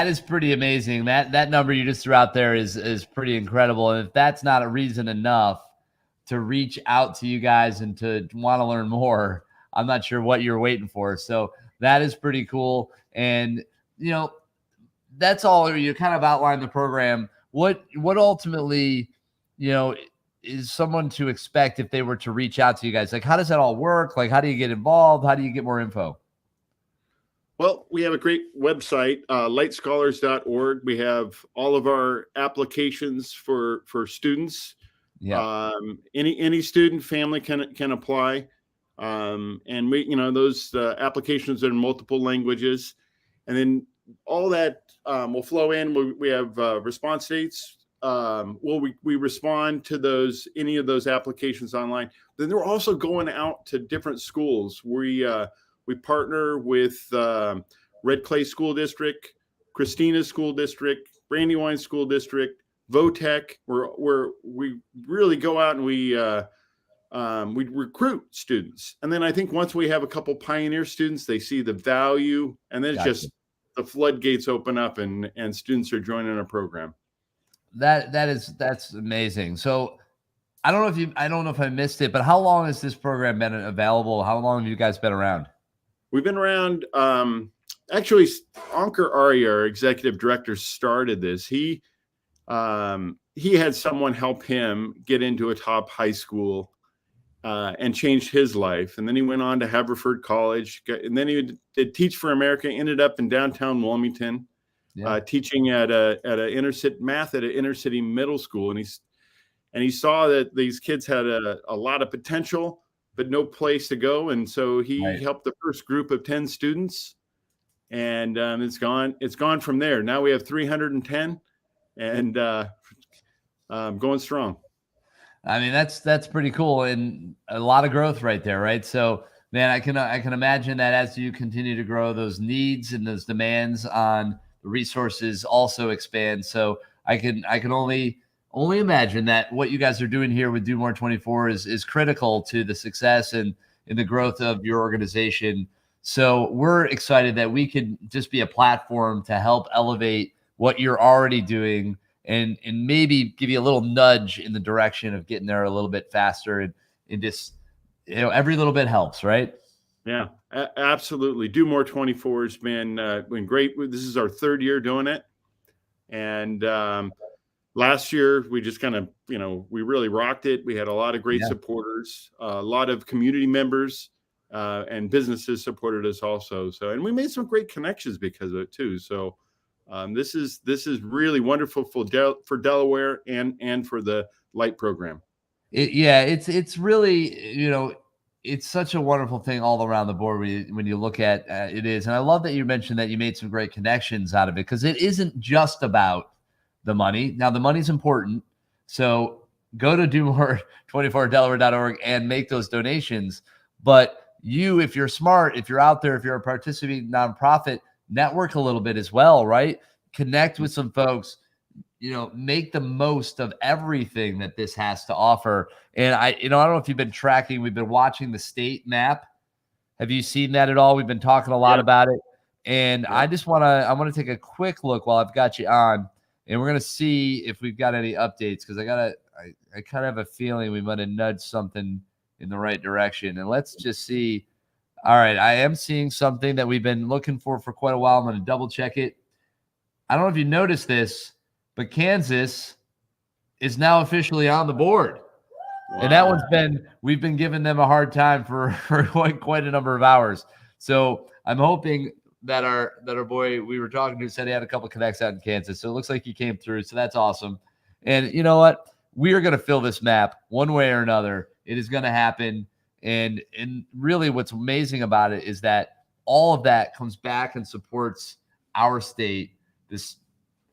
is pretty amazing. That number you just threw out there is pretty incredible. And if that's not a reason enough to reach out to you guys and to want to learn more, I'm not sure what you're waiting for. So that is pretty cool. And, that's all you kind of outline the program. What ultimately, is someone to expect if they were to reach out to you guys? Like, how does that all work? Like, how do you get involved? How do you get more info? Well, we have a great website, lightscholars.org. We have all of our applications for students. Yeah. Any student family can apply. And we, those applications are in multiple languages. And then all that will flow in. We have response dates. We respond to any of those applications online. Then they're also going out to different schools. We partner with Red Clay School District, Christina School District, Brandywine School District, VOTEC, where we really go out and we recruit students. And then I think once we have a couple pioneer students, they see the value, and then it's just the floodgates open up and students are joining our program. That's amazing. So I don't know if I missed it, but how long has this program been available? How long have you guys been around? We've been around. Actually, Ankur Arya, our executive director, started this. He had someone help him get into a top high school and changed his life. And then he went on to Haverford College, and then he did Teach for America. Ended up in downtown Wilmington, teaching at an inner city middle school. And he saw that these kids had a lot of potential, but no place to go. And so he helped the first group of 10 students, and it's gone from there. Now we have 310, and going strong. I mean, that's pretty cool, and a lot of growth right there, right? So, man, I can imagine that as you continue to grow, those needs and those demands on the resources also expand. So, I can only imagine that what you guys are doing here with Do More 24 is critical to the success and in the growth of your organization. So, we're excited that we could just be a platform to help elevate what you're already doing, and maybe give you a little nudge in the direction of getting there a little bit faster, and just, every little bit helps, right? Yeah, absolutely. Do More 24 has been great. This is our third year doing it, and last year we just kind of we really rocked it. We had a lot of great supporters, a lot of community members, and businesses supported us also. So, and we made some great connections because of it too. So. This is really wonderful for Delaware and for the Light program. It's really, it's such a wonderful thing all around the board when you look at it is. And I love that you mentioned that you made some great connections out of it, because it isn't just about the money. Now, the money's important. So go to domore24delaware.org and make those donations. But if you're smart, if you're out there, if you're a participating nonprofit, network a little bit as well, right? Connect with some folks, make the most of everything that this has to offer. And I don't know if you've been tracking, we've been watching the state map. Have you seen that at all? We've bof talking a lot about it. And I want to take a quick look while I've got you on, and we're going to see if we've got any updates, because I kind of have a feeling we might have nudged something in the right direction. And let's just see. All right, I am seeing something that we've been looking for quite a while. I'm going to double check it. I don't know if you noticed this, but Kansas is now officially on the board. Wow. And that we've been giving them a hard time for quite a number of hours. So I'm hoping that our boy we were talking to said he had a couple connects out in Kansas. So it looks like he came through. So that's awesome. And you know what? We are going to fill this map one way or another. It is going to happen. And really what's amazing about it is that all of that comes back and supports our state, this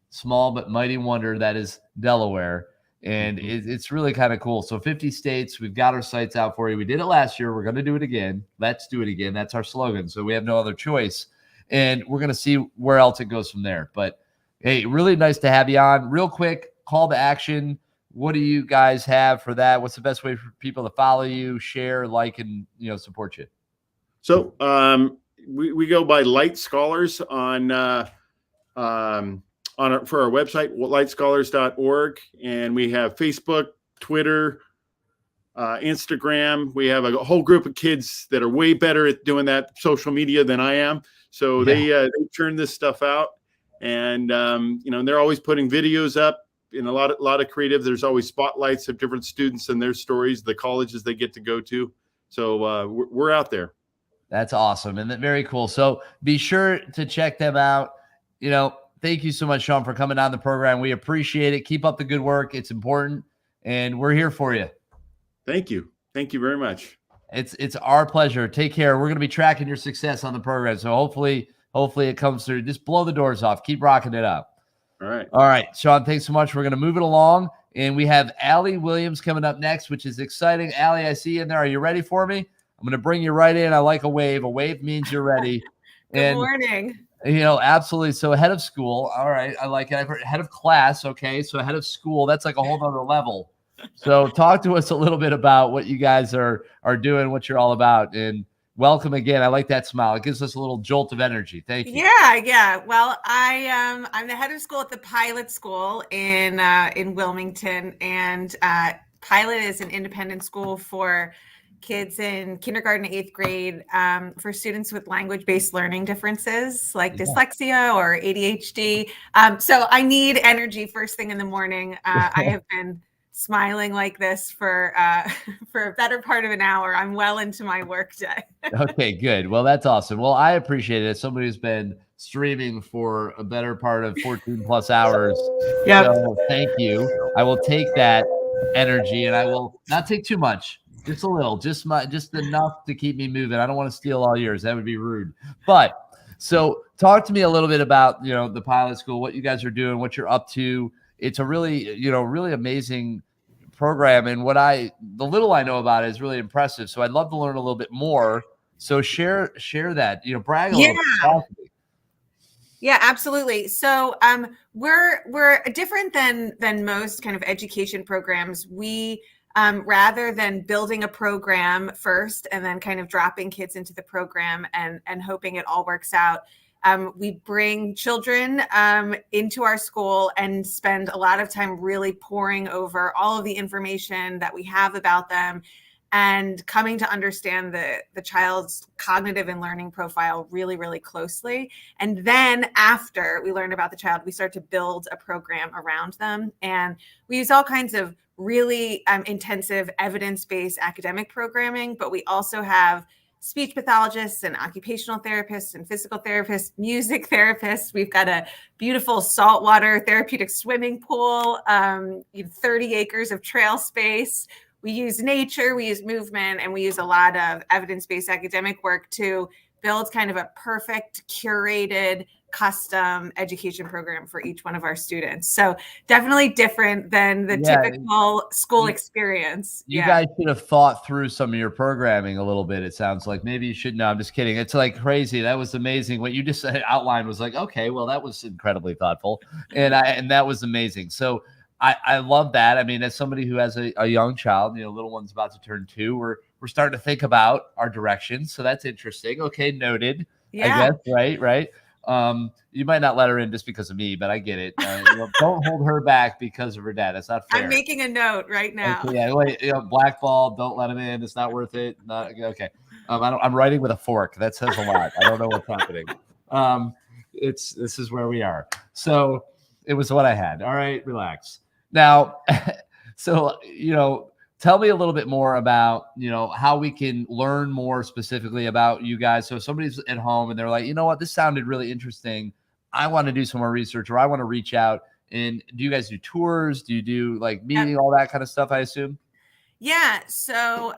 small but mighty wonder that is Delaware. And it's really kind of cool. So 50 states, we've got our sites out for you. We did it last year. We're going to do it again. Let's do it again. That's our slogan. So we have no other choice. And we're going to see where else it goes from there. But hey, really nice to have you on. Real quick, call to action. What do you guys have for that? What's the best way for people to follow you, share, like, and support you? So we go by Light Scholars for our website, lightscholars.org, and we have Facebook, Twitter, Instagram. We have a whole group of kids that are way better at doing that social media than I am. So they churn this stuff out, and they're always putting videos up. In a lot of creative, there's always spotlights of different students and their stories, the colleges they get to go to. So we're out there. That's awesome. And very cool. So be sure to check them out. Thank you so much, Sean, for coming on the program. We appreciate it. Keep up the good work. It's important. And we're here for you. Thank you. Thank you very much. It's our pleasure. Take care. We're going to be tracking your success on the program. So hopefully it comes through. Just blow the doors off. Keep rocking it up. All right, Sean, thanks so much. We're going to move it along, and we have Allie Williams coming up next, which is exciting. Allie, I see you in there. Are you ready for me? I'm going to bring you right in. I like a wave. A wave means you're ready. Good morning. Absolutely. So head of school. All right. I like it. I've heard head of class. Okay. So head of school, that's like a whole other level. So talk to us a little bit about what you guys are doing, what you're all about, and welcome again. I like that smile. It gives us a little jolt of energy. Thank you. Yeah. Well, I'm the head of school at the Pilot School in Wilmington, and Pilot is an independent school for kids in kindergarten, 8th grade, for students with language-based learning differences like dyslexia or ADHD. So I need energy first thing in the morning. I have been smiling like this for a better part of an hour. I'm well into my work day. Okay, good. Well, that's awesome. Well, I appreciate it. As somebody who's been streaming for a better part of 14 plus hours. Yep. So thank you. I will take that energy, and I will not take too much. Just a little, just enough to keep me moving. I don't want to steal all yours. That would be rude. But so talk to me a little bit about, the Pilot School, what you guys are doing, what you're up to. it's a really, really amazing program. And the little I know about it is really impressive. So I'd love to learn a little bit more. So share that, brag a little bit. Yeah, absolutely. So we're different than most kind of education programs. We rather than building a program first and then kind of dropping kids into the program and hoping it all works out, we bring children into our school and spend a lot of time really poring over all of the information that we have about them and coming to understand the child's cognitive and learning profile really, really closely. And then after we learn about the child, we start to build a program around them. And we use all kinds of really intensive evidence-based academic programming, but we also have speech pathologists and occupational therapists and physical therapists, music therapists. We've got a beautiful saltwater therapeutic swimming pool, 30 acres of trail space. We use nature, we use movement, and we use a lot of evidence-based academic work to build kind of a perfect, curated, custom education program for each one of our students. So definitely different than the typical school experience. You guys should have thought through some of your programming a little bit. It sounds like maybe you should. No, I'm just kidding. It's like crazy. That was amazing. What you just outlined was like, okay, well, that was incredibly thoughtful. And that was amazing. So I love that. I mean, as somebody who has a young child, little one's about to turn 2, we're starting to think about our directions. So that's interesting. Okay, noted. Yeah. I guess, right. You might not let her in just because of me, but I get it. Don't hold her back because of her dad. That's not fair. I'm making a note right now. Okay, yeah, wait, blackball. Don't let him in. It's not worth it. Okay. I'm writing with a fork. That says a lot. I don't know what's happening. This is where we are. So it was what I had. All right, relax. Now, so, tell me a little bit more about, how we can learn more specifically about you guys. So if somebody's at home and they're like, you know what, this sounded really interesting. I want to do some more research, or I want to reach out. And do you guys do tours? Do you do like meeting, all that kind of stuff, I assume? Yeah. So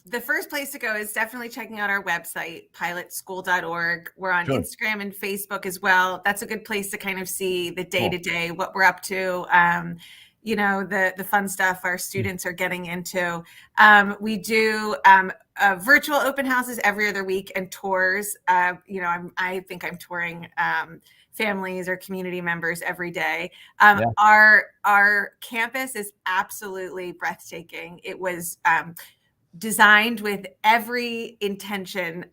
the first place to go is definitely checking out our website, pilotschool.org. We're on Instagram and Facebook as well. That's a good place to kind of see the day-to-day, what we're up to, the fun stuff our students are getting into. We do virtual open houses every other week and tours. I think I'm touring families or community members every day. Our campus is absolutely breathtaking. It was designed with every intention,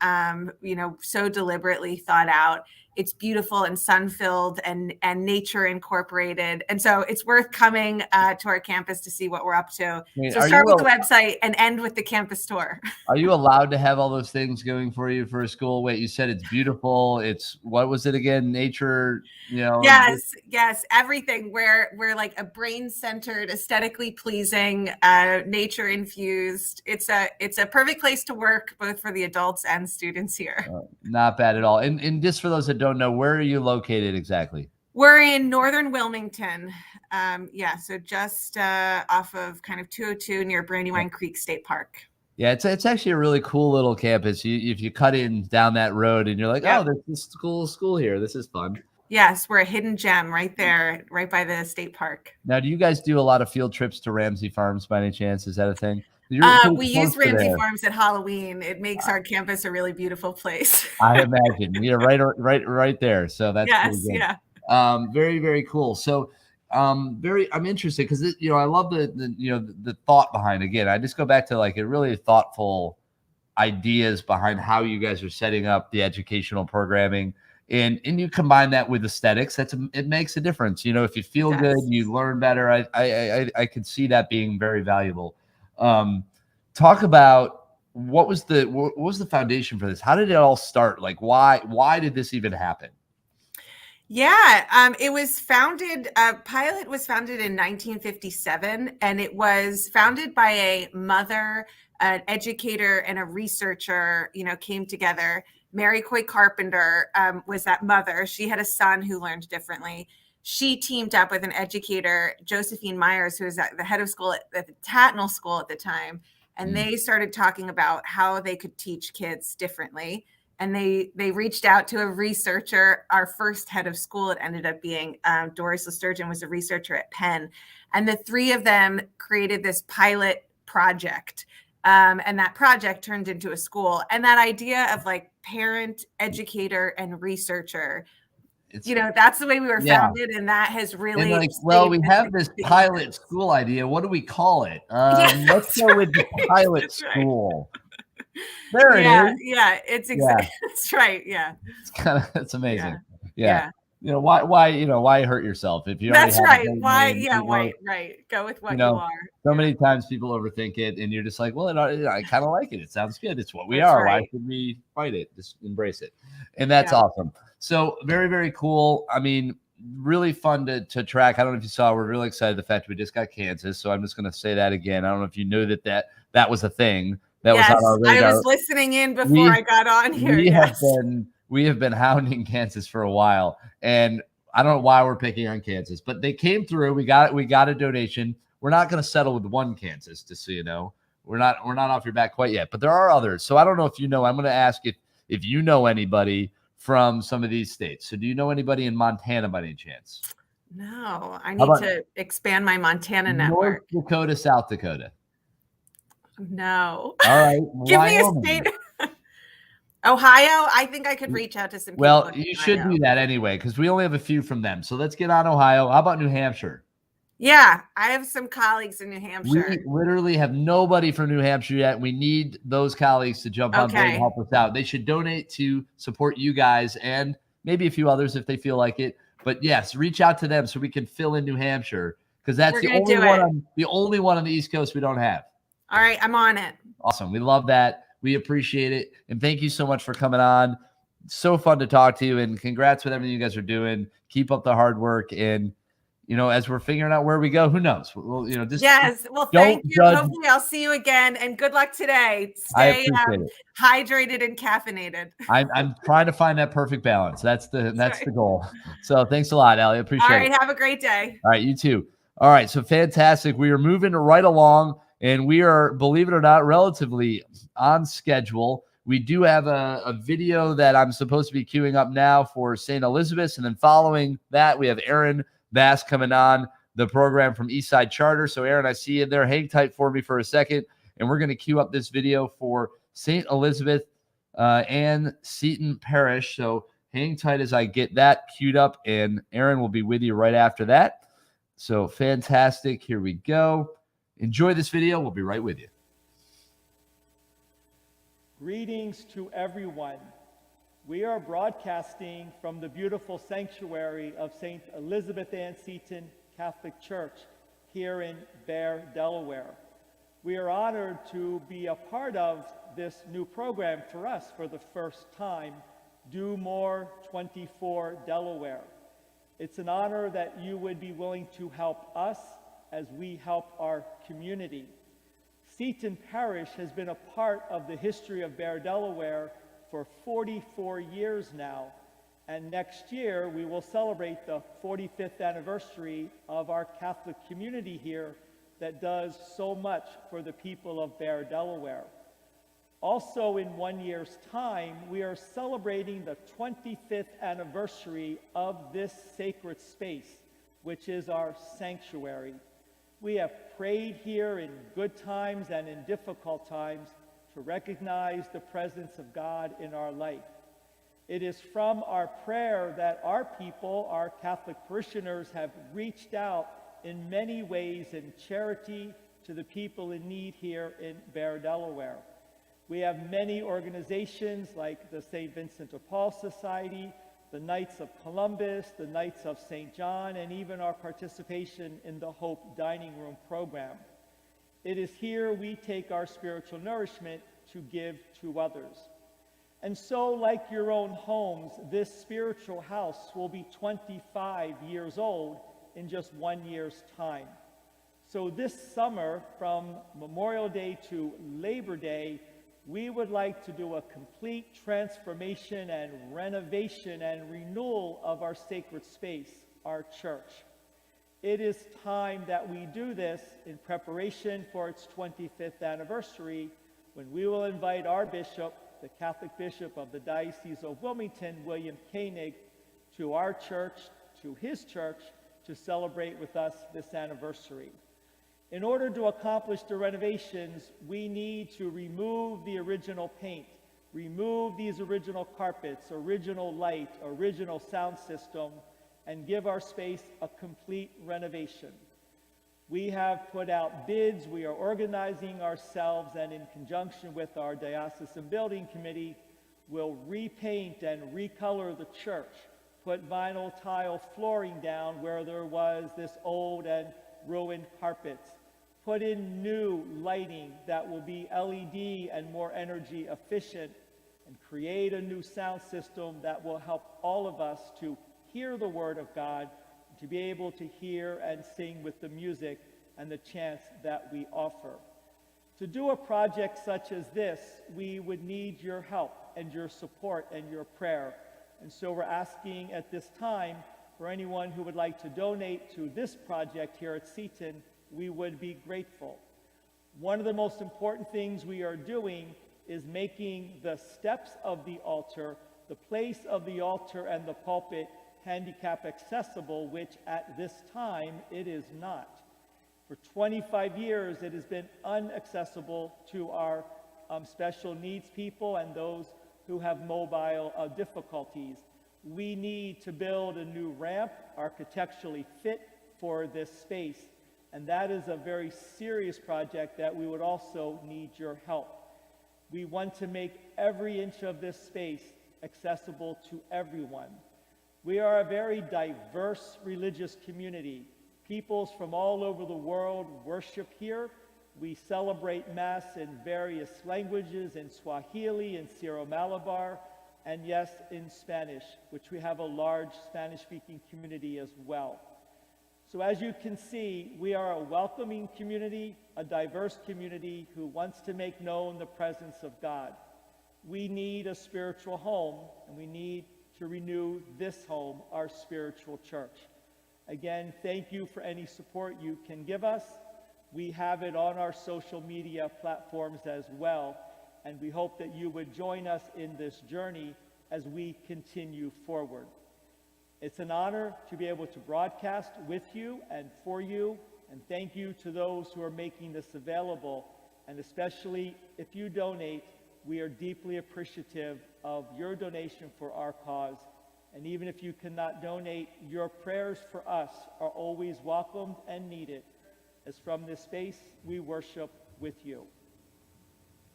so deliberately thought out. It's beautiful and sun-filled and nature incorporated. And so it's worth coming to our campus to see what we're up to. So start with the website and end with the campus tour. Are you allowed to have all those things going for you for a school? Wait, you said it's beautiful. It's, what was it again? Nature, Yes, everything. We're like a brain-centered, aesthetically pleasing, nature-infused. It's a perfect place to work, both for the adults and students here. Not bad at all. And just for those that don't know, where are you located exactly? We're in northern Wilmington. So just off of kind of 202 near Brandywine Creek State Park. Yeah, it's actually a really cool little campus. If you cut in down that road and you're like, oh, there's this school here. This is fun. Yes, we're a hidden gem right there, right by the state park. Now, do you guys do a lot of field trips to Ramsey Farms by any chance? Is that a thing? We use Ramsey Farms at Halloween. It makes our campus a really beautiful place. I imagine. Right there. So that's very, very cool. So I'm interested because I love the thought behind. Again, I just go back to like a really thoughtful ideas behind how you guys are setting up the educational programming. And you combine that with aesthetics. It makes a difference. If you feel good, you learn better. I could see that being very valuable. Talk about what was the foundation for this? How did it all start? Like why did this even happen? Yeah, it was founded. Pilot was founded in 1957, and it was founded by a mother, an educator, and a researcher. Came together. Mary Coy Carpenter was that mother. She had a son who learned differently. She teamed up with an educator, Josephine Myers, who was at the head of school at the Tatnall School at the time. And they started talking about how they could teach kids differently. and they reached out to a researcher. Our first head of school, it ended up being Doris Lesturgeon, was a researcher at Penn, and the three of them created this pilot project. And that project turned into a school. And that idea of like parent, educator, and researcher, that's the way we were founded. And that has really, like, well, we have this pilot school idea. What do we call it? Let's go with the pilot school. There it is. Yeah, it's exactly. That's right. Yeah. It's amazing. Yeah. Why hurt yourself if you That's already right. have Why? name, Yeah. Right. Go with what you are. So many times people overthink it, and you're just like, well, I kind of like it. It sounds good. It's what we That's are. right. Why should we fight it? Just embrace it. And that's awesome. So very, very cool. I mean, really fun to track. I don't know if you saw, we're really excited the fact we just got Kansas. So I'm just going to say that again. I don't know if you knew that was a thing. That was on our radar. I was listening in before I got on here. We have been hounding Kansas for a while, and I don't know why we're picking on Kansas, but they came through. We got a donation. We're not going to settle with one Kansas, just so you know. We're not off your back quite yet, but there are others. So I don't know if you know. I'm going to ask if you know anybody from some of these states. So do you know anybody in Montana by any chance? No, I need to expand my Montana network. North Dakota, South Dakota. No. All right. Give me a state. Ohio, I think I could reach out to some people. Well, you should do that anyway, because we only have a few from them. So let's get on Ohio. How about New Hampshire? Yeah, I have some colleagues in New Hampshire. We literally have nobody from New Hampshire yet. We need those colleagues to jump on board and help us out. They should donate to support you guys and maybe a few others if they feel like it. But yes, reach out to them so we can fill in New Hampshire, because that's the only one on the East Coast we don't have. All right, I'm on it. Awesome. We love that. We appreciate it. And thank you so much for coming on. So fun to talk to you, and congrats with everything you guys are doing. Keep up the hard work. And, as we're figuring out where we go, who knows? Well, yes. Well, thank you. Judge. Hopefully I'll see you again, and good luck today. Stay hydrated and caffeinated. I'm trying to find that perfect balance. That's the goal. So thanks a lot, Allie. Appreciate it. All right. Have a great day. All right. You too. All right. So fantastic. We are moving right along. And we are, believe it or not, relatively on schedule. We do have a video that I'm supposed to be queuing up now for St. Elizabeth's. And then following that, we have Aaron Bass coming on the program from Eastside Charter. So, Aaron, I see you there. Hang tight for me for a second. And we're going to queue up this video for St. Elizabeth and Seton Parish. So hang tight as I get that queued up. And Aaron will be with you right after that. So fantastic. Here we go. Enjoy this video. We'll be right with you. Greetings to everyone. We are broadcasting from the beautiful sanctuary of St. Elizabeth Ann Seton Catholic Church here in Bear, Delaware. We are honored to be a part of this new program for us for the first time, Do More 24 Delaware. It's an honor that you would be willing to help us as we help our community. Seton Parish has been a part of the history of Bear, Delaware for 44 years now, and next year we will celebrate the 45th anniversary of our Catholic community here that does so much for the people of Bear, Delaware. Also in 1 year's time, we are celebrating the 25th anniversary of this sacred space, which is our sanctuary. We have prayed here in good times and in difficult times to recognize the presence of God in our life. It is from our prayer that our people, our Catholic parishioners, have reached out in many ways in charity to the people in need here in Bear, Delaware. We have many organizations like the St. Vincent de Paul Society, the Knights of Columbus, the Knights of St. John, and even our participation in the Hope Dining Room program. It is here we take our spiritual nourishment to give to others. And so, like your own homes, this spiritual house will be 25 years old in just 1 year's time. So this summer, from Memorial Day to Labor Day, we would like to do a complete transformation and renovation and renewal of our sacred space, our church. It is time that we do this in preparation for its 25th anniversary, when we will invite our bishop, the Catholic Bishop of the Diocese of Wilmington, William Koenig, to our church, to his church, to celebrate with us this anniversary. In order to accomplish the renovations, we need to remove the original paint, remove these original carpets, original light, original sound system, and give our space a complete renovation. We have put out bids, we are organizing ourselves, and in conjunction with our Diocesan Building Committee, will repaint and recolor the church, put vinyl tile flooring down where there was this old and ruined carpets, put in new lighting that will be LED and more energy efficient, and create a new sound system that will help all of us to hear the Word of God, to be able to hear and sing with the music and the chants that we offer. To do a project such as this, we would need your help and your support and your prayer. And so we're asking at this time for anyone who would like to donate to this project here at Seton, we would be grateful. One of the most important things we are doing is making the steps of the altar, the place of the altar and the pulpit handicap accessible, which at this time it is not. For 25 years, it has been inaccessible to our special needs people and those who have mobile difficulties. We need to build a new ramp architecturally fit for this space, and that is a very serious project that we would also need your help. We want to make every inch of this space accessible to everyone. We are a very diverse religious community. Peoples from all over the world worship here. We celebrate Mass in various languages, in Swahili, in Syro-Malabar, and yes, in Spanish, which we have a large Spanish-speaking community as well. So as you can see, we are a welcoming community, a diverse community who wants to make known the presence of God. We need a spiritual home, and we need to renew this home, our spiritual church. Again, thank you for any support you can give us. We have it on our social media platforms as well, and we hope that you would join us in this journey as we continue forward. It's an honor to be able to broadcast with you and for you, and thank you to those who are making this available, and especially if you donate, we are deeply appreciative of your donation for our cause. And even if you cannot donate, your prayers for us are always welcomed and needed, as from this space we worship with you.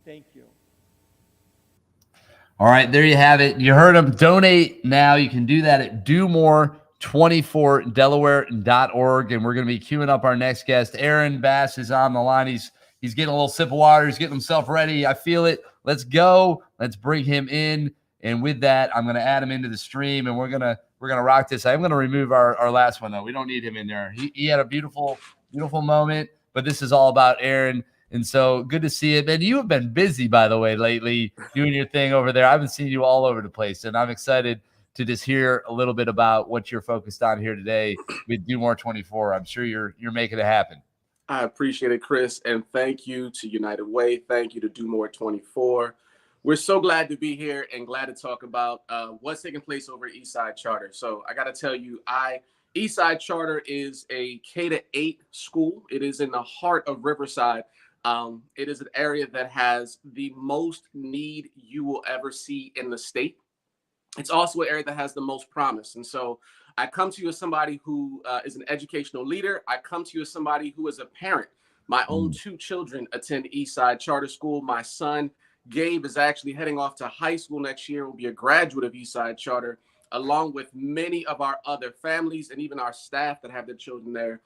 Thank you. All right, there you have it. You heard them. Donate now. You can do that at domore24delaware.org. And we're going to be queuing up our next guest. Aaron Bass is on the line. He's getting a little sip of water. He's getting himself ready. I feel it. Let's go. Let's bring him in. And with that, I'm going to add him into the stream, and we're gonna rock this. I'm going to remove our last one though. We don't need him in there. He had a beautiful moment, but this is all about Aaron. And so good to see it. Man, you have been busy, by the way, lately doing your thing over there. I've been seeing you all over the place, and I'm excited to just hear a little bit about what you're focused on here today with Do More 24. I'm sure you're making it happen. I appreciate it, Chris, and thank you to United Way. Thank you to Do More 24. We're so glad to be here and glad to talk about what's taking place over at Eastside Charter. So I got to tell you, Eastside Charter is a K-8 school. It is in the heart of Riverside. It is an area that has the most need you will ever see in the state. It's also an area that has the most promise. And so I come to you as somebody who is an educational leader. I come to you as somebody who is a parent. My own 2 children attend Eastside Charter School. My son, Gabe, is actually heading off to high school next year, will be a graduate of Eastside Charter, along with many of our other families and even our staff that have their children there.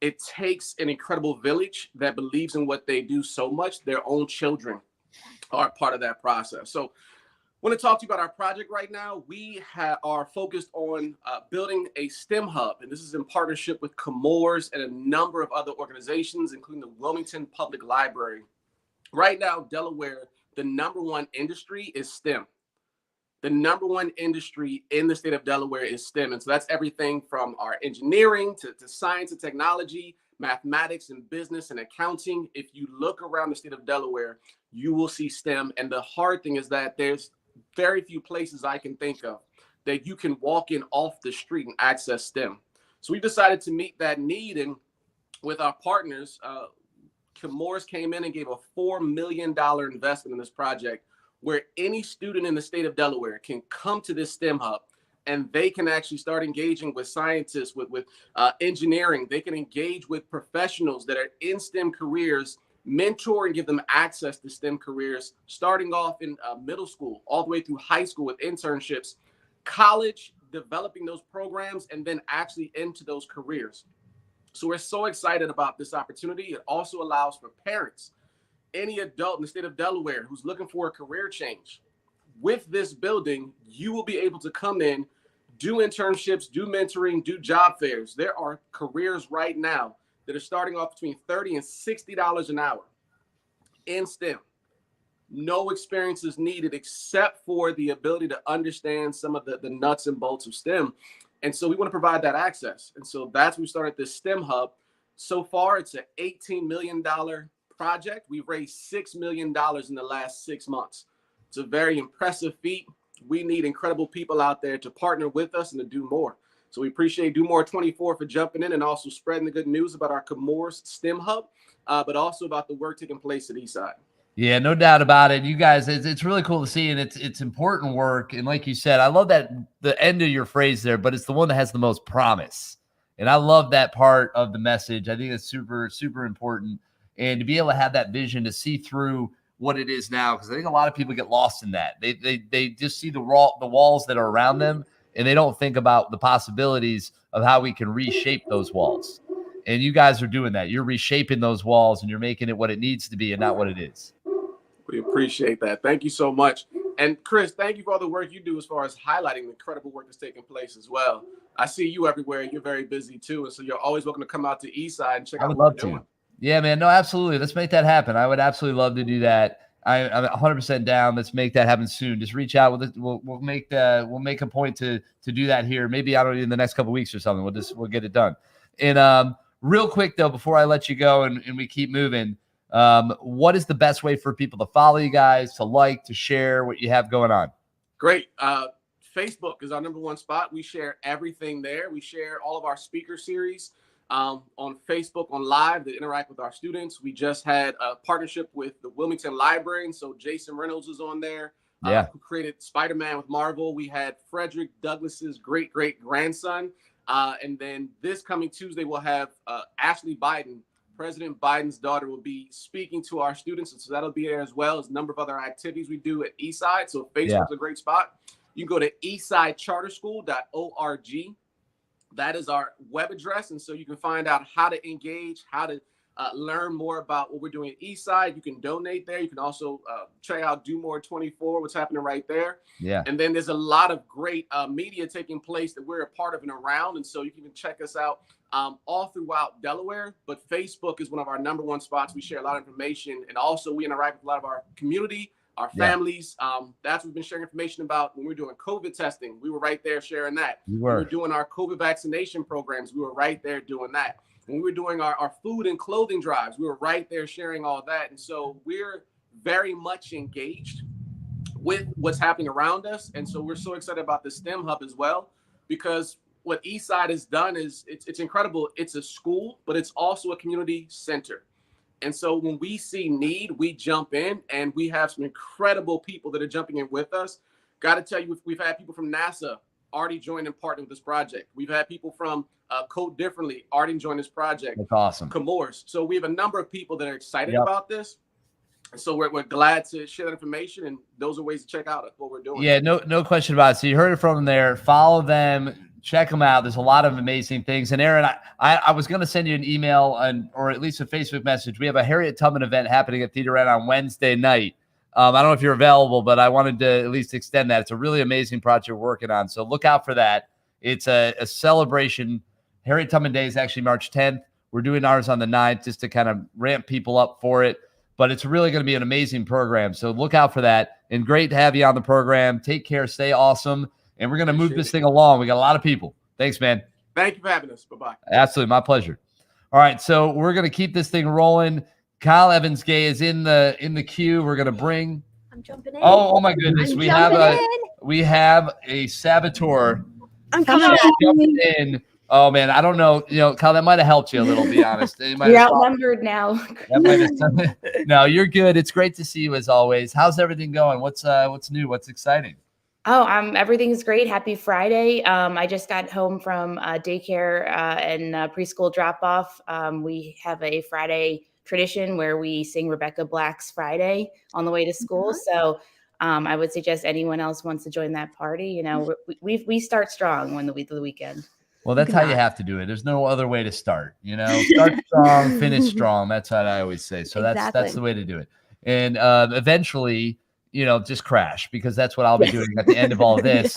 It takes an incredible village that believes in what they do so much. Their own children are part of that process. So I want to talk to you about our project right now. We are focused on building a STEM hub, and this is in partnership with Comores and a number of other organizations, including the Wilmington Public Library. Right now, Delaware, the #1 industry is STEM. The #1 industry in the state of Delaware is STEM. And so that's everything from our engineering to science and technology, mathematics and business and accounting. If you look around the state of Delaware, you will see STEM. And the hard thing is that there's very few places I can think of that you can walk in off the street and access STEM. So we decided to meet that need, and with our partners, Chemours came in and gave a $4 million investment in this project where any student in the state of Delaware can come to this STEM hub and they can actually start engaging with scientists, with engineering. They can engage with professionals that are in STEM careers, mentor and give them access to STEM careers, starting off in middle school, all the way through high school with internships, college, developing those programs, and then actually into those careers. So we're so excited about this opportunity. It also allows for parents, any adult in the state of Delaware who's looking for a career change. With this building, you will be able to come in, do internships, do mentoring, do job fairs. There are careers right now that are starting off between $30 and $60 an hour in STEM. No experience is needed except for the ability to understand some of the nuts and bolts of STEM. And so we want to provide that access. And so that's when we started this STEM hub. So far, it's an $18 million project. We've raised $6 million in the last 6 months. It's a very impressive feat. We need incredible people out there to partner with us and to do more. So we appreciate Do More 24 for jumping in and also spreading the good news about our Chemours STEM hub, but also about the work taking place at Eastside. Yeah, no doubt about it. You guys, it's really cool to see, and it's important work. And like you said, I love that the end of your phrase there, but it's the one that has the most promise. And I love that part of the message. I think it's super, super important. And to be able to have that vision to see through what it is now, because I think a lot of people get lost in that. They just see the walls that are around them, and they don't think about the possibilities of how we can reshape those walls. And you guys are doing that. You're reshaping those walls, and you're making it what it needs to be and not what it is. We appreciate that. Thank you so much. And Chris, thank you for all the work you do as far as highlighting the incredible work that's taking place as well. I see you everywhere. You're very busy too. And so you're always welcome to come out to Eastside and check out what we're doing. Yeah, man. No, absolutely. Let's make that happen. I would absolutely love to do that. I'm 100% down. Let's make that happen soon. Just reach out with it. We'll make a point to do that here. Maybe I don't know, in the next couple of weeks or something. We'll get it done. And real quick though, before I let you go and we keep moving, what is the best way for people to follow you guys, to like, to share what you have going on? Great. Facebook is our #1 spot. We share everything there. We share all of our speaker series on Facebook, on live, that interact with our students. We just had a partnership with the Wilmington Library, and so Jason Reynolds is on there, who created Spider-Man with Marvel. We had Frederick Douglass's great-great-grandson. And then this coming Tuesday, we'll have Ashley Biden, President Biden's daughter, will be speaking to our students. And so that'll be there, as well as a number of other activities we do at Eastside. So Facebook's a great spot. You can go to eastsidecharterschool.org. That is our web address. And so you can find out how to engage, how to learn more about what we're doing at Eastside. You can donate there. You can also check out Do More 24, what's happening right there. Yeah. And then there's a lot of great media taking place that we're a part of and around. And so you can even check us out all throughout Delaware. But Facebook is one of our #1 spots. We share a lot of information. And also we interact with a lot of our community, our families. That's what we've been sharing information about when we were doing COVID testing. We were right there sharing that. We were doing our COVID vaccination programs. We were right there doing that. When we were doing our food and clothing drives, we were right there sharing all that. And so we're very much engaged with what's happening around us. And so we're so excited about the STEM Hub as well, because what Eastside has done is it's incredible. It's a school, but it's also a community center. And so when we see need, we jump in, and we have some incredible people that are jumping in with us. Got to tell you, we've had people from NASA already joined and partnered with this project. We've had people from Code Differently already joined this project. That's awesome. Chemours. So we have a number of people that are excited about this. And so we're glad to share that information, and those are ways to check out what we're doing. Yeah, no question about it. So you heard it from them there. Follow them. Check them out. There's a lot of amazing things. And Aaron, I was going to send you an email or at least a Facebook message. We have a Harriet Tubman event happening at Theater Red on Wednesday night. I don't know if you're available, but I wanted to at least extend that. It's a really amazing project we're working on. So look out for that. It's a celebration. Harriet Tubman Day is actually March 10th. We're doing ours on the 9th just to kind of ramp people up for it. But it's really going to be an amazing program. So look out for that. And great to have you on the program. Take care. Stay awesome. And we're going to move this thing along. We got a lot of people. Thanks, man. Thank you for having us. Bye-bye. Absolutely. My pleasure. All right, so we're gonna keep this thing rolling. Kyle Evans Gay is in the queue. We're gonna bring. I'm jumping in. Oh my goodness, I'm we have a saboteur. I'm coming Just back. jumping in. Oh man, I don't know. Kyle, that might have helped you a little. Be honest. You're outnumbered now. That might have. No, you're good. It's great to see you as always. How's everything going? What's new? What's exciting? Oh, everything's great. Happy Friday. I just got home from daycare and preschool drop off. We have a Friday tradition where we sing Rebecca Black's Friday on the way to school. So I would suggest anyone else wants to join that party. We start strong when the weekend. Well, that's how you have to do it. There's no other way to start. Start strong, finish strong. That's what I always say. So that's the way to do it. And eventually, just crash, because that's what I'll be doing at the end of all this.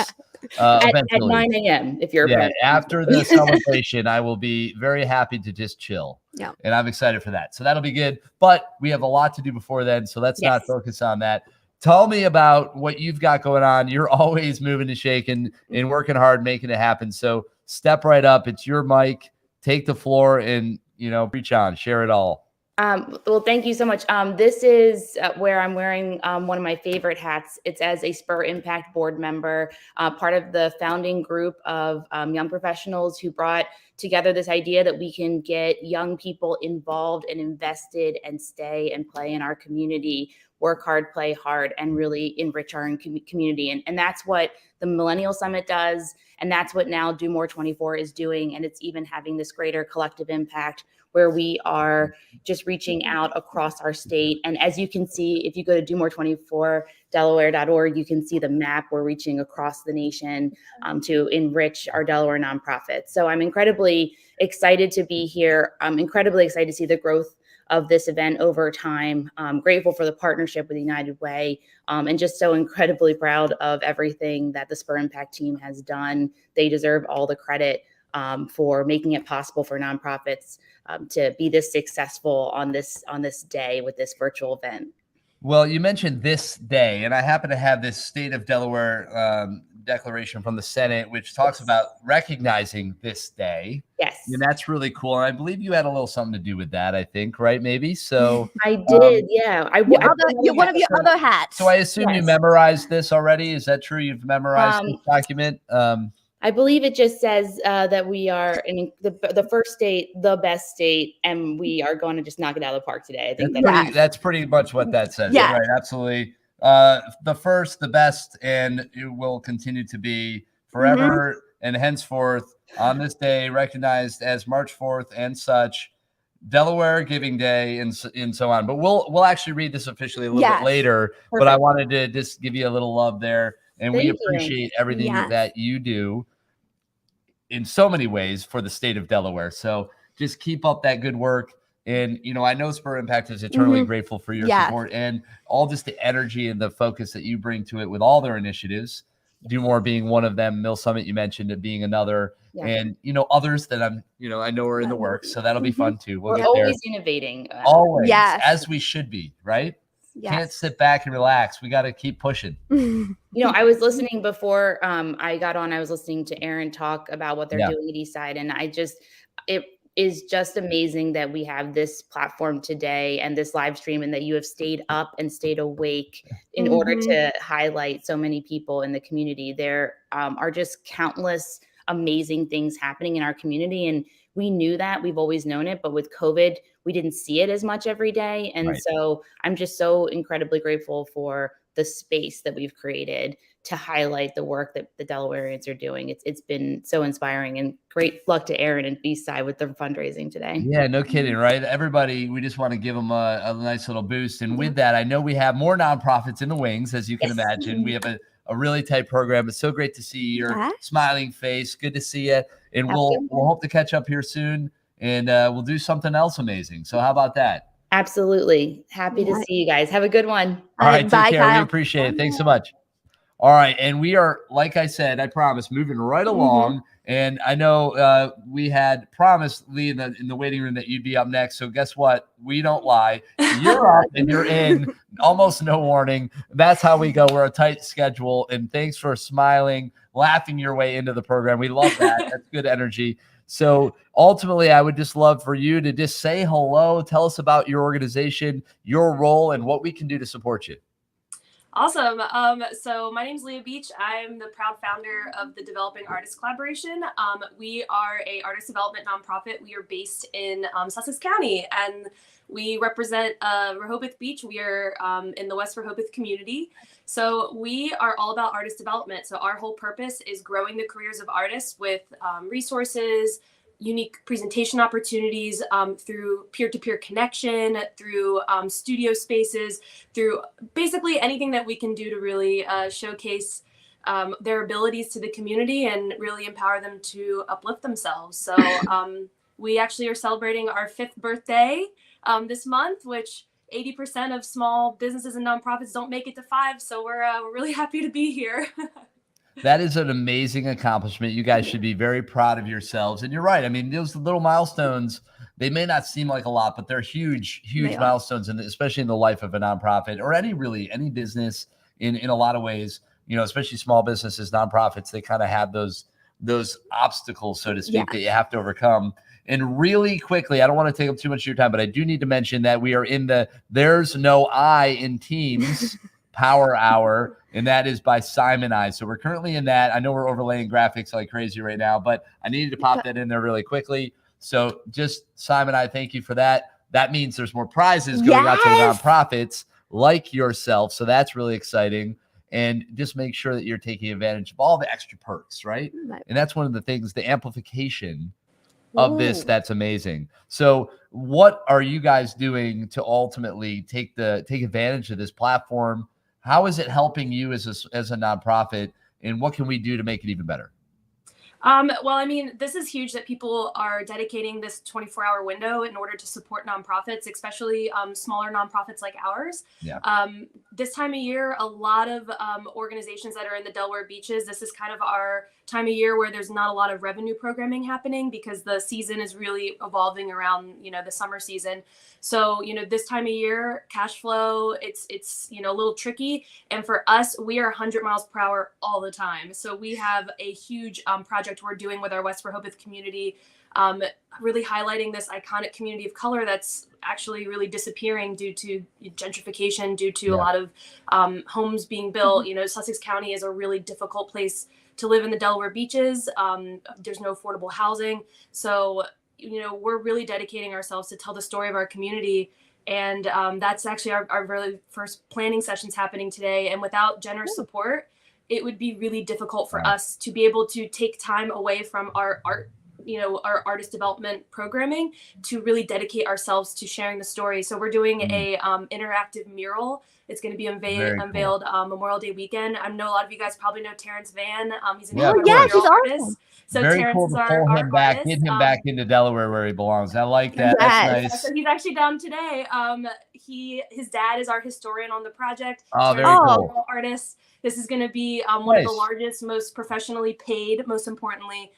At Eventually. 9 a.m. if you're a parent. After the celebration, I will be very happy to just chill. Yeah. And I'm excited for that. So that'll be good. But we have a lot to do before then. So let's not focus on that. Tell me about what you've got going on. You're always moving and shaking and working hard, making it happen. So step right up. It's your mic. Take the floor and, reach on, share it all. Well, thank you so much. This is where I'm wearing one of my favorite hats. It's as a Spur Impact board member, part of the founding group of young professionals who brought together this idea that we can get young people involved and invested and stay and play in our community, work hard, play hard, and really enrich our community. And that's what the Millennial Summit does. And that's what now Do More 24 is doing. And it's even having this greater collective impact where we are just reaching out across our state. And as you can see, if you go to domore24delaware.org, you can see the map. We're reaching across the nation to enrich our Delaware nonprofits. So I'm incredibly excited to be here. I'm incredibly excited to see the growth of this event over time. I'm grateful for the partnership with United Way, and just so incredibly proud of everything that the Spur Impact team has done. They deserve all the credit for making it possible for nonprofits to be this successful on this day with this virtual event. Well, you mentioned this day, and I happen to have this State of Delaware declaration from the Senate, which talks about recognizing this day. Yes. And that's really cool. And I believe you had a little something to do with that, I think, right? Maybe. So I did, yeah. One of your other hats. So I assume you memorized this already. Is that true? You've memorized this document? I believe it just says that we are in the first state, the best state, and we are going to just knock it out of the park today. I think that's pretty much what that says. Yeah. Right, absolutely. The first, the best, and it will continue to be forever and henceforth on this day, recognized as March 4th and such, Delaware Giving Day, and so on. But we'll actually read this officially a little bit later. But I wanted to just give you a little love there. And we appreciate everything that you do in so many ways for the state of Delaware. So just keep up that good work. And, I know Spur Impact is eternally grateful for your support and all just the energy and the focus that you bring to it with all their initiatives. Do More being one of them, Mill Summit you mentioned it being another, and others that I know are in the works. So that'll be fun too. We're always innovating. Always, as we should be, right? Yes. Can't sit back and relax. We got to keep pushing. I was listening before I got on. I was listening to Aaron talk about what they're doing at Eastside, and it is just amazing that we have this platform today and this live stream, and that you have stayed up and stayed awake in order to highlight so many people in the community. There are just countless amazing things happening in our community, and we knew that. We've always known it, but with COVID, we didn't see it as much every day. And so I'm just so incredibly grateful for the space that we've created to highlight the work that the Delawareans are doing. It's been so inspiring, and great luck to Aaron and Eastside with their fundraising today. Yeah, no kidding, right? Everybody, we just want to give them a nice little boost. And with that, I know we have more nonprofits in the wings, as you can imagine. We have a really tight program. It's so great to see your smiling face. Good to see you. And we'll hope to catch up here soon, and we'll do something else amazing. So how about that? Absolutely. Happy to see you guys. Have a good one. All right, take care. We appreciate it. Thanks so much. All right, and we are, like I said, I promise, moving right along. And I know we had promised Lee in the waiting room that you'd be up next. So guess what? We don't lie. You're up and you're in. Almost no warning. That's how we go. We're a tight schedule. And thanks for smiling, laughing your way into the program. We love that. That's good energy. So ultimately, I would just love for you to just say hello, tell us about your organization, your role, and what we can do to support you. Awesome. So my name is Leah Beach. I'm the proud founder of the Developing Artists Collaboration. We are a artist development nonprofit. We are based in Sussex County, and we represent Rehoboth Beach. We are in the West Rehoboth community. So we are all about artist development. So our whole purpose is growing the careers of artists with resources, unique presentation opportunities, through peer-to-peer connection, through studio spaces, through basically anything that we can do to really showcase their abilities to the community and really empower them to uplift themselves. So we actually are celebrating our 5th birthday this month, which 80% of small businesses and nonprofits don't make it to 5. So we're really happy to be here. That is an amazing accomplishment. You guys should be very proud of yourselves. And you're right. I mean, those little milestones, they may not seem like a lot, but they're huge, huge milestones, and especially in the life of a nonprofit or any business in a lot of ways, especially small businesses, nonprofits, they kind of have those obstacles, so to speak, that you have to overcome. And really quickly, I don't want to take up too much of your time, but I do need to mention that we are in the There's No I in Teams Power Hour, and that is by Simon I. So we're currently in that. I know we're overlaying graphics like crazy right now, but I needed to pop that in there really quickly. So just Simon I, thank you for that. That means there's more prizes going out to the nonprofits like yourself. So that's really exciting. And just make sure that you're taking advantage of all the extra perks, right? And that's one of the things, the amplification of this, that's amazing. So what are you guys doing to ultimately take advantage of this platform? How is it helping you as a nonprofit, and what can we do to make it even better? Well, I mean, this is huge that people are dedicating this 24-hour window in order to support nonprofits, especially smaller nonprofits like ours. Yeah. This time of year, a lot of organizations that are in the Delaware beaches, this is kind of our time of year where there's not a lot of revenue programming happening because the season is really evolving around, the summer season. So, this time of year, cash flow, it's a little tricky. And for us, we are 100 miles per hour all the time. So we have a huge project we're doing with our West Rehoboth community, really highlighting this iconic community of color that's actually really disappearing due to gentrification, due to a lot of homes being built. Sussex County is a really difficult place to live in the Delaware beaches. There's no affordable housing. So we're really dedicating ourselves to tell the story of our community. And that's actually our really first planning sessions happening today. And without generous support, it would be really difficult for us to be able to take time away from our art, our artist development programming to really dedicate ourselves to sharing the story. So we're doing a interactive mural. It's going to be unveiled Memorial Day weekend. I know a lot of you guys probably know Terrence Van. He's an incredible artist. So Very Terrence cool is to our pull him back, artist. get him back into Delaware where he belongs. I like that. That's nice. So he's actually down today. His dad is our historian on the project. Oh, very cool. Artist. This is going to be one of the largest, most professionally paid, most importantly,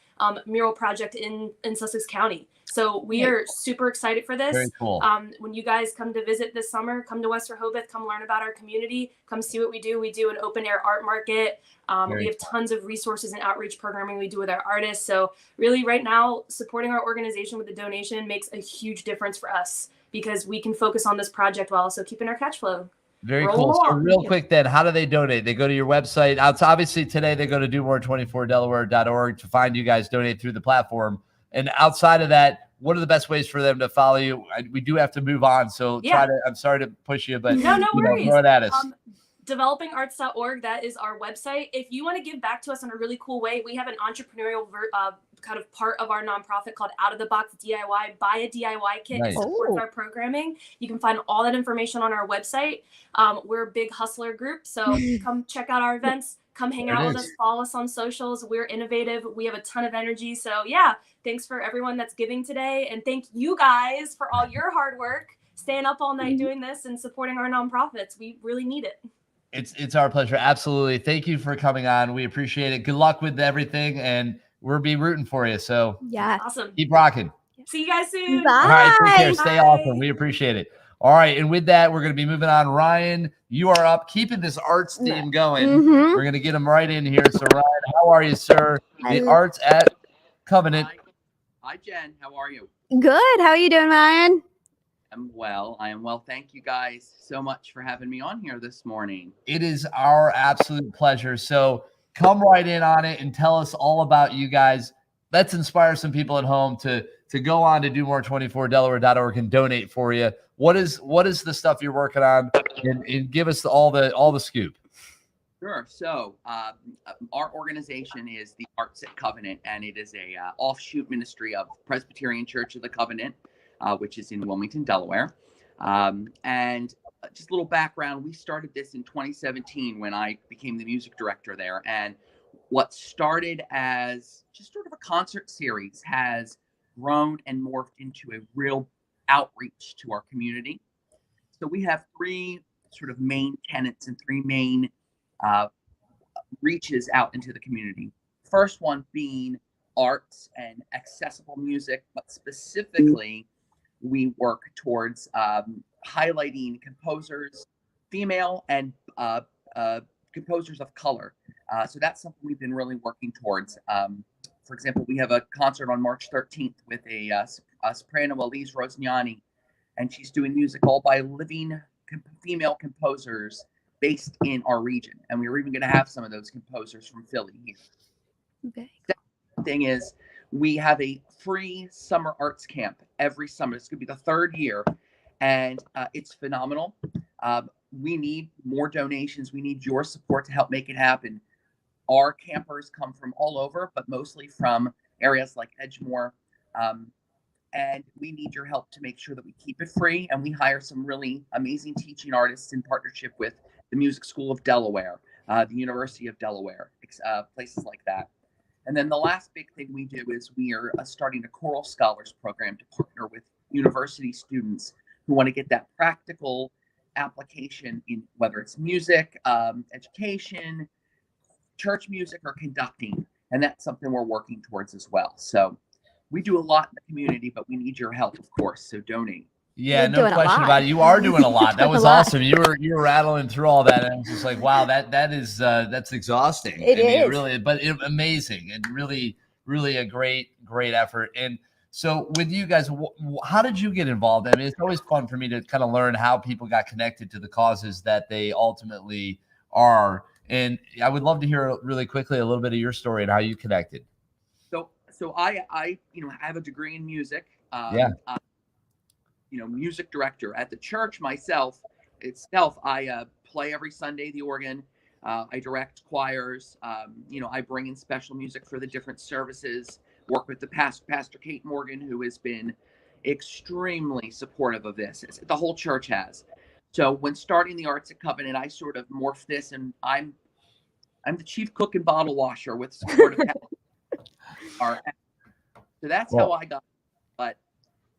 mural project in Sussex County. So we are super excited for this. Very cool. When you guys come to visit this summer, come to West Rehoboth, come learn about our community, come see what we do. We do an open air art market. We have tons of resources and outreach programming we do with our artists. So really right now, supporting our organization with a donation makes a huge difference for us because we can focus on this project while also keeping our cash flow. Very cool. So real quick then, how do they donate? They go to your website. Obviously today they go to domore24delaware.org to find you guys, donate through the platform. And outside of that, what are the best ways for them to follow you? We do have to move on. So I'm sorry to push you, but no worries. Throw it at us. Developingarts.org, that is our website. If you want to give back to us in a really cool way, we have an entrepreneurial kind of part of our nonprofit called Out of the Box DIY. Buy a DIY kit to support our programming. You can find all that information on our website. We're a big hustler group, so come check out our events. Come hang out with us. Follow us on socials. We're innovative. We have a ton of energy. So yeah, thanks for everyone that's giving today. And thank you guys for all your hard work, staying up all night doing this and supporting our nonprofits. We really need it. It's our pleasure. Absolutely. Thank you for coming on. We appreciate it. Good luck with everything, and we'll be rooting for you. So awesome. Keep rocking. See you guys soon. Bye. All right, take care. Stay awesome. We appreciate it. All right, and with that, we're going to be moving on. Ryan, you are up, keeping this arts team going. We're going to get them right in here. So, Ryan, how are you, sir? The Arts at Covenant. Hi, Jen. How are you? Good. How are you doing, Ryan? I'm well. I am well. Thank you guys so much for having me on here this morning. It is our absolute pleasure. So come right in on it and tell us all about you guys. Let's inspire some people at home to go on to do more 24delaware.org and donate for you. What is the stuff you're working on? And give us all the scoop. Sure. So our organization is the Arts at Covenant, and it is a offshoot ministry of Presbyterian Church of the Covenant, which is in Wilmington, Delaware. And just a little background, we started this in 2017 when I became the music director there. And what started as just sort of a concert series has grown and morphed into a real outreach to our community. So we have three sort of main tenets and three main reaches out into the community. First one being arts and accessible music, but specifically we work towards highlighting composers, female and composers of color. So that's something we've been really working towards. For example, we have a concert on March 13th with a soprano, Elise Rosignani, and she's doing music all by living female composers based in our region. And we were even going to have some of those composers from Philly here. Okay. The thing is, we have a free summer arts camp every summer. It's going to be the third year, and it's phenomenal. We need more donations. We need your support to help make it happen. Our campers come from all over, but mostly from areas like Edgemoor. And we need your help to make sure that we keep it free. And we hire some really amazing teaching artists in partnership with the Music School of Delaware, the University of Delaware, places like that. And then the last big thing we do is we are starting a choral scholars program to partner with university students who want to get that practical application in whether it's music, education, church music, or conducting. And that's something we're working towards as well. So we do a lot in the community, but we need your help, of course. So donate. Yeah, no question about it. You are doing a lot. That was awesome. You were rattling through all that, and I was just like, wow, that's exhausting. It is really, but amazing and really a great effort. And so with you guys, how did you get involved? I mean, it's always fun for me to kind of learn how people got connected to the causes that they ultimately are. And I would love to hear really quickly a little bit of your story and how you connected. So I have a degree in music. Music director at the church myself. I play every Sunday the organ. I direct choirs. I bring in special music for the different services. Work with the Pastor Kate Morgan, who has been extremely supportive of this. The whole church has. So when starting the Arts at Covenant, I sort of morphed this, and I'm the chief cook and bottle washer with support of so that's how I got it. But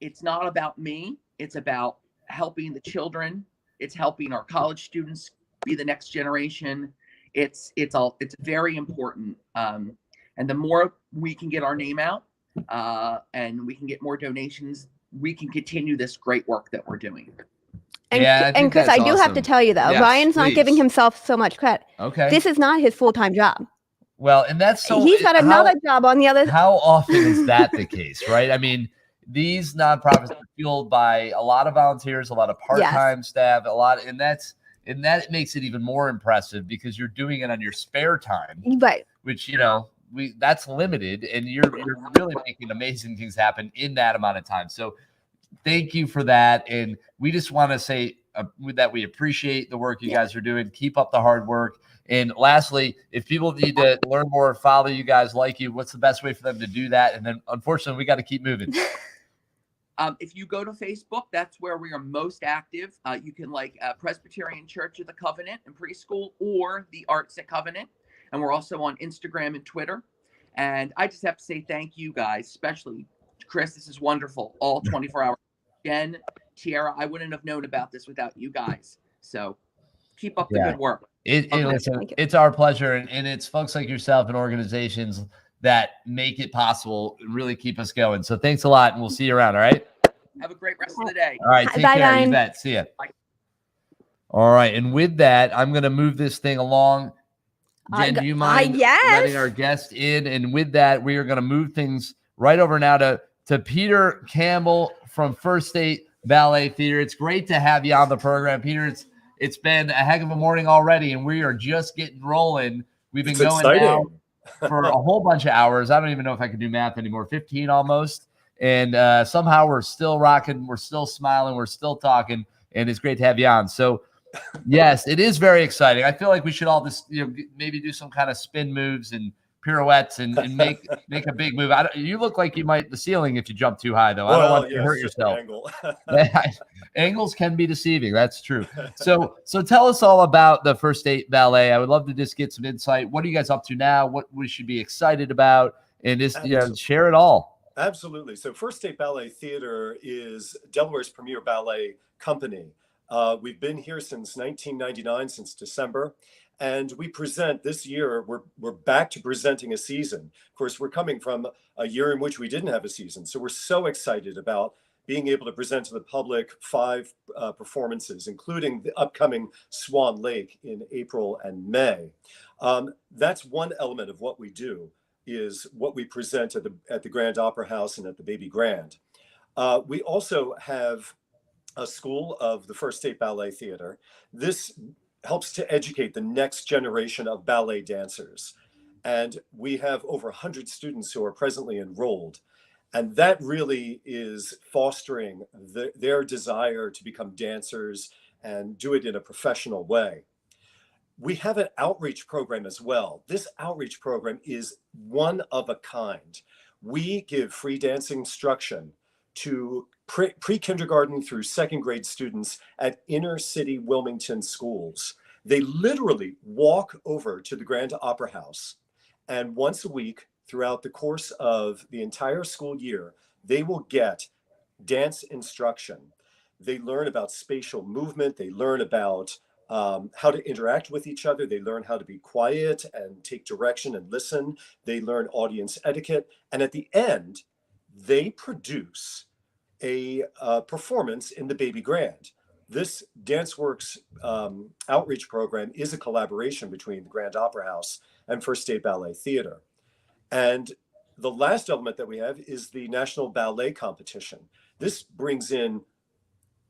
it's not about me. It's about helping the children. It's helping our college students be the next generation. It's very important. And the more we can get our name out and we can get more donations, we can continue this great work that we're doing. And Chris, I do have to tell you though, Yes, Ryan's not giving himself so much credit. Okay. This is not his full-time job. Well, and that's so. He's got another job on the other. How often is that the case, right? I mean, these nonprofits are fueled by a lot of volunteers, a lot of part-time staff, and that makes it even more impressive because you're doing it on your spare time, right? Which that's limited, and you're really making amazing things happen in that amount of time. So, thank you for that, and we just want to say that we appreciate the work you guys are doing. Keep up the hard work. And lastly, if people need to learn more, follow you guys, like you, what's the best way for them to do that? And then, unfortunately, we got to keep moving. If you go to Facebook, that's where we are most active. You can like Presbyterian Church of the Covenant and Preschool, or the Arts at Covenant. And we're also on Instagram and Twitter. And I just have to say thank you guys, especially Chris. This is wonderful. All 24 hours. Jen, Tiara, I wouldn't have known about this without you guys. So keep up the good work. It's our pleasure. And it's folks like yourself and organizations that make it possible and really keep us going. So thanks a lot, and we'll see you around. All right. Have a great rest of the day. All right. Take care. You bet. See ya. Bye. All right. And with that, I'm going to move this thing along. Jen, do you mind letting our guest in? And with that, we are going to move things right over now to to Peter Campbell from First State Ballet Theater. It's great to have you on the program, Peter. It's been a heck of a morning already, and we are just getting rolling. We've been going now for a whole bunch of hours. I don't even know if I can do math anymore, 15 almost. And somehow we're still rocking. We're still smiling. We're still talking. And it's great to have you on. So, yes, it is very exciting. I feel like we should all just maybe do some kind of spin moves and pirouettes and make a big move. You look like you might the ceiling if you jump too high, though. I don't want you to hurt yourself. Angle. Angles can be deceiving. That's true. So tell us all about the First State Ballet. I would love to just get some insight. What are you guys up to now? What we should be excited about? And just share it all. Absolutely. So First State Ballet Theater is Delaware's premier ballet company. We've been here since 1999, since December. And we present this year, we're back to presenting a season. Of course, we're coming from a year in which we didn't have a season. So we're so excited about being able to present to the public 5 performances, including the upcoming Swan Lake in April and May. That's one element of what we do, is what we present at the Grand Opera House and at the Baby Grand. We also have a school of the First State Ballet Theater. This helps to educate the next generation of ballet dancers. And we have over 100 students who are presently enrolled. And that really is fostering their desire to become dancers and do it in a professional way. We have an outreach program as well. This outreach program is one of a kind. We give free dance instruction to pre-kindergarten through 2nd grade students at inner city Wilmington schools. They literally walk over to the Grand Opera House, and once a week throughout the course of the entire school year, they will get dance instruction. They learn about spatial movement. They learn about how to interact with each other. They learn how to be quiet and take direction and listen. They learn audience etiquette. And at the end, they produce a performance in the Baby Grand. This DanceWorks outreach program is a collaboration between the Grand Opera House and First State Ballet Theater. And the last element that we have is the National Ballet Competition. This brings in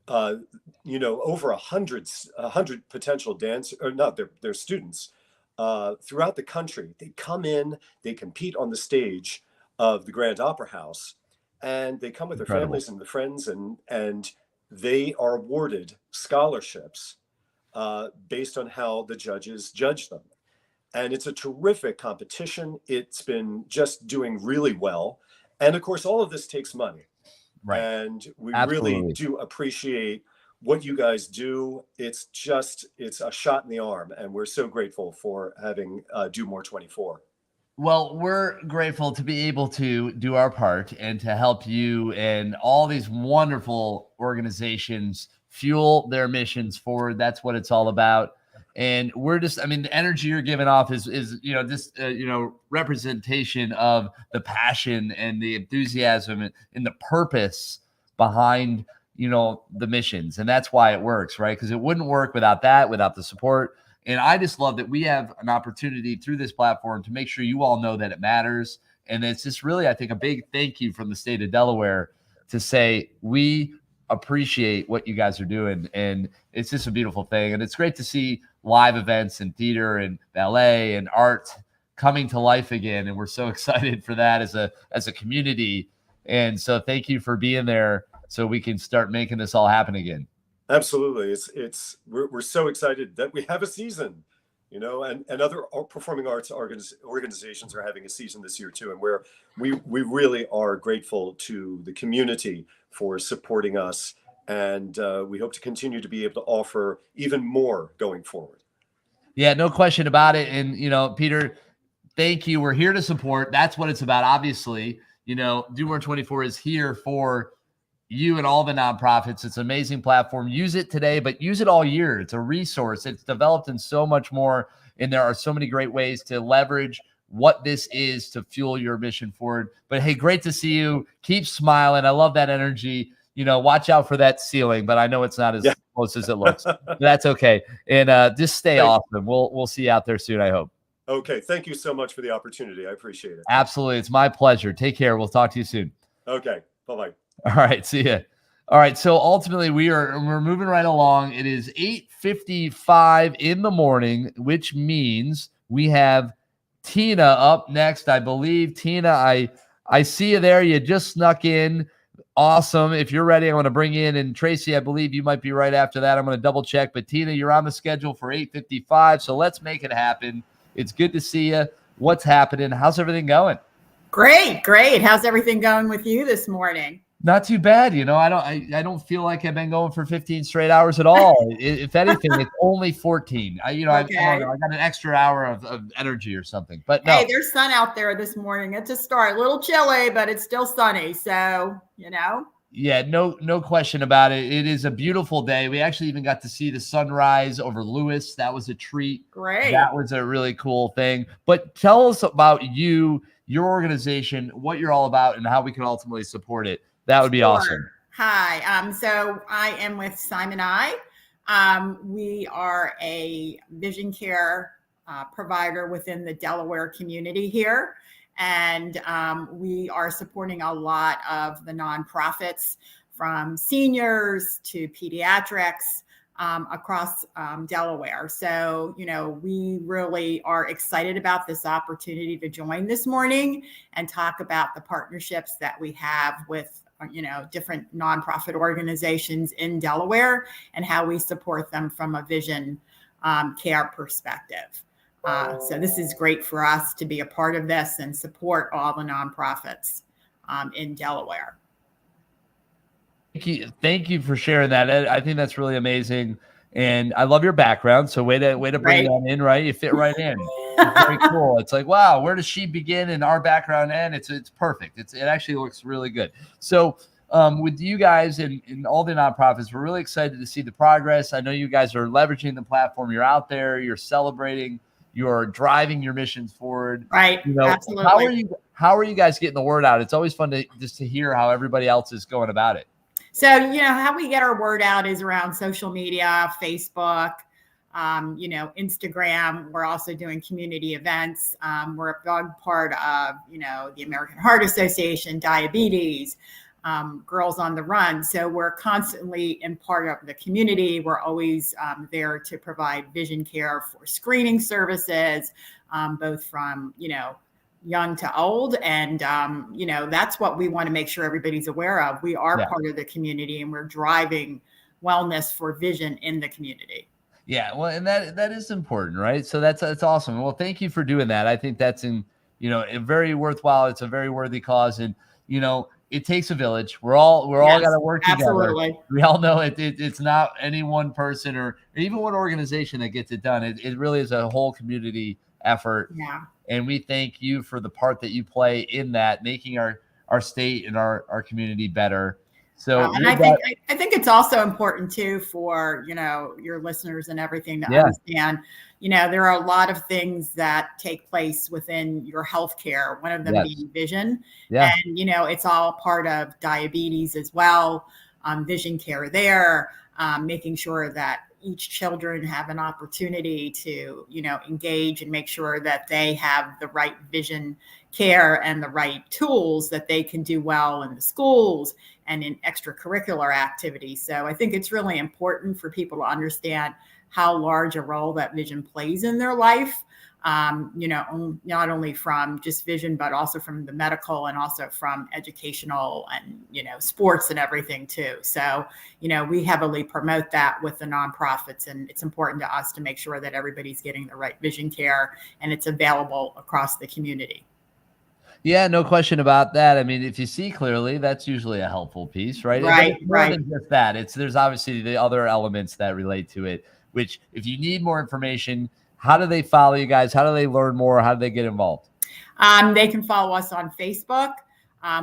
over 100 potential their students throughout the country. They come in, they compete on the stage of the Grand Opera House, and they come with their families and their friends, and they are awarded scholarships based on how the judges judge them. And it's a terrific competition. It's been just doing really well. And of course, all of this takes money. Right. And we Absolutely. really do appreciate what you guys do. It's a shot in the arm. And we're so grateful for having Do More 24. Well, we're grateful to be able to do our part and to help you and all these wonderful organizations fuel their missions forward. That's what it's all about. And we're just, the energy you're giving off is representation of the passion and the enthusiasm and the purpose behind, the missions. And that's why it works, right? Because it wouldn't work without that, without the support. And I just love that we have an opportunity through this platform to make sure you all know that it matters. And it's just really, I think, a big thank you from the state of Delaware to say, we appreciate what you guys are doing. And it's just a beautiful thing. And it's great to see live events and theater and ballet and art coming to life again. And we're so excited for that as a community. And so thank you for being there so we can start making this all happen again. Absolutely. We're so excited that we have a season, and other performing arts organizations are having a season this year too. And we really are grateful to the community for supporting us. And we hope to continue to be able to offer even more going forward. Yeah, no question about it. And, Peter, thank you. We're here to support. That's what it's about. Obviously, Do More 24 is here for you and all the nonprofits. It's an amazing platform. Use it today, but use it all year. It's a resource. It's developed in so much more. And there are so many great ways to leverage what this is to fuel your mission forward. But hey, great to see you. Keep smiling. I love that energy. Watch out for that ceiling, but I know it's not as close as it looks. That's okay. And just stay awesome. We'll see you out there soon, I hope. Okay. Thank you so much for the opportunity. I appreciate it. Absolutely. It's my pleasure. Take care. We'll talk to you soon. Okay. Bye-bye. All right. See ya. All right. So ultimately we're moving right along. It is 8:55 in the morning, which means we have Tina up next. I believe Tina, I see you there. You just snuck in. Awesome. If you're ready, I want to bring in, and Tracy, I believe you might be right after that. I'm going to double check, but Tina, you're on the schedule for 8:55. So let's make it happen. It's good to see you. What's happening? How's everything going? Great, great. How's everything going with you this morning? Not too bad. I don't feel like I've been going for 15 straight hours at all. If anything, it's only 14. I don't know. I got an extra hour of energy or something, but no. Hey, there's sun out there this morning. It's a start. A little chilly, but it's still sunny. So, Yeah, no question about it. It is a beautiful day. We actually even got to see the sunrise over Lewis. That was a treat. Great. That was a really cool thing. But tell us about you, your organization, what you're all about, and how we can ultimately support it. That would be awesome. Hi. So I am with Simon I. We are a vision care provider within the Delaware community here. And we are supporting a lot of the nonprofits, from seniors to pediatrics, across Delaware. So, we really are excited about this opportunity to join this morning and talk about the partnerships that we have with different nonprofit organizations in Delaware and how we support them from a vision care perspective. So this is great for us to be a part of this and support all the nonprofits in Delaware. Thank you for sharing that. I think that's really amazing. And I love your background. So way to bring that in, right? You fit right in. It's very cool. It's like, wow, where does she begin and our background end? It's perfect. It actually looks really good. So with you guys and all the nonprofits, we're really excited to see the progress. I know you guys are leveraging the platform. You're out there, you're celebrating, you're driving your missions forward. Right. Absolutely. How are you guys getting the word out? It's always fun to hear how everybody else is going about it. So, how we get our word out is around social media, Facebook, Instagram. We're also doing community events. We're a big part of, the American Heart Association, diabetes, Girls on the Run. So we're constantly in part of the community. We're always there to provide vision care for screening services, both from, young to old. And, that's what we want to make sure everybody's aware of. We are part of the community and we're driving wellness for vision in the community. Yeah. Well, and that is important, right? So that's awesome. Well, thank you for doing that. I think that's a very worthwhile. It's a very worthy cause. And, it takes a village. We're all got to work together. Absolutely. We all know it's not any one person or even one organization that gets it done. It really is a whole community effort. Yeah. And we thank you for the part that you play in that, making our state and our community better. So, and I think it's also important too for, your listeners and everything to understand, there are a lot of things that take place within your healthcare, one of them being vision. Yeah. And, it's all part of diabetes as well. Vision care there, making sure that each children have an opportunity to, engage and make sure that they have the right vision care and the right tools that they can do well in the schools and in extracurricular activities. So I think it's really important for people to understand how large a role that vision plays in their life. Not only from just vision, but also from the medical and also from educational and, sports and everything too. So, we heavily promote that with the nonprofits, and it's important to us to make sure that everybody's getting the right vision care and it's available across the community. Yeah, no question about that. I mean, if you see clearly, that's usually a helpful piece, right? Right, More than just that. There's obviously the other elements that relate to it, which if you need more information, how do they follow you guys? How do they learn more? How do they get involved? They can follow us on Facebook.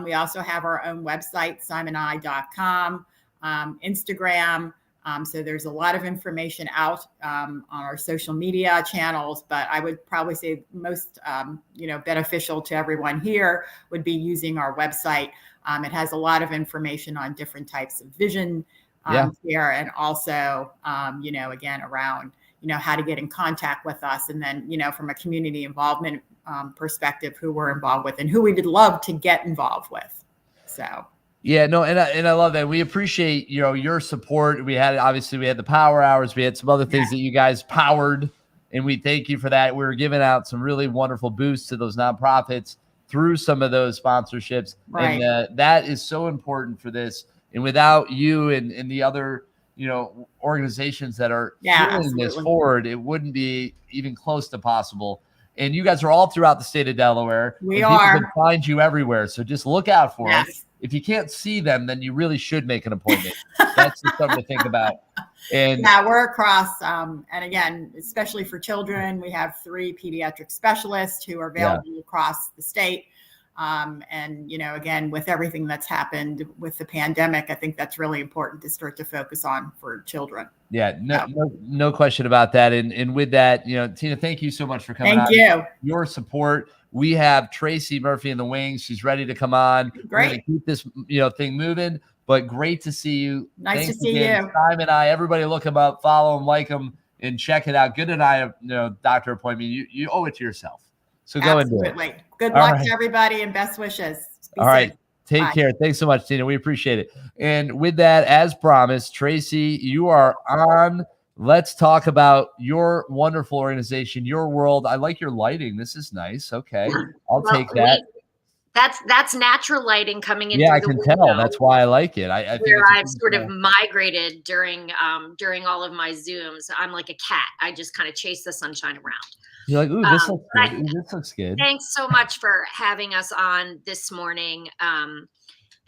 We also have our own website, simoni.com, Instagram. So there's a lot of information out on our social media channels, but I would probably say most, beneficial to everyone here would be using our website. It has a lot of information on different types of vision care, and also, again, around, how to get in contact with us. And then, from a community involvement perspective, who we're involved with and who we would love to get involved with. So. Yeah, no, and I love that. We appreciate, your support. We had the power hours. We had some other things that you guys powered, and we thank you for that. We were giving out some really wonderful boosts to those nonprofits through some of those sponsorships. Right. And that is so important for this. And without you and the other, organizations that are fueling this forward, it wouldn't be even close to possible. And you guys are all throughout the state of Delaware. We and people are. can find you everywhere. So just look out for them. Yes. If you can't see them, then you really should make an appointment. That's just something to think about. And yeah, we're across. And again, especially for children, we have 3 pediatric specialists who are available across the state. And, again, with everything that's happened with the pandemic, I think that's really important to start to focus on for children. Yeah, no question about that. And with that, Tina, thank you so much for coming on. Thank you. Your support. We have Tracy Murphy in the wings. She's ready to come on. Great. We're going to keep this, thing moving, but great to see you. Nice Thanks to see again. you. Simon and I, everybody look him up, follow him, like him, and check it out. Good and I, doctor appointment. You owe it to yourself. So go and do it. Absolutely. Good All luck right. to everybody and best wishes. Be All safe. right. Take Bye. care. Thanks so much, Tina. We appreciate it. And with that, as promised, Tracy, you are on. Let's talk about your wonderful organization, your world. I like your lighting. This is nice. Okay. I'll take that. That's natural lighting coming in. Yeah, through I the can window, tell. That's why I like it. I think where it's a I've good sort of call. migrated during all of my Zooms. I'm like a cat. I just kind of chase the sunshine around. You're like, ooh, this looks good. Ooh, this looks good. Thanks so much for having us on this morning.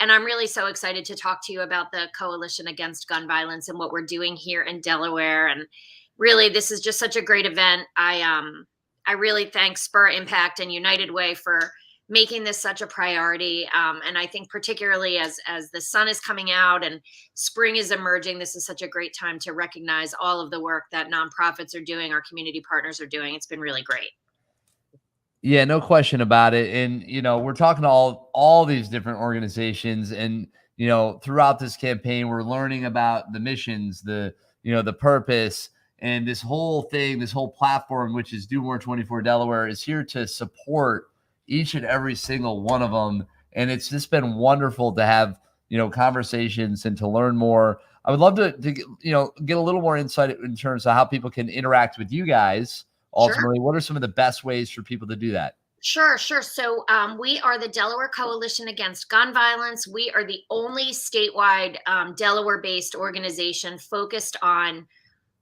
And I'm really so excited to talk to you about the Coalition Against Gun Violence and what we're doing here in Delaware. And really, this is just such a great event. I really thank Spur Impact and United Way for making this such a priority. And I think particularly as the sun is coming out and spring is emerging, this is such a great time to recognize all of the work that nonprofits are doing, our community partners are doing. It's been really great. Yeah, no question about it. And, we're talking to all these different organizations, and, throughout this campaign, we're learning about the missions, the purpose, and this whole thing, this whole platform, which is Do More 24 Delaware, is here to support each and every single one of them. And it's just been wonderful to have, conversations and to learn more. I would love to get a little more insight in terms of how people can interact with you guys. Ultimately, What are some of the best ways for people to do that? Sure. So we are the Delaware Coalition Against Gun Violence. We are the only statewide Delaware-based organization focused on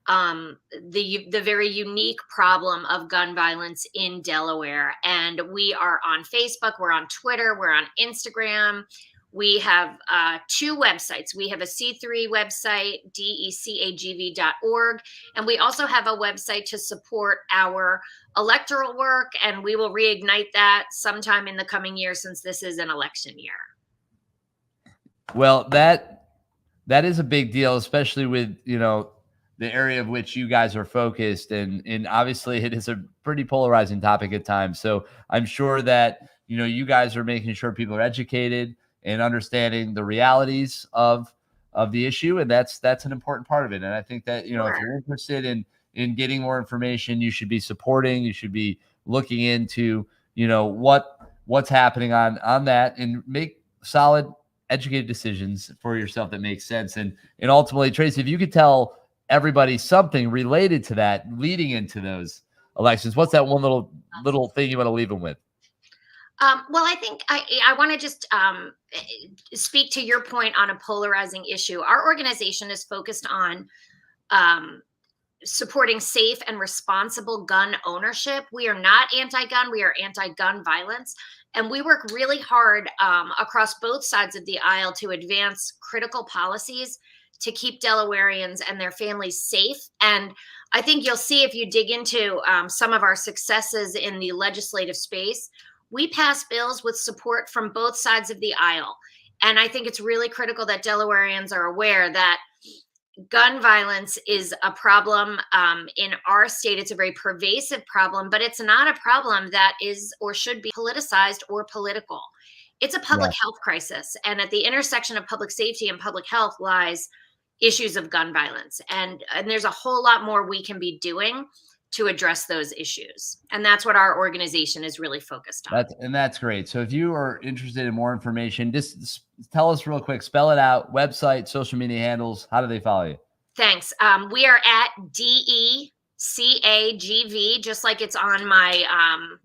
the very unique problem of gun violence in Delaware. And we are on Facebook, we're on Twitter, we're on Instagram. We have 2 websites. We have a C3 website, decagv.org, and we also have a website to support our electoral work, and we will reignite that sometime in the coming year since this is an election year. Well, that is a big deal, especially with, the area of which you guys are focused. And obviously it is a pretty polarizing topic at times. So I'm sure that, you guys are making sure people are educated and understanding the realities of the issue. And that's an important part of it. And I think that, if you're interested in getting more information, you should be supporting, you should be looking into, what's happening on that, and make solid, educated decisions for yourself that make sense. And ultimately, Tracy, if you could tell everybody something related to that leading into those elections, what's that one little thing you want to leave them with? Well, I think I want to just speak to your point on a polarizing issue. Our organization is focused on supporting safe and responsible gun ownership. We are not anti-gun. We are anti-gun violence. And we work really hard across both sides of the aisle to advance critical policies to keep Delawareans and their families safe. And I think you'll see if you dig into some of our successes in the legislative space, we pass bills with support from both sides of the aisle. And I think it's really critical that Delawareans are aware that gun violence is a problem in our state. It's a very pervasive problem, but it's not a problem that is or should be politicized or political. It's a public health crisis. And at the intersection of public safety and public health lies issues of gun violence. And there's a whole lot more we can be doing to address those issues. And that's what our organization is really focused on. That's great. So if you are interested in more information, just tell us real quick, spell it out, website, social media handles. How do they follow you? Thanks. We are at DECAGV, just like it's on my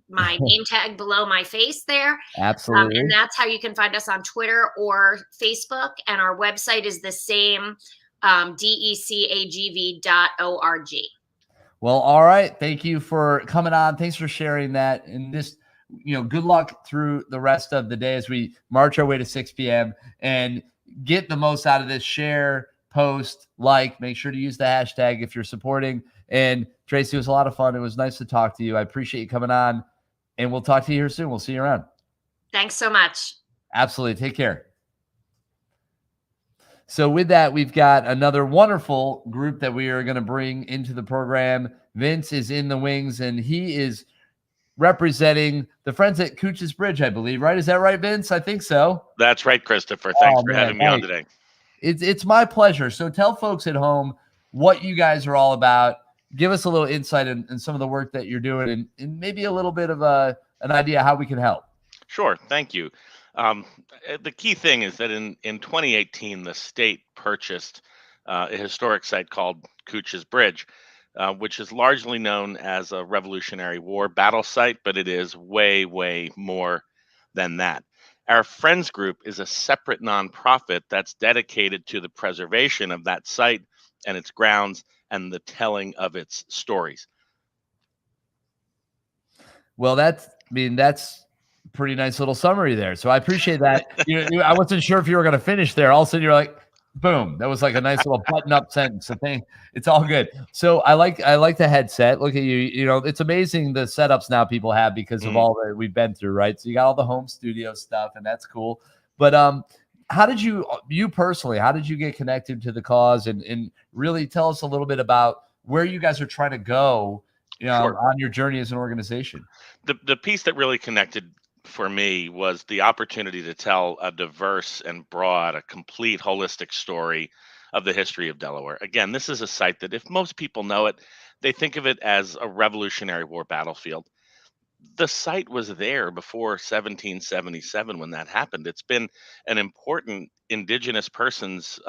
my name tag below my face there. Absolutely. And that's how you can find us on Twitter or Facebook. And our website is the same, DECAGV.org. Well, all right. Thank you for coming on. Thanks for sharing that. And just, good luck through the rest of the day as we march our way to 6 p.m. and get the most out of this. Share, post, like, make sure to use the hashtag if you're supporting. And Tracy, it was a lot of fun. It was nice to talk to you. I appreciate you coming on, and we'll talk to you here soon. We'll see you around. Thanks so much. Absolutely. Take care. So with that, we've got another wonderful group that we are going to bring into the program. Vince is in the wings, and he is representing the friends at Cooch's Bridge, I believe, right? Is that right, Vince? I think so. That's right, Christopher. Thanks for having me on today. It's my pleasure. So tell folks at home what you guys are all about. Give us a little insight in some of the work that you're doing, and maybe a little bit of an idea how we can help. Sure. Thank you. The key thing is that in 2018, the state purchased a historic site called Cooch's Bridge, which is largely known as a Revolutionary War battle site, but it is way, way more than that. Our Friends Group is a separate nonprofit that's dedicated to the preservation of that site and its grounds and the telling of its stories. Well, that's pretty nice little summary there. So I appreciate that. I wasn't sure if you were going to finish there. All of a sudden you're like, boom. That was like a nice little button up sentence. It's all good. So I like the headset. Look at you. It's amazing the setups now people have because of all that we've been through, right? So you got all the home studio stuff, and that's cool. But how did you personally, how did you get connected to the cause, and really tell us a little bit about where you guys are trying to go Sure. on your journey as an organization? The piece that really connected for me was the opportunity to tell a diverse and broad, a complete holistic story of the history of Delaware. Again, this is a site that if most people know it, they think of it as a Revolutionary War battlefield. The site was there before 1777 when that happened. It's been an important indigenous persons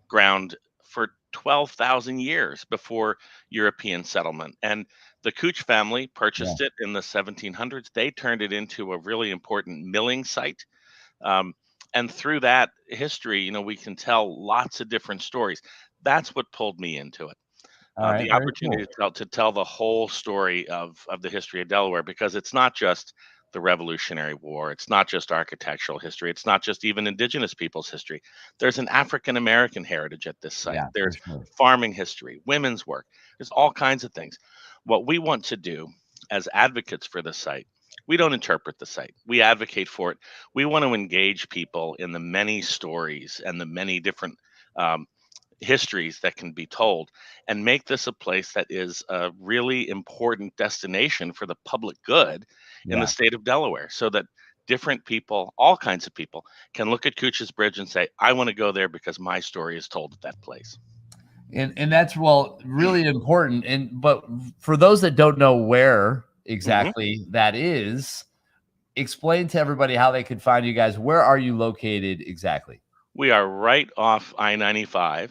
ground for 12,000 years before European settlement. And the Cooch family purchased it in the 1700s. They turned it into a really important milling site. And through that history, we can tell lots of different stories. That's what pulled me into it. All right, The very opportunity cool. to tell the whole story of the history of Delaware, because it's not just the Revolutionary War. It's not just architectural history. It's not just even indigenous people's history. There's an African American heritage at this site. Yeah, There's for sure. farming history, women's work. There's all kinds of things. What we want to do as advocates for the site, we don't interpret the site. We advocate for it. We want to engage people in the many stories and the many different histories that can be told, and make this a place that is a really important destination for the public good in the state of Delaware, so that different people, all kinds of people, can look at Cooch's Bridge and say, I want to go there because my story is told at that place. And that's really important. But for those that don't know where exactly that is, explain to everybody how they could find you guys. Where are you located exactly? We are right off I-95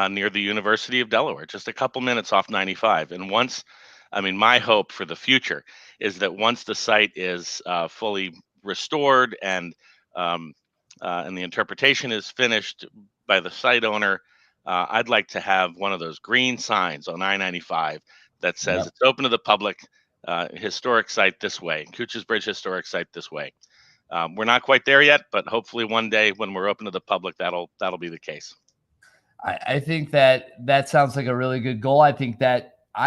near the University of Delaware, just a couple minutes off 95. And my hope for the future is that once the site is fully restored and the interpretation is finished by the site owner, I'd like to have one of those green signs on I-95 that says it's open to the public, historic site this way, Cooch's Bridge historic site this way. We're not quite there yet, but hopefully one day when we're open to the public, that'll be the case. I think that sounds like a really good goal. I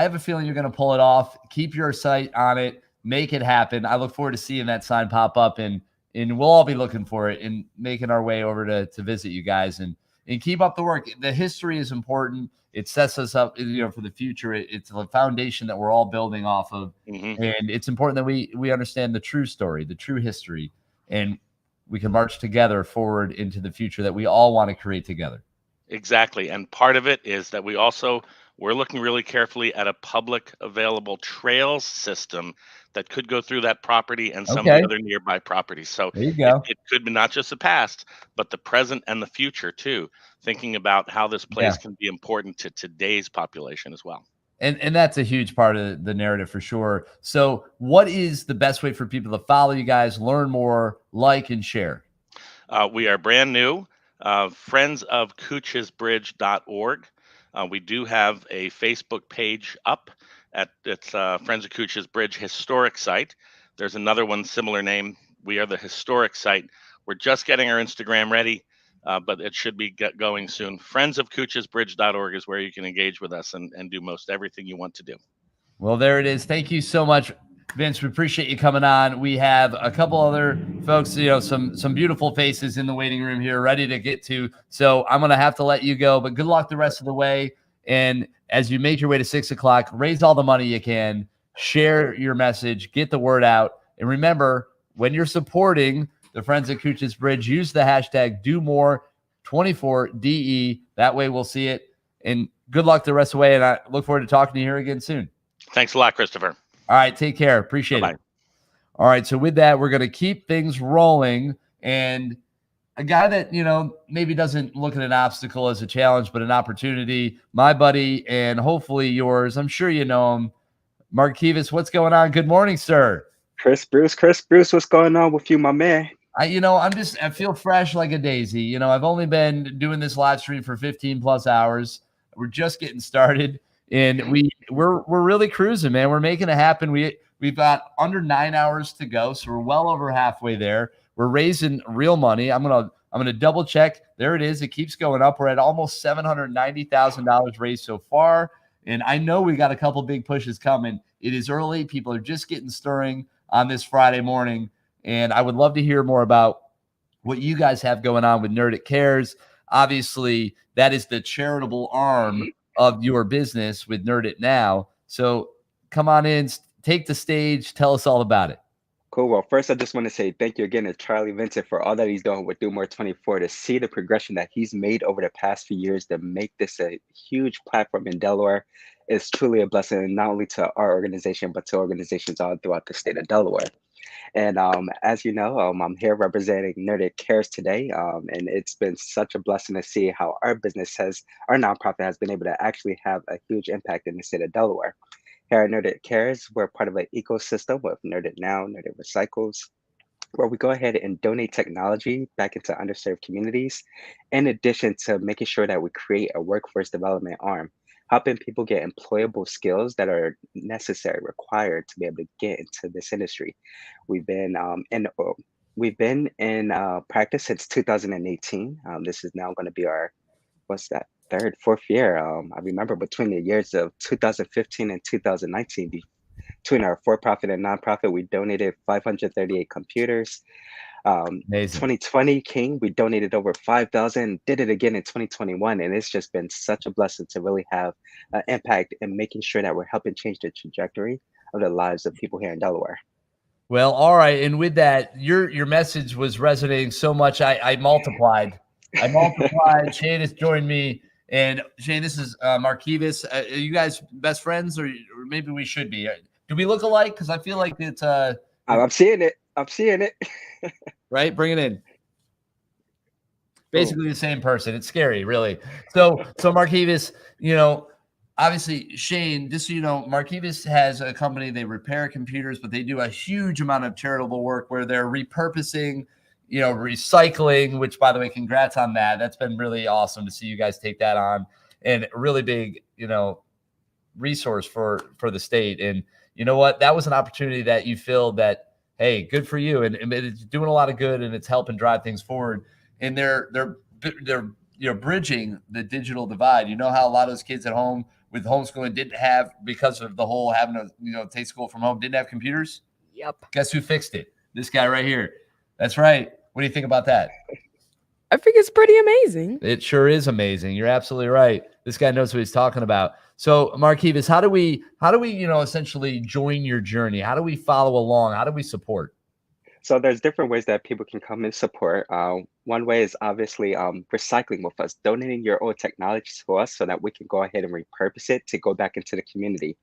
have a feeling you're going to pull it off. Keep your sight on it. Make it happen. I look forward to seeing that sign pop up, and we'll all be looking for it and making our way over to visit you guys and keep up the work. The history is important. It sets us up, for the future. It's a foundation that we're all building off of, and it's important that we understand the true story, the true history, and we can march together forward into the future that we all want to create together. Exactly. And part of it is that we also We're looking really carefully at a public available trails system that could go through that property and some of Okay. the other nearby properties. So There you go. it could be not just the past, but the present and the future too, thinking about how this place Yeah. can be important to today's population as well. And that's a huge part of the narrative for sure. So what is the best way for people to follow you guys, learn more, like, and share? We are brand new, friendsofcoochesbridge.org. We do have a Facebook page up it's Friends of Cooches Bridge Historic Site. There's another one, similar name. We are the Historic Site. We're just getting our Instagram ready, but it should be going soon. Friendsofcoochesbridge.org is where you can engage with us and do most everything you want to do. Well, there it is. Thank you so much, Vince. We appreciate you coming on. We have a couple other folks, some beautiful faces in the waiting room here ready to get to. So I'm going to have to let you go, but good luck the rest of the way. And as you make your way to 6 o'clock, raise all the money you can, share your message, get the word out. And remember, when you're supporting the Friends of Cooches Bridge, use the hashtag DoMore24DE. That way we'll see it. And good luck the rest of the way. And I look forward to talking to you here again soon. Thanks a lot, Christopher. All right. Take care. Appreciate it. All right. So with that, we're going to keep things rolling. And a guy that, maybe doesn't look at an obstacle as a challenge, but an opportunity, my buddy, and hopefully yours. I'm sure you know him. Marquivas, what's going on? Good morning, sir. Chris Bruce, what's going on with you, my man? I feel fresh like a daisy. I've only been doing this live stream for 15 plus hours. We're just getting started, and we're really cruising, man. We're making it happen. We've got under 9 hours to go, so we're well over halfway there. We're raising real money. I'm gonna double check. There it is. It keeps going up. We're at almost $790,000 raised so far, and I know we got a couple big pushes coming. It is early. People are just getting stirring on this Friday morning. And I would love to hear more about what you guys have going on with Nerd It Cares. Obviously, that is the charitable arm of your business with Nerd It Now. So come on in, take the stage, tell us all about it. Cool. Well, first, I just want to say thank you again to Charlie Vincent for all that he's doing with Do More 24, to see the progression that he's made over the past few years to make this a huge platform in Delaware. Is truly a blessing, not only to our organization, but to organizations all throughout the state of Delaware. And as you know, I'm here representing Nerd It Cares today. And it's been such a blessing to see how our nonprofit has been able to actually have a huge impact in the state of Delaware. Here at Nerd It Cares, we're part of an ecosystem with Nerd It Now, Nerd It Recycles, where we go ahead and donate technology back into underserved communities, in addition to making sure that we create a workforce development arm, helping people get employable skills that are required to be able to get into this industry. We've been in practice since 2018. This is now going to be our fourth year. I remember between the years of 2015 and 2019, between our for-profit and nonprofit, we donated 538 computers. 2020 came, we donated over 5,000, did it again in 2021. And it's just been such a blessing to really have an impact in making sure that we're helping change the trajectory of the lives of people here in Delaware. Well, all right. And with that, your message was resonating so much, I multiplied. Shane has joined me. And Shane, this is Marquivas. Are you guys best friends, or maybe we should be? Do we look alike? Because I feel like it's. I'm seeing it. Right, bring it in. Basically the same person. It's scary, really. So Marquivas, obviously Shane. Just so you know, Marquivas has a company. They repair computers, but they do a huge amount of charitable work where they're repurposing, recycling, which, by the way, congrats on that. That's been really awesome to see you guys take that on, and a really big, resource for the state. And you know what? That was an opportunity that you filled that, hey, good for you. And it's doing a lot of good, and it's helping drive things forward. And they're bridging the digital divide. You know how a lot of those kids at home with homeschooling didn't have, because of the whole having to take school from home, didn't have computers? Yep. Guess who fixed it? This guy right here. That's right. What do you think about that? I think it's pretty amazing. It sure is amazing. You're absolutely right. This guy knows what he's talking about. So, Marquivas, how do we essentially join your journey? How do we follow along? How do we support? So there's different ways that people can come and support. One way is obviously recycling with us, donating your old technology to us so that we can go ahead and repurpose it to go back into the community.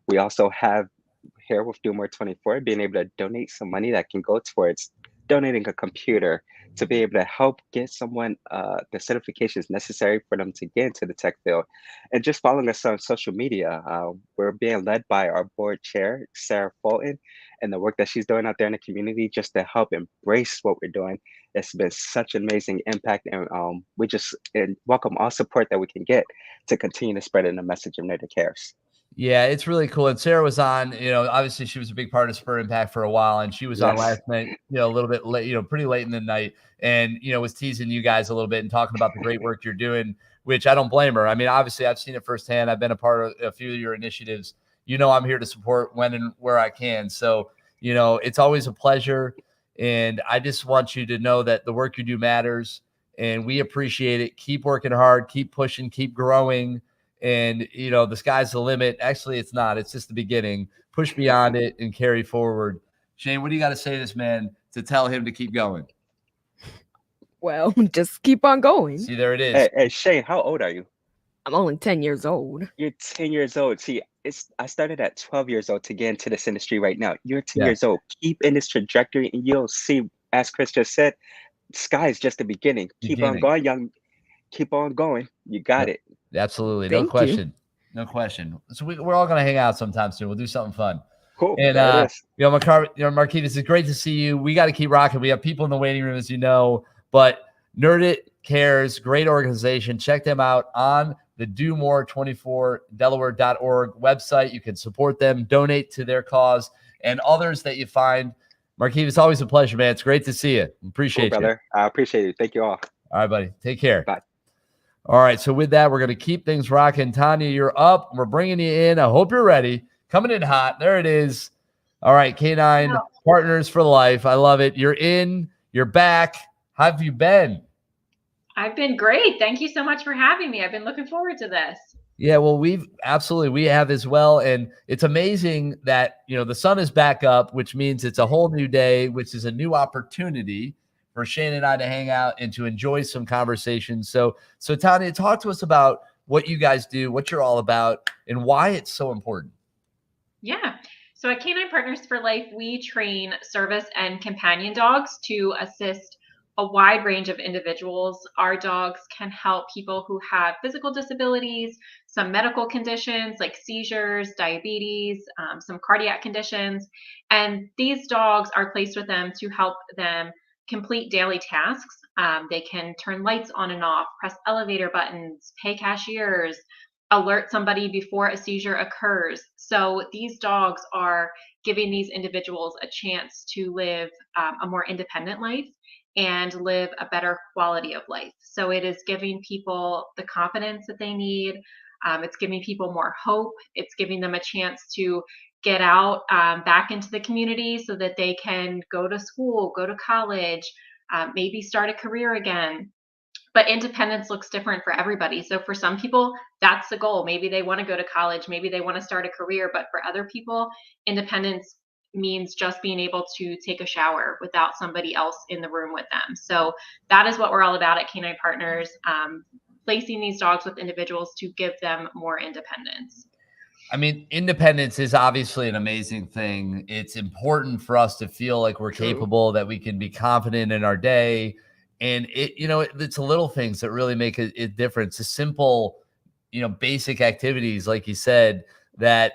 We also have here with Do More 24 being able to donate some money that can go towards donating a computer to be able to help get someone the certifications necessary for them to get into the tech field. And just following us on social media, we're being led by our board chair, Sarah Fulton, and the work that she's doing out there in the community just to help embrace what we're doing. It's been such an amazing impact, and we just welcome all support that we can get to continue to spread in the message of Native Cares. Yeah, it's really cool. And Sarah was on, obviously she was a big part of Spur Impact for a while, and she was on Yes. last night, a little bit late, pretty late in the night, and, was teasing you guys a little bit and talking about the great work you're doing, which I don't blame her. I mean, obviously I've seen it firsthand. I've been a part of a few of your initiatives. I'm here to support when and where I can. So, it's always a pleasure. And I just want you to know that the work you do matters, and we appreciate it. Keep working hard, keep pushing, keep growing. And, the sky's the limit. Actually, it's not. It's just the beginning. Push beyond it and carry forward. Shane, what do you got to say to this man to tell him to keep going? Well, just keep on going. See, there it is. Hey, Shane, how old are you? I'm only 10 years old. You're 10 years old. See, I started at 12 years old to get into this industry right now. You're 10 Yeah. years old. Keep in this trajectory, and you'll see, as Chris just said, sky is just the beginning. Keep on going, young. Keep on going. You got it. Absolutely. Thank No you. question. No question. So we're all going to hang out sometime soon. We'll do something fun. Cool. And, There it is. Marquise, it's great to see you. We got to keep rocking. We have people in the waiting room, as you know, but Nerd It Cares, great organization. Check them out on the DoMore24Delaware.org website. You can support them, donate to their cause, and others that you find. Marquise, it's always a pleasure, man. It's great to see you. Appreciate Cool, brother. I appreciate it. Thank you all. All right, buddy. Take care. Bye. All right. So with that, we're going to keep things rocking. Tanya, you're up. We're bringing you in. I hope you're ready. Coming in hot. There it is. All right. K9 Partners for Life. I love it. You're in. You're back. How have you been? I've been great. Thank you so much for having me. I've been looking forward to this. Yeah, well, we have as well. And it's amazing that, the sun is back up, which means it's a whole new day, which is a new opportunity for Shane and I to hang out and to enjoy some conversations. So Tanya, talk to us about what you guys do, what you're all about, and why it's so important. Yeah. So at Canine Partners for Life, we train service and companion dogs to assist a wide range of individuals. Our dogs can help people who have physical disabilities, some medical conditions like seizures, diabetes, some cardiac conditions. And these dogs are placed with them to help them complete daily tasks. They can turn lights on and off, press elevator buttons, pay cashiers, alert somebody before a seizure occurs. So these dogs are giving these individuals a chance to live a more independent life and live a better quality of life. So it is giving people the confidence that they need. It's giving people more hope. It's giving them a chance to get out back into the community so that they can go to school, go to college, maybe start a career again. But independence looks different for everybody. So for some people, that's the goal. Maybe they want to go to college, maybe they want to start a career. But for other people, independence means just being able to take a shower without somebody else in the room with them. So that is what we're all about at Canine Partners, placing these dogs with individuals to give them more independence. I mean, independence is obviously an amazing thing. It's important for us to feel like we're capable, that we can be confident in our day. And it's the little things that really make a difference. The simple, basic activities, like you said, that,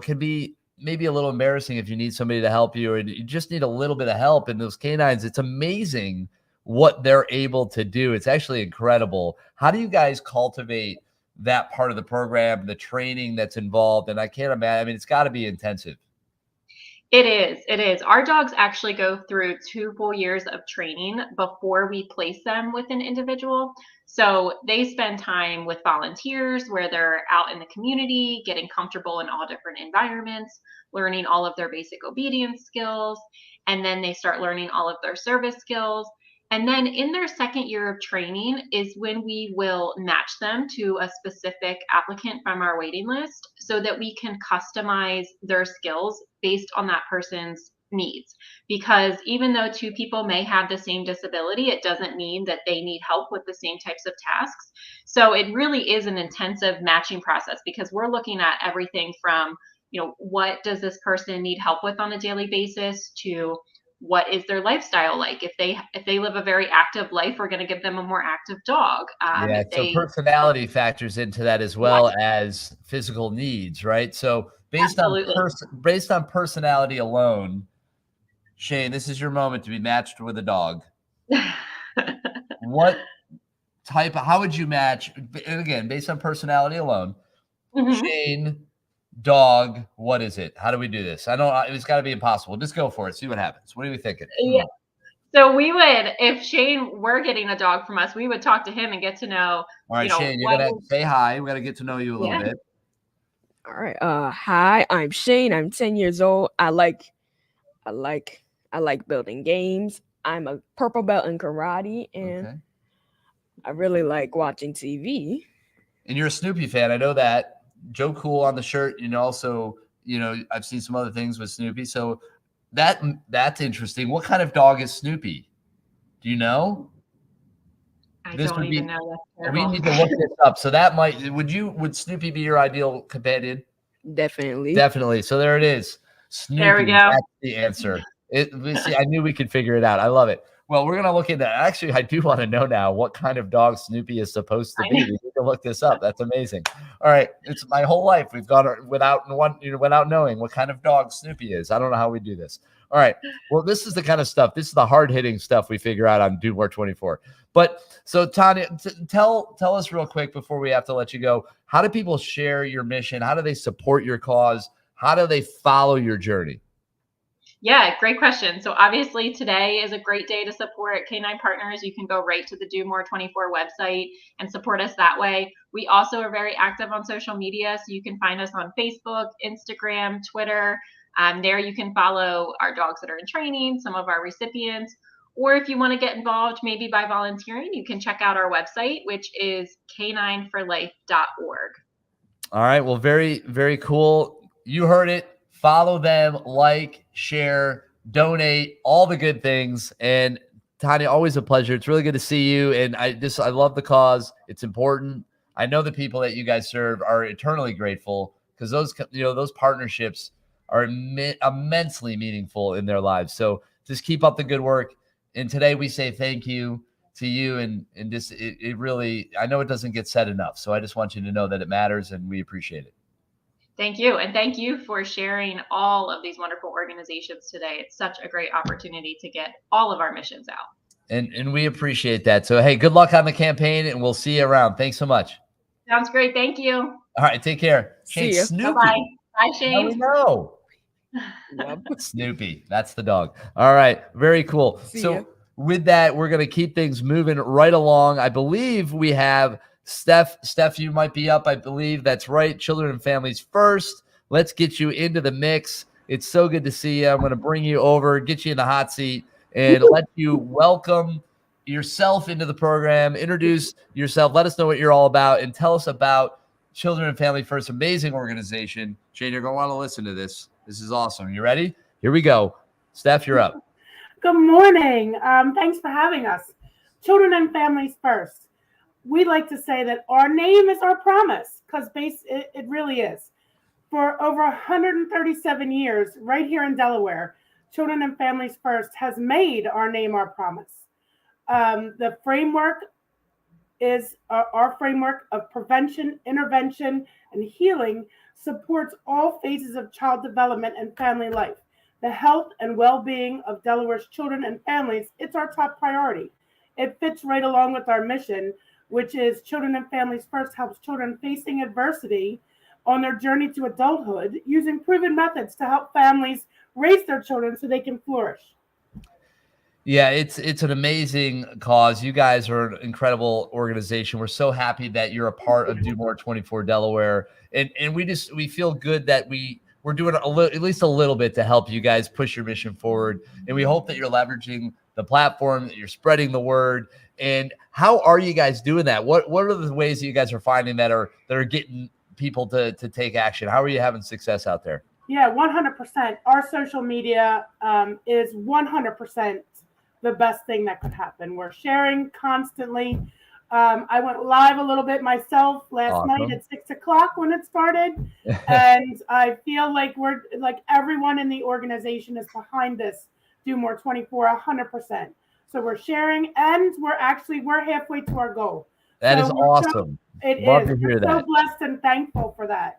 can be maybe a little embarrassing if you need somebody to help you, or you just need a little bit of help. And those canines, it's amazing what they're able to do. It's actually incredible. How do you guys cultivate that part of the program, the training that's involved? And I can't imagine, I mean, it's got to be intensive. It is. Our dogs actually go through 2 full years of training before we place them with an individual. So they spend time with volunteers where they're out in the community, getting comfortable in all different environments, learning all of their basic obedience skills, and then they start learning all of their service skills. And then in their second year of training is when we will match them to a specific applicant from our waiting list so that we can customize their skills based on that person's needs, because even though two people may have the same disability, it doesn't mean that they need help with the same types of tasks. So it really is an intensive matching process, because we're looking at everything from, what does this person need help with on a daily basis, to what is their lifestyle like. If they live a very active life, we're going to give them a more active dog. Yeah, so personality factors into that as well as physical needs, right? So based on personality alone, Shane, this is your moment to be matched with a dog. How would you match? And again, based on personality alone, Shane, dog, what is it? How do we do this? I know it's got to be impossible. Just go for it. See what happens. What are we thinking? Yeah. So we would, if Shane were getting a dog from us, we would talk to him and get to know. All right, Shane, you're gonna say hi. We got to get to know you a little bit. All right. Hi, I'm Shane. I'm 10 years old. I like building games. I'm a purple belt in karate, and I really like watching TV. And you're a Snoopy fan. I know that. Joe Cool on the shirt. Also, I've seen some other things with Snoopy. So that's interesting. What kind of dog is Snoopy? Do you know? I don't even know. We need to look this up. So that would Snoopy be your ideal companion? Definitely. So there it is. Snoopy. There we go. That's the answer. I knew we could figure it out. I love it. Well, we're going to look into that. Actually, I do want to know now what kind of dog Snoopy is supposed to be. We need to look this up. That's amazing. All right. It's my whole life. We've gone without knowing what kind of dog Snoopy is. I don't know how we do this. All right. Well, this is the kind of stuff. This is the hard-hitting stuff we figure out on Do More 24. But so, Tanya, tell us real quick before we have to let you go, how do people share your mission? How do they support your cause? How do they follow your journey? Yeah, great question. So obviously today is a great day to support Canine Partners. You can go right to the Do More 24 website and support us that way. We also are very active on social media, so you can find us on Facebook, Instagram, Twitter. There you can follow our dogs that are in training, some of our recipients, or if you want to get involved maybe by volunteering, you can check out our website, which is canineforlife.org. All right. Well, very, very cool. You heard it. Follow them, like, share, donate, all the good things. And Tanya, always a pleasure. It's really good to see you. And I love the cause. It's important. I know the people that you guys serve are eternally grateful, because those partnerships are immensely meaningful in their lives. So just keep up the good work. And today we say thank you to you. And just, it really, I know it doesn't get said enough. So I just want you to know that it matters and we appreciate it. Thank you. And thank you for sharing all of these wonderful organizations today. It's such a great opportunity to get all of our missions out. And we appreciate that. So, hey, good luck on the campaign, and we'll see you around. Thanks so much. Sounds great. Thank you. All right. Take care. See you. Snoopy. Bye-bye. Bye, Shane. We know. Snoopy. That's the dog. All right. Very cool. See ya. With that, we're going to keep things moving right along. I believe we have Steph, you might be up. I believe that's right. Children and Families First. Let's get you into the mix. It's so good to see you. I'm going to bring you over, get you in the hot seat, and let you welcome yourself into the program. Introduce yourself. Let us know what you're all about, and tell us about Children and Family First, amazing organization. Shane, you're going to want to listen to this. This is awesome. You ready? Here we go. Steph, you're up. Good morning. Thanks for having us. Children and Families First. We like to say that our name is our promise, because it really is. For over 137 years, right here in Delaware, Children and Families First has made our name our promise. The framework is our framework of prevention, intervention, and healing supports all phases of child development and family life. The health and well-being of Delaware's children and families, it's our top priority. It fits right along with our mission, which is Children and Families First helps children facing adversity on their journey to adulthood using proven methods to help families raise their children so they can flourish. Yeah, it's an amazing cause. You guys are an incredible organization. We're so happy that you're a part of Do More 24 Delaware. And we feel good that we're doing at least a little bit to help you guys push your mission forward. And we hope that you're leveraging the platform, that you're spreading the word. And how are you guys doing that? What are the ways that you guys are finding that are getting people to take action? How are you having success out there? Yeah, 100%. Our social media is 100% the best thing that could happen. We're sharing constantly. I went live a little bit myself last night at 6 o'clock when it started. And I feel like everyone in the organization is behind this Do More 24, 100%. So we're sharing, and we're halfway to our goal. That is awesome. Love to hear that. We're so blessed and thankful for that.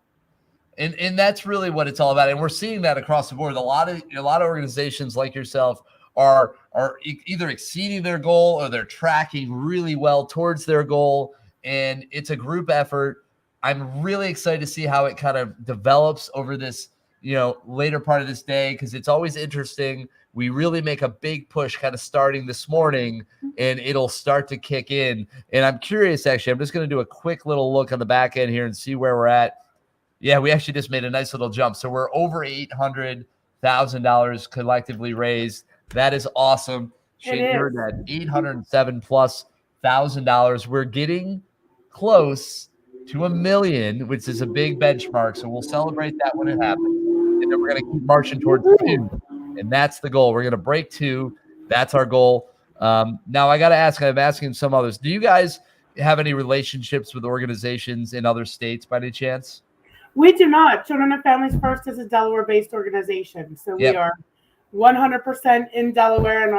And that's really what it's all about. And we're seeing that across the board. A lot of organizations like yourself are either exceeding their goal or they're tracking really well towards their goal. And it's a group effort. I'm really excited to see how it kind of develops over this, later part of this day, because it's always interesting. We really make a big push kind of starting this morning, and it'll start to kick in. And I'm curious, actually, I'm just going to do a quick little look on the back end here and see where we're at. Yeah, we actually just made a nice little jump. So we're over $800,000 collectively raised. That is awesome. Shane, you're at $807,000+. We're getting close to $1 million, which is a big benchmark. So we'll celebrate that when it happens. And then we're going to keep marching towards 2. And that's the goal. We're going to break 2. That's our goal. Now I got to ask, I'm asking some others. Do you guys have any relationships with organizations in other states by any chance? We do not. Children and Families First is a Delaware-based organization. So we are 100% in Delaware, and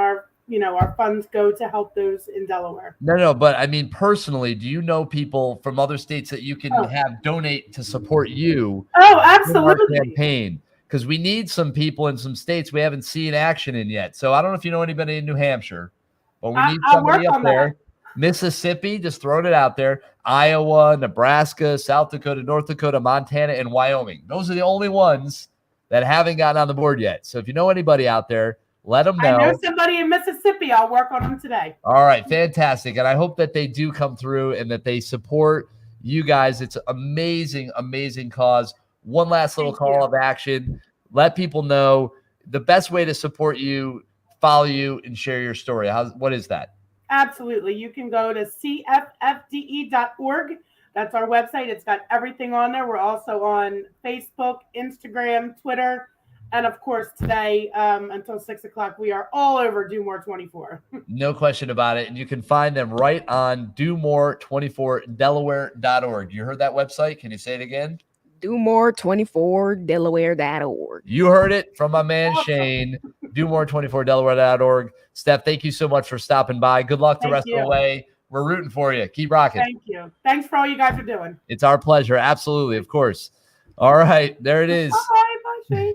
our funds go to help those in Delaware. No, but I mean, personally, do you know people from other states that you can have donate to support you? Oh, absolutely. In our campaign, because we need some people in some states we haven't seen action in yet. So I don't know if you know anybody in New Hampshire, but we need somebody up there. That. Mississippi, just throwing it out there. Iowa, Nebraska, South Dakota, North Dakota, Montana, and Wyoming. Those are the only ones that haven't gotten on the board yet. So if you know anybody out there, let them know. I know somebody in Mississippi. I'll work on them today. All right, fantastic. And I hope that they do come through and that they support you guys. It's an amazing, amazing cause. One last little call of action. Let people know the best way to support you, follow you, and share your story. What is that? Absolutely. You can go to cffde.org. That's our website. It's got everything on there. We're also on Facebook, Instagram, Twitter, and of course today until 6 o'clock, we are all over Do More 24. No question about it. And you can find them right on domore24delaware.org. You heard that website? Can you say it again? domore24delaware.org. You heard it from my man Shane. domore24delaware.org. Steph, thank you so much for stopping by. Good luck the rest of the way. We're rooting for you. Keep rocking. Thank you. Thanks for all you guys are doing. It's our pleasure. Absolutely. Of course. All right. There it is. Bye, Shane.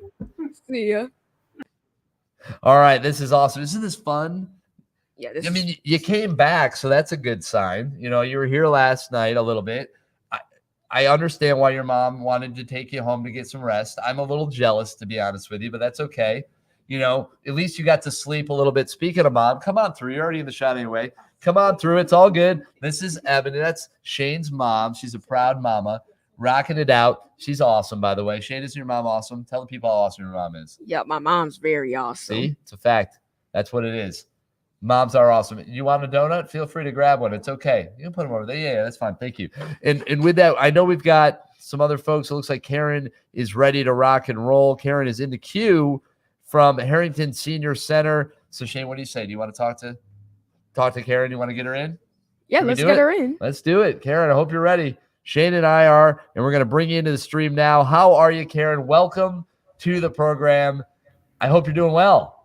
See ya. All right. This is awesome. Isn't this fun? Yeah. I mean, you came back, so that's a good sign. You were here last night a little bit. I understand why your mom wanted to take you home to get some rest. I'm a little jealous, to be honest with you, but that's okay. At least you got to sleep a little bit. Speaking of mom, come on through. You're already in the shot anyway. Come on through. It's all good. This is Ebony. That's Shane's mom. She's a proud mama, rocking it out. She's awesome, by the way. Shane, isn't your mom awesome? Tell the people how awesome your mom is. Yeah, my mom's very awesome. See? It's a fact. That's what it is. Moms are awesome. You want a donut? Feel free to grab one. It's okay. You can put them over there. Yeah, that's fine. Thank you. And with that, I know we've got some other folks. It looks like Karen is ready to rock and roll. Karen is in the queue from Harrington Senior Center. So Shane, what do you say? Do you want to talk to Karen? You want to get her in? Yeah, let's get her in. Let's do it. Karen, I hope you're ready. Shane and I are, and we're going to bring you into the stream now. How are you, Karen? Welcome to the program. I hope you're doing well.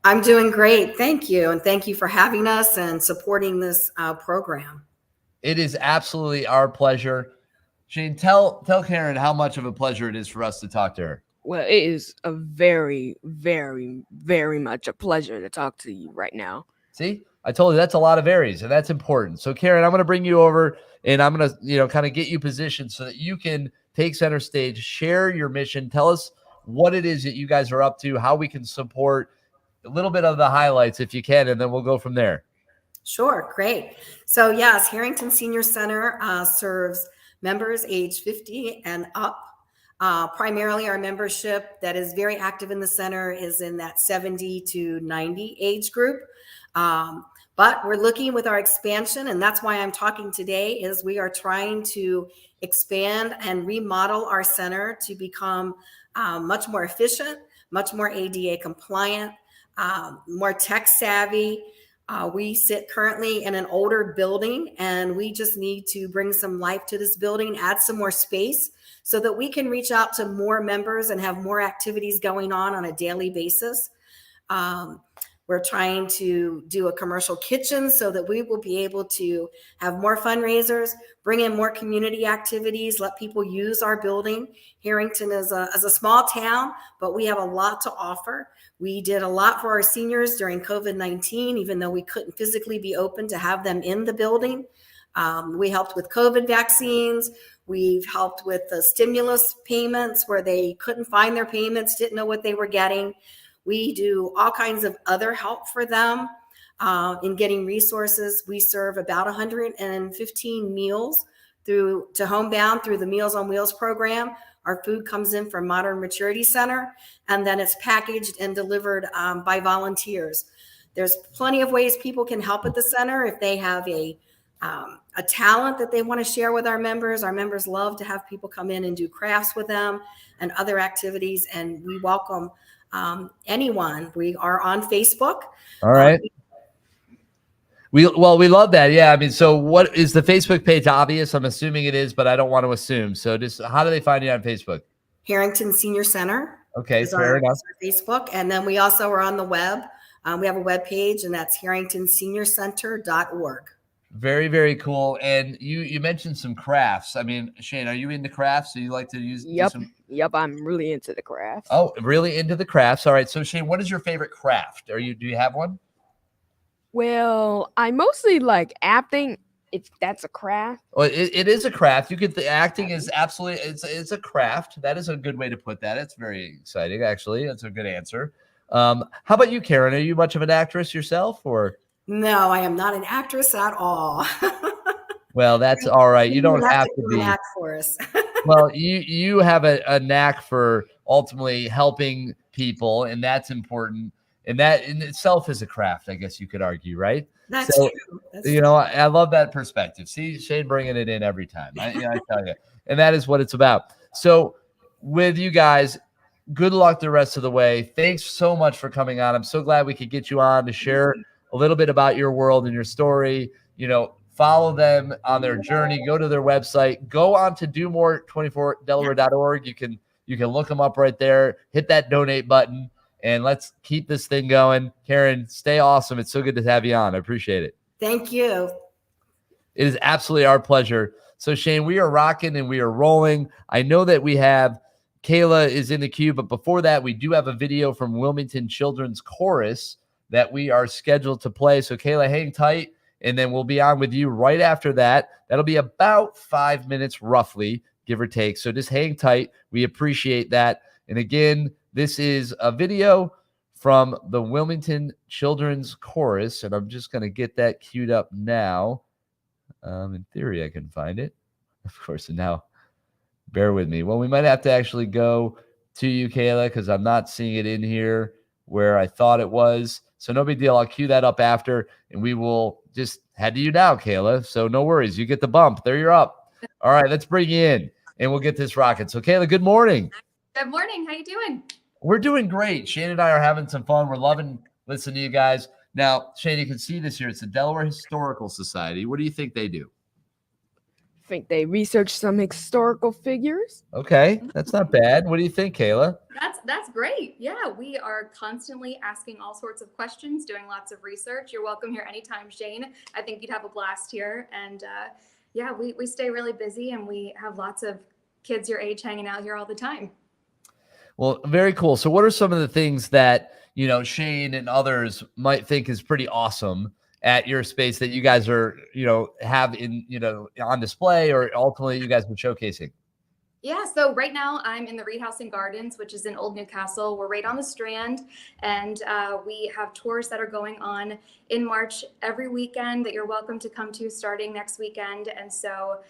I'm doing great. Thank you. And thank you for having us and supporting this program. It is absolutely our pleasure. Shane, tell Karen how much of a pleasure it is for us to talk to her. Well, it is a very, very, very much a pleasure to talk to you right now. See, I told you that's a lot of Aries, and that's important. So, Karen, I'm going to bring you over, and I'm going to, kind of get you positioned so that you can take center stage, share your mission, tell us what it is that you guys are up to, how we can support, a little bit of the highlights if you can, and then we'll go from there. Sure. Great. So yes, Harrington Senior Center serves members age 50 and up. Primarily our membership that is very active in the center is in that 70 to 90 age group. But we're looking with our expansion, and that's why I'm talking today, is we are trying to expand and remodel our center to become much more efficient, much more ADA compliant, more tech savvy. We sit currently in an older building, and we just need to bring some life to this building, add some more space so that we can reach out to more members and have more activities going on a daily basis. We're trying to do a commercial kitchen so that we will be able to have more fundraisers, bring in more community activities, let people use our building. Harrington is a small town, but we have a lot to offer. We did a lot for our seniors during COVID-19, even though we couldn't physically be open to have them in the building. We helped with COVID vaccines. We've helped with the stimulus payments where they couldn't find their payments, didn't know what they were getting. We do all kinds of other help for them in getting resources. We serve about 115 meals to homebound through the Meals on Wheels program. Our food comes in from Modern Maturity Center, and then it's packaged and delivered by volunteers. There's plenty of ways people can help at the center if they have a talent that they want to share with our members. Our members love to have people come in and do crafts with them and other activities, and we welcome anyone. We are on Facebook. All right. We love that. Yeah. I mean, so what is the Facebook page? Obvious. I'm assuming it is, but I don't want to assume. So just how do they find you on Facebook? Harrington Senior Center. Okay. Fair enough. Facebook. And then we also are on the web. We have a web page, and that's harringtonseniorcenter.org. Very, very cool. And you mentioned some crafts. I mean, Shane, are you into crafts? So you like to use? Yep. I'm really into the crafts. Oh, really into the crafts. All right. So Shane, what is your favorite craft? Do you have one? Well, I mostly like acting. If that's a craft. Well, it is a craft. The acting is absolutely, it's a craft. That is a good way to put that. It's very exciting, actually. That's a good answer. How about you, Karen? Are you much of an actress yourself, or? No, I am not an actress at all. Well, that's all right. You don't have to be. Knack for us. Well, you have a knack for ultimately helping people, and that's important. And that in itself is a craft, I guess you could argue, right? That's true. That's true. I love that perspective. See, Shane bringing it in every time. I tell you, and that is what it's about. So, with you guys, good luck the rest of the way. Thanks so much for coming on. I'm so glad we could get you on to share a little bit about your world and your story. Follow them on their journey. Go to their website. Go on to domore24delaware.org. You can look them up right there. Hit that donate button, and let's keep this thing going. Karen, stay awesome. It's so good to have you on. I appreciate it. Thank you. It is absolutely our pleasure. So, Shane, we are rocking and we are rolling. I know that we have Kayla is in the queue, but before that, we do have a video from Wilmington Children's Chorus that we are scheduled to play. So, Kayla, hang tight, and then we'll be on with you right after that. That'll be about 5 minutes roughly, give or take. So just hang tight. We appreciate that. And again, this is a video from the Wilmington Children's Chorus, and I'm just going to get that queued up now. In theory, I can find it. Of course, and now bear with me. Well, we might have to actually go to you, Kayla, because I'm not seeing it in here where I thought it was. So no big deal. I'll cue that up after, and we will just head to you now, Kayla. So no worries. You get the bump. There you're up. All right, let's bring you in, and we'll get this rocking. So, Kayla, good morning. Good morning. How you doing? We're doing great. Shane and I are having some fun. We're loving listening to you guys. Now, Shane, you can see this here. It's the Delaware Historical Society. What do you think they do? I think they research some historical figures. Okay, that's not bad. What do you think, Kayla? That's great. Yeah, we are constantly asking all sorts of questions, doing lots of research. You're welcome here anytime, Shane. I think you'd have a blast here. And yeah, we stay really busy, and we have lots of kids your age hanging out here all the time. Well, very cool. So what are some of the things that, Shane and others might think is pretty awesome at your space that you guys are, have in, on display, or ultimately you guys been showcasing? Yeah, so right now I'm in the Reed House and Gardens, which is in Old Newcastle. We're right on the Strand, and we have tours that are going on in March every weekend that you're welcome to come to starting next weekend. And so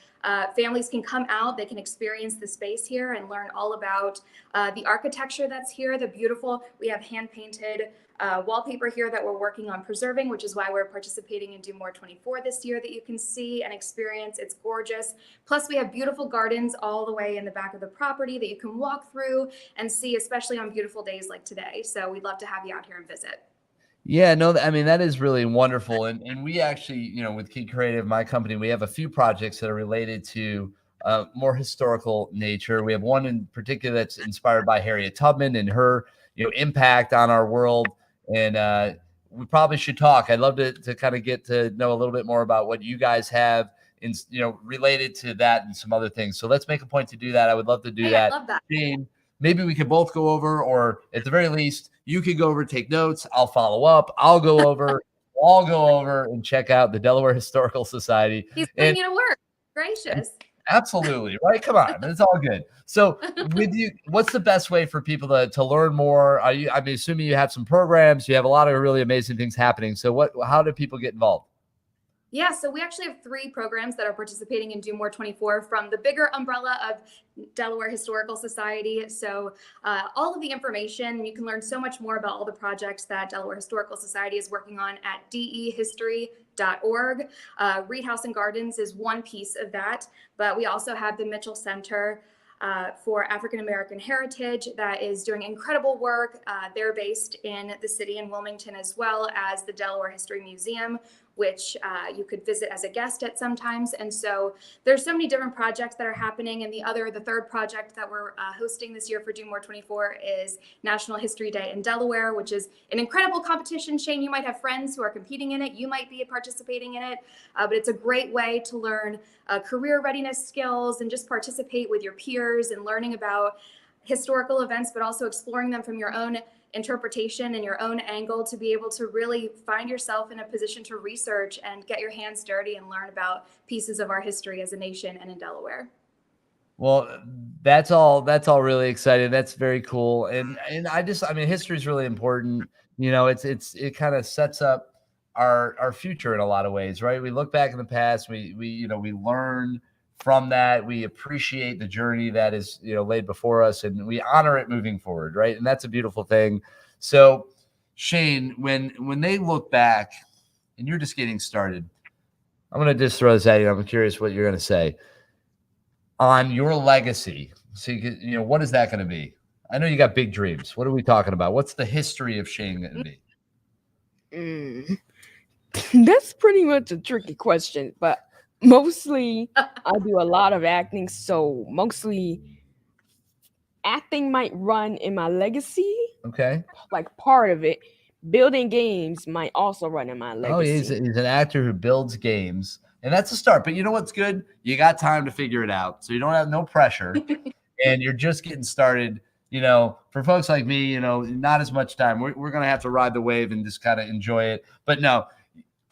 families can come out, they can experience the space here and learn all about the architecture that's here, we have hand-painted wallpaper here that we're working on preserving, which is why we're participating in Do More 24 this year that you can see and experience. It's gorgeous. Plus, we have beautiful gardens all the way in the back of the property that you can walk through and see, especially on beautiful days like today. So we'd love to have you out here and visit. Yeah, no, I mean, that is really wonderful. And we actually, you know, with Key Creative, my company, we have a few projects that are related to more historical nature. We have one in particular that's inspired by Harriet Tubman and her, you know, impact on our world. And we probably should talk. I'd love to kind of get to know a little bit more about what you guys have in, you know, related to that and some other things. So let's make a point to do that. I would love to do that. I love that. Jane, maybe we could both go over, or at the very least, you could go over, take notes. I'll follow up. I'll go over. We'll all go over and check out the Delaware Historical Society. He's putting you to work. Gracious. Absolutely, right? Come on, it's all good. So, with you, what's the best way for people to learn more? I'm assuming you have some programs. You have a lot of really amazing things happening. So, how do people get involved? Yeah, so we actually have 3 programs that are participating in Do More 24 from the bigger umbrella of Delaware Historical Society. So all of the information, you can learn so much more about all the projects that Delaware Historical Society is working on at dehistory.org. Reed House and Gardens is one piece of that, but we also have the Mitchell Center for African American Heritage that is doing incredible work. They're based in the city in Wilmington, as well as the Delaware History Museum, which you could visit as a guest at sometimes. And so there's so many different projects that are happening. And the third project that we're hosting this year for Do More 24 is National History Day in Delaware, which is an incredible competition. Shane, you might have friends who are competing in it. You might be participating in it, but it's a great way to learn career readiness skills and just participate with your peers and learning about historical events, but also exploring them from your own interpretation and your own angle to be able to really find yourself in a position to research and get your hands dirty and learn about pieces of our history as a nation and in Delaware. Well, that's all really exciting. That's very cool. And I mean, history is really important. You know, it kind of sets up our future in a lot of ways, right? We look back in the past, we learn from that. We appreciate the journey that is, you know, laid before us, and we honor it moving forward, right? And that's a beautiful thing. So, Shane, when they look back, and you're just getting started, I'm going to just throw this at you. I'm curious what you're going to say on your legacy. So, you know, what is that going to be? I know you got big dreams. What are we talking about? What's the history of Shane going to be? That's pretty much a tricky question, but mostly I do a lot of acting, so mostly acting might run in my legacy. Okay. Like part of it. Building games might also run in my legacy. Oh, he's an actor who builds games, and that's a start. But you know what's good? You got time to figure it out, so you don't have no pressure, and you're just getting started. You know, for folks like me, you know, not as much time. We're gonna have to ride the wave and just kind of enjoy it. But no,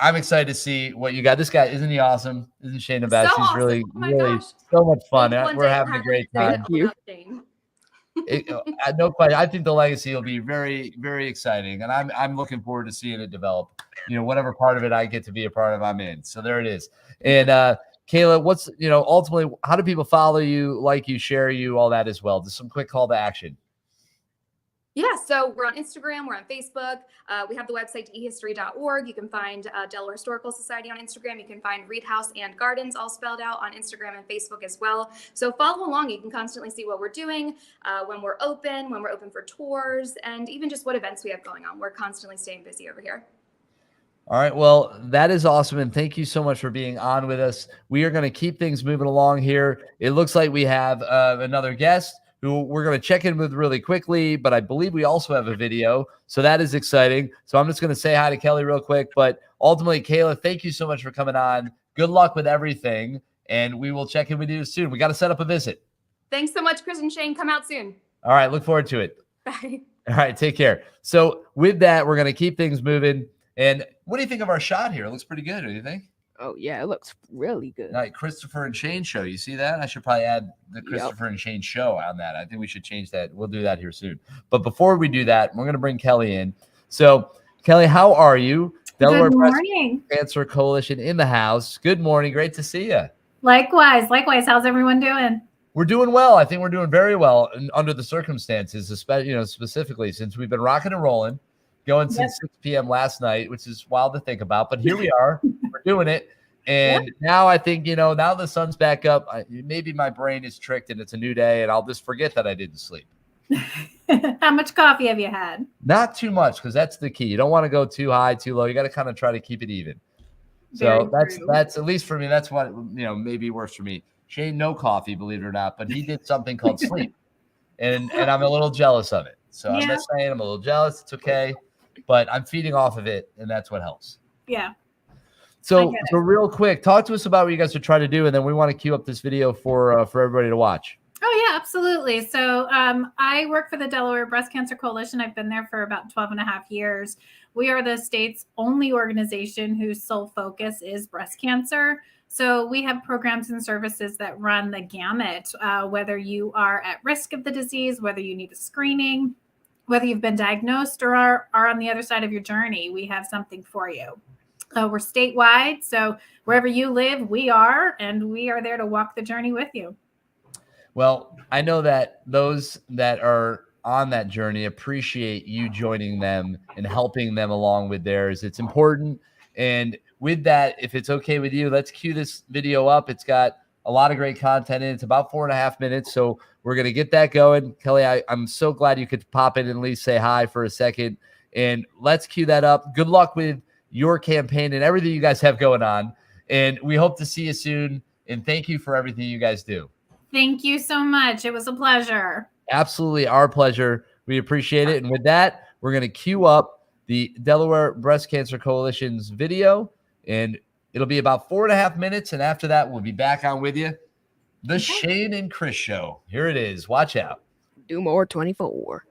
I'm excited to see what you got. This guy, isn't he awesome? Isn't Shane Abash? So He's awesome. really, Oh my really gosh. so much fun. One We're day having a great time. Thank you. No question. I think the legacy will be very, very exciting, and I'm looking forward to seeing it develop. You know, whatever part of it I get to be a part of, I'm in. So there it is. And Kayla, what's, you know, ultimately, how do people follow you, like you, share you, all that as well? Just some quick call to action. Yeah, so we're on Instagram, we're on Facebook. We have the website ehistory.org. You can find Delaware Historical Society on Instagram. You can find Reed House and Gardens all spelled out on Instagram and Facebook as well. So follow along. You can constantly see what we're doing, when we're open for tours, and even just what events we have going on. We're constantly staying busy over here. All right. Well, that is awesome. And thank you so much for being on with us. We are going to keep things moving along here. It looks like we have another guest who we're going to check in with really quickly, but I believe we also have a video. So that is exciting. So I'm just going to say hi to Kelly real quick. But ultimately, Kayla, thank you so much for coming on. Good luck with everything. And we will check in with you soon. We got to set up a visit. Thanks so much, Chris and Shane. Come out soon. All right. Look forward to it. Bye. All right. Take care. So with that, we're going to keep things moving. And what do you think of our shot here? It looks pretty good. What do you think? Oh, yeah, it looks really good. Like Christopher and Shane show. You see that? I should probably add the Christopher and Shane show on that. I think we should change that. We'll do that here soon. But before we do that, we're going to bring Kelly in. So, Kelly, how are you? Delaware Good morning. Cancer Coalition in the house. Good morning. Great to see you. Likewise. How's everyone doing? We're doing well. I think we're doing very well under the circumstances, especially, you know, specifically since we've been rocking and rolling. going since 6 p.m. last night, which is wild to think about. But here we are. We're doing it. And now I think, now the sun's back up. Maybe my brain is tricked and it's a new day, and I'll just forget that I didn't sleep. How much coffee have you had? Not too much, because that's the key. You don't want to go too high, too low. You got to kind of try to keep it even. So that's at least for me. That's what maybe works for me. Shane, no coffee, believe it or not, but he did something called sleep, and I'm a little jealous of it. So I'm just saying, I'm a little jealous. It's okay, but I'm feeding off of it, and that's what helps. Yeah. So real quick, talk to us about what you guys are trying to do, and then we want to queue up this video for everybody to watch. Oh, yeah, absolutely. So I work for the Delaware Breast Cancer Coalition. I've been there for about 12 and a half years. We are the state's only organization whose sole focus is breast cancer. So we have programs and services that run the gamut, whether you are at risk of the disease, whether you need a screening, whether you've been diagnosed or are on the other side of your journey, we have something for you. We're statewide, so wherever you live, we are, and we are there to walk the journey with you. Well, I know that those that are on that journey appreciate you joining them and helping them along with theirs. It's important. And with that, if it's okay with you, let's cue this video up. It's got a lot of great content in it. It's about 4.5 minutes. So we're going to get that going. Kelly, I'm so glad you could pop in and at least say hi for a second. And let's cue that up. Good luck with your campaign and everything you guys have going on. And we hope to see you soon. And thank you for everything you guys do. Thank you so much. It was a pleasure. Absolutely our pleasure. We appreciate it. And with that, we're going to queue up the Delaware Breast Cancer Coalition's video, and it'll be about 4.5 minutes. And after that, we'll be back on with you. The Shane and Chris Show. Here it is. Watch out. Do more 24.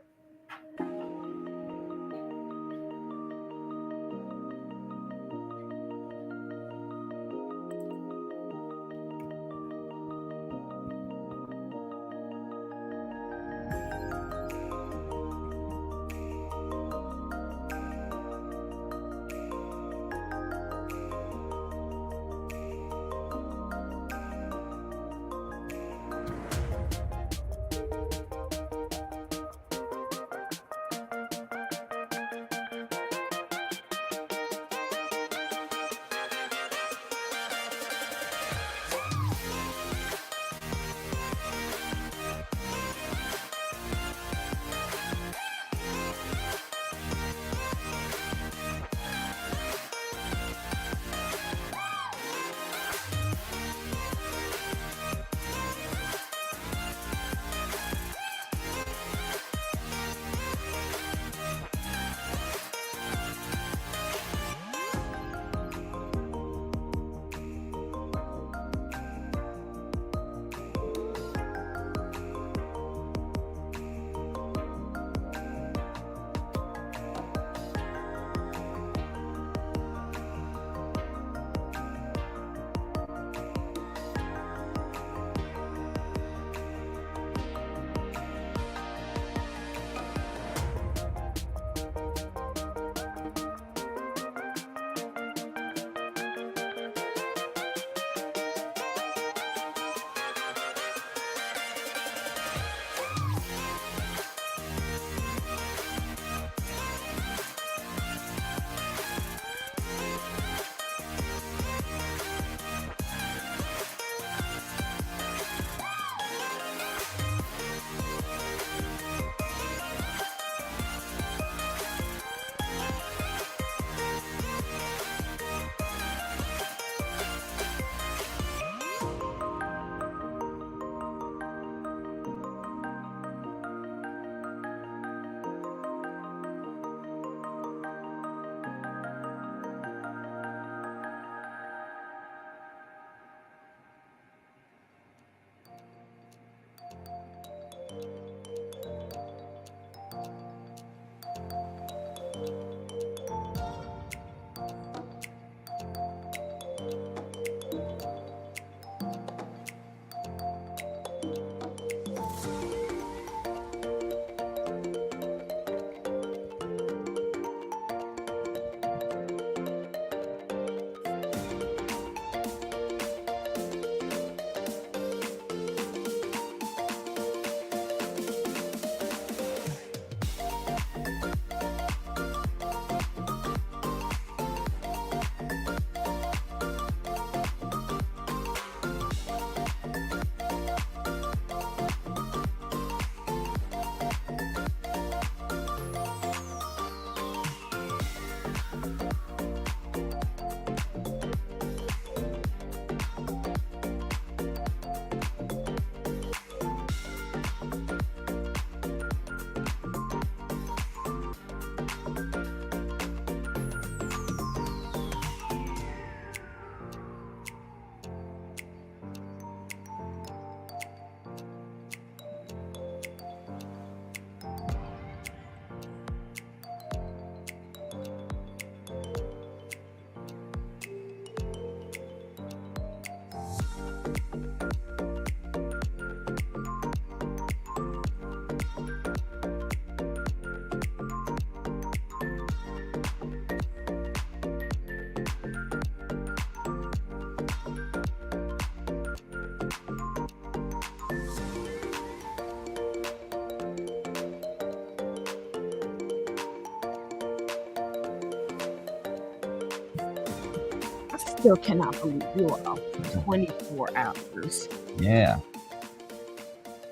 still cannot believe you are 24 hours. Yeah.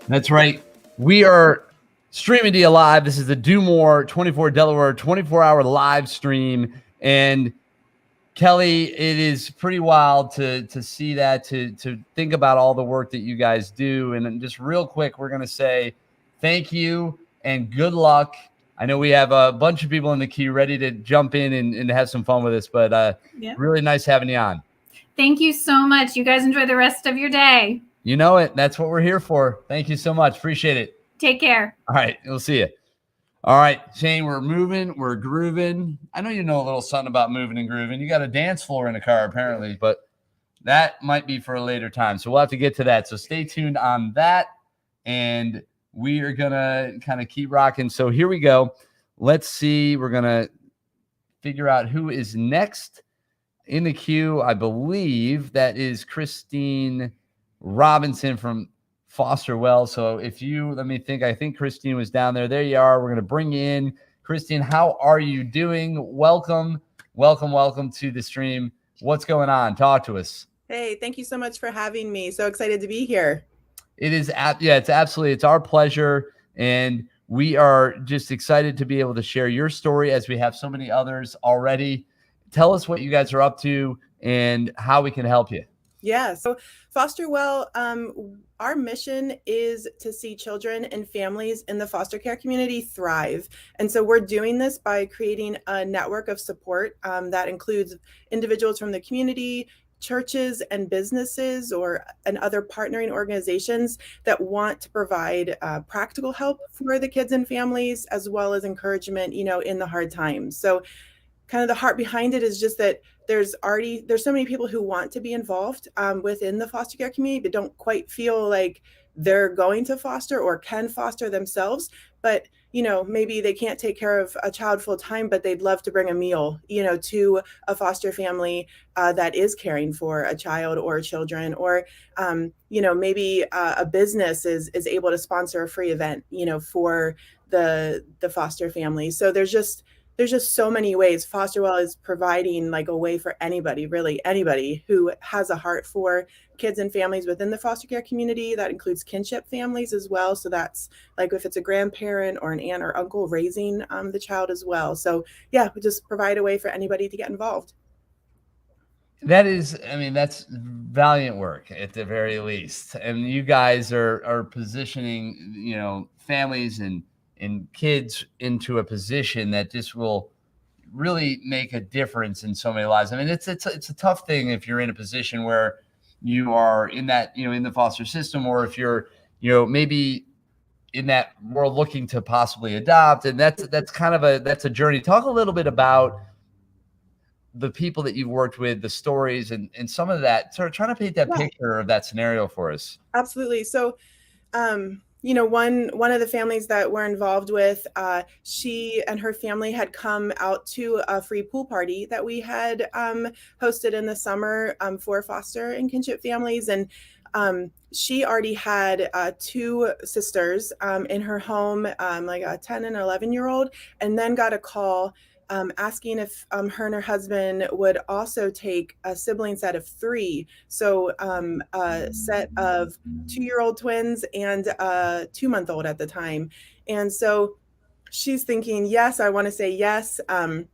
That's right. We are streaming to you live. This is the Do More 24 Delaware 24-hour live stream. And Kelly, it is pretty wild to see that, to think about all the work that you guys do. And just real quick, we're going to say thank you and good luck. I know we have a bunch of people in the queue ready to jump in and have some fun with us, but really nice having you on. Thank you so much. You guys enjoy the rest of your day. You know it. That's what we're here for. Thank you so much. Appreciate it. Take care. All right. We'll see you. All right, Shane, we're moving. We're grooving. I know you know a little something about moving and grooving. You got a dance floor in a car, apparently, but that might be for a later time. So we'll have to get to that. So stay tuned on that. And we are going to kind of keep rocking. So here we go. Let's see. We're going to figure out who is next in the queue. I believe that is Christine Robinson from Foster Well. So if you, let me think, I think Christine was down there. There you are. We're going to bring you in. Christine, how are you doing? Welcome to the stream. What's going on? Talk to us. Hey, thank you so much for having me. So excited to be here. It is, it's our pleasure. And we are just excited to be able to share your story as we have so many others already. Tell us what you guys are up to and how we can help you. Yeah, so Foster Well, our mission is to see children and families in the foster care community thrive. And so we're doing this by creating a network of support that includes individuals from the community, churches and businesses and other partnering organizations that want to provide practical help for the kids and families, as well as encouragement, in the hard times. So kind of the heart behind it is just that there's so many people who want to be involved within the foster care community, but don't quite feel like they're going to foster or can foster themselves. But, maybe they can't take care of a child full time, but they'd love to bring a meal, to a foster family that is caring for a child or children, or, maybe a business is able to sponsor a free event, for the foster family. So there's just so many ways. Foster Well is providing like a way for anybody, really anybody who has a heart for kids and families within the foster care community. That includes kinship families as well. So that's like if it's a grandparent or an aunt or uncle raising the child as well. So yeah, we just provide a way for anybody to get involved. That's valiant work at the very least. And you guys are positioning, families and kids into a position that just will really make a difference in so many lives. I mean, it's a tough thing if you're in a position where you are in that, in the foster system, or if you're, maybe in that world looking to possibly adopt. And that's kind of that's a journey. Talk a little bit about the people that you've worked with, the stories and some of that, sort of trying to paint that picture of that scenario for us. Absolutely. So, one of the families that we're involved with, she and her family had come out to a free pool party that we had hosted in the summer for foster and kinship families. And she already had two sisters in her home, like a 10 and 11-year-old, and then got a call asking if her and her husband would also take a sibling set of 3. So a set of 2-year-old twins and a 2-month-old at the time. And so she's thinking, yes, I want to say yes. And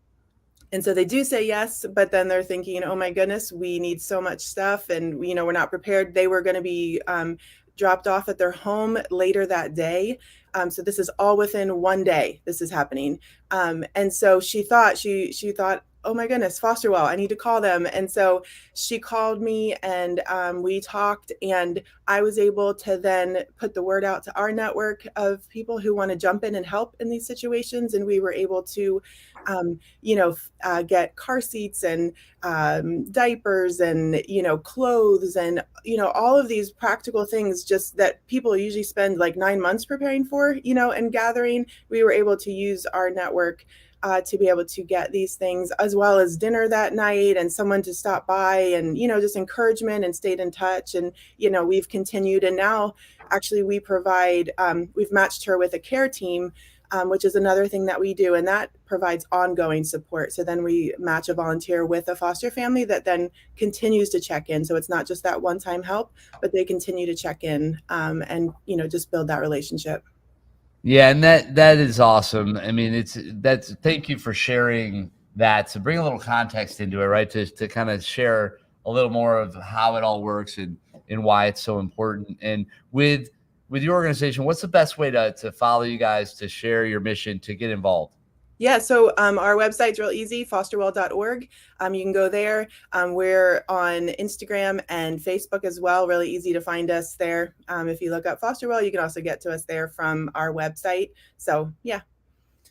so they do say yes, but then they're thinking, oh my goodness, we need so much stuff and we're not prepared. They were going to be dropped off at their home later that day. So this is all within one day. This is happening. And so she thought, oh my goodness, Foster Well, I need to call them. And so she called me and we talked, and I was able to then put the word out to our network of people who want to jump in and help in these situations. And we were able to, get car seats and diapers and, clothes and, all of these practical things just that people usually spend like 9 months preparing for, and gathering. We were able to use our network to be able to get these things, as well as dinner that night and someone to stop by and, just encouragement, and stayed in touch. And, we've continued. And now actually we provide, we've matched her with a care team which is another thing that we do, and that provides ongoing support. So then we match a volunteer with a foster family that then continues to check in. So it's not just that one-time help, but they continue to check in and just build that relationship. Yeah, and that is awesome. I mean, thank you for sharing that, to bring a little context into it, right? To kind of share a little more of how it all works and why it's so important. And with your organization, what's the best way to follow you guys, to share your mission, to get involved? Yeah, so our website's real easy, fosterwell.org. You can go there. We're on Instagram and Facebook as well. Really easy to find us there. If you look up Fosterwell, you can also get to us there from our website. So, yeah.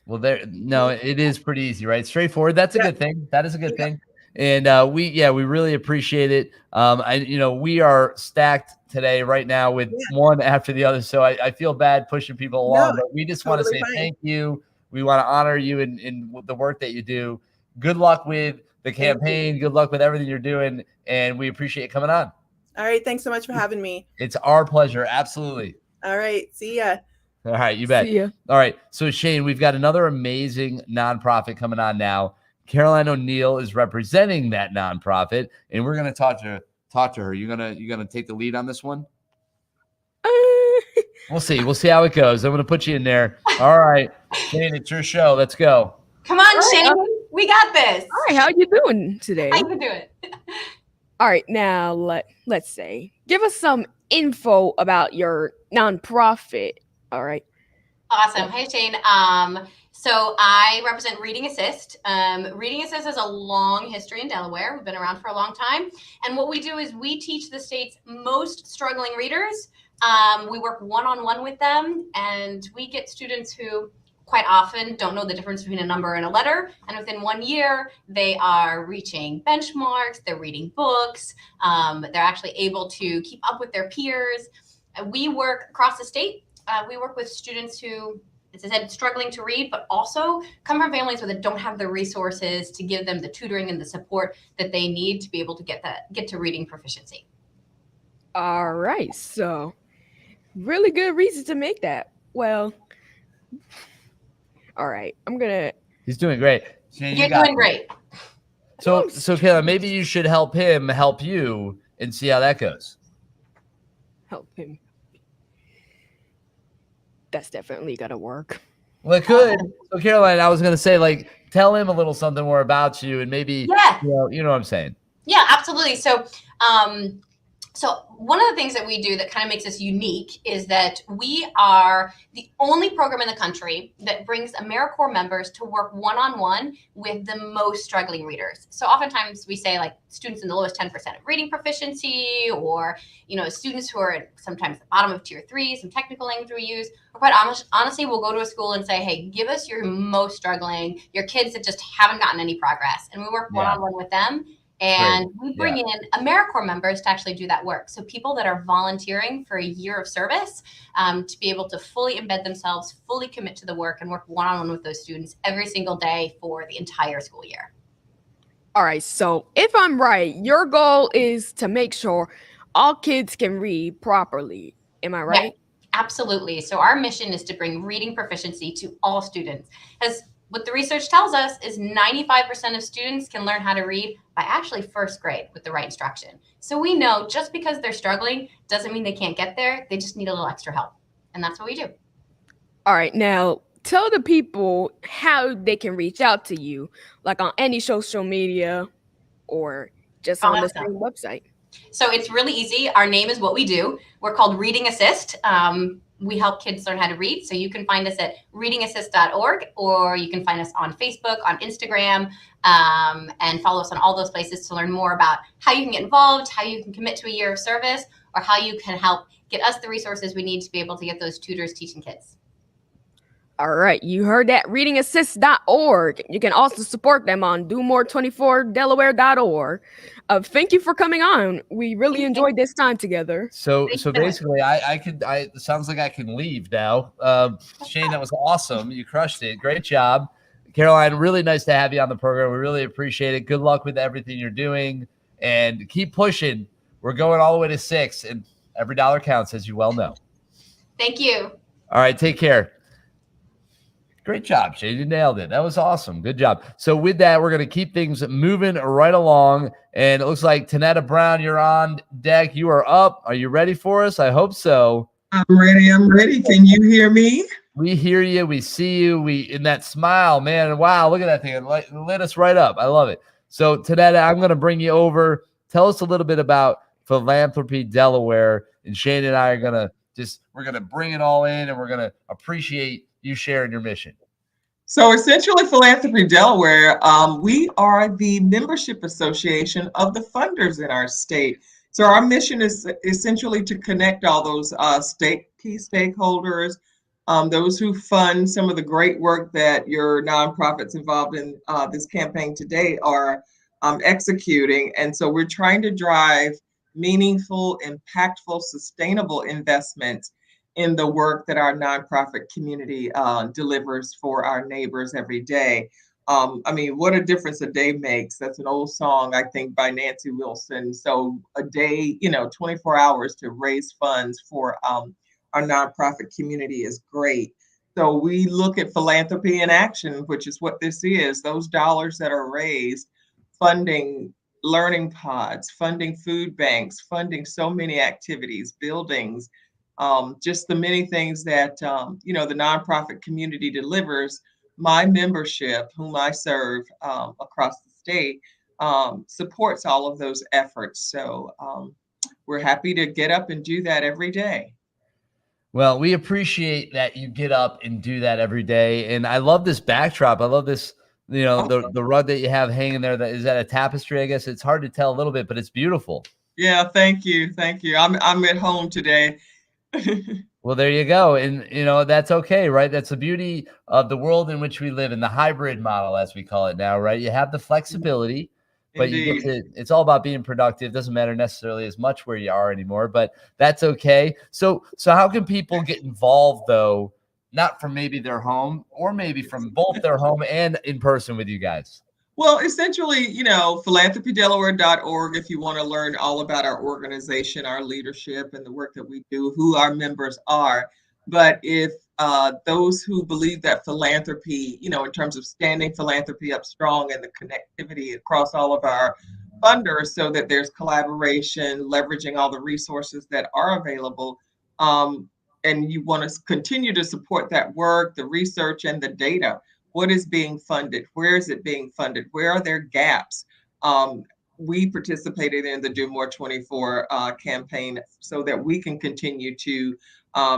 Well, it is pretty easy, right? Straightforward. That's a good thing. That is a good thing. And we really appreciate it. We are stacked today right now with one after the other. So I feel bad pushing people along, but we just want to say thank you. We want to honor you in the work that you do. Good luck with the campaign. Good luck with everything you're doing. And we appreciate you coming on. All right. Thanks so much for having me. It's our pleasure. Absolutely. All right. See ya. All right. You bet. See ya. All right. So Shane, we've got another amazing nonprofit coming on now. Caroline O'Neill is representing that nonprofit, and we're going to talk to her. You're gonna take the lead on this one? We'll see how it goes. I'm going to put you in there. All right, Shane, it's your show. Let's go. Come on, Shane. We got this. All right, how you doing today? How you doing? All right, now let's say, give us some info about your nonprofit. All right. Awesome. Hey, Shane. So I represent Reading Assist. Reading Assist has a long history in Delaware. We've been around for a long time. And what we do is we teach the state's most struggling readers. We work one-on-one with them, and we get students who quite often don't know the difference between a number and a letter. And within 1 year, they are reaching benchmarks, they're reading books, they're actually able to keep up with their peers. We work across the state. We work with students who, as I said, struggling to read, but also come from families where they don't have the resources to give them the tutoring and the support that they need to be able to get to reading proficiency. All right, so really good reason to make that. Well, all right, He's doing great. Shane, You're doing great. So Kayla, maybe you should help him help you and see how that goes. Help him. That's definitely gotta work. Well, it could. So Caroline, I was gonna say, tell him a little something more about you, and maybe you know what I'm saying. Yeah, absolutely. So so one of the things that we do that kind of makes us unique is that we are the only program in the country that brings AmeriCorps members to work one-on-one with the most struggling readers. So oftentimes we say students in the lowest 10% of reading proficiency, or students who are sometimes the bottom of tier 3, some technical language we use. Or quite honestly, we'll go to a school and say, hey, give us your most struggling, your kids that just haven't gotten any progress. And we work one-on-one with them. And we bring in AmeriCorps members to actually do that work. So people that are volunteering for a year of service to be able to fully embed themselves, fully commit to the work, and work one-on-one with those students every single day for the entire school year. All right, so if I'm right, your goal is to make sure all kids can read properly. Am I right? Yeah, absolutely. So our mission is to bring reading proficiency to all students. As what the research tells us is 95% of students can learn how to read by actually first grade with the right instruction. So we know just because they're struggling doesn't mean they can't get there. They just need a little extra help. And that's what we do. All right, now tell the people how they can reach out to you, like on any social media or just on the same website. So it's really easy. Our name is what we do. We're called Reading Assist. We help kids learn how to read. So you can find us at readingassist.org, or you can find us on Facebook, on Instagram, and follow us on all those places to learn more about how you can get involved, how you can commit to a year of service, or how you can help get us the resources we need to be able to get those tutors teaching kids. All right, you heard that, readingassist.org. You can also support them on domore24delaware.org. Thank you for coming on. We really enjoyed this time together. So basically, it sounds like I can leave now. Shane, that was awesome. You crushed it. Great job. Caroline, really nice to have you on the program. We really appreciate it. Good luck with everything you're doing, and keep pushing. We're going all the way to 6, and every dollar counts, as you well know. Thank you. All right, take care. Great job, Shane. You nailed it. That was awesome. Good job. So with that, we're going to keep things moving right along. And it looks like Tanetta Brown, you're on deck. You are up. Are you ready for us? I hope so. I'm ready. I'm ready. Can you hear me? We hear you. We see you. We in that smile, man. Wow, look at that thing. It lit us right up. I love it. So Tanetta, I'm going to bring you over. Tell us a little bit about Philanthropy Delaware. And Shane and I are going to we're going to bring it all in, and we're going to appreciate you sharing your mission. So essentially, Philanthropy Delaware, we are the membership association of the funders in our state. So our mission is essentially to connect all those key stakeholders, those who fund some of the great work that your nonprofits involved in this campaign today are executing. And so we're trying to drive meaningful, impactful, sustainable investments in the work that our nonprofit community delivers for our neighbors every day. I mean, what a difference a day makes. That's an old song, I think, by Nancy Wilson. So a day, 24 hours to raise funds for our nonprofit community is great. So we look at philanthropy in action, which is what this is. Those dollars that are raised, funding learning pods, funding food banks, funding so many activities, buildings, just the many things that the nonprofit community delivers. My membership, whom I serve across the state, supports all of those efforts. So we're happy to get up and do that every day. Well, we appreciate that you get up and do that every day. And I love this backdrop. I love this, the rug that you have hanging there. Is that a tapestry? I guess it's hard to tell a little bit, but it's beautiful. Yeah, thank you. Thank you. I'm at home today. Well, there you go. And, that's okay, right? That's the beauty of the world in which we live in, the hybrid model, as we call it now, right? You have the flexibility, but it's all about being productive. Doesn't matter necessarily as much where you are anymore, but that's okay. So how can people get involved, though, not from maybe their home or maybe from both their home and in person with you guys? Well, essentially, philanthropydelaware.org if you want to learn all about our organization, our leadership, and the work that we do, who our members are. But if those who believe that philanthropy, in terms of standing philanthropy up strong and the connectivity across all of our funders so that there's collaboration, leveraging all the resources that are available, and you want to continue to support that work, the research, and the data. What is being funded? Where is it being funded? Where are there gaps? We participated in the Do More 24 campaign so that we can continue to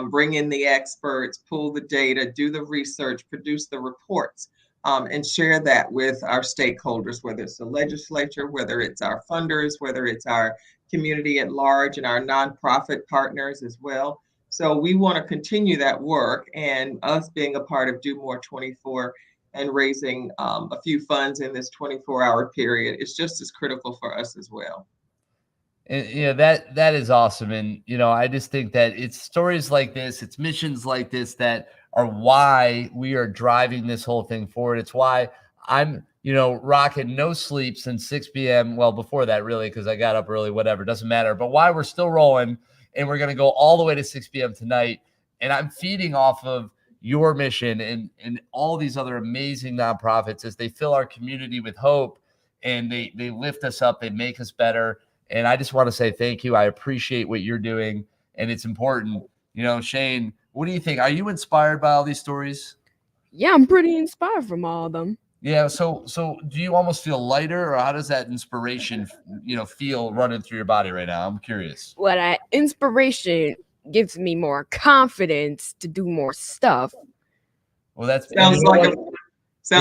bring in the experts, pull the data, do the research, produce the reports, and share that with our stakeholders, whether it's the legislature, whether it's our funders, whether it's our community at large and our nonprofit partners as well. So we want to continue that work, and us being a part of Do More 24 and raising a few funds in this 24-hour period is just as critical for us as well. And that is awesome. And I just think that it's stories like this, it's missions like this that are why we are driving this whole thing forward. It's why I'm rocking no sleep since 6 p.m. Well, before that, really, because I got up early, whatever, doesn't matter. But why we're still rolling, and we're going to go all the way to 6 p.m. tonight. And I'm feeding off of your mission and all these other amazing nonprofits as they fill our community with hope, and they lift us up, they make us better. And I just want to say thank you. I appreciate what you're doing, and it's important. Shane, what do you think? Are you inspired by all these stories? Yeah, I'm pretty inspired from all of them. Yeah. So do you almost feel lighter, or how does that inspiration, feel running through your body right now? I'm curious. Well, that inspiration gives me more confidence to do more stuff. Well, that sounds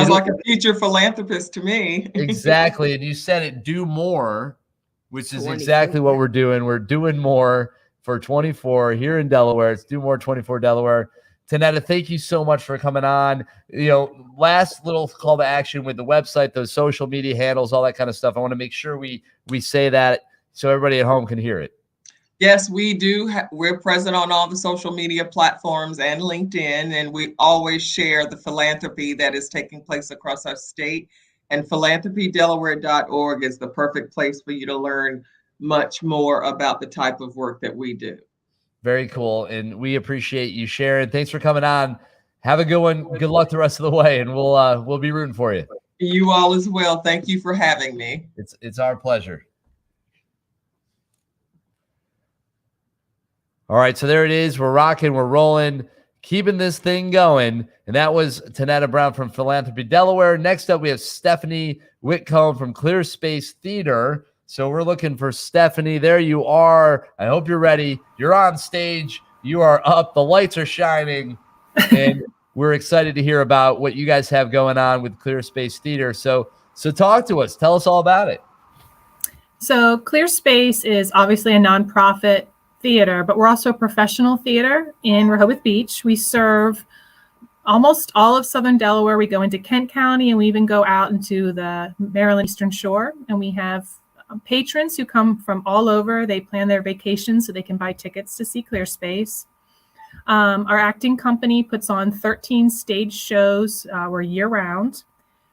like a future philanthropist to me. Exactly. And you said it, do more, which is exactly what we're doing. We're doing more for 24 here in Delaware. It's Do More 24 Delaware. Tanetta, thank you so much for coming on. Last little call to action with the website, those social media handles, all that kind of stuff. I want to make sure we say that so everybody at home can hear it. Yes, we do. We're present on all the social media platforms and LinkedIn, and we always share the philanthropy that is taking place across our state. And philanthropydelaware.org is the perfect place for you to learn much more about the type of work that we do. Very cool. And we appreciate you sharing. Thanks for coming on. Have a good one. Good luck the rest of the way, and we'll be rooting for you. You all as well. Thank you for having me. It's our pleasure. All right, so there it is. We're rocking, we're rolling, keeping this thing going. And that was Tanetta Brown from Philanthropy Delaware. Next up, we have Stephanie Whitcomb from Clear Space Theater. So we're looking for Stephanie. There you are. I hope you're ready. You're on stage. You are up. The lights are shining. And we're excited to hear about what you guys have going on with Clear Space Theater. So talk to us. Tell us all about it. So Clear Space is obviously a nonprofit theater, but we're also a professional theater in Rehoboth Beach. We serve almost all of Southern Delaware. We go into Kent County, and we even go out into the Maryland Eastern Shore. And we have patrons who come from all over. They plan their vacations so they can buy tickets to see Clear Space. Our acting company puts on 13 stage shows. We're year-round.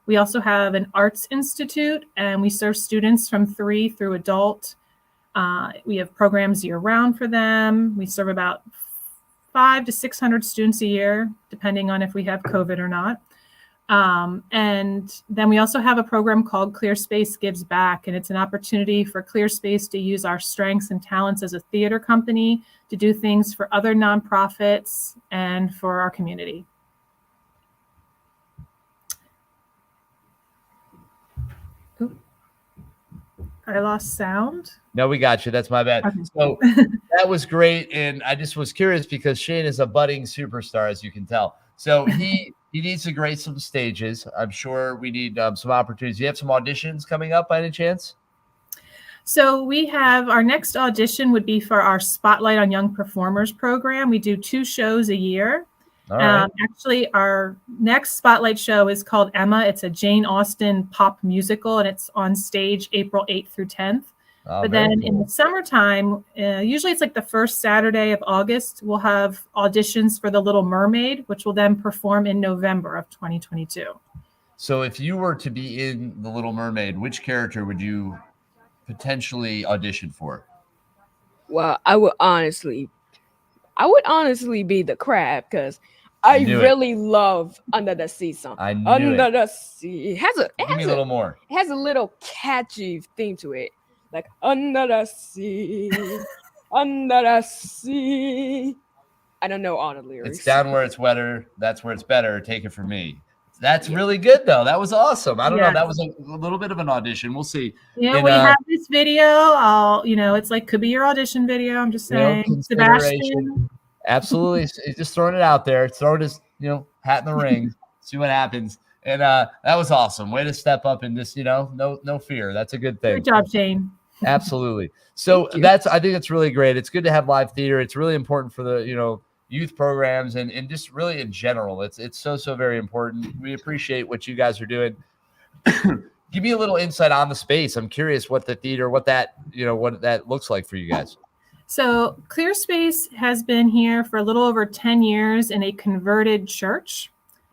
We also have an arts institute, and we serve students from 3 through adult. We have programs year-round for them. We serve about 500 to 600 students a year, depending on if we have COVID or not. And then we also have a program called Clear Space Gives Back, and it's an opportunity for Clear Space to use our strengths and talents as a theater company to do things for other nonprofits and for our community. Ooh. I lost sound. No, we got you. That's my bad. Okay. So that was great. And I just was curious because Shane is a budding superstar, as you can tell. So he needs to grace some stages. I'm sure we need some opportunities. You have some auditions coming up by any chance? So we have our next audition would be for our Spotlight on Young Performers program. We do 2 shows a year. All right. Actually, our next Spotlight show is called Emma. It's a Jane Austen pop musical, and it's on stage April 8th through 10th. But then in the summertime, usually it's like the first Saturday of August, we'll have auditions for The Little Mermaid, which will then perform in November of 2022. So if you were to be in The Little Mermaid, which character would you potentially audition for? Well, I would honestly be the crab because I really love Under the Sea song. I knew Under it. the Sea. Give me a little more. It has a little catchy theme to it. Like under the sea, under the sea. I don't know all the lyrics. It's down where it's wetter. That's where it's better. Take it from me. That's really good, though. That was awesome. I don't know. That was a little bit of an audition. We'll see. Yeah, And, we have this video. It's like could be your audition video. I'm just saying. Sebastian. Absolutely. Just throwing it out there. Throw his, hat in the ring. See what happens. And that was awesome. Way to step up and just, no fear. That's a good thing. Good job, Shane. Absolutely. So I think it's really great. It's good to have live theater. It's really important for the, youth programs and just really in general. It's so very important. We appreciate what you guys are doing. Give me a little insight on the space. I'm curious what the theater, what that looks like for you guys. So Clear Space has been here for a little over 10 years in a converted church.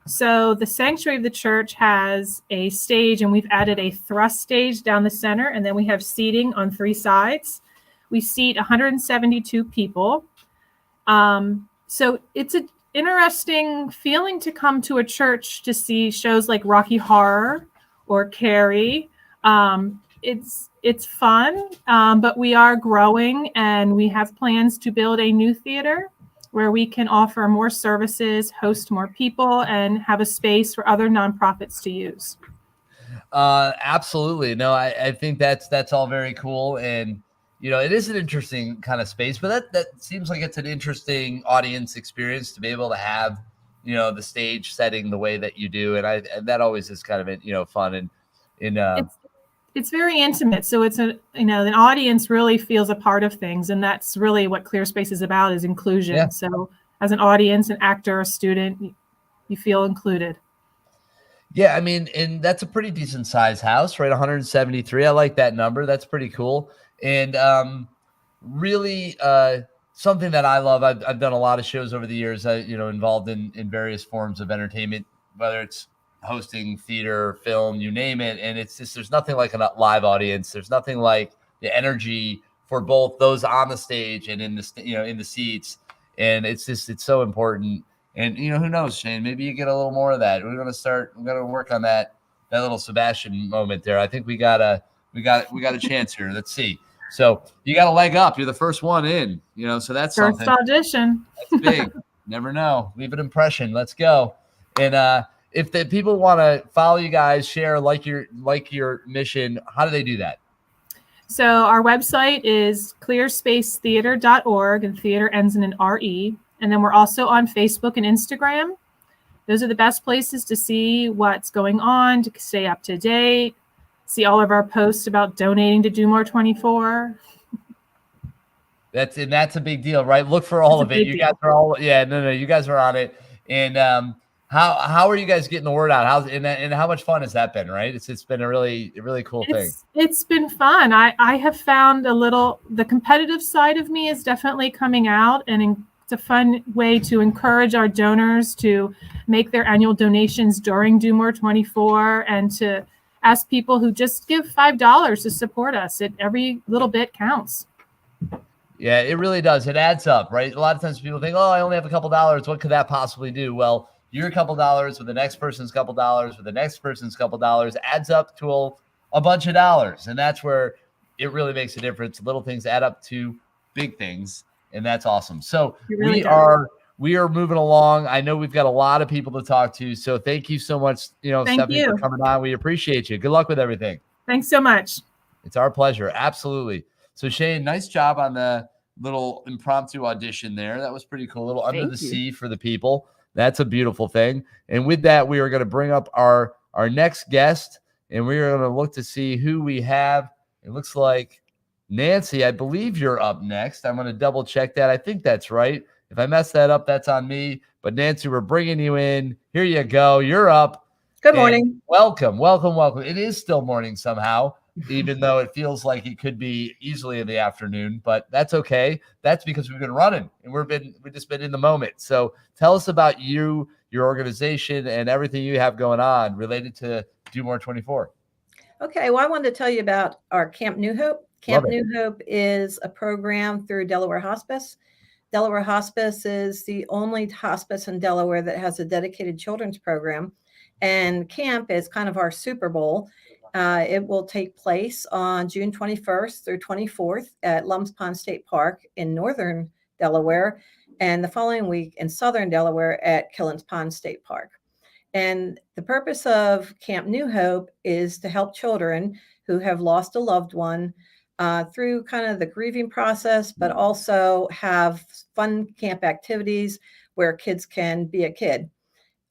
So the sanctuary of the church has a stage, and we've added a thrust stage down the center, and then we have seating on 3 sides. We seat 172 people. So it's an interesting feeling to come to a church to see shows like Rocky Horror or Carrie. It's fun, but we are growing, and we have plans to build a new theater where we can offer more services, host more people, and have a space for other nonprofits to use. Absolutely. No, I think that's all very cool. And, it is an interesting kind of space, but that seems like it's an interesting audience experience to be able to have, the stage setting the way that you do. And that always is kind of, fun. It's very intimate. So it's an audience really feels a part of things. And that's really what Clear Space is about, is inclusion. Yeah. So as an audience, an actor, a student, you feel included. Yeah. I mean, and that's a pretty decent size house, right? 173. I like that number. That's pretty cool. And really something that I love. I've done a lot of shows over the years, involved in various forms of entertainment, whether it's hosting theater, film, you name it. And it's just, there's nothing like a live audience. There's nothing like the energy for both those on the stage and in the, in the seats. And it's so important. And who knows, Shane? Maybe you get a little more of that. We're gonna work on that little Sebastian moment there. I think we got a chance here. Let's see. So you got a leg up. You're the first one in. So that's First something. audition. That's big. Never know. Leave an impression. Let's go. And if the people want to follow you guys, share, like your mission, how do they do that? So our website is clearspacetheater.org, and theater ends in an RE. And then we're also on Facebook and Instagram. Those are the best places to see what's going on, to stay up to date, see all of our posts about donating to Do More 24. That's a big deal, right? Look for all of it. You guys are all, you guys are on it. And how are you guys getting the word out? And how much fun has that been, right? It's been a really cool thing. It's been fun. I have found the competitive side of me is definitely coming out, and it's a fun way to encourage our donors to make their annual donations during Do More 24, and to ask people who just give $5 to support us. Every little bit counts. Yeah, it really does. It adds up, right? A lot of times people think, oh, I only have a couple dollars. What could that possibly do? Well, your couple dollars with the next person's couple dollars with the next person's couple dollars adds up to a bunch of dollars. And that's where it really makes a difference. Little things add up to big things. And that's awesome. So we are moving along. I know we've got a lot of people to talk to. So thank you so much, Stephanie, for coming on. We appreciate you. Good luck with everything. Thanks so much. It's our pleasure. Absolutely. So Shane, nice job on the little impromptu audition there. That was pretty cool. A little under the sea for the people. That's a beautiful thing. And with that, we are going to bring up our next guest, and we are going to look to see who we have. It looks like Nancy, I believe you're up next. I'm going to double check that. I think that's right. If I mess that up, that's on me. But Nancy, we're bringing you in. Here you go. You're up. Good morning. Welcome, welcome, welcome. It is still morning somehow, even though it feels like it could be easily in the afternoon, but that's okay. That's because we've been running and we've just been in the moment. So tell us about you, your organization, and everything you have going on related to Do More 24. Okay, well, I wanted to tell you about our Camp New Hope. Camp New Hope is a program through Delaware Hospice. Delaware Hospice is the only hospice in Delaware that has a dedicated children's program, and camp is kind of our Super Bowl. It will take place on June 21st through 24th at Lumps Pond State Park in northern Delaware, and the following week in southern Delaware at Killens Pond State Park. And the purpose of Camp New Hope is to help children who have lost a loved one through kind of the grieving process, but also have fun camp activities where kids can be a kid.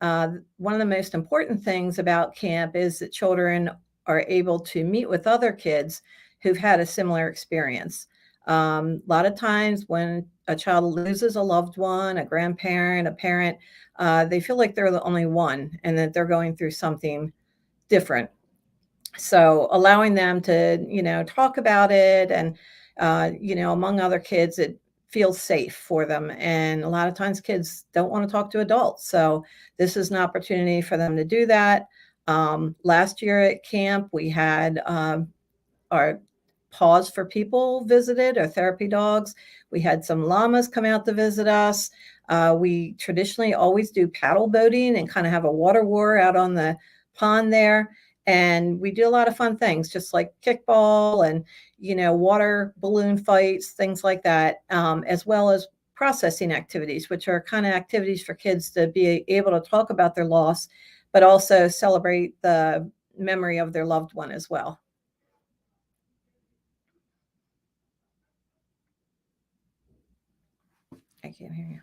One of the most important things about camp is that children are able to meet with other kids who've had a similar experience. A lot of times when a child loses a loved one, a grandparent, a parent, they feel like they're the only one and that they're going through something different. So allowing them to, talk about it and, among other kids, it feels safe for them. And a lot of times kids don't want to talk to adults. So this is an opportunity for them to do that. Last year at camp, we had our Paws for People visited, our therapy dogs. We had some llamas come out to visit us. We traditionally always do paddle boating and kind of have a water war out on the pond there. And we do a lot of fun things, just like kickball and, water balloon fights, things like that, as well as processing activities, which are kind of activities for kids to be able to talk about their loss, but also celebrate the memory of their loved one as well. I can't hear you.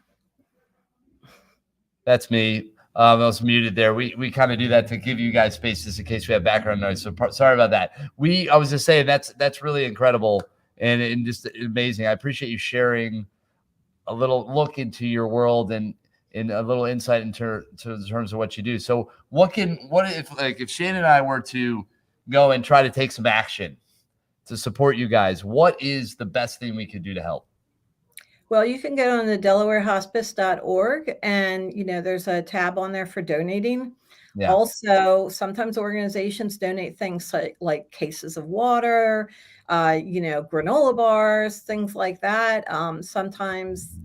That's me. I was muted there. We kind of do that to give you guys space just in case we have background noise. So sorry about that. I was just saying that's really incredible and just amazing. I appreciate you sharing a little look into your world and a little insight into terms of what you do. So what if Shane and I were to go and try to take some action to support you guys, what is the best thing we could do to help? Well, you can go on the DelawareHospice.org and, there's a tab on there for donating. Yeah. Also, sometimes organizations donate things like cases of water, granola bars, things like that. Sometimes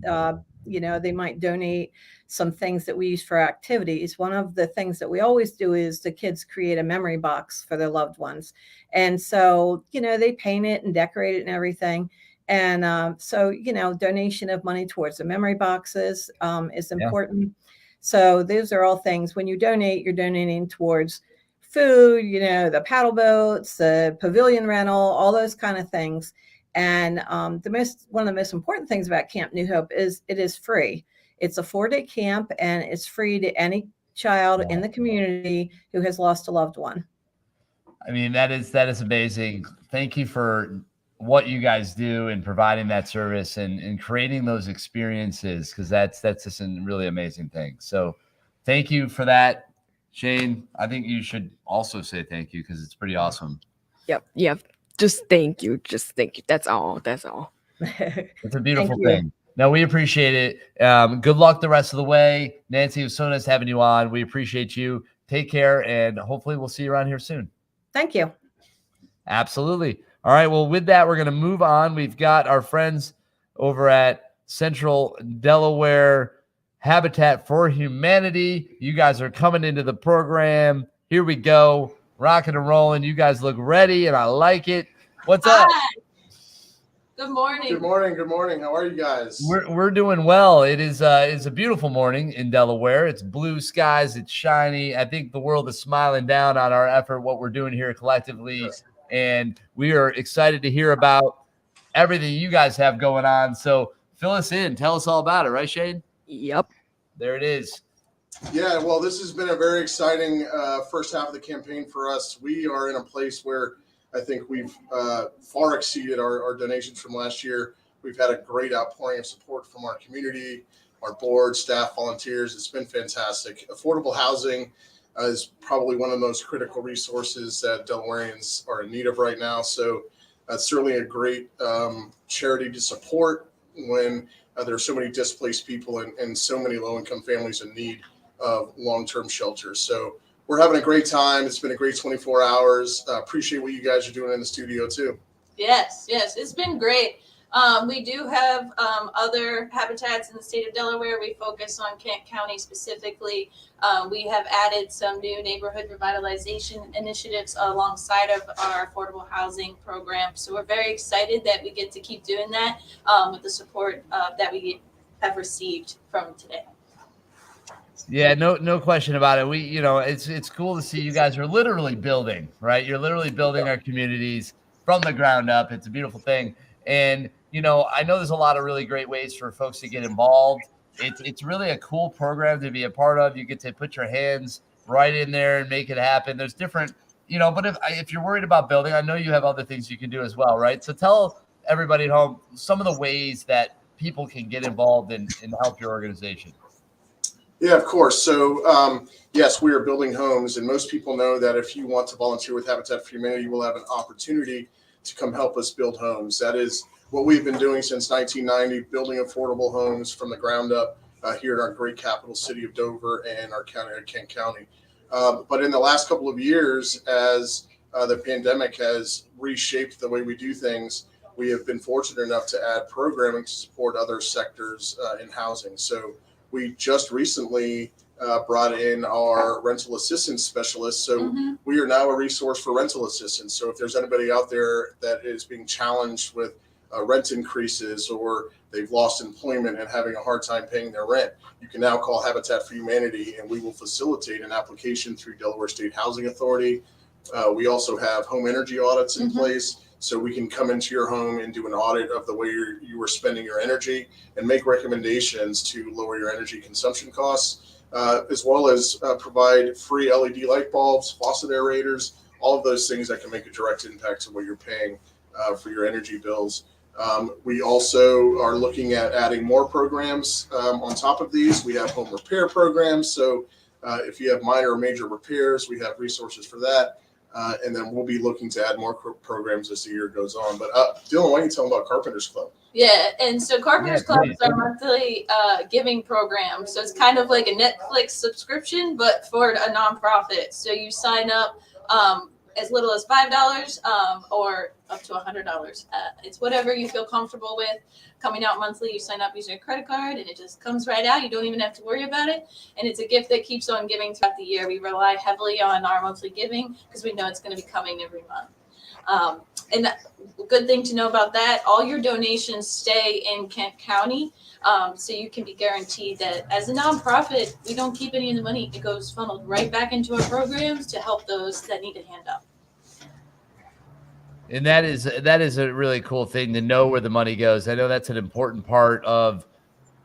They might donate some things that we use for activities. One of the things that we always do is the kids create a memory box for their loved ones. And so, they paint it and decorate it and everything. And so, donation of money towards the memory boxes is important. So those are all things. When you donate, you're donating towards food, the paddle boats, the pavilion rental, all those kind of things. And one of the most important things about Camp New Hope is it is free. It's a 4-day camp, and it's free to any child in the community who has lost a loved one. I mean, that is amazing. Thank you for what you guys do in providing that service and creating those experiences, because that's just a really amazing thing. So thank you for that, Shane. I think you should also say thank you, because it's pretty awesome. Yep. Just thank you. That's all. It's a beautiful thing. No, we appreciate it. Good luck the rest of the way. Nancy, it was so nice having you on. We appreciate you. Take care, and hopefully we'll see you around here soon. Thank you. Absolutely. All right. Well, with that, we're going to move on. We've got our friends over at Central Delaware Habitat for Humanity. You guys are coming into the program. Here we go. Rocking and rolling. You guys look ready, and I like it. What's up? Good morning. Good morning. Good morning. How are you guys? We're doing well. It's a beautiful morning in Delaware. It's blue skies. It's shiny. I think the world is smiling down on our effort, what we're doing here collectively. And we are excited to hear about everything you guys have going on. So fill us in. Tell us all about it. Right, Shane? Yep. There it is. Yeah, well, this has been a very exciting first half of the campaign for us. We are in a place where I think we've far exceeded our donations from last year. We've had a great outpouring of support from our community, our board, staff, volunteers. It's been fantastic. Affordable housing is probably one of the most critical resources that Delawareans are in need of right now. So that's certainly a great charity to support when there are so many displaced people and so many low-income families in need of long-term shelter. So we're having a great time. It's been a great 24 hours. Appreciate what you guys are doing in the studio too. Yes, it's been great. We do have other habitats in the state of Delaware. We focus on Kent County specifically. We have added some new neighborhood revitalization initiatives alongside of our affordable housing program. So we're very excited that we get to keep doing that with the support that we have received from today. Yeah, no question about it. It's cool to see you guys are literally building, right? You're literally building our communities from the ground up. It's a beautiful thing. And, I know there's a lot of really great ways for folks to get involved. It's really a cool program to be a part of. You get to put your hands right in there and make it happen. There's different, but if you're worried about building, I know you have other things you can do as well, right? So tell everybody at home some of the ways that people can get involved and help your organization. Yeah, of course. So, yes, we are building homes, and most people know that if you want to volunteer with Habitat for Humanity, you will have an opportunity to come help us build homes. That is what we've been doing since 1990, building affordable homes from the ground up here in our great capital city of Dover and our county, Kent County. But in the last couple of years, as the pandemic has reshaped the way we do things, we have been fortunate enough to add programming to support other sectors in housing. So we just recently brought in our rental assistance specialist. So we are now a resource for rental assistance. So if there's anybody out there that is being challenged with rent increases, or they've lost employment and having a hard time paying their rent, you can now call Habitat for Humanity, and we will facilitate an application through Delaware State Housing Authority. We also have home energy audits in place. So we can come into your home and do an audit of the way you are spending your energy and make recommendations to lower your energy consumption costs, as well as provide free LED light bulbs, faucet aerators, all of those things that can make a direct impact to what you're paying for your energy bills. We also are looking at adding more programs on top of these. We have home repair programs. So if you have minor or major repairs, we have resources for that. And then we'll be looking to add more programs as the year goes on. But Dylan, why don't you tell them about Carpenters Club? Yeah, and so Carpenters Club is our monthly giving program. So it's kind of like a Netflix subscription, but for a nonprofit. So you sign up as little as $5 or up to $100. It's whatever you feel comfortable with. Coming out monthly, you sign up using your credit card and it just comes right out. You don't even have to worry about it. And it's a gift that keeps on giving throughout the year. We rely heavily on our monthly giving because we know it's going to be coming every month. And the good thing to know about that, all your donations stay in Kent County. So you can be guaranteed that as a nonprofit, we don't keep any of the money. It goes funneled right back into our programs to help those that need a hand up. And that is a really cool thing to know where the money goes. I know that's an important part of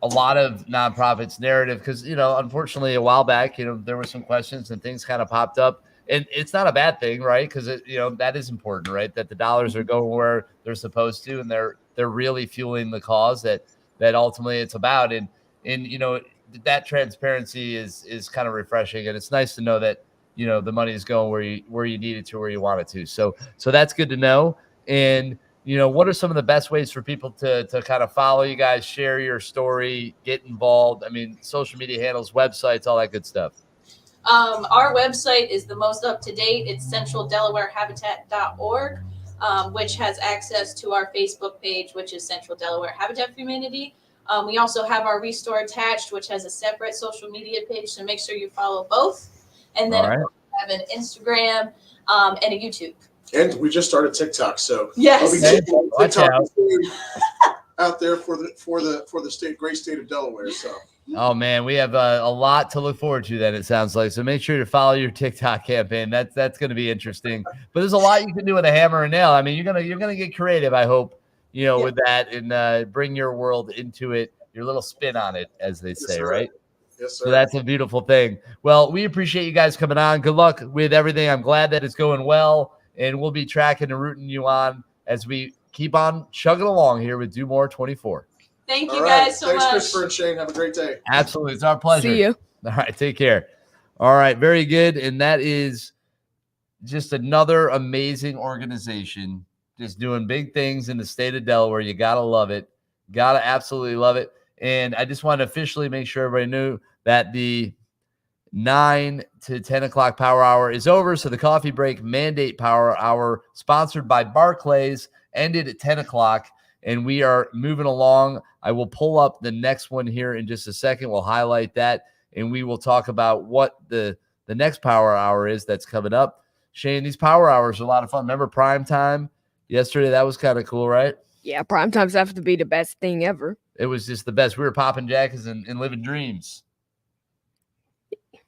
a lot of nonprofits' narrative because, unfortunately, a while back, there were some questions and things kind of popped up. And it's not a bad thing, right? Because that is important, right? That the dollars are going where they're supposed to, and they're really fueling the cause that ultimately it's about. And that transparency is kind of refreshing, and it's nice to know that the money is going where you need it to, where you want it to. So that's good to know. And what are some of the best ways for people to kind of follow you guys, share your story, get involved? I mean, social media handles, websites, all that good stuff. Our website is the most up to date. It's centraldelawarehabitat.org, which has access to our Facebook page, which is Central Delaware Habitat for Humanity. We also have our Restore attached, which has a separate social media page, so make sure you follow both. And then we have an Instagram and a YouTube. And we just started TikTok, so yes, I'll be taking TikTok out there for the great state of Delaware. So. Oh man, we have a lot to look forward to. Then it sounds like, so make sure to follow your TikTok campaign. That's going to be interesting. But there's a lot you can do with a hammer and nail. I mean, you're gonna get creative. I hope with that and bring your world into it, your little spin on it, as they say, right? Yes, sir. So that's a beautiful thing. Well, we appreciate you guys coming on. Good luck with everything. I'm glad that it's going well, and we'll be tracking and rooting you on as we keep on chugging along here with Do More 24. Thank you guys so much. Thanks, Christopher and Shane. Have a great day. Absolutely. It's our pleasure. See you. All right. Take care. All right. Very good. And that is just another amazing organization just doing big things in the state of Delaware. You got to love it. Got to absolutely love it. And I just want to officially make sure everybody knew that the 9 to 10 o'clock power hour is over. So the coffee break mandate power hour sponsored by Barclays ended at 10 o'clock. And we are moving along. I will pull up the next one here in just a second. We'll highlight that, and we will talk about what the next power hour is that's coming up. Shane, these power hours are a lot of fun. Remember prime time yesterday? That was kind of cool, right? Yeah, prime times have to be the best thing ever. It was just the best. We were popping jackets and living dreams.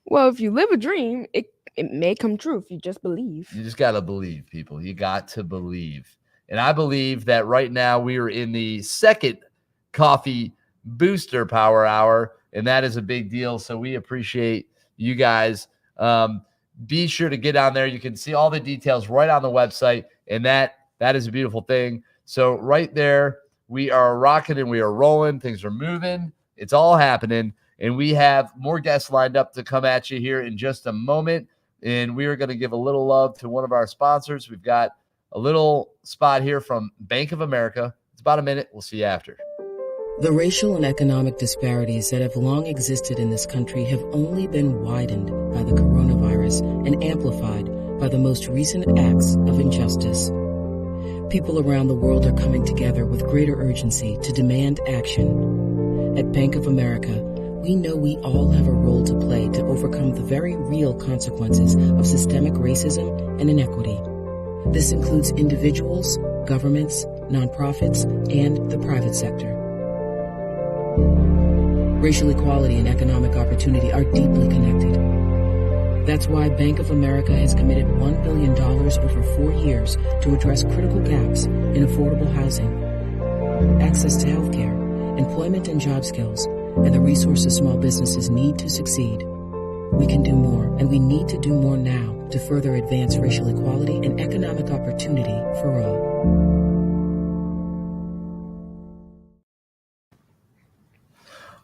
Well, if you live a dream, it may come true if you just believe. You just got to believe, people. You got to believe. And I believe that right now we are in the second coffee booster power hour, and that is a big deal. So we appreciate you guys. Be sure to get on there. You can see all the details right on the website, and that is a beautiful thing. So right there, we are rocking and we are rolling. Things are moving. It's all happening, and we have more guests lined up to come at you here in just a moment. And we are going to give a little love to one of our sponsors. We've got a little spot here from Bank of America. It's about a minute. We'll see you after. The racial and economic disparities that have long existed in this country have only been widened by the coronavirus and amplified by the most recent acts of injustice. People around the world are coming together with greater urgency to demand action. At Bank of America, we know we all have a role to play to overcome the very real consequences of systemic racism and inequity. This includes individuals, governments, nonprofits, and the private sector. Racial equality and economic opportunity are deeply connected. That's why Bank of America has committed $1 billion over 4 years to address critical gaps in affordable housing, access to healthcare, employment and job skills, and the resources small businesses need to succeed. We can do more, and we need to do more now to further advance racial equality and economic opportunity for all.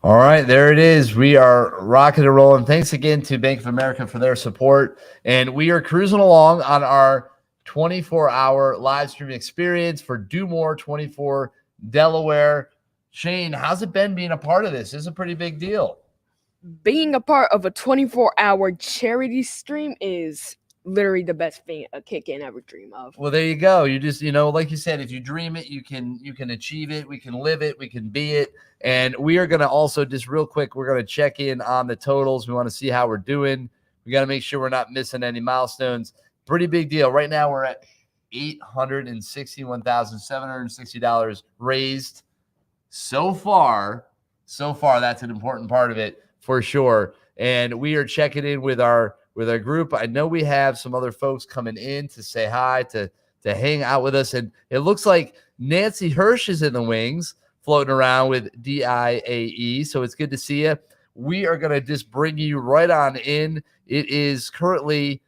All right, there it is. We are rocking and rolling. Thanks again to Bank of America for their support. And we are cruising along on our 24-hour live stream experience for Do More 24 Delaware. Shane, how's it been being a part of this? This is a pretty big deal. Being a part of a 24-hour charity stream is literally the best thing a kid can ever dream of. Well, there you go. You just, like you said, if you dream it, you can achieve it. We can live it. We can be it. And we are going to also just real quick, we're going to check in on the totals. We want to see how we're doing. We got to make sure we're not missing any milestones. Pretty big deal. Right now we're at $861,760 raised so far. That's an important part of it for sure. And we are checking in with our group. I know we have some other folks coming in to say hi, to hang out with us. And it looks like Nancy Hirsch is in the wings floating around with DIAE. So it's good to see you. We are going to just bring you right on in. It is currently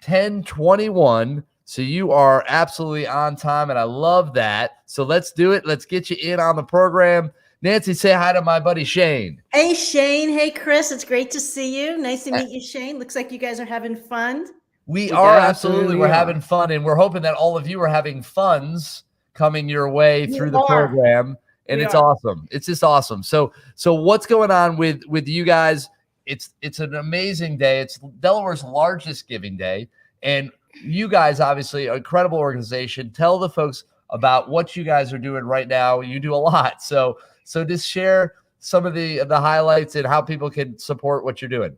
10:21. So you are absolutely on time. And I love that. So let's do it. Let's get you in on the program. Nancy, say hi to my buddy Shane. Hey, Shane. Hey, Chris. It's great to see you. Nice to meet you, Shane. Looks like you guys are having fun. We are absolutely. We're having fun, and we're hoping that all of you are having funds coming your way through the program, and it's awesome. It's just awesome. So what's going on with you guys? It's an amazing day. It's Delaware's largest giving day, and you guys, obviously, an incredible organization. Tell the folks about what you guys are doing right now. You do a lot, so just share some of the highlights and how people can support what you're doing.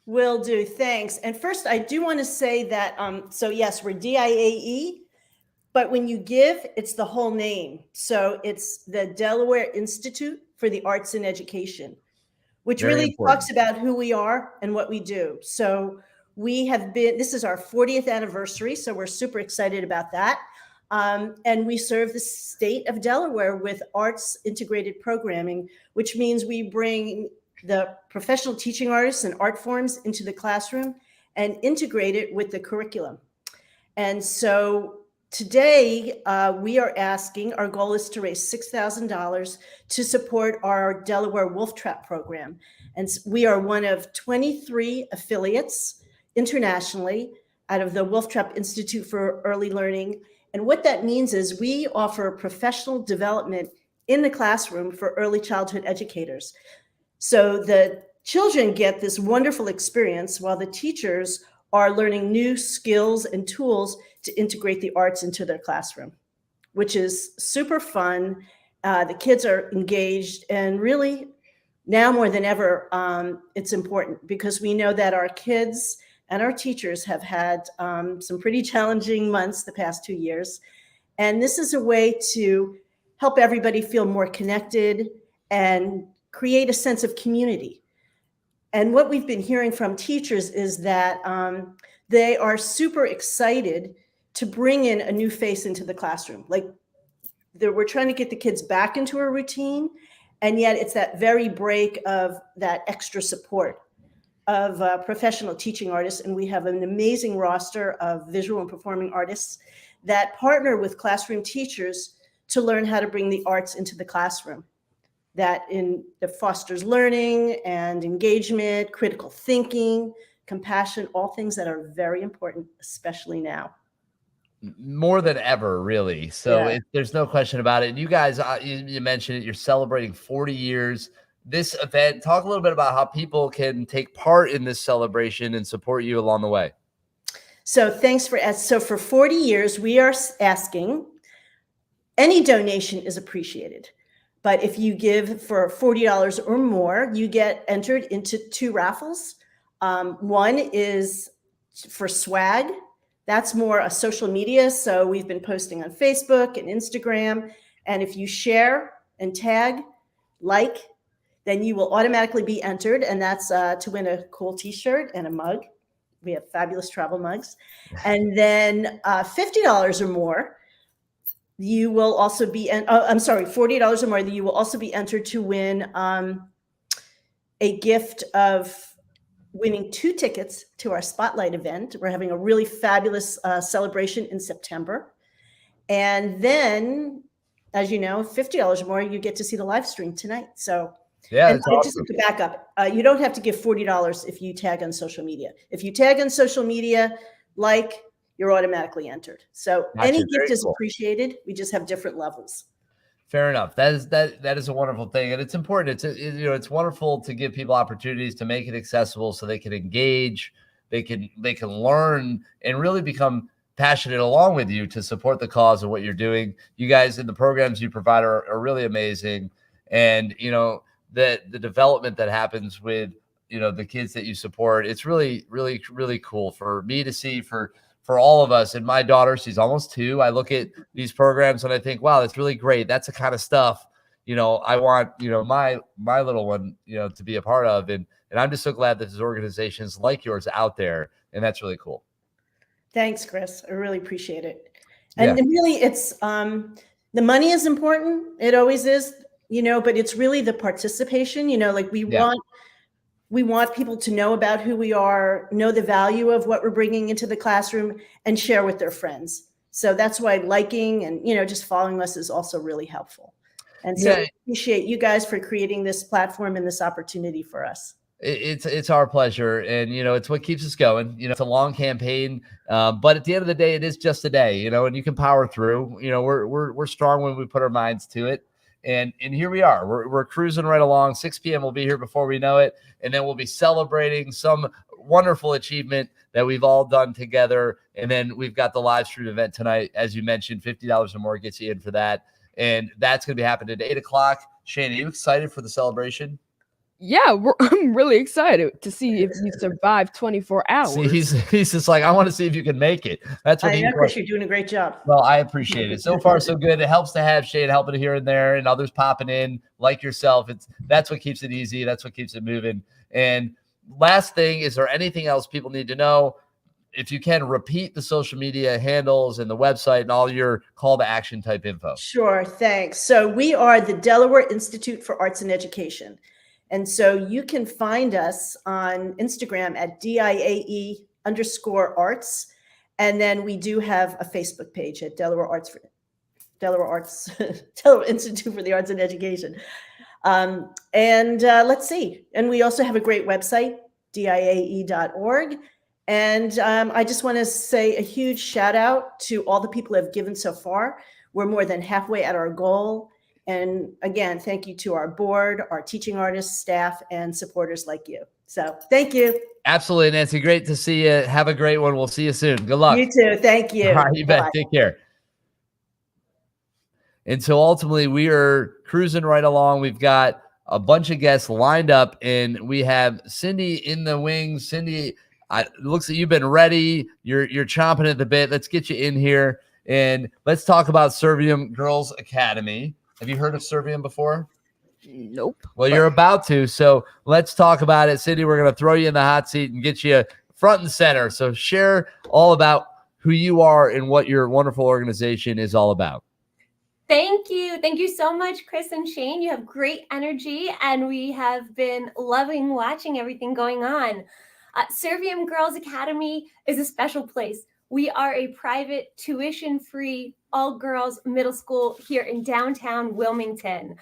Will do. Thanks. And first, I do want to say that, so yes, we're DIAE, but when you give, it's the whole name. So it's the Delaware Institute for the Arts and Education, which Very really important. talks about who we are and what we do. So this is our 40th anniversary. So we're super excited about that. And we serve the state of Delaware with arts integrated programming, which means we bring the professional teaching artists and art forms into the classroom and integrate it with the curriculum. And so today we are asking, our goal is to raise $6,000 to support our Delaware Wolf Trap program. And we are one of 23 affiliates internationally out of the Wolf Trap Institute for Early Learning. And what that means is we offer professional development in the classroom for early childhood educators. So the children get this wonderful experience while the teachers are learning new skills and tools to integrate the arts into their classroom, which is super fun. The kids are engaged, and really now more than ever, it's important because we know that our kids and our teachers have had some pretty challenging months the past 2 years. And this is a way to help everybody feel more connected and create a sense of community. And what we've been hearing from teachers is that they are super excited to bring in a new face into the classroom. Like we're trying to get the kids back into a routine, and yet it's that very break of that extra support of professional teaching artists. And we have an amazing roster of visual and performing artists that partner with classroom teachers to learn how to bring the arts into the classroom. That fosters learning and engagement, critical thinking, compassion, all things that are very important, especially now. More than ever, really. So Yeah. there's no question about it. You guys, you mentioned it, you're celebrating 40 years. This event, talk a little bit about how people can take part in this celebration and support you along the way. So for 40 years, we are asking any donation is appreciated. But if you give for $40 or more, you get entered into 2 raffles. One is for swag. That's more a social media. So we've been posting on Facebook and Instagram. And if you share and tag, then you will automatically be entered. And that's to win a cool t-shirt and a mug. We have fabulous travel mugs. And then $50 or more, you will also be, $40 or more, you will also be entered to win a gift of winning 2 tickets to our Spotlight event. We're having a really fabulous celebration in September. And then, as you know, $50 or more, you get to see the live stream tonight. So yeah, and just to back up, you don't have to give $40 if you tag on social media. If you tag on social media, you're automatically entered. So any gift is appreciated. We just have different levels. Fair enough. That is a wonderful thing, and it's important. It's wonderful to give people opportunities to make it accessible so they can engage, they can learn and really become passionate along with you to support the cause of what you're doing. You guys in the programs you provide are really amazing. And, the development that happens with, the kids that you support, it's really, really, really cool for me to see, for all of us. And my daughter, she's almost 2. I look at these programs and I think, wow, that's really great. That's the kind of stuff, I want, my little one, to be a part of. And I'm just so glad that there's organizations like yours out there. And that's really cool. Thanks, Chris. I really appreciate it. And really, it's the money is important. It always is, but it's really the participation. Like we want people to know about who we are, know the value of what we're bringing into the classroom, and share with their friends. So that's why liking and just following us is also really helpful. And so we appreciate you guys for creating this platform and this opportunity for us. It's our pleasure. And, it's what keeps us going. It's a long campaign, but at the end of the day, it is just a day, and you can power through. We're strong when we put our minds to it. And here we are. We're cruising right along. 6 p.m. we'll be here before we know it. And then we'll be celebrating some wonderful achievement that we've all done together. And then we've got the live stream event tonight. As you mentioned, $50 or more gets you in for that. And that's going to be happening at 8 o'clock. Shane, are you excited for the celebration? Yeah, I'm really excited to see if you survive 24 hours. See, he's just like, I want to see if you can make it. That's what I know, Chris, you're doing a great job. Well, I appreciate it. So far, so good. It helps to have Shane helping here and there and others popping in like yourself. That's what keeps it easy. That's what keeps it moving. And last thing, is there anything else people need to know? If you can, repeat the social media handles and the website and all your call to action type info. Sure, thanks. So we are the Delaware Institute for Arts and Education. And so you can find us on Instagram at DIAE_arts. And then we do have a Facebook page at Delaware Institute for the Arts and Education. Let's see. And we also have a great website, diae.org. And I just want to say a huge shout out to all the people who have given so far. We're more than halfway at our goal. And again, thank you to our board, our teaching artists, staff, and supporters like you. So thank you. Absolutely, Nancy. Great to see you. Have a great one. We'll see you soon. Good luck. You too. Thank you. All right, you bet. Take care. And so ultimately, we are cruising right along. We've got a bunch of guests lined up, and we have Cindy in the wings. Cindy, it looks like you've been ready. You're chomping at the bit. Let's get you in here, and let's talk about Servium Girls Academy. Have you heard of Servium before? Nope. Well, you're about to, so let's talk about it. Cindy, we're going to throw you in the hot seat and get you front and center. So share all about who you are and what your wonderful organization is all about. Thank you. Thank you so much, Chris and Shane. You have great energy, and we have been loving watching everything going on. Servium Girls Academy is a special place. We are a private, tuition-free, all-girls middle school here in downtown Wilmington.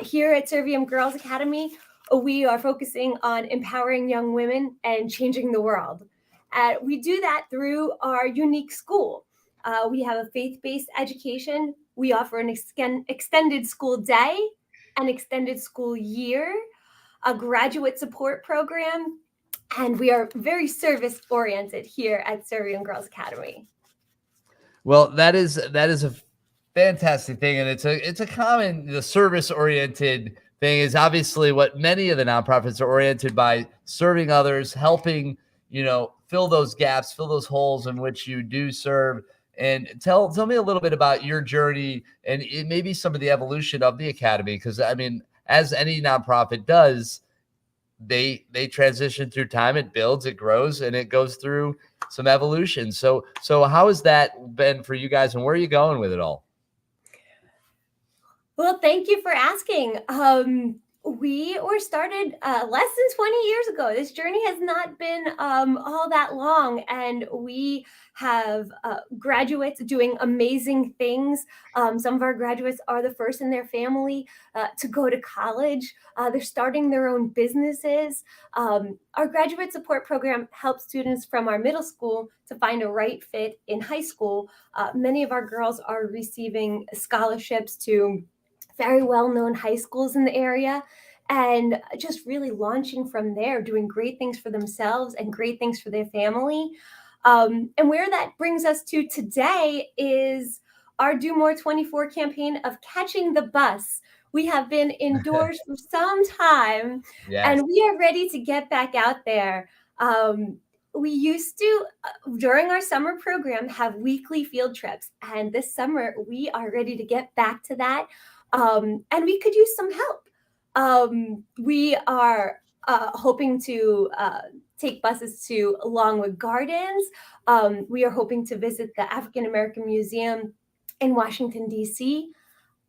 Here at Servium Girls Academy, we are focusing on empowering young women and changing the world. We do that through our unique school. We have a faith-based education. We offer an extended school day, an extended school year, a graduate support program, and we are very service-oriented here at Servium Girls Academy. Well, that is a fantastic thing, and it's a common, the service-oriented thing is obviously what many of the nonprofits are oriented by, serving others, helping fill those gaps, fill those holes in which you do serve. And tell me a little bit about your journey and maybe some of the evolution of the academy, because I mean, as any nonprofit does, they transition through time. It builds, it grows, and it goes through some evolution. So how has that been for you guys, and where are you going with it all? Well, thank you for asking. We were started less than 20 years ago. This journey has not been all that long, and we have graduates doing amazing things. Some of our graduates are the first in their family to go to college. They're starting their own businesses. Our graduate support program helps students from our middle school to find a right fit in high school. Many of our girls are receiving scholarships to very well-known high schools in the area. and just really launching from there, doing great things for themselves and great things for their family. And where that brings us to today is our Do More 24 campaign of catching the bus. We have been indoors for some time, Yes. and we are ready to get back out there. We used to, during our summer program, have weekly field trips, and this summer we are ready to get back to that, and we could use some help. We are hoping to take buses to Longwood Gardens. We are hoping to visit the African American Museum in Washington, D.C.,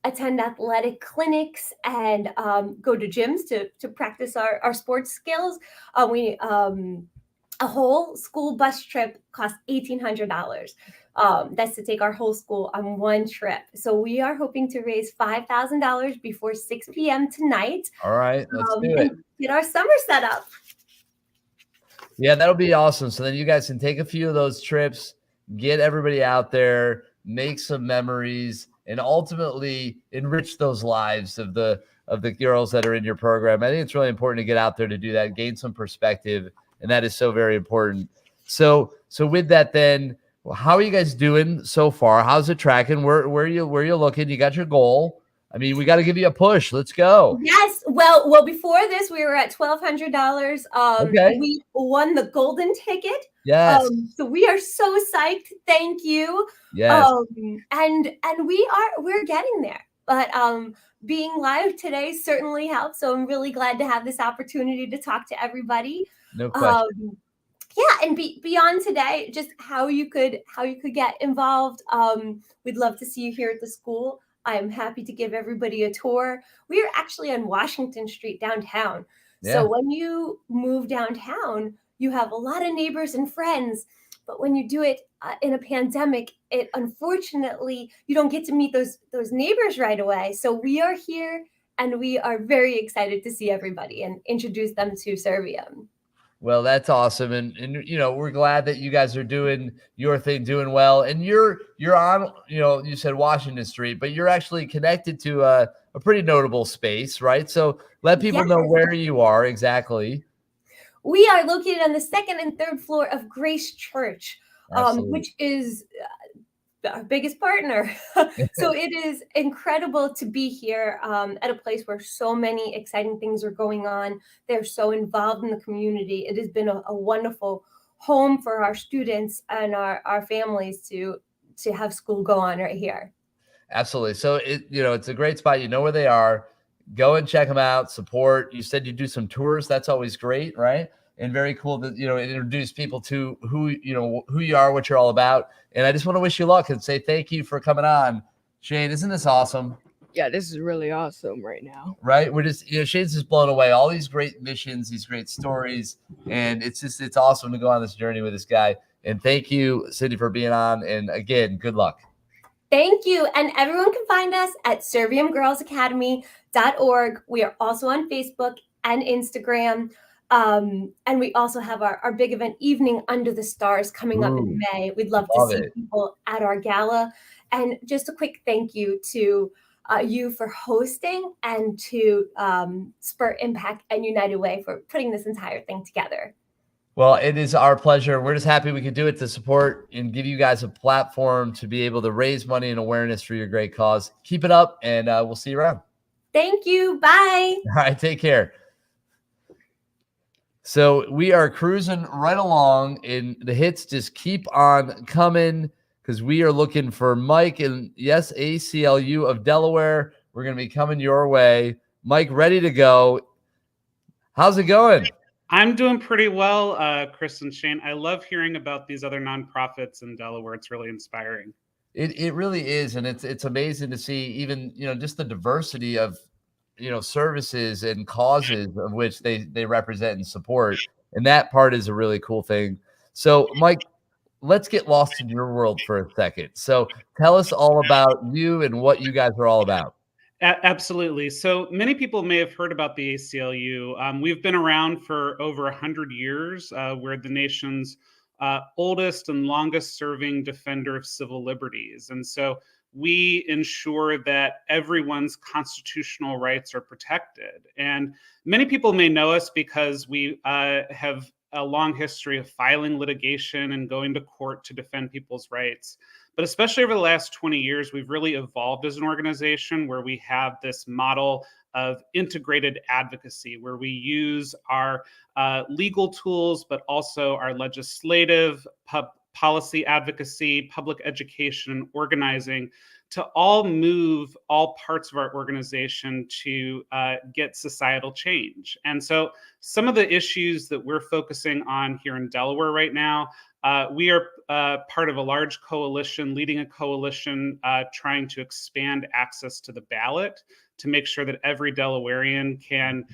attend athletic clinics, and go to gyms to practice our sports skills. A whole school bus trip costs $1,800. That's to take our whole school on one trip. So we are hoping to raise $5,000 before 6 p.m. tonight. All right, let's do it. And get our summer set up. Yeah, that'll be awesome. So then you guys can take a few of those trips, get everybody out there, make some memories, and ultimately enrich those lives of the girls that are in your program. I think it's really important to get out there to do that, gain some perspective, and that is so very important. So with that, then, how are you guys doing so far? How's it tracking? Where are you looking? You got your goal. I mean, we got to give you a push. Let's go. Yes. Well, before this, we were at $1,200. Okay. We won the golden ticket. Yes. So we are so psyched. Thank you. Yes. And we're getting there. But being live today certainly helps. So I'm really glad to have this opportunity to talk to everybody. No question. Yeah, and beyond today, just how you could get involved. We'd love to see you here at the school. I'm happy to give everybody a tour. We are actually on Washington Street downtown. Yeah. So when you move downtown, you have a lot of neighbors and friends. But when you do it in a pandemic, it unfortunately, you don't get to meet those neighbors right away. So we are here, and we are very excited to see everybody and introduce them to Servium. Well, that's awesome. And we're glad that you guys are doing your thing, doing well. And you're on, you said Washington Street, but you're actually connected to a pretty notable space, right? So let people know where you are exactly. We are located on the second and third floor of Grace Church, which is our biggest partner. So it is incredible to be here at a place where so many exciting things are going on. They're so involved in the community. It has been a wonderful home for our students and our families to have school go on right here. Absolutely. So it's a great spot. You know where they are. Go and check them out. Support. You said you do some tours. That's always great, right? And very cool that introduce people to who you are, what you're all about. And I just want to wish you luck and say thank you for coming on. Shane, isn't this awesome? Yeah, this is really awesome right now. Right? We're just Shane's just blown away. All these great missions, these great stories, and it's awesome to go on this journey with this guy. And thank you, Cindy, for being on. And again, good luck. Thank you. And everyone can find us at serviumgirlsacademy.org. We are also on Facebook and Instagram. And we also have our big event, Evening Under the Stars, coming up in May. We'd love to see people at our gala. And just a quick thank you to you for hosting, and to Spur Impact and United Way for putting this entire thing together. Well, it is our pleasure. We're just happy we could do it to support and give you guys a platform to be able to raise money and awareness for your great cause. Keep it up, and we'll see you around. Thank you. Bye. All right, take care. So we are cruising right along, and the hits just keep on coming because we are looking for Mike and yes, ACLU of Delaware. We're going to be coming your way. Mike, ready to go. How's it going? I'm doing pretty well, Chris and Shane. I love hearing about these other nonprofits in Delaware. It's really inspiring. It really is, and it's amazing to see even just the diversity of services and causes of which they represent and support, and that part is a really cool thing. So, Mike, let's get lost in your world for a second. So, tell us all about you and what you guys are all about. Absolutely. So many people may have heard about the ACLU. We've been around for over 100 years. We're the nation's oldest and longest serving defender of civil liberties. And so we ensure that everyone's constitutional rights are protected. And many people may know us because we have a long history of filing litigation and going to court to defend people's rights. But especially over the last 20 years, we've really evolved as an organization where we have this model of integrated advocacy, where we use our legal tools, but also our legislative, policy advocacy, public education, and organizing to all move all parts of our organization to get societal change. And so some of the issues that we're focusing on here in Delaware right now, we are part of a large coalition, leading a coalition trying to expand access to the ballot to make sure that every Delawarean can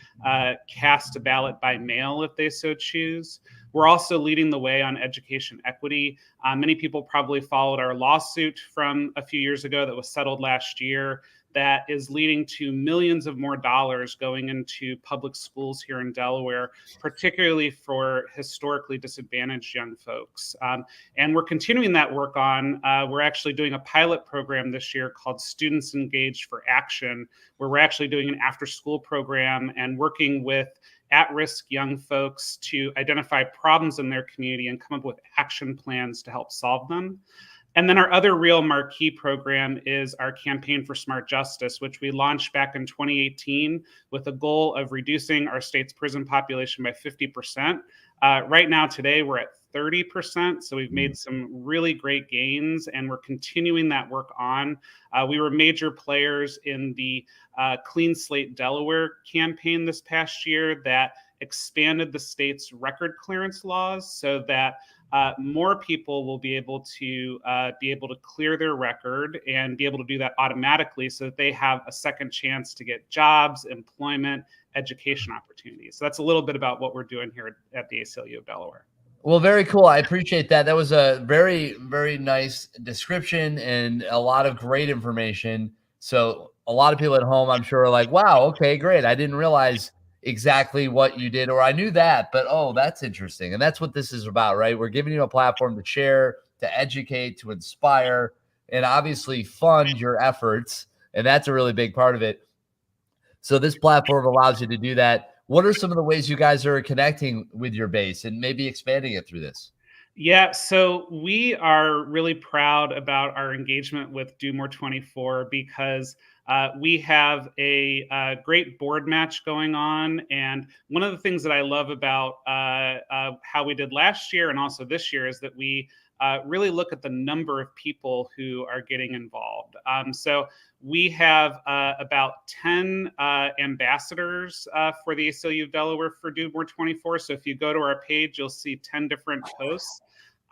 cast a ballot by mail if they so choose. We're also leading the way on education equity. Many people probably followed our lawsuit from a few years ago that was settled last year that is leading to millions of more dollars going into public schools here in Delaware, particularly for historically disadvantaged young folks. And we're continuing that work on. We're actually doing a pilot program this year called Students Engaged for Action, where we're actually doing an after-school program and working with at-risk young folks to identify problems in their community and come up with action plans to help solve them. And then our other real marquee program is our Campaign for Smart Justice, which we launched back in 2018 with a goal of reducing our state's prison population by 50%. Right now, today, we're at 30%. So we've made some really great gains, and we're continuing that work on. We were major players in the Clean Slate Delaware campaign this past year that expanded the state's record clearance laws so that more people will be able to clear their record and be able to do that automatically so that they have a second chance to get jobs, employment, education opportunities. So that's a little bit about what we're doing here at the ACLU of Delaware. Well, very cool. I appreciate that. That was a very, very nice description and a lot of great information. So a lot of people at home, I'm sure, are like, wow, okay, great. I didn't realize exactly what you did, or I knew that, but oh, that's interesting. And that's what this is about, right? We're giving you a platform to share, to educate, to inspire, and obviously fund your efforts. And that's a really big part of it. So this platform allows you to do that. What are some of the ways you guys are connecting with your base and maybe expanding it through this? Yeah, so we are really proud about our engagement with Do More 24 because we have a great board match going on. And one of the things that I love about how we did last year and also this year is that we really look at the number of people who are getting involved. So we have about 10 ambassadors for the ACLU of Delaware for Do More 24. So if you go to our page, you'll see 10 different posts.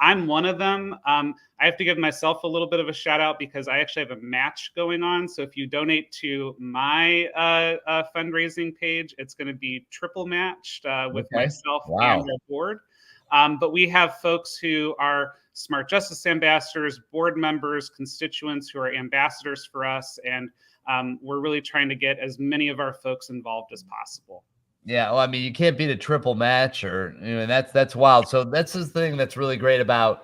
I'm one of them. I have to give myself a little bit of a shout out because I actually have a match going on. So if you donate to my fundraising page, it's going to be triple matched with myself and our board. But we have folks who are Smart Justice ambassadors, board members, constituents who are ambassadors for us. And we're really trying to get as many of our folks involved as possible. Yeah, well, I mean, you can't beat a triple match, or that's wild. So that's the thing that's really great about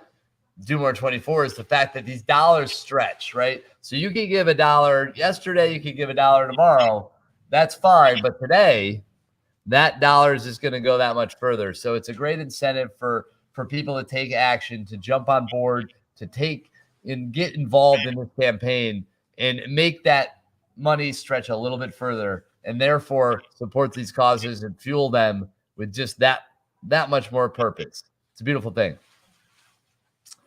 Do More 24 is the fact that these dollars stretch, right? So you can give $1 yesterday, you can give $1 tomorrow. That's fine, but today, that dollars is going to go that much further. So it's a great incentive for people to take action, to jump on board, to take and get involved in this campaign and make that money stretch a little bit further, and therefore support these causes and fuel them with just that much more purpose. It's a beautiful thing.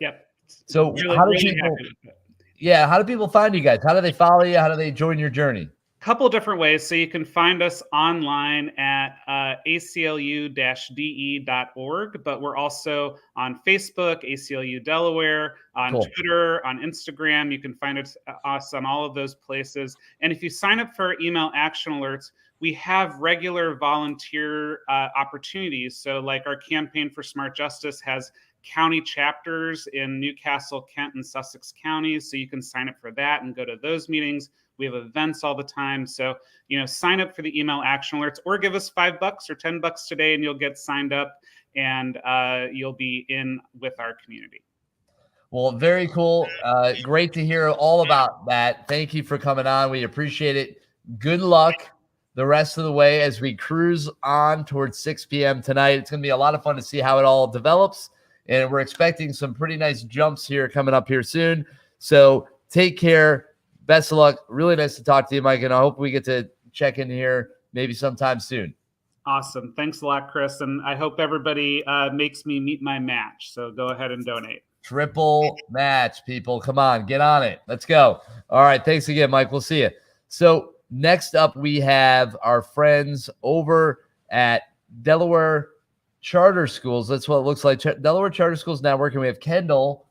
Yep. So really, how do really people? happy with it. Yeah, how do people find you guys? How do they follow you? How do they join your journey? Couple different ways. So you can find us online at aclu-de.org, but we're also on Facebook, ACLU Delaware, on Twitter, on Instagram. You can find us on all of those places. And if you sign up for our email action alerts, we have regular volunteer opportunities. So like our Campaign for Smart Justice has county chapters in Newcastle, Kent, and Sussex counties. So you can sign up for that and go to those meetings. We have events all the time. So, sign up for the email action alerts or give us $5 or $10 today and you'll get signed up and you'll be in with our community. Well, very cool. Great to hear all about that. Thank you for coming on. We appreciate it. Good luck the rest of the way as we cruise on towards 6 p.m. tonight. It's going to be a lot of fun to see how it all develops. And we're expecting some pretty nice jumps here coming up here soon. So take care. Best of luck. Really nice to talk to you, Mike. And I hope we get to check in here maybe sometime soon. Awesome. Thanks a lot, Chris. And I hope everybody makes me meet my match. So go ahead and donate. Triple match, people. Come on, get on it. Let's go. All right. Thanks again, Mike. We'll see you. So next up, we have our friends over at Delaware Charter Schools. That's what it looks like. Delaware Charter Schools Network. And we have Kendall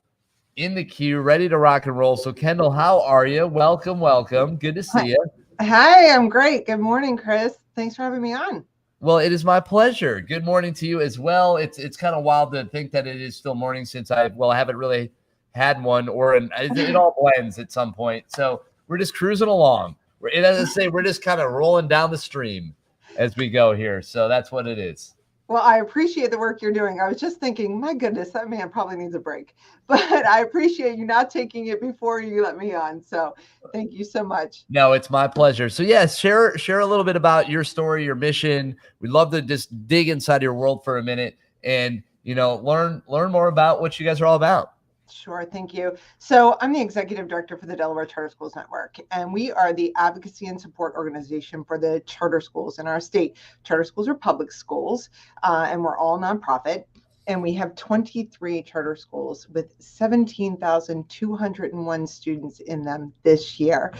in the queue, ready to rock and roll. So Kendall, how are you? Welcome, welcome. Good to see you. Hi, I'm great. Good morning, Chris. Thanks for having me on. Well, it is my pleasure. Good morning to you as well. It's kind of wild to think that it is still morning since I haven't really had one, it all blends at some point. So we're just cruising along. As I say, we're just kind of rolling down the stream as we go here. So that's what it is. Well, I appreciate the work you're doing. I was just thinking, my goodness, that man probably needs a break. But I appreciate you not taking it before you let me on. So thank you so much. No, it's my pleasure. So yes, share a little bit about your story, your mission. We'd love to just dig inside your world for a minute and, learn more about what you guys are all about. Sure. Thank you. So I'm the executive director for the Delaware Charter Schools Network, and we are the advocacy and support organization for the charter schools in our state. Charter schools are public schools, and we're all nonprofit. And we have 23 charter schools with 17,201 students in them this year.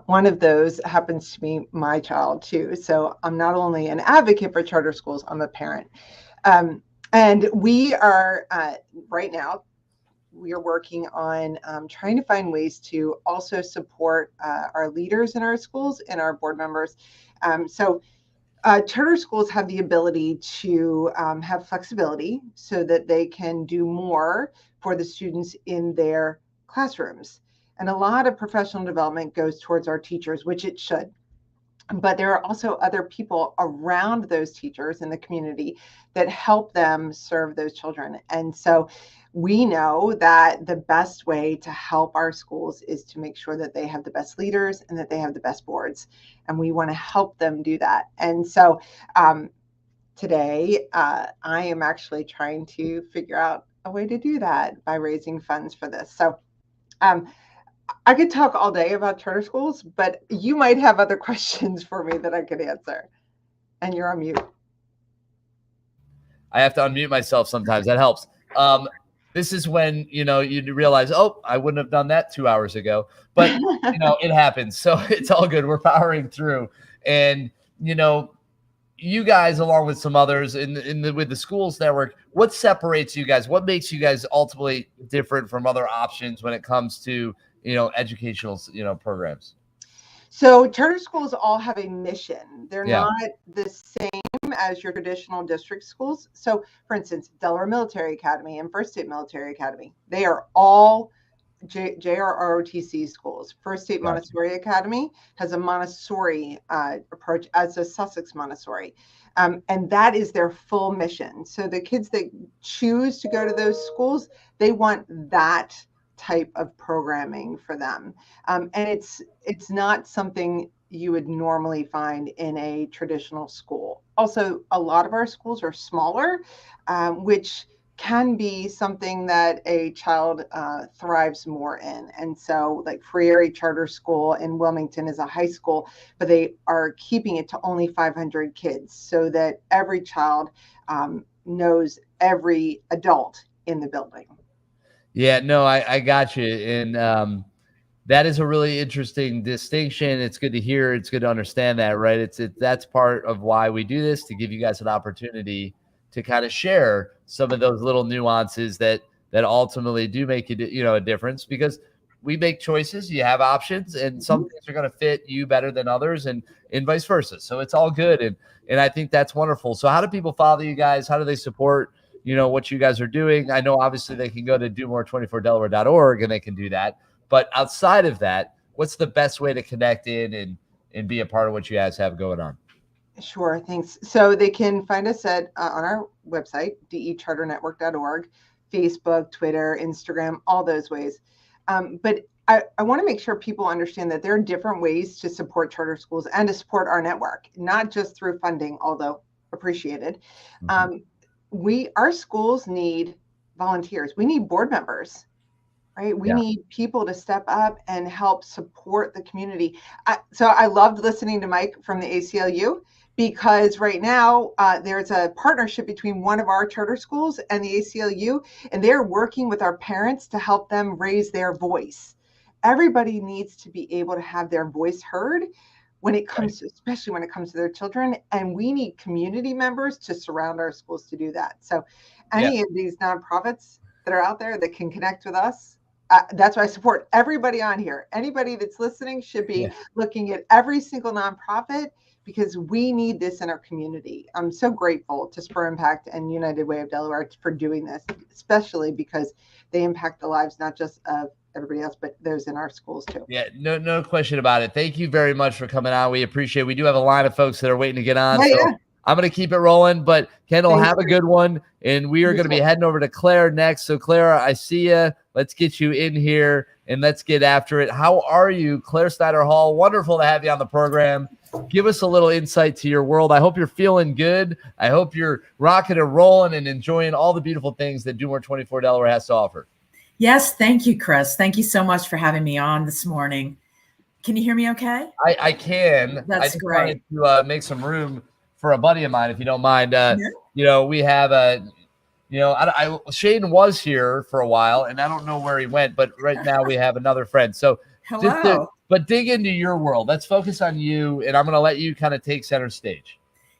One of those happens to be my child, too. So I'm not only an advocate for charter schools, I'm a parent. And we are right now, we are working on trying to find ways to also support our leaders in our schools and our board members. Charter schools have the ability to have flexibility so that they can do more for the students in their classrooms. And a lot of professional development goes towards our teachers, which it should. But there are also other people around those teachers in the community that help them serve those children. And so we know that the best way to help our schools is to make sure that they have the best leaders and that they have the best boards. And we want to help them do that. And so today, I am actually trying to figure out a way to do that by raising funds for this. So I could talk all day about charter schools, but you might have other questions for me that I could answer. And you're on mute. I have to unmute myself sometimes. That helps. This is when, you realize, I wouldn't have done that 2 hours ago, but it happens. So it's all good. We're powering through. And, you guys, along with some others with the schools network, what separates you guys? What makes you guys ultimately different from other options when it comes to, educational, programs? So charter schools all have a mission. They're Yeah. not the same as your traditional district schools. So for instance, Delaware Military Academy and First State Military Academy, they are all JRROTC schools. First State Gotcha. Montessori Academy has a Montessori approach as a Sussex Montessori. And that is their full mission. So the kids that choose to go to those schools, they want that type of programming for them. And it's not something you would normally find in a traditional school. Also, a lot of our schools are smaller, which can be something that a child thrives more in. And so like Free Area Charter School in Wilmington is a high school, but they are keeping it to only 500 kids so that every child knows every adult in the building. Yeah, no, I got you. And that is a really interesting distinction. It's good to hear. It's good to understand that, right? That's part of why we do this, to give you guys an opportunity to kind of share some of those little nuances that ultimately do make a difference, because we make choices, you have options, and some things are going to fit you better than others, and vice versa. So it's all good. And I think that's wonderful. So how do people follow you guys? How do they support what you guys are doing? I know obviously they can go to domore24delaware.org and they can do that. But outside of that, what's the best way to connect in and be a part of what you guys have going on? Sure, thanks. So they can find us on our website, decharternetwork.org, Facebook, Twitter, Instagram, all those ways. But I want to make sure people understand that there are different ways to support charter schools and to support our network, not just through funding, although appreciated. Our schools need volunteers. We need board members, right? We need people to step up and help support the community. So I loved listening to Mike from the ACLU, because right now there's a partnership between one of our charter schools and the ACLU, and they're working with our parents to help them raise their voice. Everybody needs to be able to have their voice heard when it comes to, especially when it comes to their children. And we need community members to surround our schools to do that. So any of these nonprofits that are out there that can connect with us, that's why I support everybody on here. Anybody that's listening should be looking at every single nonprofit, because we need this in our community. I'm so grateful to Spur Impact and United Way of Delaware for doing this, especially because they impact the lives not just of everybody else, but those in our schools too. Yeah, no question about it. Thank you very much for coming on. We appreciate it. We do have a line of folks that are waiting to get on. I'm going to keep it rolling, but Kendall, have a good one. And we are going to be heading over to Claire next. So Claire, I see you. Let's get you in here and let's get after it. How are you, Claire Snyder Hall? Wonderful to have you on the program. Give us a little insight to your world. I hope you're feeling good. I hope you're rocking and rolling and enjoying all the beautiful things that Do More 24 Delaware has to offer. Yes, thank you, Chris. Thank you so much for having me on this morning. Can you hear me okay? I can. That's I just great. wanted to make some room for a buddy of mine, if you don't mind. You know, we have Shane was here for a while, and I don't know where he went, but right now we have another friend. So hello. But dig into your world. Let's focus on you, and I'm going to let you kind of take center stage.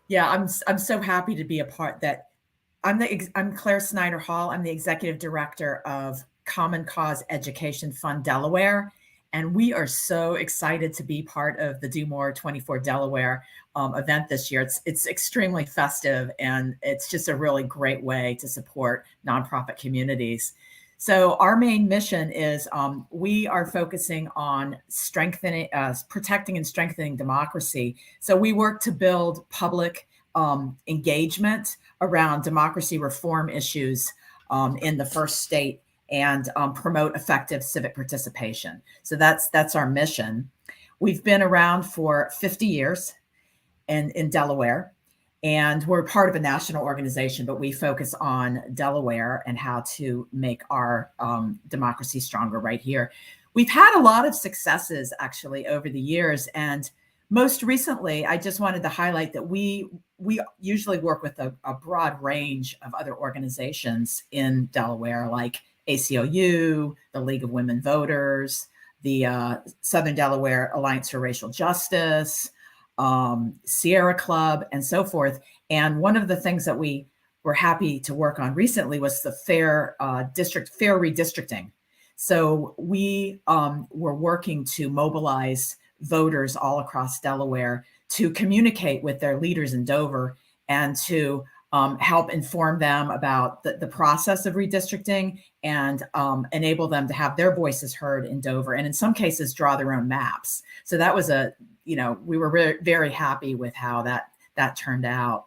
Yeah, I'm so happy to be a part that. I'm Claire Snyder Hall. I'm the executive director of Common Cause Education Fund Delaware, and we are so excited to be part of the Do More 24 Delaware event this year. It's extremely festive, and it's just a really great way to support nonprofit communities. So our main mission is we are focusing on strengthening, protecting and strengthening democracy. So we work to build public engagement around democracy reform issues in the first state and promote effective civic participation. So that's our mission. We've been around for 50 years in Delaware, and we're part of a national organization, but we focus on Delaware and how to make our democracy stronger right here. We've had a lot of successes actually over the years, and most recently, I just wanted to highlight that we usually work with a broad range of other organizations in Delaware, like ACLU, the League of Women Voters, the Southern Delaware Alliance for Racial Justice, Sierra Club, and so forth. And one of the things that we were happy to work on recently was the fair redistricting. So we were working to mobilize voters all across Delaware to communicate with their leaders in Dover and to help inform them about the process of redistricting and enable them to have their voices heard in Dover, and in some cases draw their own maps. So that was we were very happy with how that turned out.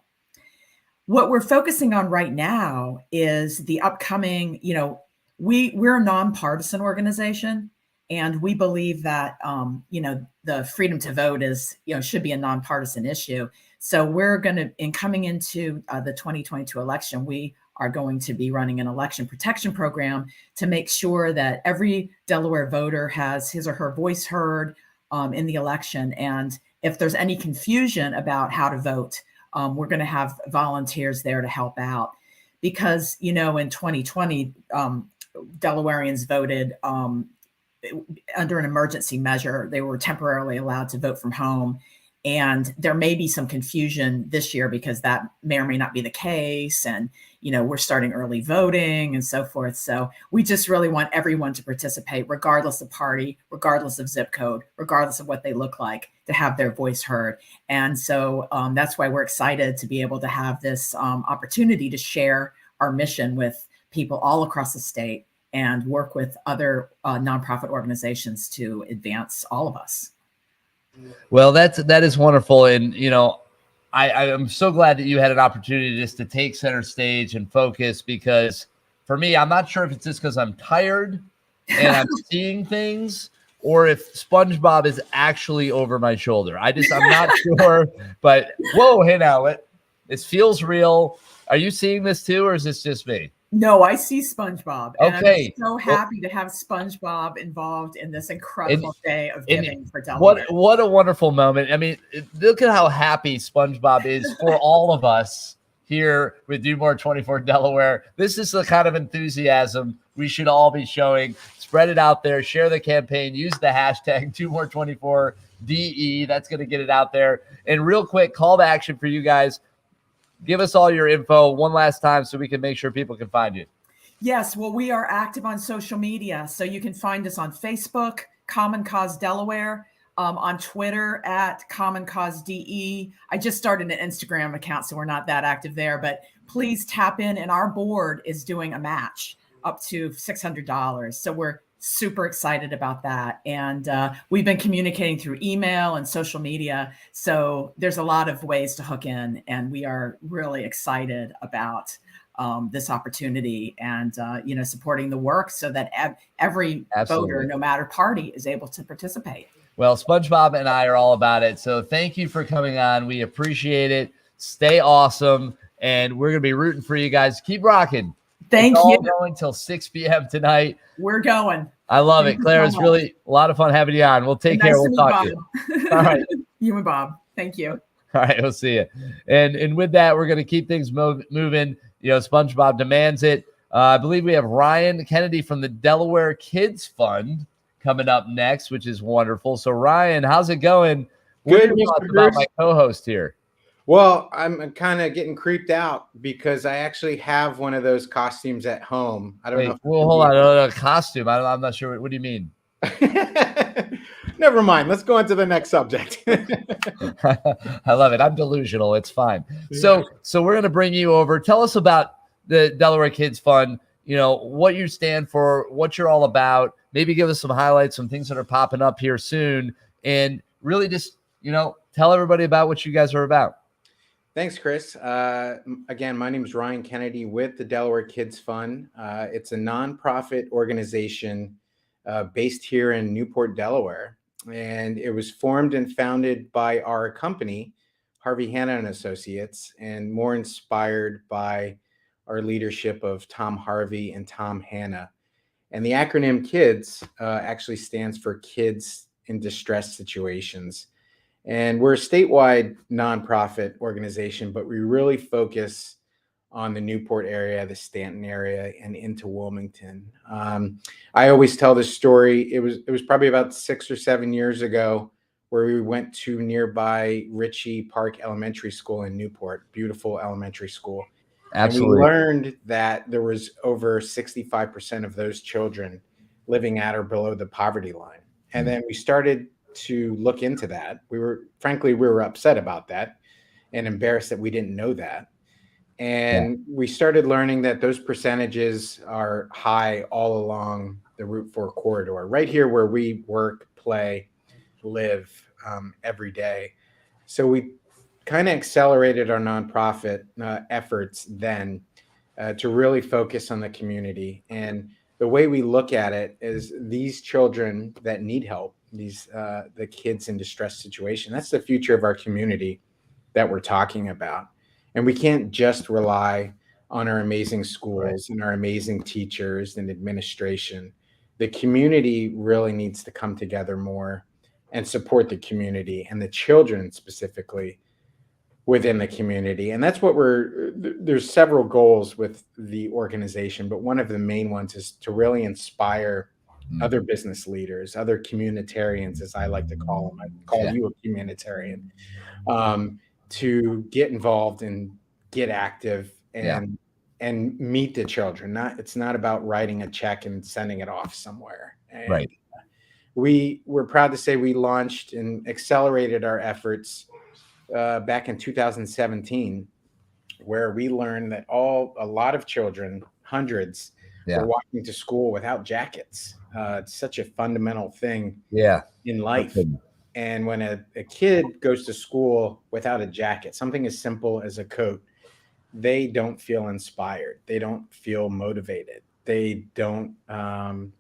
What we're focusing on right now is the upcoming, we're a nonpartisan organization, and we believe that, the freedom to vote should be a nonpartisan issue. So we're coming into the 2022 election, we are going to be running an election protection program to make sure that every Delaware voter has his or her voice heard in the election. And if there's any confusion about how to vote, we're going to have volunteers there to help out. Because, in 2020, Delawareans voted under an emergency measure. They were temporarily allowed to vote from home. And there may be some confusion this year because that may or may not be the case. And, we're starting early voting and so forth. So we just really want everyone to participate, regardless of party, regardless of zip code, regardless of what they look like, to have their voice heard. And so that's why we're excited to be able to have this opportunity to share our mission with people all across the state and work with other nonprofit organizations to advance all of us. Well, that is wonderful. And, I am so glad that you had an opportunity just to take center stage and focus, because for me, I'm not sure if it's just because I'm tired and I'm seeing things, or if SpongeBob is actually over my shoulder. I'm not sure. But whoa, hey now, this feels real. Are you seeing this too, or is this just me? No, I see SpongeBob. And Okay. I'm so happy to have SpongeBob involved in this incredible day of giving for Delaware. What a wonderful moment. I mean, look at how happy SpongeBob is for all of us here with Do More 24 Delaware. This is the kind of enthusiasm we should all be showing. Spread it out there. Share the campaign. Use the hashtag Do More 24 DE. That's going to get it out there. And real quick, call to action for you guys. Give us all your info one last time so we can make sure people can find you. Yes, well, we are active on social media. So you can find us on Facebook, Common Cause Delaware, on Twitter at Common Cause DE. I just started an Instagram account, so we're not that active there, but please tap in. And our board is doing a match up to $600. So we're super excited about that. And we've been communicating through email and social media. So there's a lot of ways to hook in, and we are really excited about this opportunity and, supporting the work so that every voter, no matter party, is able to participate. Well, SpongeBob and I are all about it. So thank you for coming on. We appreciate it. Stay awesome. And we're going to be rooting for you guys. Keep rocking. Thank you. you. Going till 6 p.m. tonight. We're going. I love it. Claire, it's really a lot of fun having you on. We'll take care. We'll talk to you. All right. You and Bob. Thank you. All right. We'll see you. And with that, we're going to keep things moving. SpongeBob demands it. I believe we have Ryan Kennedy from the Delaware Kids Fund coming up next, which is wonderful. So, Ryan, how's it going? What are your thoughts about my co-host here? Well, I'm kind of getting creeped out because I actually have one of those costumes at home. I don't know. Well, hold on. A costume. I'm not sure. What do you mean? Never mind. Let's go on to the next subject. I love it. I'm delusional. It's fine. So we're going to bring you over. Tell us about the Delaware Kids Fund, what you stand for, what you're all about. Maybe give us some highlights, some things that are popping up here soon, and really just, tell everybody about what you guys are about. Thanks, Chris. Again, my name is Ryan Kennedy with the Delaware Kids Fund. It's a nonprofit organization based here in Newport, Delaware. And it was formed and founded by our company, Harvey Hanna and Associates, and more inspired by our leadership of Tom Harvey and Tom Hanna. And the acronym KIDS actually stands for Kids in Distress Situations. And we're a statewide nonprofit organization, but we really focus on the Newport area, the Stanton area, and into Wilmington. I always tell this story. It was probably about 6 or 7 years ago where we went to nearby Ritchie Park Elementary School in Newport, beautiful elementary school. Absolutely. And we learned that there was over 65% of those children living at or below the poverty line. And then we started to look into that. We were upset about that and embarrassed that we didn't know that. And we started learning that those percentages are high all along the Route 4 corridor, right here where we work, play, live every day. So we kind of accelerated our nonprofit efforts then to really focus on the community. And the way we look at it is these children that need help, the kids in distress situation, that's the future of our community that we're talking about. And we can't just rely on our amazing schools and our amazing teachers and administration. The community really needs to come together more and support the community and the children specifically within the community. And that's what there's several goals with the organization, but one of the main ones is to really inspire other business leaders, other communitarians, as I like to call them. I call you a communitarian. To get involved and get active and meet the children. It's not about writing a check and sending it off somewhere. And right. We're proud to say we launched and accelerated our efforts back in 2017, where we learned that a lot of children, hundreds, were walking to school without jackets. It's such a fundamental thing in life. And when a kid goes to school without a jacket, something as simple as a coat, they don't feel inspired. They don't feel motivated. They don't Right.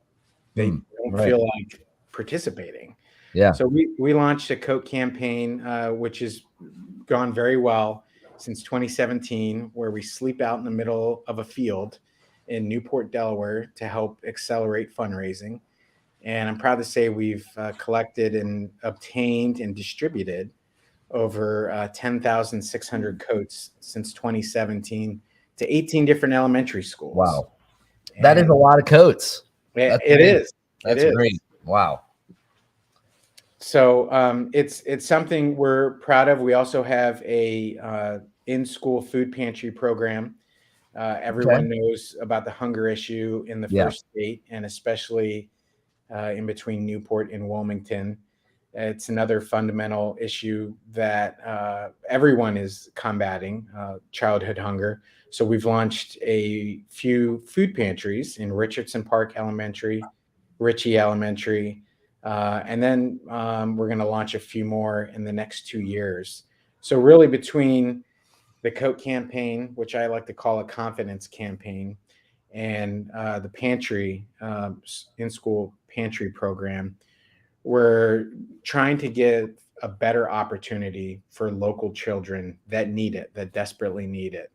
feel like participating. Yeah. So we launched a coat campaign, which has gone very well since 2017, where we sleep out in the middle of a field in Newport, Delaware, to help accelerate fundraising. And I'm proud to say we've collected and obtained and distributed over 10,600 coats since 2017 to 18 different elementary schools. Wow. That is a lot of coats. It amazing. is. That's It is. great. Wow. So it's something we're proud of. We also have a in-school food pantry program. Everyone knows about the hunger issue in the first state, and especially in between Newport and Wilmington. It's another fundamental issue that everyone is combating, childhood hunger. So we've launched a few food pantries in Richardson Park Elementary, Ritchie Elementary, and then we're going to launch a few more in the next 2 years. So really between the coat campaign, which I like to call a confidence campaign, and the pantry, in-school pantry program, we're trying to give a better opportunity for local children that need it, that desperately need it.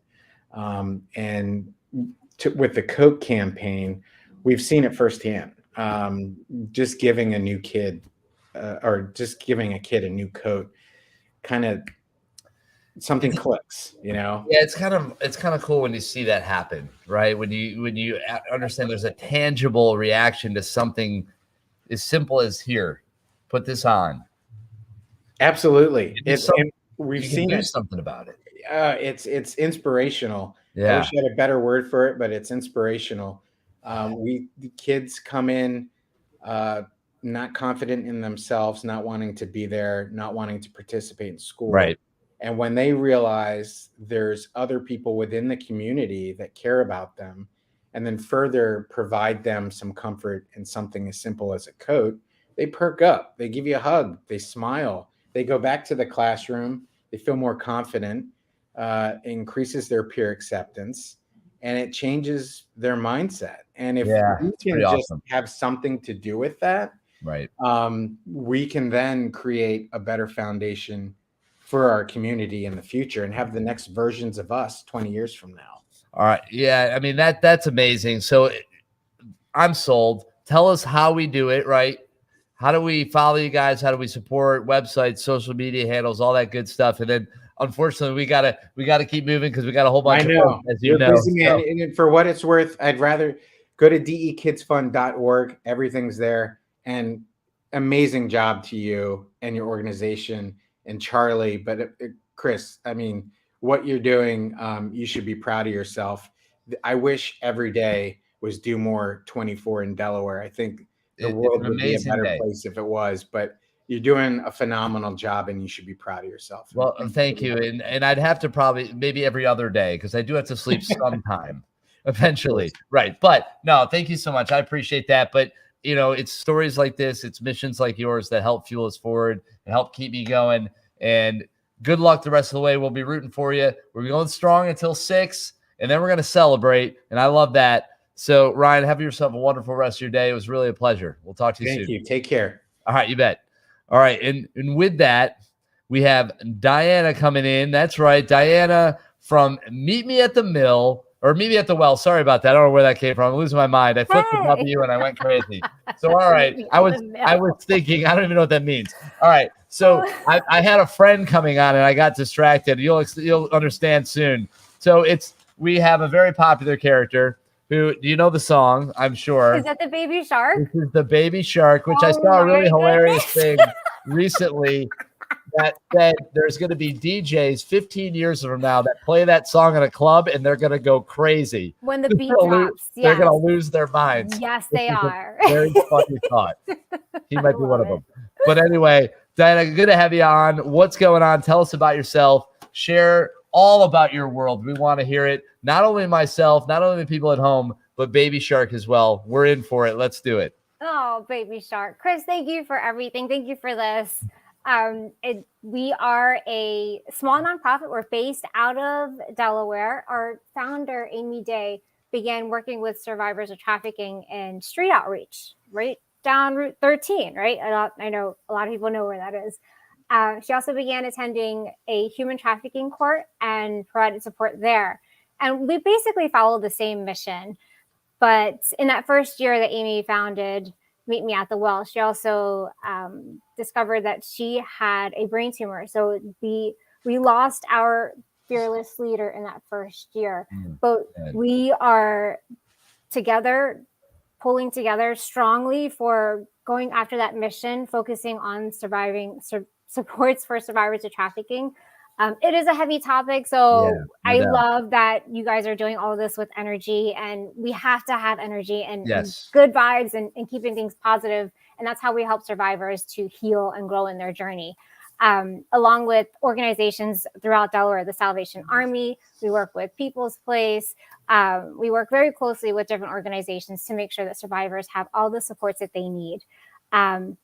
With the coat campaign, we've seen it firsthand. Just giving a new kid or just giving a kid a new coat, kind of something clicks, you know? Yeah, it's kind of cool when you see that happen, right? When you understand there's a tangible reaction to something as simple as, here, put this on. Absolutely. We've seen do something about it. It's inspirational. Yeah. I wish I had a better word for it, but it's inspirational. The kids come in not confident in themselves, not wanting to be there, not wanting to participate in school. Right. And when they realize there's other people within the community that care about them, and then further provide them some comfort in something as simple as a coat, they perk up, they give you a hug, they smile, they go back to the classroom, they feel more confident, increases their peer acceptance, and it changes their mindset. And if we can just have something to do with that, right, we can then create a better foundation for our community in the future and have the next versions of us 20 years from now. All right. Yeah. I mean, that's amazing. So I'm sold. Tell us how we do it, right? How do we follow you guys? How do we support websites, social media handles, all that good stuff? And then unfortunately we gotta keep moving because we got a whole bunch of work, as you know. Busy, man. And for what it's worth, I'd rather go to dekidsfund.org. Everything's there. And amazing job to you and your organization and Charlie. But Chris, I mean, what you're doing, you should be proud of yourself. I wish every day was Do More 24 in Delaware. I think the world would be a better place if it was, but you're doing a phenomenal job and you should be proud of yourself. Well, thank you. And I'd have to probably maybe every other day, because I do have to sleep sometime eventually. Right. But no, thank you so much. I appreciate that. But you know, it's stories like this, it's missions like yours that help fuel us forward and help keep me going. And good luck the rest of the way. We'll be rooting for you. We're going strong until 6, and then we're going to celebrate. And I love that. So Ryan, have yourself a wonderful rest of your day. It was really a pleasure. We'll talk to you soon. Thank you. Take care. All right, you bet. All right. And with that, we have Diana coming in. That's right. Diana from Meet Me at the Mill, or Meet Me at the Well. Sorry about that. I don't know where that came from. I'm losing my mind. I flipped the W and I went crazy. So, all right. I was thinking, I don't even know what that means. All right. So I had a friend coming on and I got distracted. You'll understand soon. So we have a very popular character who, do you know the song? I'm sure. Is that the Baby Shark? This is the Baby Shark, which I saw a really hilarious thing recently that said there's going to be DJs 15 years from now that play that song at a club and they're going to go crazy. When the beat drops, they're going to lose their minds. Yes, they are. Very funny thought. He might be one of them. But anyway, Diana, good to have you on. What's going on? Tell us about yourself. Share all about your world. We want to hear it. Not only myself, not only the people at home, but Baby Shark as well. We're in for it. Let's do it. Oh, Baby Shark. Chris, thank you for everything. Thank you for this. We are a small nonprofit. We're based out of Delaware. Our founder, Amy Day, began working with survivors of trafficking in street outreach, right down Route 13, right? I know a lot of people know where that is. She also began attending a human trafficking court and provided support there. And we basically followed the same mission. But in that first year that Amy founded Meet Me at the Well, she also discovered that she had a brain tumor. So we lost our fearless leader in that first year. But we are together, pulling together strongly for going after that mission, focusing on supports for survivors of trafficking. It is a heavy topic, so I love that you guys are doing all of this with energy, and we have to have energy and good vibes and keeping things positive, and that's how we help survivors to heal and grow in their journey. Along with organizations throughout Delaware, the Salvation Army, we work with People's Place. We work very closely with different organizations to make sure that survivors have all the supports that they need.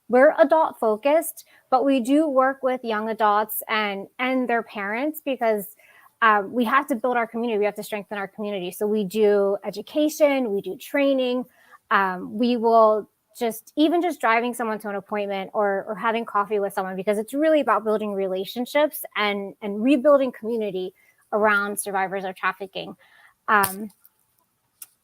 We're adult focused, but we do work with young adults and their parents because we have to build our community. We have to strengthen our community. So we do education, we do training. We will just driving someone to an appointment or having coffee with someone, because it's really about building relationships and rebuilding community around survivors of trafficking.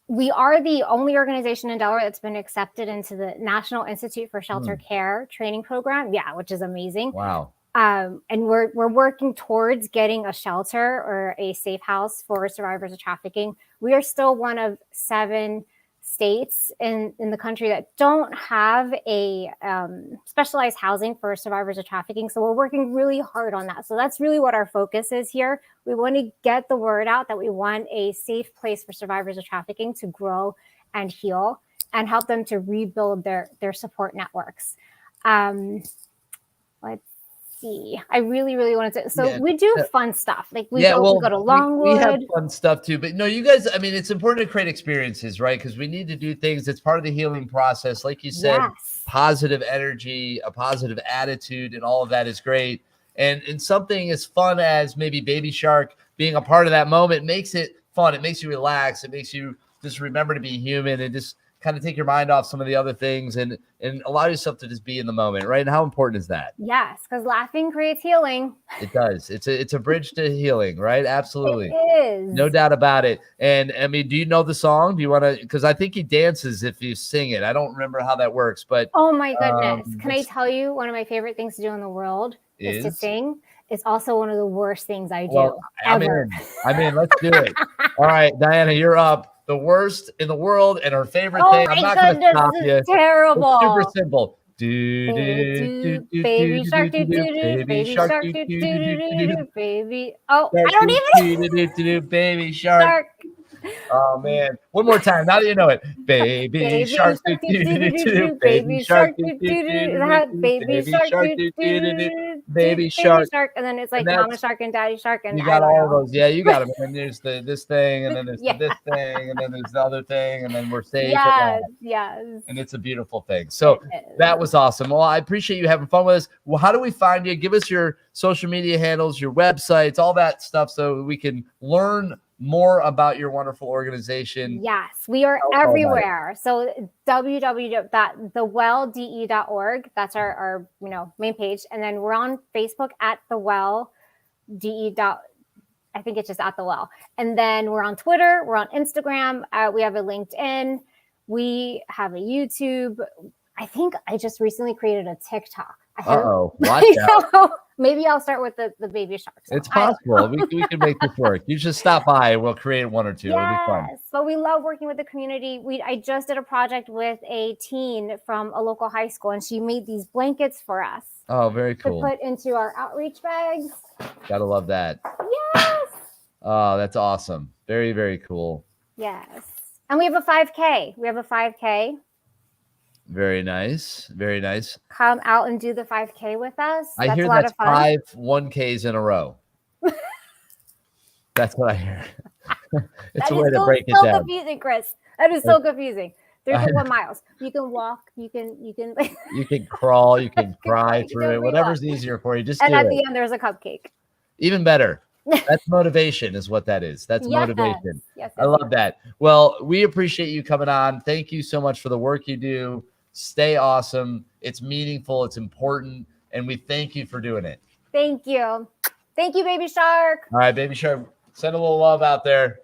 We are the only organization in Delaware that's been accepted into the National Institute for Shelter Care training program. Yeah, which is amazing. Wow. And we're working towards getting a shelter or a safe house for survivors of trafficking. We are still one of 7 states in the country that don't have a specialized housing for survivors of trafficking. So we're working really hard on that. So that's really what our focus is here. We want to get the word out that we want a safe place for survivors of trafficking to grow and heal and help them to rebuild their support networks. Let's see. I really wanted to. So we do fun stuff. Like we go to Longwood. We have fun stuff too. But no, you guys, I mean, it's important to create experiences, right? Because we need to do things. It's part of the healing process. Like you said, positive energy, a positive attitude, and all of that is great. And something as fun as maybe Baby Shark being a part of that moment makes it fun. It makes you relax. It makes you just remember to be human and just kind of take your mind off some of the other things and allow yourself to just be in the moment, right? And how important is that? Yes, because laughing creates healing. It does. It's a bridge to healing, right? Absolutely. It is. No doubt about it. And I mean, do you know the song? Do you want to, because I think he dances if you sing it. I don't remember how that works, but oh my goodness. Can I tell you one of my favorite things to do in the world is to sing? It's also one of the worst things I do. Well, ever. I'm in. Let's do it. All right, Diana, you're up. The worst in the world and her favorite thing. I'm not going to stop you. Terrible. It's super simple. Baby shark, baby shark, baby. Oh, I don't even. Baby shark. Oh man! One more time. Now that you know it, baby shark, baby shark, baby shark, and then it's like mama shark and daddy shark, and you got all those. Yeah, you got them. And then there's this thing, and then there's this thing, and then there's the other thing, and then we're safe. Yes. And it's a beautiful thing. So that was awesome. Well, I appreciate you having fun with us. Well, how do we find you? Give us your social media handles, your websites, all that stuff, so we can learn more about your wonderful organization. Yes, we are everywhere. So www.thewellde.org. That's our main page. And then we're on Facebook at thewellde. I think it's just at the well. And then we're on Twitter. We're on Instagram. We have a LinkedIn. We have a YouTube. I think I just recently created a TikTok. Watch out. Maybe I'll start with the baby sharks. It's possible. We can make this work. You just stop by and we'll create 1 or 2. It'll be fun. But we love working with the community. I just did a project with a teen from a local high school, and she made these blankets for us. Oh, very cool. To put into our outreach bags. Gotta love that. Yes. Oh, that's awesome. Very, very cool. Yes. And we have a 5K. Very nice. Very nice. Come out and do the 5K with us. I hear that's 5 1Ks in a row. That's what I hear. It's a way to break it down. Confusing, Chris. That is so confusing. 3.1 miles. You can walk. You can. You can crawl. You can cry through it. Whatever's easier for you. Just and do at it. the end, there's a cupcake. Even better. That's motivation is what that is. That's Yes. motivation. Yes, I love that. Well, we appreciate you coming on. Thank you so much for the work you do. Stay awesome. It's meaningful. It's important. And we thank you for doing it. Thank you. Thank you, Baby Shark. All right, Baby Shark. Send a little love out there.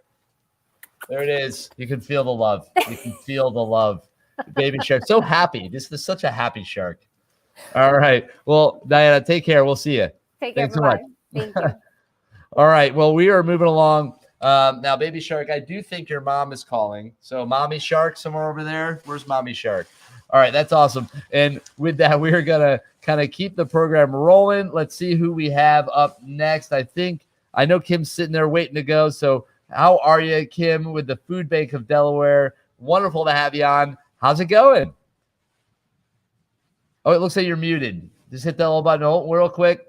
There it is. You can feel the love. You can feel the love. Baby Shark. So happy. This is such a happy shark. All right. Well, Diana, take care. We'll see you. Take care. Thanks so much. Thank you. All right. Well, we are moving along. Now, Baby Shark, I do think your mom is calling. So, Mommy Shark, somewhere over there. Where's Mommy Shark? All right. That's awesome. And with that, we're going to kind of keep the program rolling. Let's see who we have up next. I know Kim's sitting there waiting to go. So, how are you, Kim, with the Food Bank of Delaware? Wonderful to have you on. How's it going? Oh, it looks like you're muted. Just hit that little button real quick.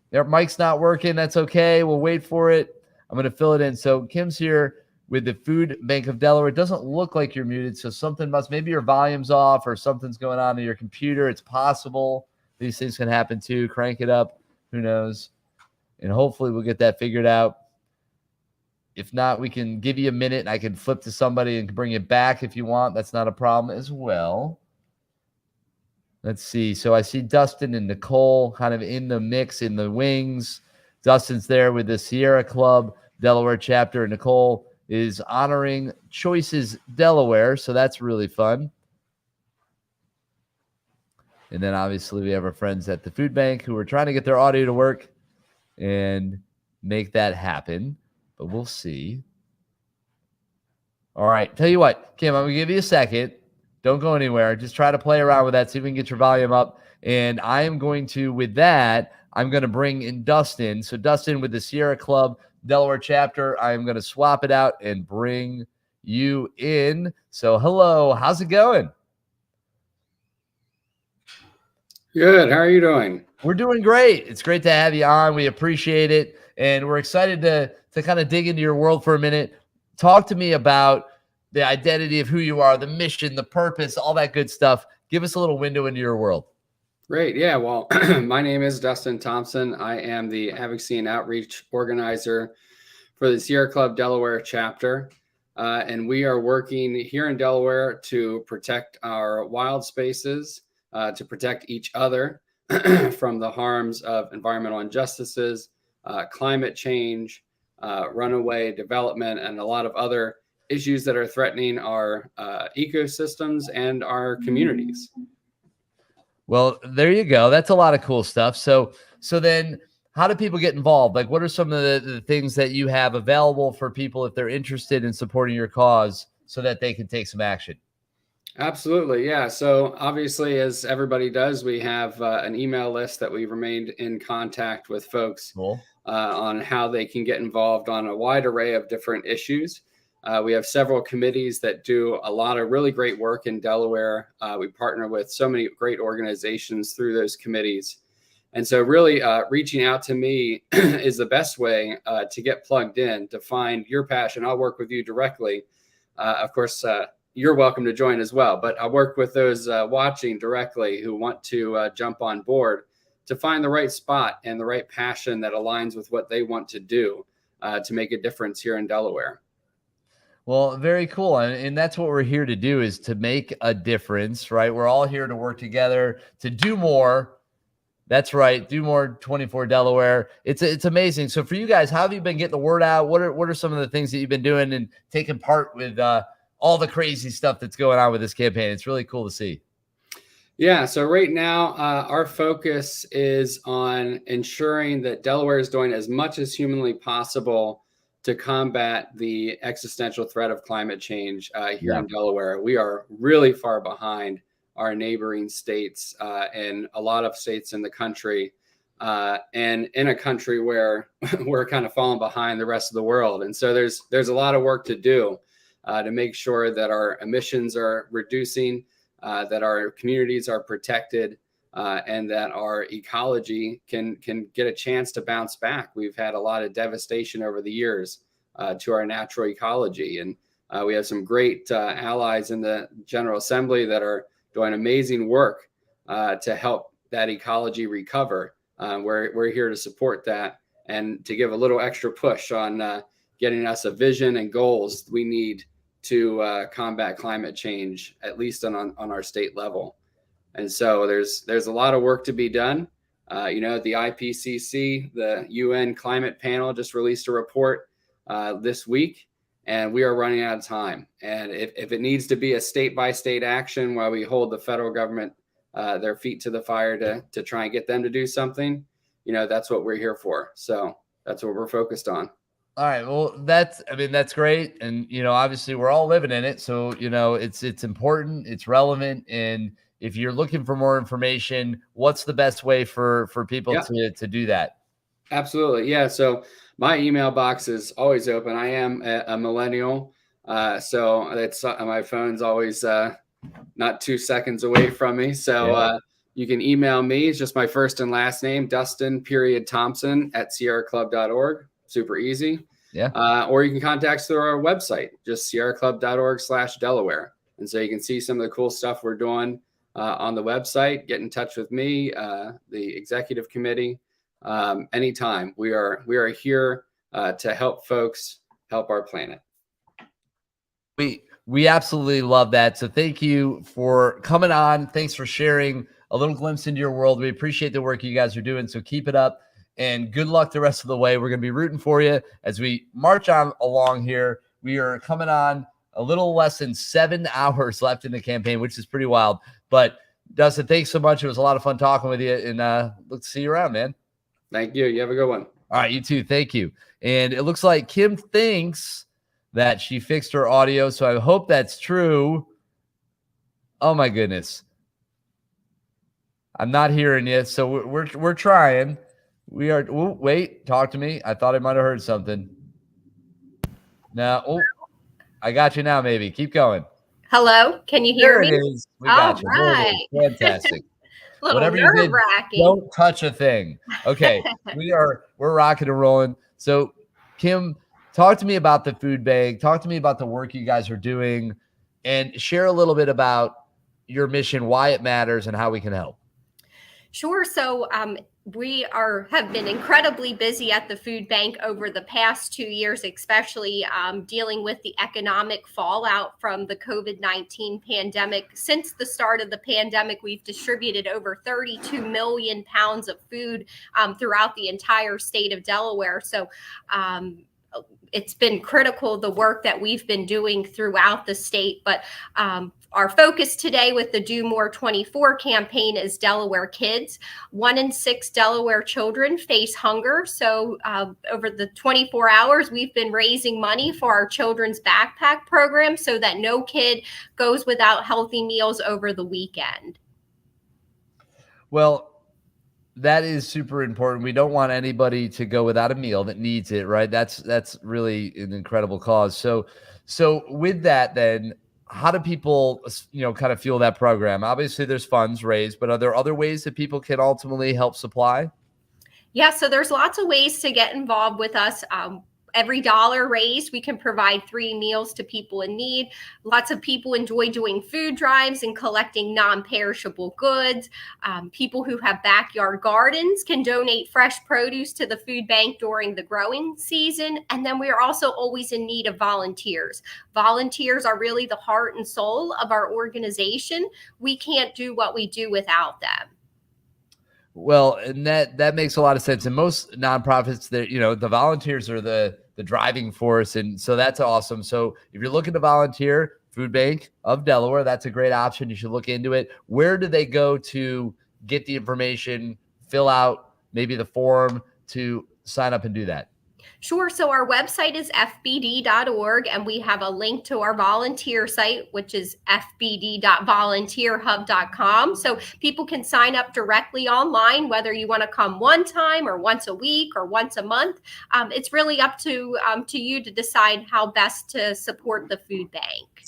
Their mic's not working. That's okay. We'll wait for it. I'm going to fill it in. So Kim's here with the Food Bank of Delaware. It doesn't look like you're muted. So maybe your volume's off or something's going on in your computer. It's possible. These things can happen too. Crank it up. Who knows? And hopefully we'll get that figured out. If not, we can give you a minute and I can flip to somebody and bring it back if you want. That's not a problem as well. Let's see. So I see Dustin and Nicole kind of in the mix in the wings. Dustin's there with the Sierra Club Delaware chapter. Nicole is honoring Choices Delaware. So that's really fun. And then obviously we have our friends at the Food Bank who are trying to get their audio to work and make that happen. But we'll see. All right. Tell you what, Kim, I'm going to give you a second. Don't go anywhere. Just try to play around with that. See if we can get your volume up. And I am going to, with that, I'm going to bring in Dustin. So Dustin with the Sierra Club Delaware chapter, I'm going to swap it out and bring you in. So hello, how's it going? Good. How are you doing? We're doing great. It's great to have you on. We appreciate it. And we're excited to kind of dig into your world for a minute. Talk to me about the identity of who you are, the mission, the purpose, all that good stuff. Give us a little window into your world. Great. Yeah. Well, my name is Dustin Thompson. I am the advocacy and outreach organizer for the Sierra Club Delaware chapter. And we are working here in Delaware to protect our wild spaces, to protect each other from the harms of environmental injustices, climate change, runaway development, and a lot of other issues that are threatening our ecosystems and our communities. Well, there you go. That's a lot of cool stuff. So then how do people get involved? Like, what are some of the things that you have available for people if they're interested in supporting your cause so that they can take some action? Absolutely. Yeah. So obviously, as everybody does, we have an email list that we've remained in contact with folks on how they can get involved on a wide array of different issues. We have several committees that do a lot of really great work in Delaware. We partner with so many great organizations through those committees. And so really reaching out to me is the best way to get plugged in, to find your passion. I'll work with you directly. Of course, you're welcome to join as well, but I'll work with those watching directly who want to jump on board to find the right spot and the right passion that aligns with what they want to do to make a difference here in Delaware. Well, very cool. And that's what we're here to do, is to make a difference, right? We're all here to work together to do more. That's right. Do more 24 Delaware. It's amazing. So for you guys, how have you been getting the word out? What are some of the things that you've been doing and taking part with all the crazy stuff that's going on with this campaign? It's really cool to see. Yeah. So right now, our focus is on ensuring that Delaware is doing as much as humanly possible to combat the existential threat of climate change here in Delaware. We are really far behind our neighboring states and a lot of states in the country, and in a country where we're kind of falling behind the rest of the world. And so there's a lot of work to do to make sure that our emissions are reducing, that our communities are protected, and that our ecology can get a chance to bounce back. We've had a lot of devastation over the years to our natural ecology, and We have some great allies in the General Assembly that are doing amazing work to help that ecology recover. We're here to support that and to give a little extra push on getting us a vision and goals we need to combat climate change, at least on our state level. And so there's a lot of work to be done. The IPCC, the UN Climate Panel, just released a report this week, and we are running out of time. And if it needs to be a state-by-state action while we hold the federal government their feet to the fire to try and get them to do something, that's what we're here for. So that's what we're focused on. All right. Well, that's great. And, obviously we're all living in it. So, it's important, it's relevant. And if you're looking for more information, what's the best way for people to do that? Absolutely. Yeah. So my email box is always open. I am a millennial. So that's my phone's always not 2 seconds away from me. So you can email me. It's just my first and last name, Dustin.Thompson @sierraclub.org. Super easy. Yeah. Or you can contact us through our website, just sierraclub.org/Delaware. And so you can see some of the cool stuff we're doing on the website. Get in touch with me, the executive committee, anytime. We are here to help folks help our planet. We absolutely love that. So thank you for coming on. Thanks for sharing a little glimpse into your world. We appreciate the work you guys are doing. So keep it up and good luck the rest of the way. We're going to be rooting for you as we march on along here. We are coming on a little less than 7 hours left in the campaign, which is pretty wild. But Dustin, thanks so much. It was a lot of fun talking with you, and look to see you around, man. Thank you. You have a good one. All right, you too. Thank you. And it looks like Kim thinks that she fixed her audio, so I hope that's true. Oh my goodness, I'm not hearing you. So we're trying. We are. Ooh, wait, talk to me. I thought I might have heard something. Now, I got you now. Maybe keep going. Hello, can you hear There me? it is. We got you. There it is. Fantastic. Whatever you did, don't touch a thing. Okay, we're rocking and rolling. So, Kim, talk to me about the food bank. Talk to me about the work you guys are doing, and share a little bit about your mission, why it matters, and how we can help. Sure. So we have been incredibly busy at the food bank over the past 2 years, especially dealing with the economic fallout from the COVID-19 pandemic. Since the start of the pandemic, we've distributed over 32 million pounds of food throughout the entire state of Delaware. So it's been critical, the work that we've been doing throughout the state. But our focus today with the Do More 24 campaign is Delaware kids. 1 in 6 Delaware children face hunger. So over the 24 hours, we've been raising money for our children's backpack program so that no kid goes without healthy meals over the weekend. Well, that is super important. We don't want anybody to go without a meal that needs it, right? That's really an incredible cause. So with that, then, how do people, kind of fuel that program? Obviously, there's funds raised, but are there other ways that people can ultimately help supply? Yeah, so there's lots of ways to get involved with us. Every dollar raised, we can provide 3 meals to people in need. Lots of people enjoy doing food drives and collecting non-perishable goods. People who have backyard gardens can donate fresh produce to the food bank during the growing season. And then we are also always in need of volunteers. Volunteers are really the heart and soul of our organization. We can't do what we do without them. Well, and that makes a lot of sense. And most nonprofits, the volunteers are the driving force. And so that's awesome. So if you're looking to volunteer, Food Bank of Delaware, that's a great option. You should look into it. Where do they go to get the information, fill out maybe the form to sign up and do that? Sure. So our website is fbd.org, and we have a link to our volunteer site, which is fbd.volunteerhub.com. So people can sign up directly online, whether you want to come one time or once a week or once a month. It's really up to you to decide how best to support the food bank.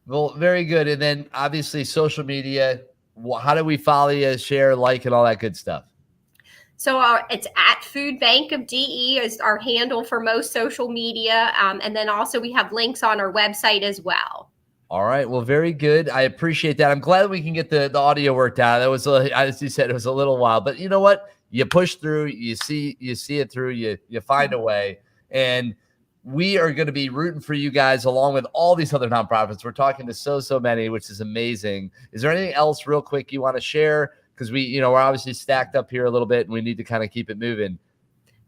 Well, very good. And then obviously social media, how do we follow you, share, like, and all that good stuff? So it's at Food Bank of DE is our handle for most social media. And then also we have links on our website as well. All right. Well, very good. I appreciate that. I'm glad we can get the audio worked out. That was, as you said, it was a little while, but you know what? You push through, you see it through, you find a way. And we are going to be rooting for you guys along with all these other nonprofits. We're talking to so many, which is amazing. Is there anything else real quick you want to share? Because we're obviously stacked up here a little bit and we need to kind of keep it moving.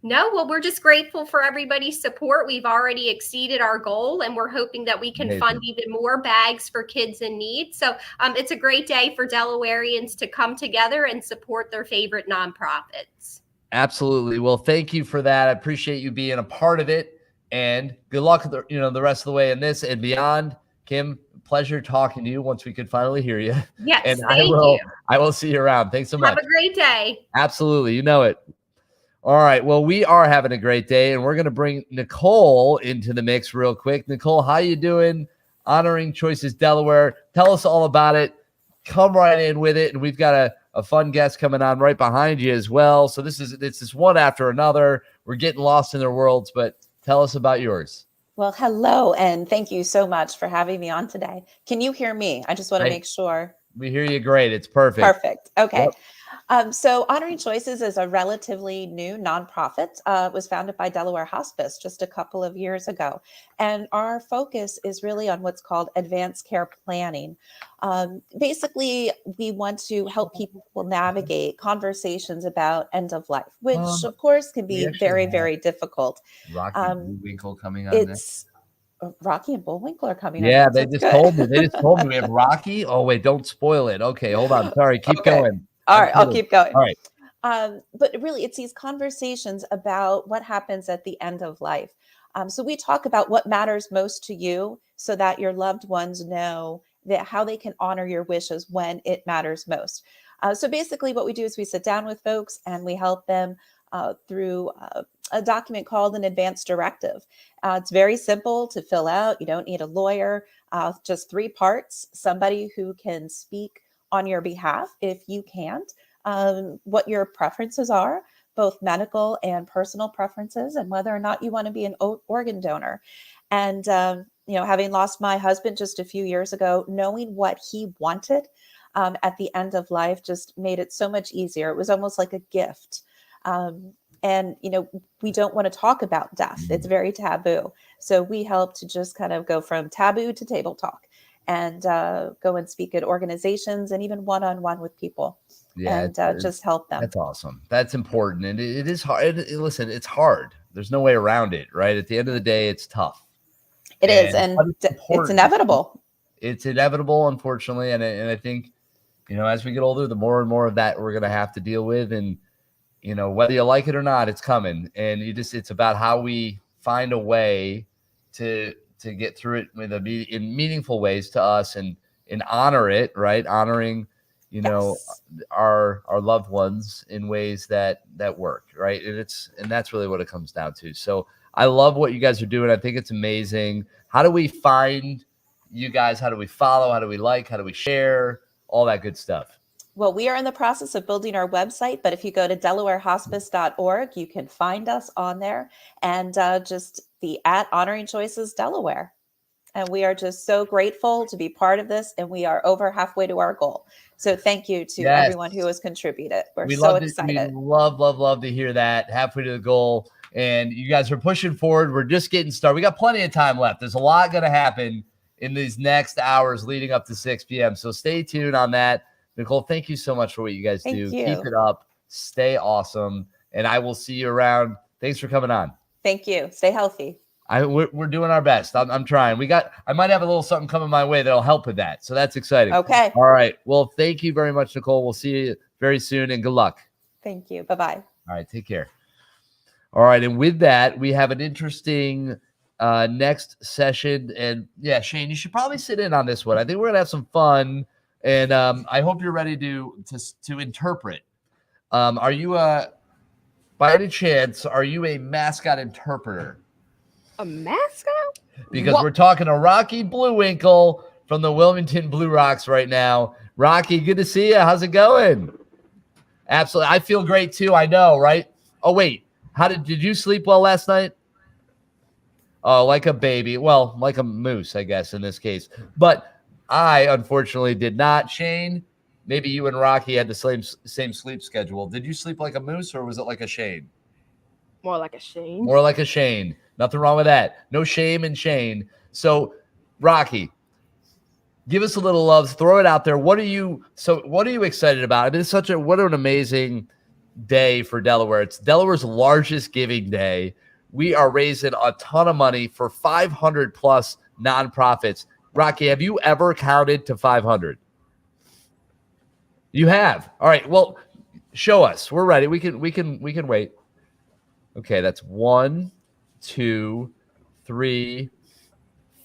No, well, we're just grateful for everybody's support. We've already exceeded our goal, and we're hoping that we can fund even more bags for kids in need. So it's a great day for Delawareans to come together and support their favorite nonprofits. Absolutely. Well, thank you for that. I appreciate you being a part of it, and good luck the rest of the way in this and beyond. Kim, pleasure talking to you once we could finally hear you. Yes, and thank you. I will see you around. Thanks so much. Have a great day. Absolutely. You know it. All right. Well, we are having a great day, and we're going to bring Nicole into the mix real quick. Nicole, how you doing? Honoring Choices Delaware. Tell us all about it. Come right in with it. And we've got a fun guest coming on right behind you as well. So this is one after another. We're getting lost in their worlds, but tell us about yours. Well, hello, and thank you so much for having me on today. Can you hear me? I just want to make sure. We hear you great. It's perfect. Perfect. Okay. Yep. So Honoring Choices is a relatively new nonprofit. It was founded by Delaware Hospice just a couple of years ago. And our focus is really on what's called advanced care planning. Basically, we want to help people navigate conversations about end of life, which of course can be very, very difficult. Rocky Bullwinkle coming on next. Rocky and Bullwinkle are coming. Yeah, up. they just told me. They just told me we have Rocky. Oh, wait, don't spoil it. Okay, hold on. Sorry, keep going. All right, I'll keep going. All right. But really, it's these conversations about what happens at the end of life. So we talk about what matters most to you so that your loved ones know that how they can honor your wishes when it matters most. So basically what we do is we sit down with folks and we help them through a document called an advance directive. It's very simple to fill out. You don't need a lawyer, just 3 parts, somebody who can speak on your behalf if you can't, what your preferences are, both medical and personal preferences, and whether or not you want to be an organ donor. And, having lost my husband just a few years ago, knowing what he wanted at the end of life just made it so much easier. It was almost like a gift. And, we don't want to talk about death. It's very taboo. So we help to just kind of go from taboo to table talk and go and speak at organizations and even one-on-one with people. Yeah, and just help them. That's awesome. That's important. And it is hard. Listen, it's hard. There's no way around it, right? At the end of the day, it's tough. It is. And it's inevitable. It's inevitable, unfortunately. And I think, as we get older, the more and more of that we're going to have to deal with. And, whether you like it or not, it's coming. And it's about how we find a way to get through it in meaningful ways to us and honor it, right? Honoring, our loved ones in ways that work, right? And that's really what it comes down to. So I love what you guys are doing. I think it's amazing. How do we find you guys? How do we follow? How do we like? How do we share? All that good stuff. Well, we are in the process of building our website, but if you go to delawarehospice.org, you can find us on there and just the @Honoring Choices Delaware. And we are just so grateful to be part of this, and we are over halfway to our goal. So thank you to everyone who has contributed. We're so excited. We love to hear that. Halfway to the goal. And you guys are pushing forward. We're just getting started. We got plenty of time left. There's a lot going to happen in these next hours leading up to 6 p.m. So stay tuned on that. Nicole, thank you so much for what you guys do. Keep it up. Stay awesome. And I will see you around. Thanks for coming on. Thank you. Stay healthy. We're doing our best. I'm trying. I might have a little something coming my way that'll help with that. So that's exciting. Okay. All right. Well, thank you very much, Nicole. We'll see you very soon and good luck. Thank you. Bye-bye. All right. Take care. All right. And with that, we have an interesting next session. And yeah, Shane, you should probably sit in on this one. I think we're going to have some fun. And I hope you're ready to interpret. Are you by any chance, are you a mascot interpreter? A mascot? Because we're talking to Rocky Bullwinkle from the Wilmington Blue Rocks right now. Rocky, good to see you. How's it going? Absolutely. I feel great too. I know, right? Oh, wait. Did you sleep well last night? Oh, like a baby. Well, like a moose, I guess, in this case. But I, unfortunately, did not. Shane, maybe you and Rocky had the same sleep schedule. Did you sleep like a moose, or was it like a Shane? More like a Shane. More like a Shane. Nothing wrong with that. No shame in Shane. So, Rocky, give us a little love. Throw it out there. What are you excited about? I mean, it's what an amazing day for Delaware. It's Delaware's largest giving day. We are raising a ton of money for 500 plus nonprofits. Rocky, have you ever counted to 500? You have. All right. Well, show us. We're ready. We can wait. Okay, that's 1, 2, 3,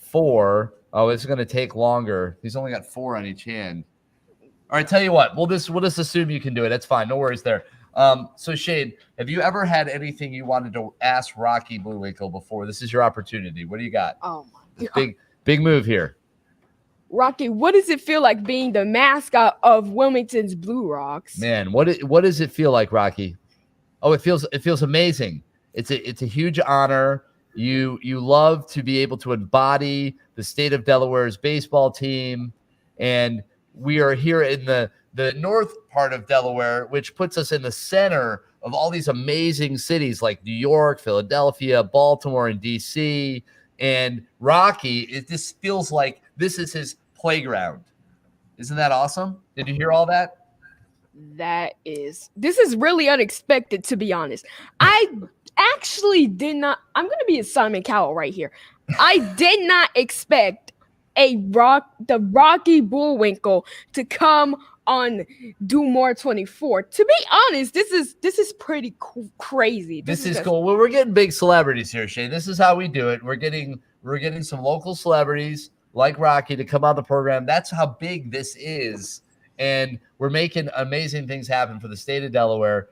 4. Oh, it's going to take longer. He's only got 4 on each hand. All right, tell you what. We'll just assume you can do it. That's fine. No worries there. So Shane, have you ever had anything you wanted to ask Rocky Bluewinkle before? This is your opportunity. What do you got? Oh my God. Big move here. Rocky, what does it feel like being the mascot of Wilmington's Blue Rocks? Man, what does it feel like, Rocky? Oh, it feels amazing. It's a huge honor. You love to be able to embody the state of Delaware's baseball team, and we are here in the north part of Delaware, which puts us in the center of all these amazing cities like New York, Philadelphia, Baltimore, and DC. And Rocky, it just feels like this is his playground. Isn't that awesome? Did you hear all that? This is really unexpected, to be honest. I actually did not. I'm going to be a Simon Cowell right here. I did not expect the Rocky Bullwinkle to come on Do More 24. To be honest, this is pretty crazy. This is cool. Well, we're getting big celebrities here, Shane. This is how we do it. We're getting some local celebrities like Rocky to come on the program. That's how big this is. And we're making amazing things happen for the state of Delaware.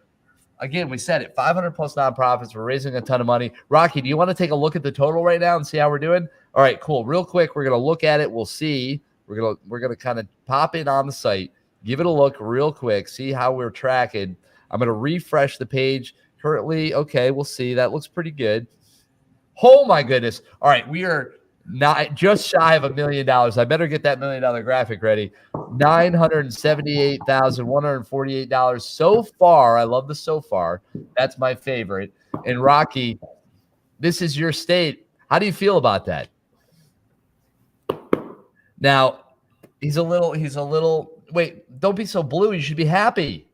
Again, we said it, 500 plus nonprofits. We're raising a ton of money. Rocky, do you want to take a look at the total right now and see how we're doing? All right, cool. Real quick, we're going to look at it. We'll see. We're going to kind of pop in on the site, give it a look real quick, see how we're tracking. I'm going to refresh the page. Currently, okay, we'll see. That looks pretty good. Oh, my goodness. All right, we are not just shy of $1 million. I better get that $1 million graphic ready. $978,148 so far. I love the so far. That's my favorite. And Rocky, this is your state. How do you feel about that? Now, he's a little. Wait, don't be so blue. You should be happy.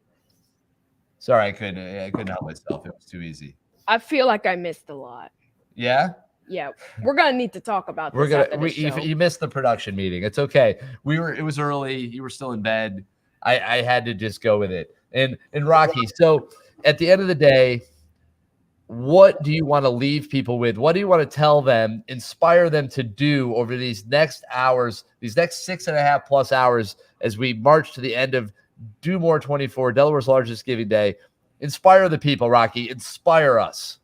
Sorry, I couldn't help myself. It was too easy. I feel like I missed a lot. Yeah. Yeah, we're gonna need to talk about this. You missed the production meeting. It's okay. It was early. You were still in bed. I had to just go with it. And Rocky, so at the end of the day, what do you want to leave people with? What do you want to tell them, inspire them to do over these next hours, these next 6.5 plus hours as we march to the end of Do More 24, Delaware's largest giving day? Inspire the people, Rocky. Inspire us.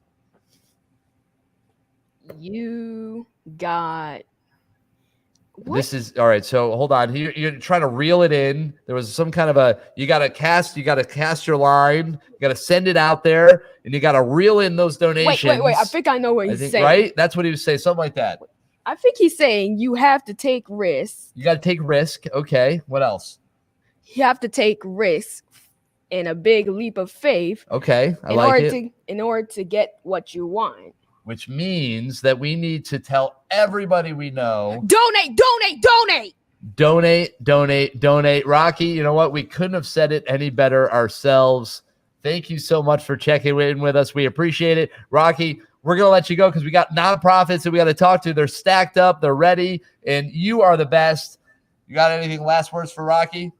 You got what? This is all right. So hold on. You're trying to reel it in. There was some kind of you got to cast your line. You got to send it out there, and you got to reel in those donations. Wait. I think I know what he's saying. Right? That's what he was saying. Something like that. I think he's saying you have to take risks. You got to take risk. Okay. What else? You have to take risks and a big leap of faith. Okay. In order to get what you want. Which means that we need to tell everybody we know. Donate. Rocky, you know what? We couldn't have said it any better ourselves. Thank you so much for checking in with us. We appreciate it. Rocky, we're going to let you go because we got nonprofits that we got to talk to. They're stacked up. They're ready. And you are the best. You got anything last words for Rocky?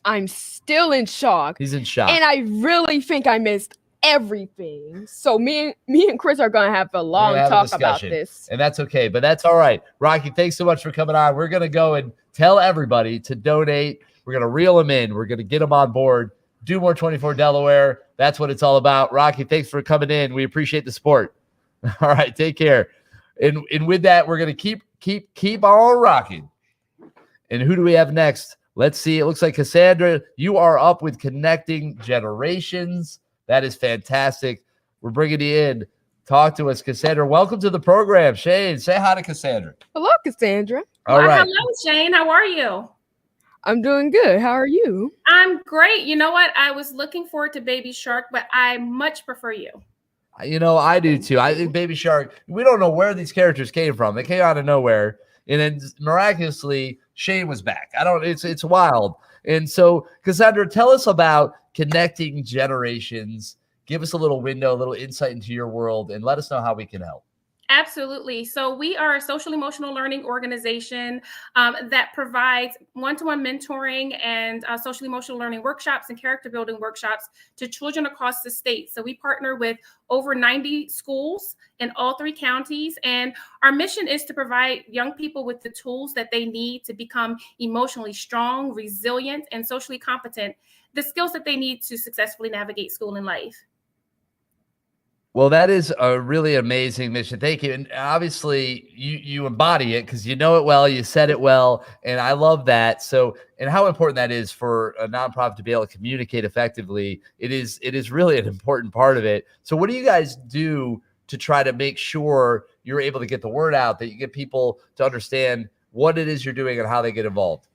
I'm still in shock. He's in shock. And I really think I missed everything. So me and Chris are gonna have a long talk about this, and that's okay, but that's all right. Rocky, thanks so much for coming on. We're gonna go and tell everybody to donate. We're gonna reel them in. We're gonna get them on board. Do More 24 Delaware. That's what it's all about. Rocky, thanks for coming in. We appreciate the support. All right, take care. And with that, we're gonna keep on rocking. And who do we have next? Let's see. It looks like Cassandra, you are up with Connecting Generations. That is fantastic. We're bringing you in. Talk to us, Cassandra. Welcome to the program. Shane, say hi to Cassandra. Hello, Cassandra. All right. Hello, Shane. How are you? I'm doing good. How are you? I'm great. You know what? I was looking forward to Baby Shark, but I much prefer you. You know, I do too. I think Baby Shark, we don't know where these characters came from. They came out of nowhere. And then miraculously, Shane was back. It's wild. And so, Cassandra, tell us about Connecting Generations. Give us a little window, a little insight into your world, and let us know how we can help. Absolutely. So we are a social emotional learning organization that provides one-to-one mentoring and social emotional learning workshops and character building workshops to children across the state. So we partner with over 90 schools in all 3 counties. And our mission is to provide young people with the tools that they need to become emotionally strong, resilient, and socially competent, the skills that they need to successfully navigate school and life. Well, that is a really amazing mission. Thank you. And obviously you embody it because you know it well, you said it well, and I love that. So, and how important that is for a nonprofit to be able to communicate effectively. It is really an important part of it. So what do you guys do to try to make sure you're able to get the word out, that you get people to understand what it is you're doing and how they get involved?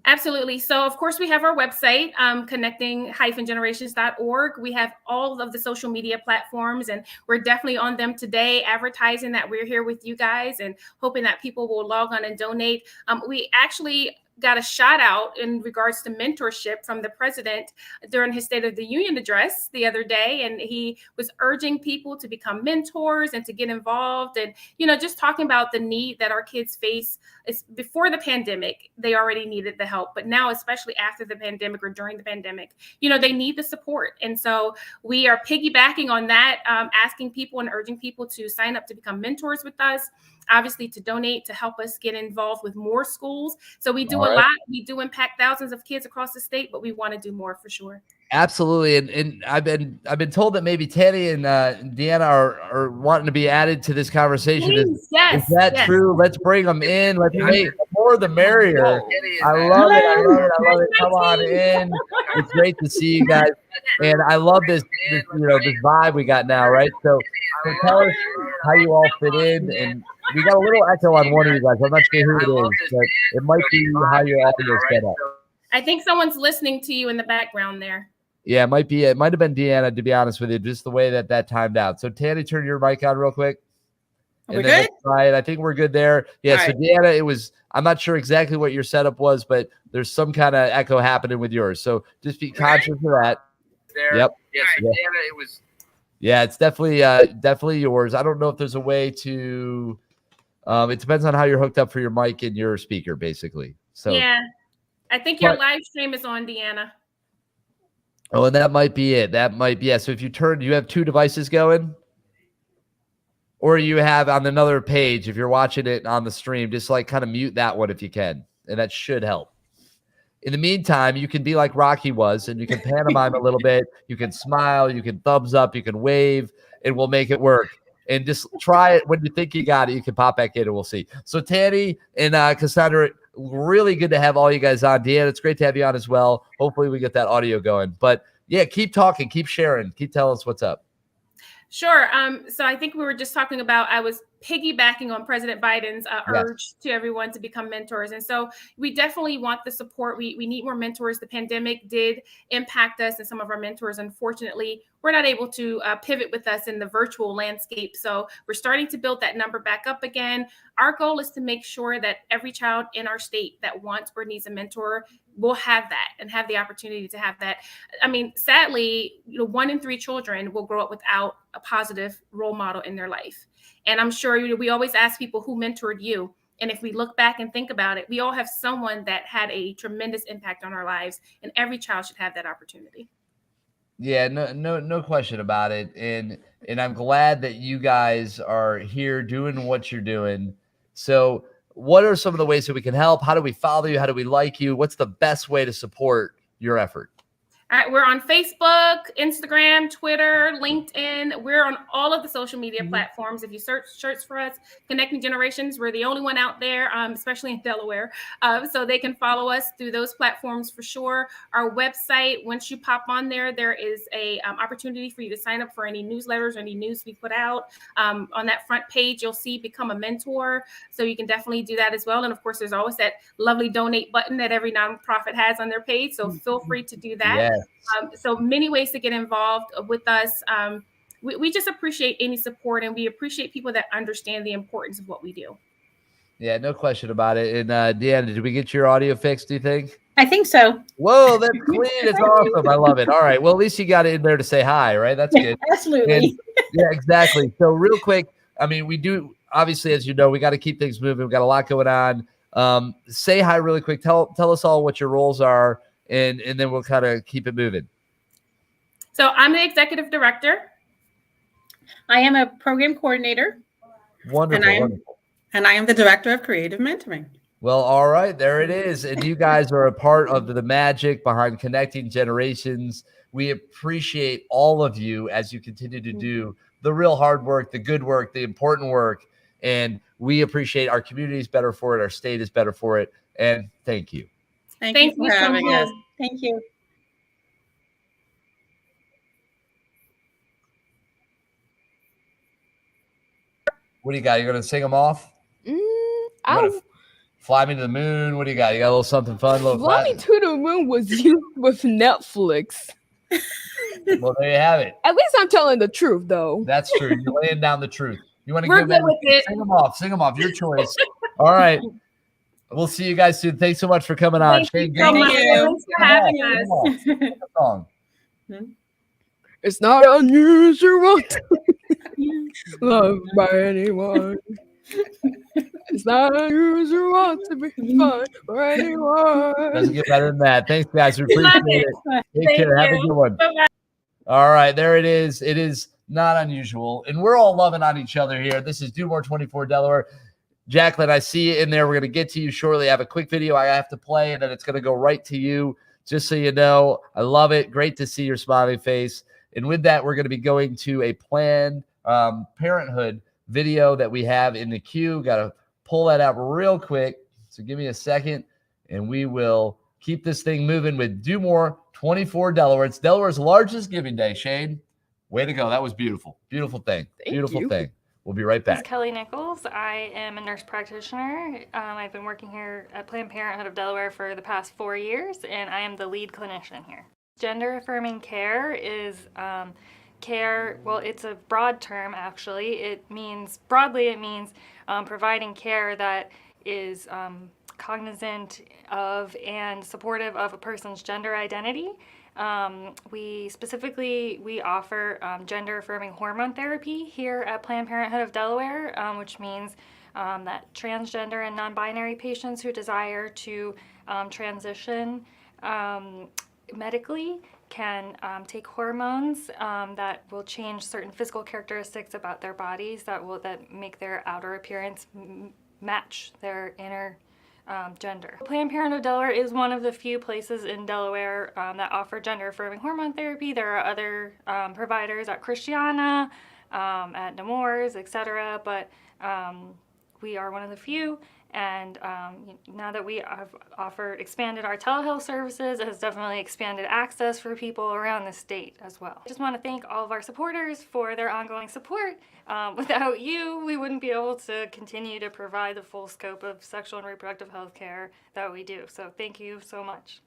Absolutely. So, of course, we have our website, connecting-generations.org. We have all of the social media platforms, and we're definitely on them today, advertising that we're here with you guys and hoping that people will log on and donate. We actually got a shout out in regards to mentorship from the president during his State of the Union address the other day. And he was urging people to become mentors and to get involved. And, you know, just talking about the need that our kids face. Is before the pandemic, they already needed the help. But now, especially after the pandemic or during the pandemic, you know, they need the support. And so we are piggybacking on that, asking people and urging people to sign up to become mentors with us. Obviously, to donate to help us get involved with more schools. So we do a lot. We do impact thousands of kids across the state, but we want to do more for sure. Absolutely. And I've been told that maybe Tanny and Deanna are wanting to be added to this conversation. Please, is that true? Let's bring them in. Let's make more the merrier. I love it. I love it. I love it. Come on in. It's great to see you guys. And I love this vibe we got now, right? So tell us how you all fit in. And we got a little echo on one of you guys. I'm not sure who it is, but it might be how your audio is set up. I think someone's listening to you in the background there. Yeah, it might be. It might have been Deanna, to be honest with you, just the way that timed out. So, Tanny, turn your mic on real quick. We're good? Right. I think we're good there. Yeah. All so, Deanna, I'm not sure exactly what your setup was, but there's some kind of echo happening with yours. So, just be conscious of that. There. Yep. Yeah, so Deanna, Yeah, it's definitely yours. I don't know if there's a way to. It depends on how you're hooked up for your mic and your speaker, basically. So. Yeah, I think your live stream is on, Deanna. Oh, and that might be it. That might be it. So if you have 2 devices going, or you have on another page, if you're watching it on the stream, just like kind of mute that one if you can, and that should help. In the meantime, you can be like Rocky was, and you can pantomime a little bit. You can smile, you can thumbs up, you can wave, and we'll make it work. And just try it. When you think you got it, you can pop back in and we'll see. So Tanny and Cassandra, really good to have all you guys on. Deanna, it's great to have you on as well. Hopefully we get that audio going. But yeah, keep talking, keep sharing, keep telling us what's up. Sure. So I think we were just talking about, I was piggybacking on President Biden's urge to everyone to become mentors. And so we definitely want the support. We need more mentors. The pandemic did impact us, and some of our mentors, unfortunately, were not able to pivot with us in the virtual landscape. So we're starting to build that number back up again. Our goal is to make sure that every child in our state that wants or needs a mentor will have that and have the opportunity to have that. I mean, sadly, 1 in 3 children will grow up without a positive role model in their life. And I'm sure we always ask people who mentored you. And if we look back and think about it, we all have someone that had a tremendous impact on our lives, and every child should have that opportunity. Yeah, no question about it. And I'm glad that you guys are here doing what you're doing. So what are some of the ways that we can help? How do we follow you? How do we like you? What's the best way to support your effort? All right, we're on Facebook, Instagram, Twitter, LinkedIn. We're on all of the social media platforms. If you search for us, Connecting Generations, we're the only one out there, especially in Delaware. So they can follow us through those platforms for sure. Our website, once you pop on there, there is a opportunity for you to sign up for any newsletters or any news we put out. On that front page, you'll see Become a Mentor. So you can definitely do that as well. And of course, there's always that lovely donate button that every nonprofit has on their page. So feel free to do that. Yes. So many ways to get involved with us. We just appreciate any support, and we appreciate people that understand the importance of what we do. Yeah, no question about it. And Deanna, did we get your audio fixed, do you think? I think so. Whoa, that's clean. It's awesome. I love it. All right. Well, at least you got it in there to say hi, right? That's good. Absolutely. And, yeah, exactly. So real quick, I mean, we do, obviously, as you know, we got to keep things moving. We've got a lot going on. Say hi really quick. Tell us all what your roles are, and then we'll kind of keep it moving. So I'm the executive director. I am a program coordinator. Wonderful. And I am the director of creative mentoring. Well, all right, there it is. And you guys are a part of the magic behind Connecting Generations. We appreciate all of you as you continue to do the real hard work, the good work, the important work. And we appreciate our community is better for it. Our state is better for it. And thank you. Thank you for having us. Thank you. What do you got? You're going to sing them off? Fly Me to the Moon. What do you got? You got a little something fun? Fly Me to the Moon was used with Netflix. Well, there you have it. At least I'm telling the truth, though. That's true. You're laying down the truth. You want to We're give good them? with it. Sing them off. Sing them off. Your choice. All right. We'll see you guys soon. Thanks so much for coming on. Thank you so much. Thanks for having us. Sing a song. It's not unusual to be loved by anyone. It's not unusual to be fun for anyone. Doesn't get better than that. Thanks, guys. We appreciate it. Take Thank care. Have a you. good one. Bye-bye. All right, there it is. It is not unusual, and we're all loving on each other here. This is Do More 24 Delaware. Jacqueline, I see you in there. We're going to get to you shortly. I have a quick video I have to play, and then it's going to go right to you, just so you know. I love it. Great to see your smiling face. And with that, we're going to be going to a Planned Parenthood video that we have in the queue. Got to pull that out real quick. So give me a second, and we will keep this thing moving with Do More 24 Delaware. It's Delaware's largest giving day. Shane, way to go. That was beautiful. Beautiful thing. Beautiful thing. We'll be right This back. is Kelly Nichols. I am a nurse practitioner. I've been working here at Planned Parenthood of Delaware for the past 4 years, and I am the lead clinician here. Gender affirming care is care, well, it's a broad term actually. It means providing care that is cognizant of and supportive of a person's gender identity. We offer gender affirming hormone therapy here at Planned Parenthood of Delaware, which means that transgender and non-binary patients who desire to transition medically can take hormones that will change certain physical characteristics about their bodies that make their outer appearance match their inner gender. Planned Parenthood of Delaware is one of the few places in Delaware that offer gender affirming hormone therapy. There are other providers at Christiana, at Nemours, etc., but we are one of the few. And now that we have expanded our telehealth services, it has definitely expanded access for people around the state as well. I just want to thank all of our supporters for their ongoing support. Without you, we wouldn't be able to continue to provide the full scope of sexual and reproductive health care that we do. So thank you so much.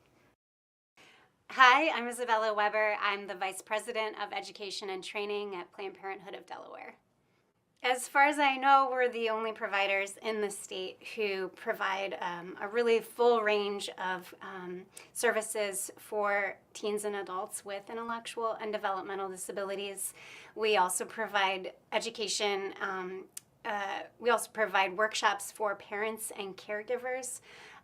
Hi, I'm Isabella Weber. I'm the Vice President of Education and Training at Planned Parenthood of Delaware. As far as I know, we're the only providers in the state who provide a really full range of services for teens and adults with intellectual and developmental disabilities. We also provide education. We also provide workshops for parents and caregivers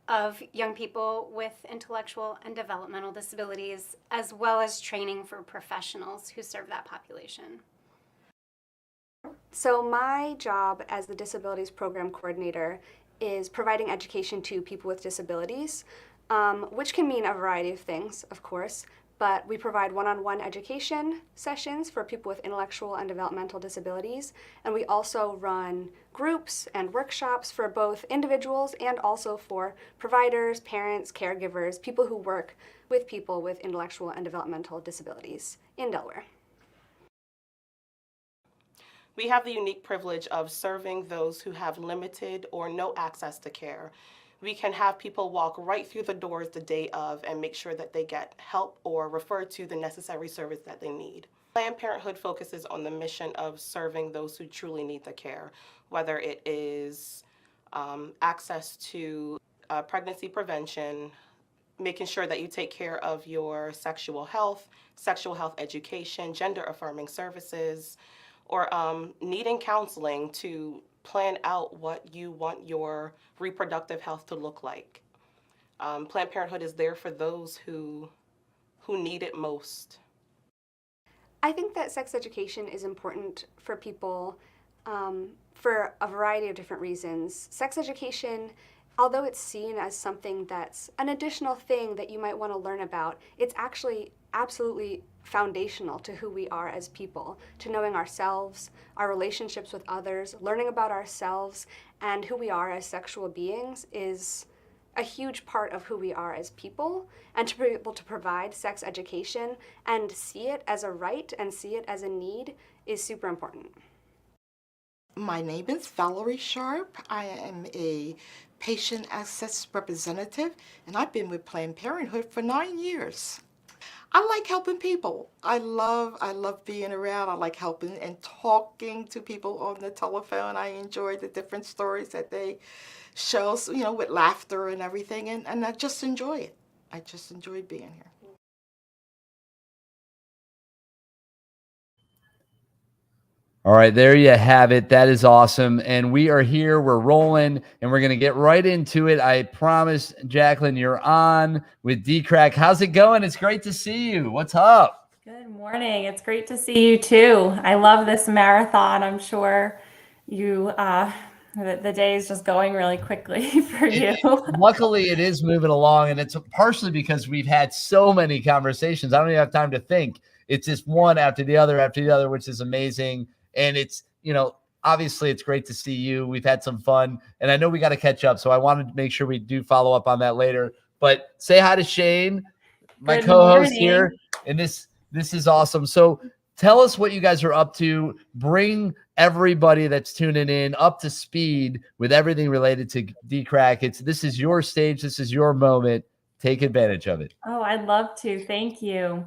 of young people with intellectual and developmental disabilities, as well as training for professionals who serve that population. So my job as the Disabilities Program Coordinator is providing education to people with disabilities, which can mean a variety of things, of course, but we provide one-on-one education sessions for people with intellectual and developmental disabilities. And we also run groups and workshops for both individuals and also for providers, parents, caregivers, people who work with people with intellectual and developmental disabilities in Delaware. We have the unique privilege of serving those who have limited or no access to care. We can have people walk right through the doors the day of and make sure that they get help or referred to the necessary service that they need. Planned Parenthood focuses on the mission of serving those who truly need the care, whether it is access to pregnancy prevention, making sure that you take care of your sexual health education, gender-affirming services, or needing counseling to plan out what you want your reproductive health to look like. Planned Parenthood is there for those who need it most. I think that sex education is important for people for a variety of different reasons. Sex education, although it's seen as something that's an additional thing that you might want to learn about, it's actually absolutely foundational to who we are as people, to knowing ourselves, our relationships with others, learning about ourselves and who we are as sexual beings is a huge part of who we are as people. And to be able to provide sex education and see it as a right and see it as a need is super important. My name is Valerie Sharp. I am a patient access representative, and I've been with Planned Parenthood for 9 years. I like helping people. I love being around. I like helping and talking to people on the telephone. I enjoy the different stories that they show, with laughter and everything, and I just enjoy it. I just enjoy being here. All right, there you have it. That is awesome. And we are here, we're rolling, and we're going to get right into it. I promise, Jacqueline, you're on with DCRAC. How's it going? It's great to see you. What's up? Good morning. It's great to see you too. I love this marathon. I'm sure you, the day is just going really quickly for you. Luckily, it is moving along, and it's partially because we've had so many conversations. I don't even have time to think. It's just one after the other, which is amazing. And it's, obviously it's great to see you. We've had some fun, and I know we got to catch up. So I wanted to make sure we do follow up on that later, but say hi to Shane, my Good co-host morning. here. And this is awesome. So tell us what you guys are up to. Bring everybody that's tuning in up to speed with everything related to DCRAC. This is your stage. This is your moment. Take advantage of it. Oh, I'd love to. Thank you.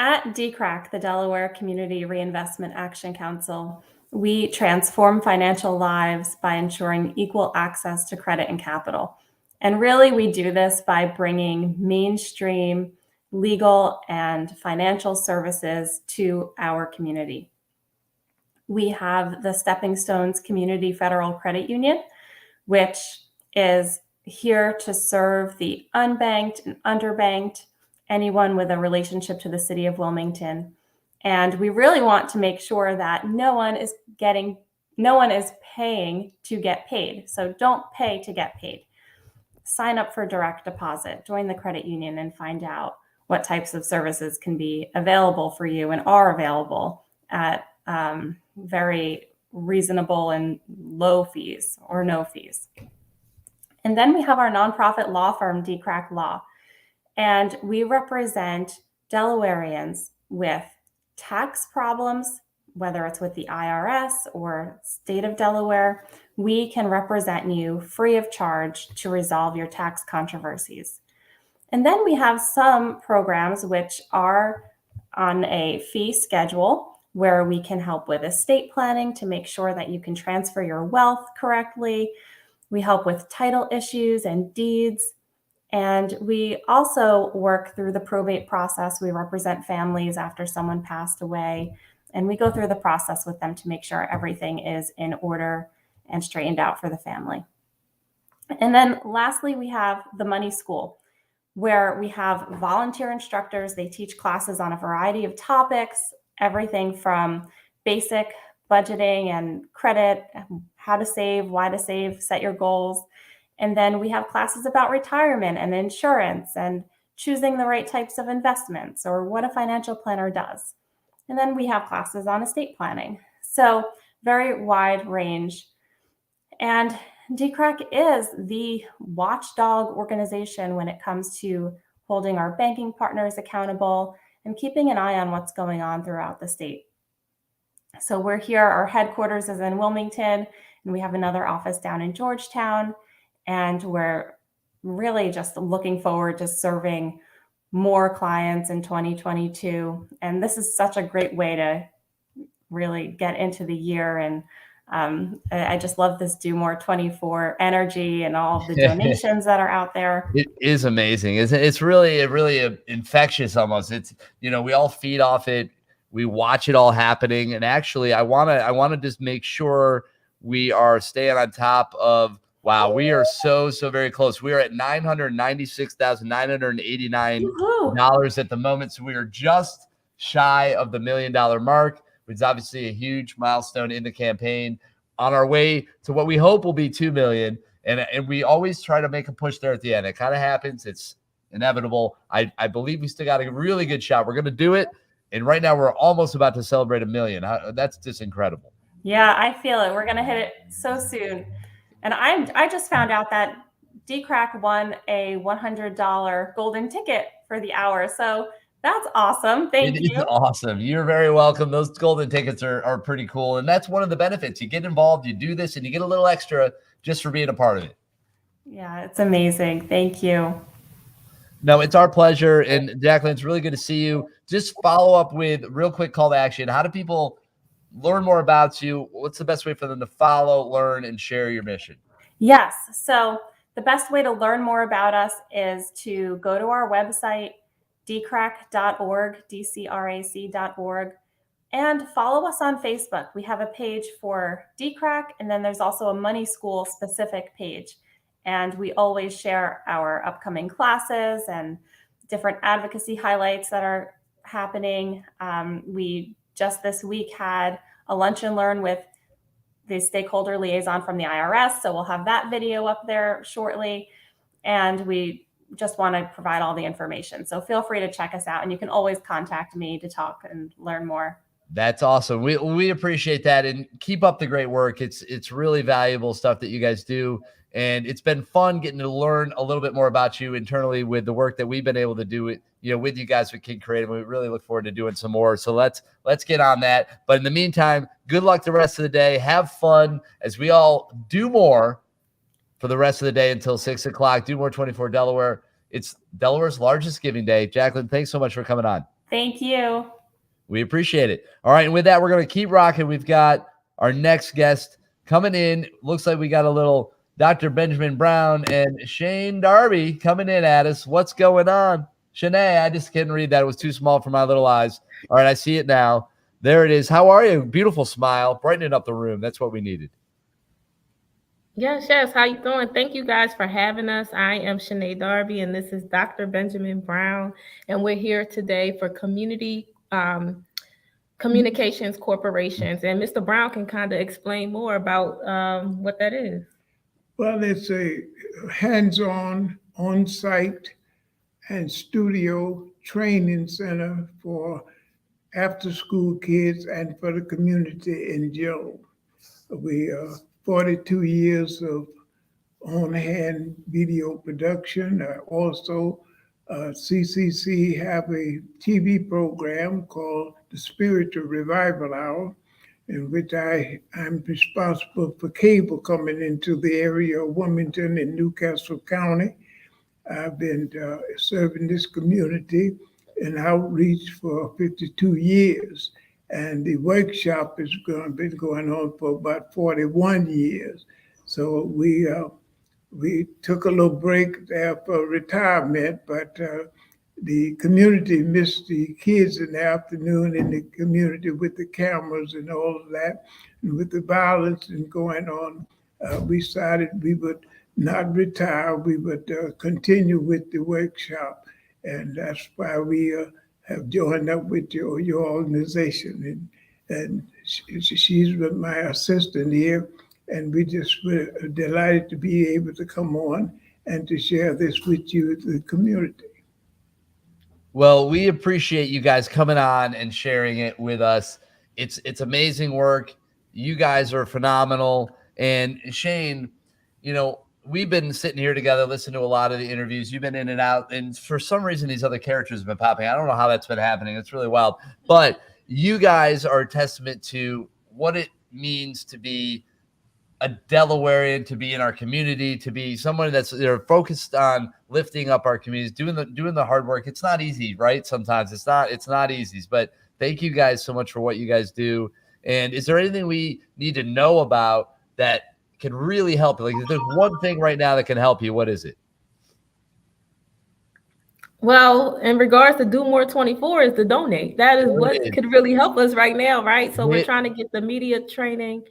At DCRAC, the Delaware Community Reinvestment Action Council, we transform financial lives by ensuring equal access to credit and capital. And really, we do this by bringing mainstream legal and financial services to our community. We have the Stepping Stones Community Federal Credit Union, which is here to serve the unbanked and underbanked, anyone with a relationship to the city of Wilmington. And we really want to make sure that no one is paying to get paid. So don't pay to get paid. Sign up for direct deposit, join the credit union, and find out what types of services can be available for you and are available at very reasonable and low fees or no fees. And then we have our nonprofit law firm, DCRAC Law. And we represent Delawareans with tax problems, whether it's with the IRS or state of Delaware. We can represent you free of charge to resolve your tax controversies. And then we have some programs which are on a fee schedule where we can help with estate planning to make sure that you can transfer your wealth correctly. We help with title issues and deeds. And we also work through the probate process. We represent families after someone passed away, and we go through the process with them to make sure everything is in order and straightened out for the family. And then lastly, we have the Money School, where we have volunteer instructors. They teach classes on a variety of topics, everything from basic budgeting and credit, how to save, why to save, set your goals. And then we have classes about retirement and insurance and choosing the right types of investments or what a financial planner does. And then we have classes on estate planning. So very wide range. And DCREC is the watchdog organization when it comes to holding our banking partners accountable and keeping an eye on what's going on throughout the state. So we're here, our headquarters is in Wilmington, and we have another office down in Georgetown. And we're really just looking forward to serving more clients in 2022. And this is such a great way to really get into the year. And I just love this Do More 24 energy and all of the donations that are out there. It is amazing. It's really infectious almost. It's, you know, we all feed off it. We watch it all happening. And actually, I want to just make sure we are staying on top of, wow, we are so very close. We are at $996,989 at the moment. So we are just shy of the $1 million mark, which is obviously a huge milestone in the campaign, on our way to what we hope will be 2 million. And we always try to make a push there at the end. It kind of happens. It's inevitable. I believe we still got a really good shot. We're going to do it. And right now we're almost about to celebrate 1 million. That's just incredible. Yeah, I feel it. We're going to hit it so soon. And I just found out that DCREC won a $100 golden ticket for the hour. So that's awesome. Thank you. It is awesome. You're very welcome. Those golden tickets are pretty cool. And that's one of the benefits. You get involved, you do this, and you get a little extra just for being a part of it. Yeah, it's amazing. Thank you. No, it's our pleasure. And Jacqueline, it's really good to see you. Just follow up with real quick call to action. How do people learn more about you? What's the best way for them to follow, learn, and share your mission? Yes. So the best way to learn more about us is to go to our website, dcrac.org, dcrac.org, and follow us on Facebook. We have a page for DCREC, and then there's also a Money School specific page. And we always share our upcoming classes and different advocacy highlights that are happening. We just this week had a lunch and learn with the stakeholder liaison from the IRS. So we'll have that video up there shortly. And we just want to provide all the information. So feel free to check us out, and you can always contact me to talk and learn more. That's awesome. We appreciate that, and keep up the great work. It's really valuable stuff that you guys do. And it's been fun getting to learn a little bit more about you internally with the work that we've been able to do with you guys with Kid Creative. We really look forward to doing some more. So let's get on that. But in the meantime, good luck the rest of the day. Have fun as we all do more for the rest of the day until 6 o'clock. Do More 24 Delaware. It's Delaware's largest giving day. Jacqueline, thanks so much for coming on. Thank you. We appreciate it. All right. And with that, we're going to keep rocking. We've got our next guest coming in. Looks like we got a little Dr. Benjamin Brown and Shane Darby coming in at us. What's going on? Shanae, I just couldn't read that. It was too small for my little eyes. All right, I see it now. There it is. How are you? Beautiful smile. Brightening up the room. That's what we needed. Yes. How you doing? Thank you guys for having us. I am Shanae Darby, and this is Dr. Benjamin Brown, and we're here today for Community Communications Corporations. And Mr. Brown can kind of explain more about what that is. Well, it's a hands-on, on-site, and studio training center for after-school kids and for the community in general. We 42 years of on-hand video production. Also, CCC have a TV program called the Spiritual Revival Hour, in which I'm responsible for cable coming into the area of Wilmington and Newcastle County. I've been serving this community in outreach for 52 years. And the workshop has been going on for about 41 years. So we took a little break there for retirement, but the community missed the kids in the afternoon in the community with the cameras and all of that. And with the violence and going on, we decided we would not retire, we would continue with the workshop. And that's why we have joined up with your organization. And she's my assistant here. And we just were delighted to be able to come on and to share this with you, the community. Well, we appreciate you guys coming on and sharing it with us. It's amazing work. You guys are phenomenal. And Shane, you know, we've been sitting here together, listening to a lot of the interviews. You've been in and out, and for some reason, these other characters have been popping. I don't know how that's been happening. It's really wild. But you guys are a testament to what it means to be a Delawarean, to be in our community, to be someone that's focused on lifting up our communities, doing the hard work. It's not easy, right? Sometimes it's not easy. But thank you guys so much for what you guys do. And is there anything we need to know about that can really help? Like, if there's one thing right now that can help you, what is it? Well, in regards to Do More 24 is to donate. That is what could really help us right now, right? So we're trying to get the media training,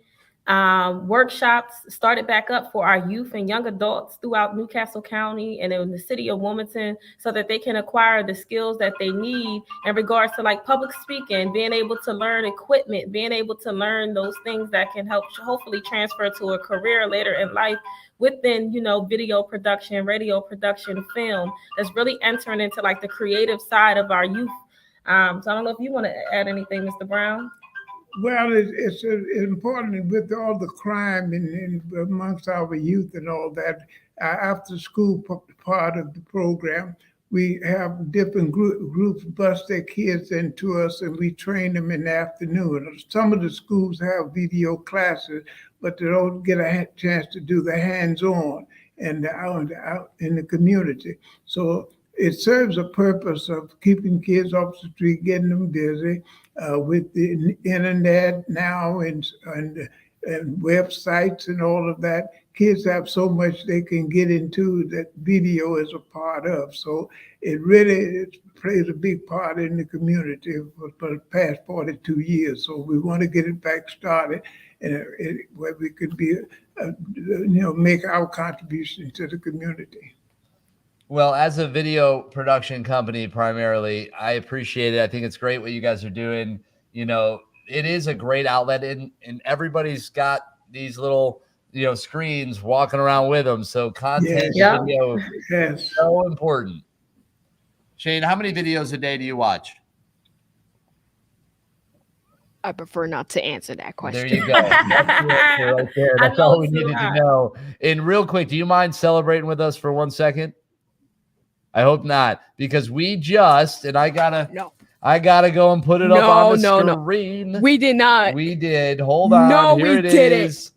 workshops started back up for our youth and young adults throughout Newcastle County and in the city of Wilmington, so that they can acquire the skills that they need in regards to like public speaking, being able to learn equipment, being able to learn those things that can help hopefully transfer to a career later in life within, you know, video production, radio production, film, that's really entering into like the creative side of our youth. So I don't know if you want to add anything, Mr. Brown. Well, it's important with all the crime in amongst our youth and all that. After school part of the program, we have different groups bust their kids into us, and we train them in the afternoon. Some of the schools have video classes, but they don't get a chance to do the hands-on and out in the community. So it serves a purpose of keeping kids off the street, getting them busy. With the internet now and websites and all of that, kids have so much they can get into that video is a part of. So it plays a big part in the community for the past 42 years. So we want to get it back started, and where we could be, make our contribution to the community. Well, as a video production company, primarily, I appreciate it. I think it's great what you guys are doing. You know, it is a great outlet, and everybody's got these little, screens walking around with them. So content video is so important. Shane, how many videos a day do you watch? I prefer not to answer that question. There you go. Right there. That's all we needed to know. And real quick, do you mind celebrating with us for 1 second? I hope not, because we just, and I gotta go and put it up on the screen. No. We did not. We did. Hold on. No, Here we it didn't. Is.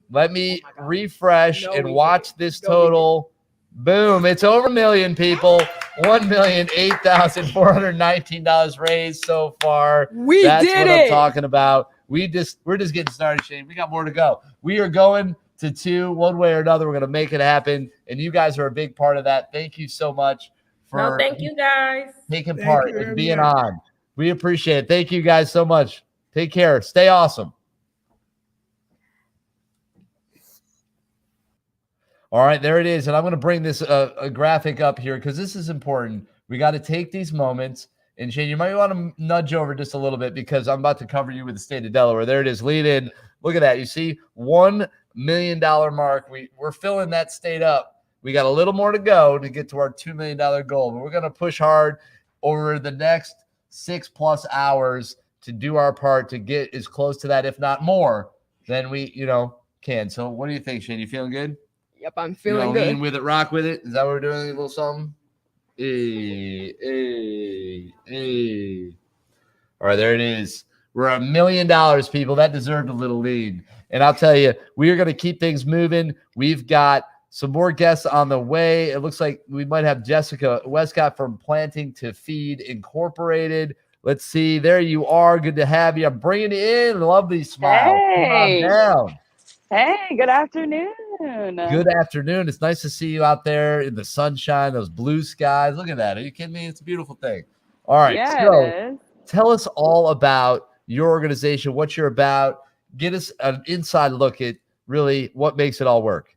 Let me refresh and watch this total. Boom. It's over $1 million, people. $1,008,419 raised so far. That's did what it. I'm talking about. We're just getting started, Shane. We got more to go. We are going to 2, one way or another. We're going to make it happen. And you guys are a big part of that. Thank you so much for thank you guys taking part and being on. We appreciate it. Thank you guys so much. Take care. Stay awesome. All right, there it is. And I'm going to bring this a graphic up here because this is important. We got to take these moments. And Shane, you might want to nudge over just a little bit because I'm about to cover you with the state of Delaware. There it is. Lead in. Look at that. You see $1 million mark. We're filling that state up. We got a little more to go to get to our $2 million goal, but we're going to push hard over the next 6+ hours to do our part to get as close to that, if not more, than we, can. So what do you think, Shane? You feeling good? Yep, I'm feeling good. Lean with it, rock with it. Is that what we're doing? A little something? Hey. All right, there it is. We're $1 million, people. That deserved a little lead. And I'll tell you, we are going to keep things moving. We've got some more guests on the way. It looks like we might have Jessica Westcott from Planting to Feed Incorporated. Let's see. There you are. Good to have you. I'm bringing you in. Lovely smile. Hey. Come on down. Hey, good afternoon. Good afternoon. It's nice to see you out there in the sunshine, those blue skies. Look at that. Are you kidding me? It's a beautiful thing. All right. Yeah, so it is. Tell us all about your organization, what you're about. Get us an inside look at really what makes it all work.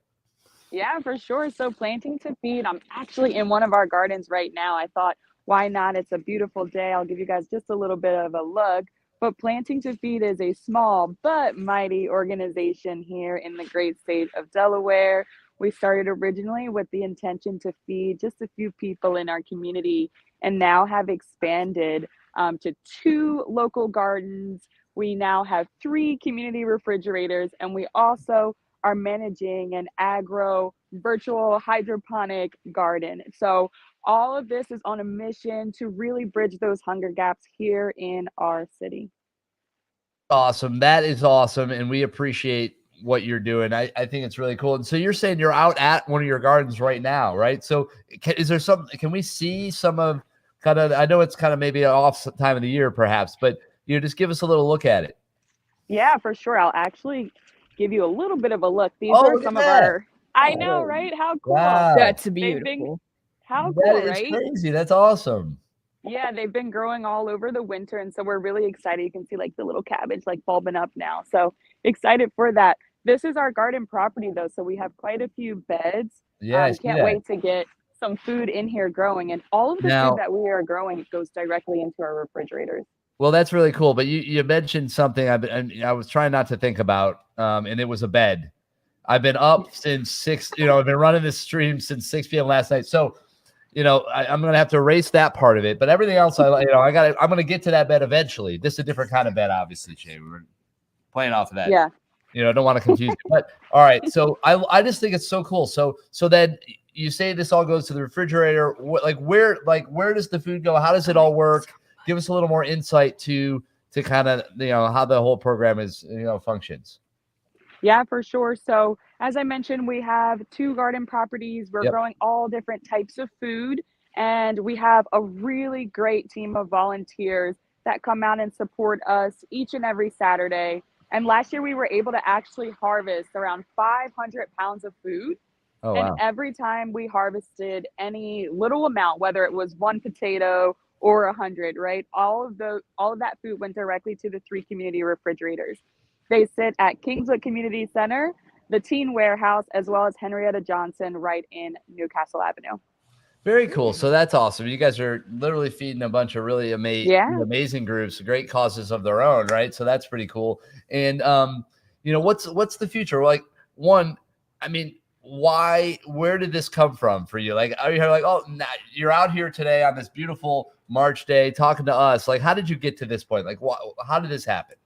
Yeah, for sure. So Planting to Feed, I'm actually in one of our gardens right now. I thought, why not? It's a beautiful day. I'll give you guys just a little bit of a look. But Planting to Feed is a small but mighty organization here in the great state of Delaware. We started originally with the intention to feed just a few people in our community, and now have expanded to 2 local gardens. We now have 3 community refrigerators, and we also are managing an agro virtual hydroponic garden. So all of this is on a mission to really bridge those hunger gaps here in our city. Awesome. That is awesome. And we appreciate what you're doing. I think it's really cool. And so you're saying you're out at one of your gardens right now, right? So is there can we see some of kind of, I know it's kind of maybe an off time of the year perhaps, but just give us a little look at it. Yeah, for sure. I'll actually give you a little bit of a look. These Oh, are look some at of that. our, I know, right? How cool. Wow. That's They've been, beautiful. how That cool, is right? crazy. That's awesome. Yeah, they've been growing all over the winter, and so we're really excited. You can see like the little cabbage like bulbing up now. So excited for that. This is our garden property though, so we have quite a few beds. Yeah, I see Can't that. wait to get some food in here growing, and all of the Now- food that we are growing goes directly into our refrigerators. Well, that's really cool. But you mentioned something I was trying not to think about, and it was a bed. I've been up since 6. I've been running this stream since 6 p.m. last night. So, I'm going to have to erase that part of it. But everything else, I'm going to get to that bed eventually. This is a different kind of bed, obviously, Shay. We're playing off of that. Yeah. Don't want to confuse you. But all right. So I just think it's so cool. So then you say this all goes to the refrigerator. Where does the food go? How does it all work? Give us a little more insight to kind of, how the whole program is, functions. Yeah, for sure. So as I mentioned, we have 2 garden properties. We're growing all different types of food, and we have a really great team of volunteers that come out and support us each and every Saturday. And last year we were able to actually harvest around 500 pounds of food. Oh, and wow. every time we harvested any little amount, whether it was 1 potato or 100, right? All of that food went directly to the 3 community refrigerators. They sit at Kingswood Community Center, the Teen Warehouse, as well as Henrietta Johnson right in Newcastle Avenue. Very cool. So that's awesome. You guys are literally feeding a bunch of really amazing groups, great causes of their own, right? So that's pretty cool. And what's the future? Like, one, I mean, where did this come from for you? Like, are you like, you're out here today on this beautiful March day talking to us? Like, how did you get to this point? Like, how did this happen?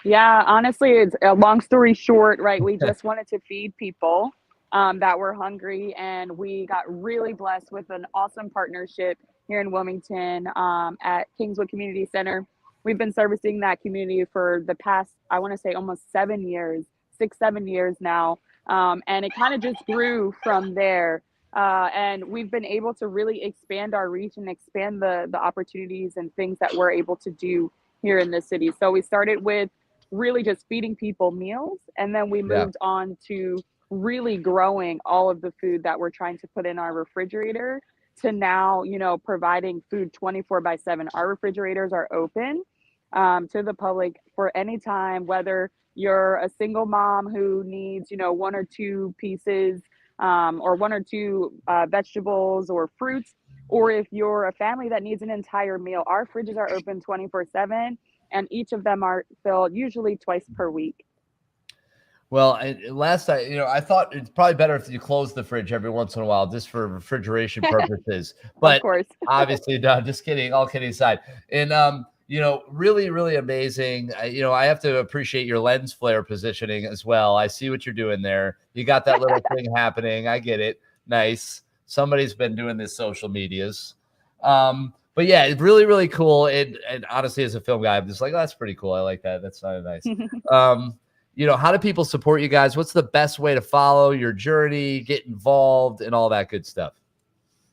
Yeah, honestly, it's a long story short, right? We just wanted to feed people that were hungry, and we got really blessed with an awesome partnership here in Wilmington at Kingswood Community Center. We've been servicing that community for the past, I want to say almost 7 years, 6-7 years now. And it kind of just grew from there. And we've been able to really expand our reach and expand the opportunities and things that we're able to do here in the city. So we started with really just feeding people meals, and then we moved on to really growing all of the food that we're trying to put in our refrigerator, to now, providing food 24/7. Our refrigerators are open to the public for any time, whether you're a single mom who needs, 1 or 2 pieces or 1 or 2 vegetables or fruits, or if you're a family that needs an entire meal. Our fridges are open 24/7, and each of them are filled usually twice per week. Well, last time, I thought it's probably better if you close the fridge every once in a while, just for refrigeration purposes. But of course, obviously, no, just kidding. All kidding aside. And, really, really amazing. I have to appreciate your lens flare positioning as well. I see what you're doing there. You got that little thing happening. I get it. Nice. Somebody's been doing this social medias. But yeah, it's really, really cool. And honestly, as a film guy, I'm just like, that's pretty cool. I like that. That's not nice. How do people support you guys? What's the best way to follow your journey, get involved, and all that good stuff?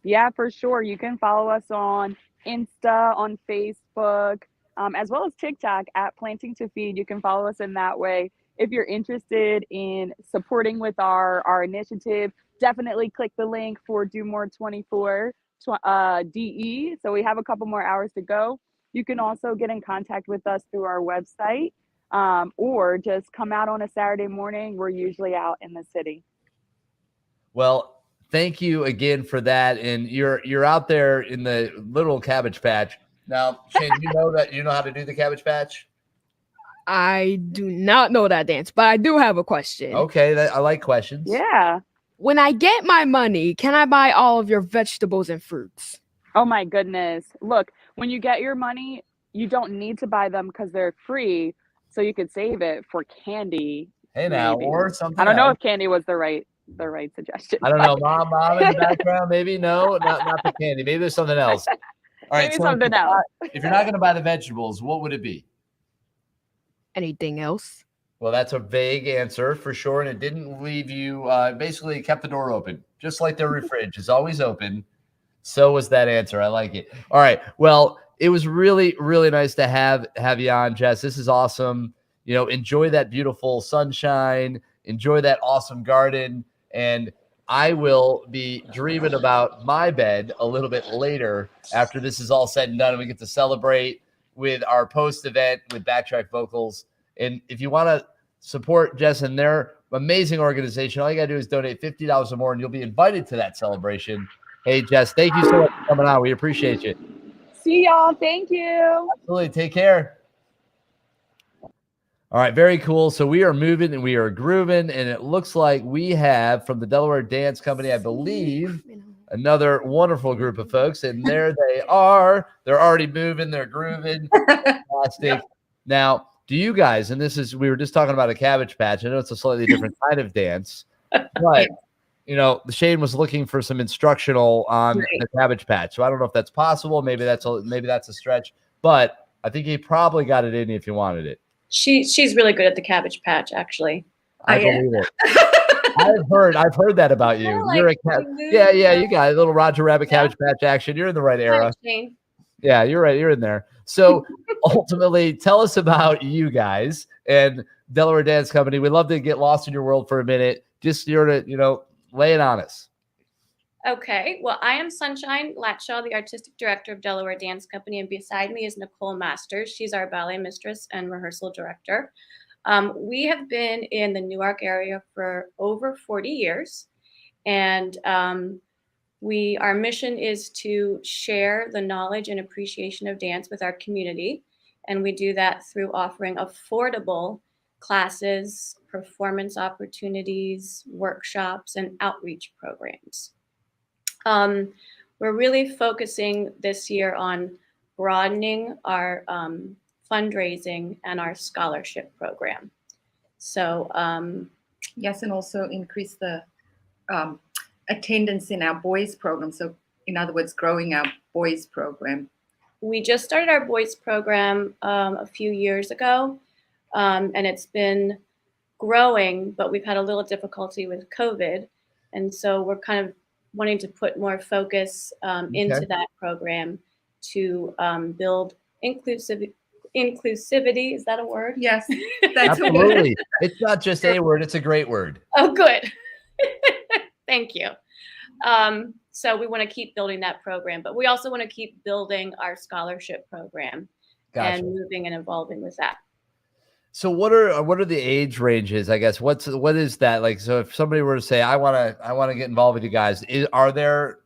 Yeah, for sure. You can follow us on Insta, on Facebook, as well as TikTok at Planting to Feed. You can follow us in that way. If you're interested in supporting with our initiative, definitely click the link for Do More 24 DE. So we have a couple more hours to go. You can also get in contact with us through our website, or just come out on a Saturday morning. We're usually out in the city. Well, thank you again for that. And you're out there in the little cabbage patch. Now, Shane, you know how to do the cabbage patch? I do not know that dance, but I do have a question. Okay, I like questions. Yeah. when I get my money, can I buy all of your vegetables and fruits? Oh my goodness. Look, when you get your money, you don't need to buy them because they're free. So you could save it for candy. Hey now, maybe. or something I don't know else. if candy was the right suggestion. I don't know, mom in the background, maybe no, not the candy. Maybe there's something else. All right, Maybe so something else. if you're not going to buy the vegetables, what would it be? Anything else? Well, that's a vague answer for sure, and it didn't leave you. Basically, kept the door open, just like their fridge is always open. So was that answer. I like it. All right. Well, it was really, really nice to have you on, Jess. This is awesome. You know, enjoy that beautiful sunshine. Enjoy that awesome garden, and I will be dreaming about my bed a little bit later after this is all said and done, and we get to celebrate with our post event with Backtrack Vocals. And if you want to support Jess and their amazing organization, all you got to do is donate $50 or more, and you'll be invited to that celebration. Hey, Jess, thank you so much for coming on. We appreciate you. See y'all. Thank you. Absolutely. Take care. All right. Very cool. So we are moving and we are grooving, and it looks like we have from the Delaware Dance Company, I believe, another wonderful group of folks. And there they are. They're already moving. They're grooving. Fantastic. Yep. Now, do you guys, and we were just talking about a Cabbage Patch. I know it's a slightly different kind of dance, but you know, Shane was looking for some instructional on the Cabbage Patch. So I don't know if that's possible. Maybe that's a stretch, but I think he probably got it in if you wanted it. She's really good at the Cabbage Patch, actually. I believe it. I've heard that about you. You're yeah. You got a little Roger Rabbit Cabbage Patch action. You're in the right era. Shane. Yeah, you're right. You're in there. So ultimately, tell us about you guys and Delaware Dance Company. We'd love to get lost in your world for a minute. Just lay it on us. Okay. Well, I am Sunshine Latshaw, the artistic director of Delaware Dance Company, and beside me is Nicole Masters. She's our ballet mistress and rehearsal director. We have been in the Newark area for over 40 years, and our mission is to share the knowledge and appreciation of dance with our community, and we do that through offering affordable classes, performance opportunities, workshops, and outreach programs. We're really focusing this year on broadening our fundraising and our scholarship program. So yes, and also increase the attendance in our boys program. So in other words, growing our boys program. We just started our boys program a few years ago, and it's been growing, but we've had a little difficulty with COVID. And so we're kind of wanting to put more focus into that program to build inclusivity. Is that a word? Yes, that's absolutely. It's not just a word; it's a great word. Oh, good. Thank you. So we want to keep building that program, but we also want to keep building our scholarship program and moving and evolving with that. So what are the age ranges? I guess what is that like? So if somebody were to say, I want to get involved with you guys, are there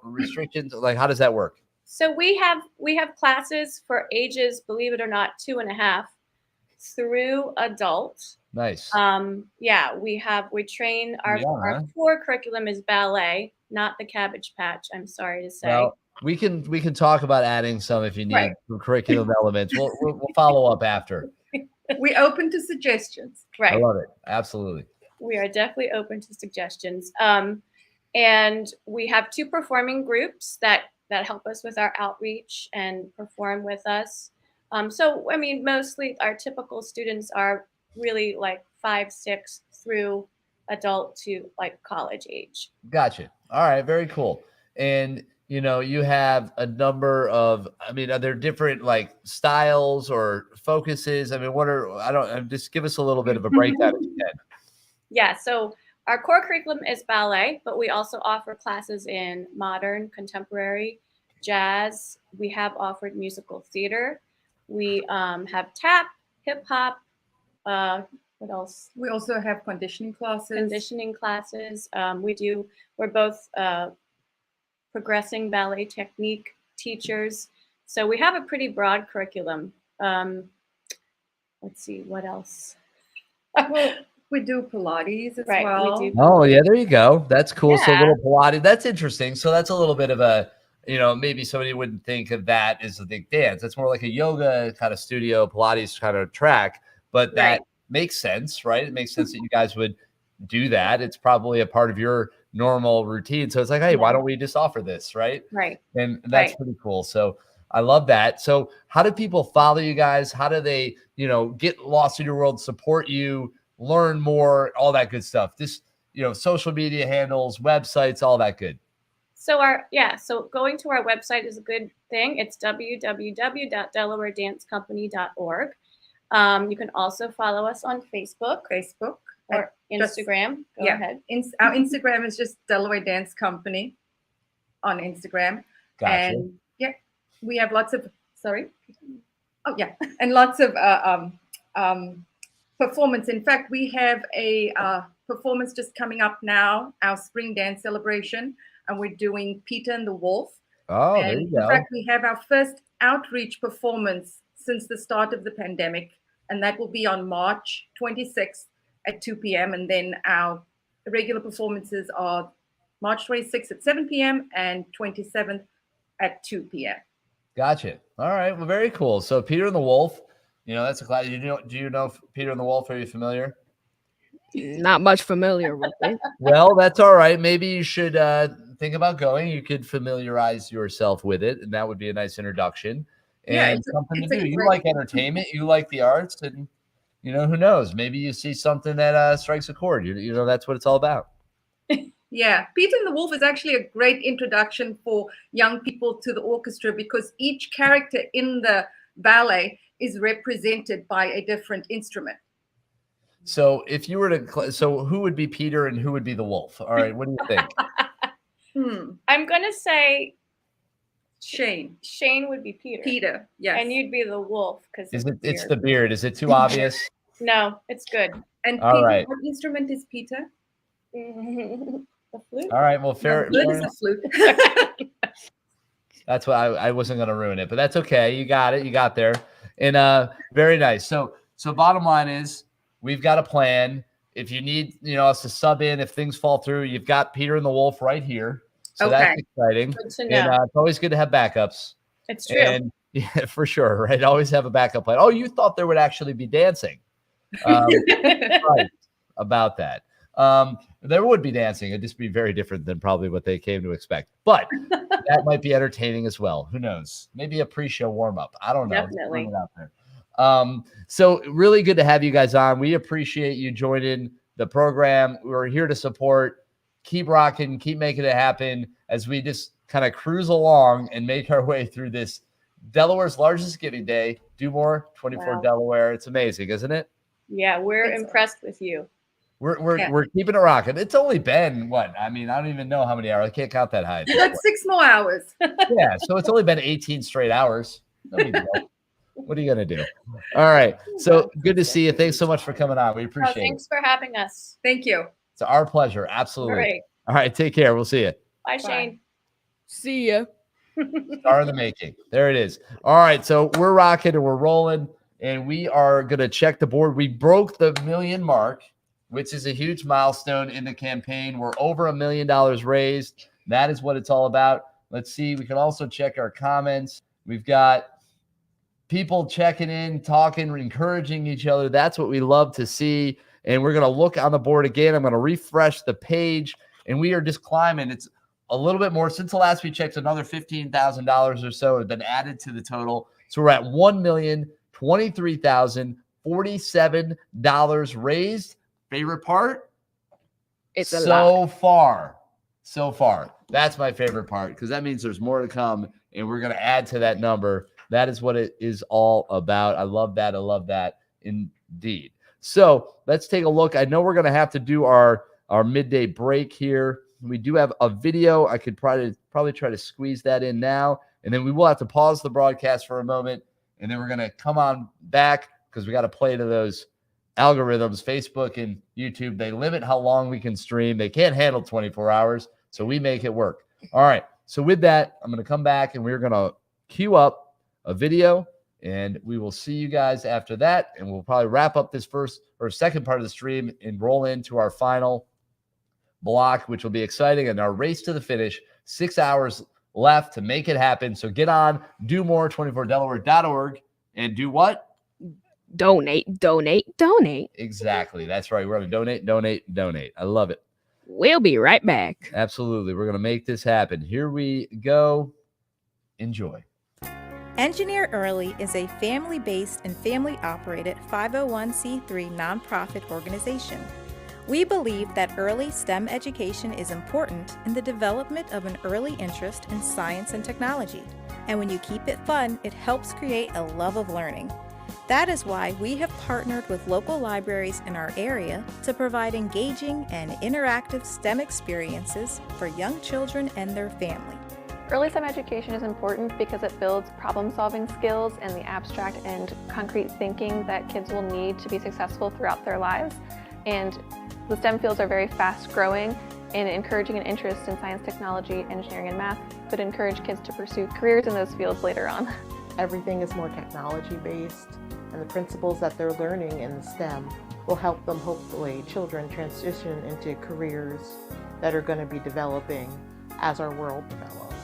restrictions? Like how does that work? So we have classes for ages, believe it or not, 2.5 through adult. Nice. We train our core curriculum is ballet, not the Cabbage Patch. I'm sorry to say. Well, we can talk about adding some if you need some curriculum elements. We'll follow up after. We're open to suggestions. Right. I love it. Absolutely. We are definitely open to suggestions. And we have 2 performing groups that help us with our outreach and perform with us. So, I mean, mostly our typical students are really like 5, 6 through adult to like college age. Gotcha. All right. Very cool. And you have a number of, are there different like styles or focuses? Just give us a little bit of a breakdown if you can. Yeah. So our core curriculum is ballet, but we also offer classes in modern, contemporary, jazz. We have offered musical theater. We have tap, hip hop. What else? We also have conditioning classes. We're both progressing ballet technique teachers. So we have a pretty broad curriculum. Let's see, what else? We do Pilates as Right, we well. do. Oh, yeah, there you go. That's cool. So a Yeah. little Pilates, that's interesting. So that's a little bit of a, maybe somebody wouldn't think of that as a big dance. It's more like a yoga kind of studio, Pilates kind of track, but that makes sense, right? It makes sense that you guys would do that. It's probably a part of your normal routine. So it's like, hey, why don't we just offer this, right? Right. And that's pretty cool. So I love that. So how do people follow you guys? How do they, get lost in your world, support you, learn more, all that good stuff? This, social media handles, websites, all that good. So so going to our website is a good thing. It's www.delawaredancecompany.org. You can also follow us on Facebook or Instagram. Go ahead. Our Instagram is just Delaware Dance Company on Instagram. Gotcha. And we have lots of, and lots of performance. In fact, we have a performance just coming up now, our spring dance celebration, and we're doing Peter and the Wolf. Oh, and there you go. In fact, we have our first outreach performance since the start of the pandemic, and that will be on March 26th at 2 p.m. And then our regular performances are March 26th at 7 p.m. and 27th at 2 p.m. Gotcha. All right. Well, very cool. So Peter and the Wolf, that's a class. Do you know Peter and the Wolf? Are you familiar? Not much familiar with it. Well, that's all right. Maybe you should think about going. You could familiarize yourself with it, and that would be a nice introduction. And it's something to a do. You great- like entertainment. You like the arts, and who knows? Maybe you see something that strikes a chord. That's what it's all about. Yeah, Peter and the Wolf is actually a great introduction for young people to the orchestra because each character in the ballet is represented by a different instrument. So if you were to, so who would be Peter and who would be the wolf? All right, what do you think? I'm gonna say Shane. Shane would be Peter. Peter, yes. And you'd be the wolf because It's the beard. Is it too obvious? No, it's good. And All Peter, right. what instrument is Peter? The flute. All right, well, fair. The flute. That's why I wasn't going to ruin it, but that's okay. You got it. You got there. And very nice. So bottom line is we've got a plan. If you need, us to sub in, if things fall through, you've got Peter and the Wolf right here. So that's exciting. Good to know. And it's always good to have backups. It's true. And yeah, for sure. Right. Always have a backup plan. Oh, you thought there would actually be dancing. Right. About that. There would be dancing. It'd just be very different than probably what they came to expect. But that might be entertaining as well. Who knows? Maybe a pre-show warm-up. I don't know. Definitely. Just out there. So really good to have you guys on. We appreciate you joining the program. We're here to support. Keep rocking. Keep making it happen as we just kind of cruise along and make our way through this Delaware's largest giving day. Do more 24 Wow. Delaware. It's amazing, isn't it? Yeah, we're impressed with you. We're keeping it rocking. It's only been what? I mean, I don't even know how many hours. I can't count that high. You got 6 more hours. Yeah, so it's only been 18 straight hours. No big deal. What are you gonna do? All right. So good to see you. Thanks so much for coming on. We appreciate it. Thanks for having us. Thank you. It's our pleasure. Absolutely. All right. All right. Take care. We'll see you. Bye, Shane. See ya. Star of the making. There it is. All right. So we're rocking and we're rolling, and we are gonna check the board. We broke the million mark, which is a huge milestone in the campaign. We're over $1 million raised. That is what it's all about. Let's see. We can also check our comments. We've got people checking in, talking, encouraging each other. That's what we love to see. And we're going to look on the board again. I'm going to refresh the page, and we are just climbing. It's a little bit more. Since the last we checked, another $15,000 or so has been added to the total. So we're at $1,023,047 raised. Favorite part? It's a so far. That's my favorite part because that means there's more to come, and we're going to add to that number. That is what it is all about. I love that. I love that indeed. So let's take a look. I know we're going to have to do our midday break here. We do have a video. I could probably try to squeeze that in now, and then we will have to pause the broadcast for a moment, and then we're going to come on back because we got to play to those algorithms. Facebook and YouTube, they limit how long we can stream. They can't handle 24 hours, so we make it work. All right. So with that, I'm going to come back, and we're going to queue up a video, And we will see you guys after that. And we'll probably wrap up this first or second part of the stream and roll into our final block, which will be exciting. And our race to the finish, 6 hours left to make it happen. So get on, do more, 24delaware.org, and do what? Donate. Exactly. That's right. We're going to donate. I love it. We'll be right back. Absolutely. We're going to make this happen. Here we go. Enjoy. Engineer Early is a family-based and family-operated 501c3 nonprofit organization. We believe that early STEM education is important in the development of an early interest in science and technology. And when you keep it fun, it helps create a love of learning. That is why we have partnered with local libraries in our area to provide engaging and interactive STEM experiences for young children and their family. Early STEM education is important because it builds problem-solving skills and the abstract and concrete thinking that kids will need to be successful throughout their lives. And the STEM fields are very fast-growing, and encouraging an interest in science, technology, engineering, and math could encourage kids to pursue careers in those fields later on. Everything is more technology-based, and the principles that they're learning in STEM will help them, hopefully, children transition into careers that are going to be developing as our world develops.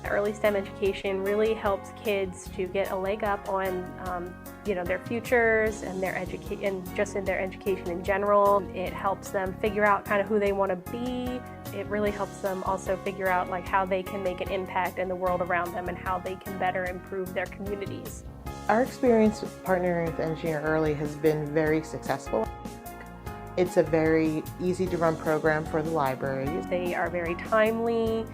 Early STEM education really helps kids to get a leg up on their futures and their just in their education in general. It helps them figure out kind of who they want to be. It really helps them also figure out like how they can make an impact in the world around them and how they can better improve their communities. Our experience partnering with Engineer Early has been very successful. It's a very easy to run program for the libraries. They are very timely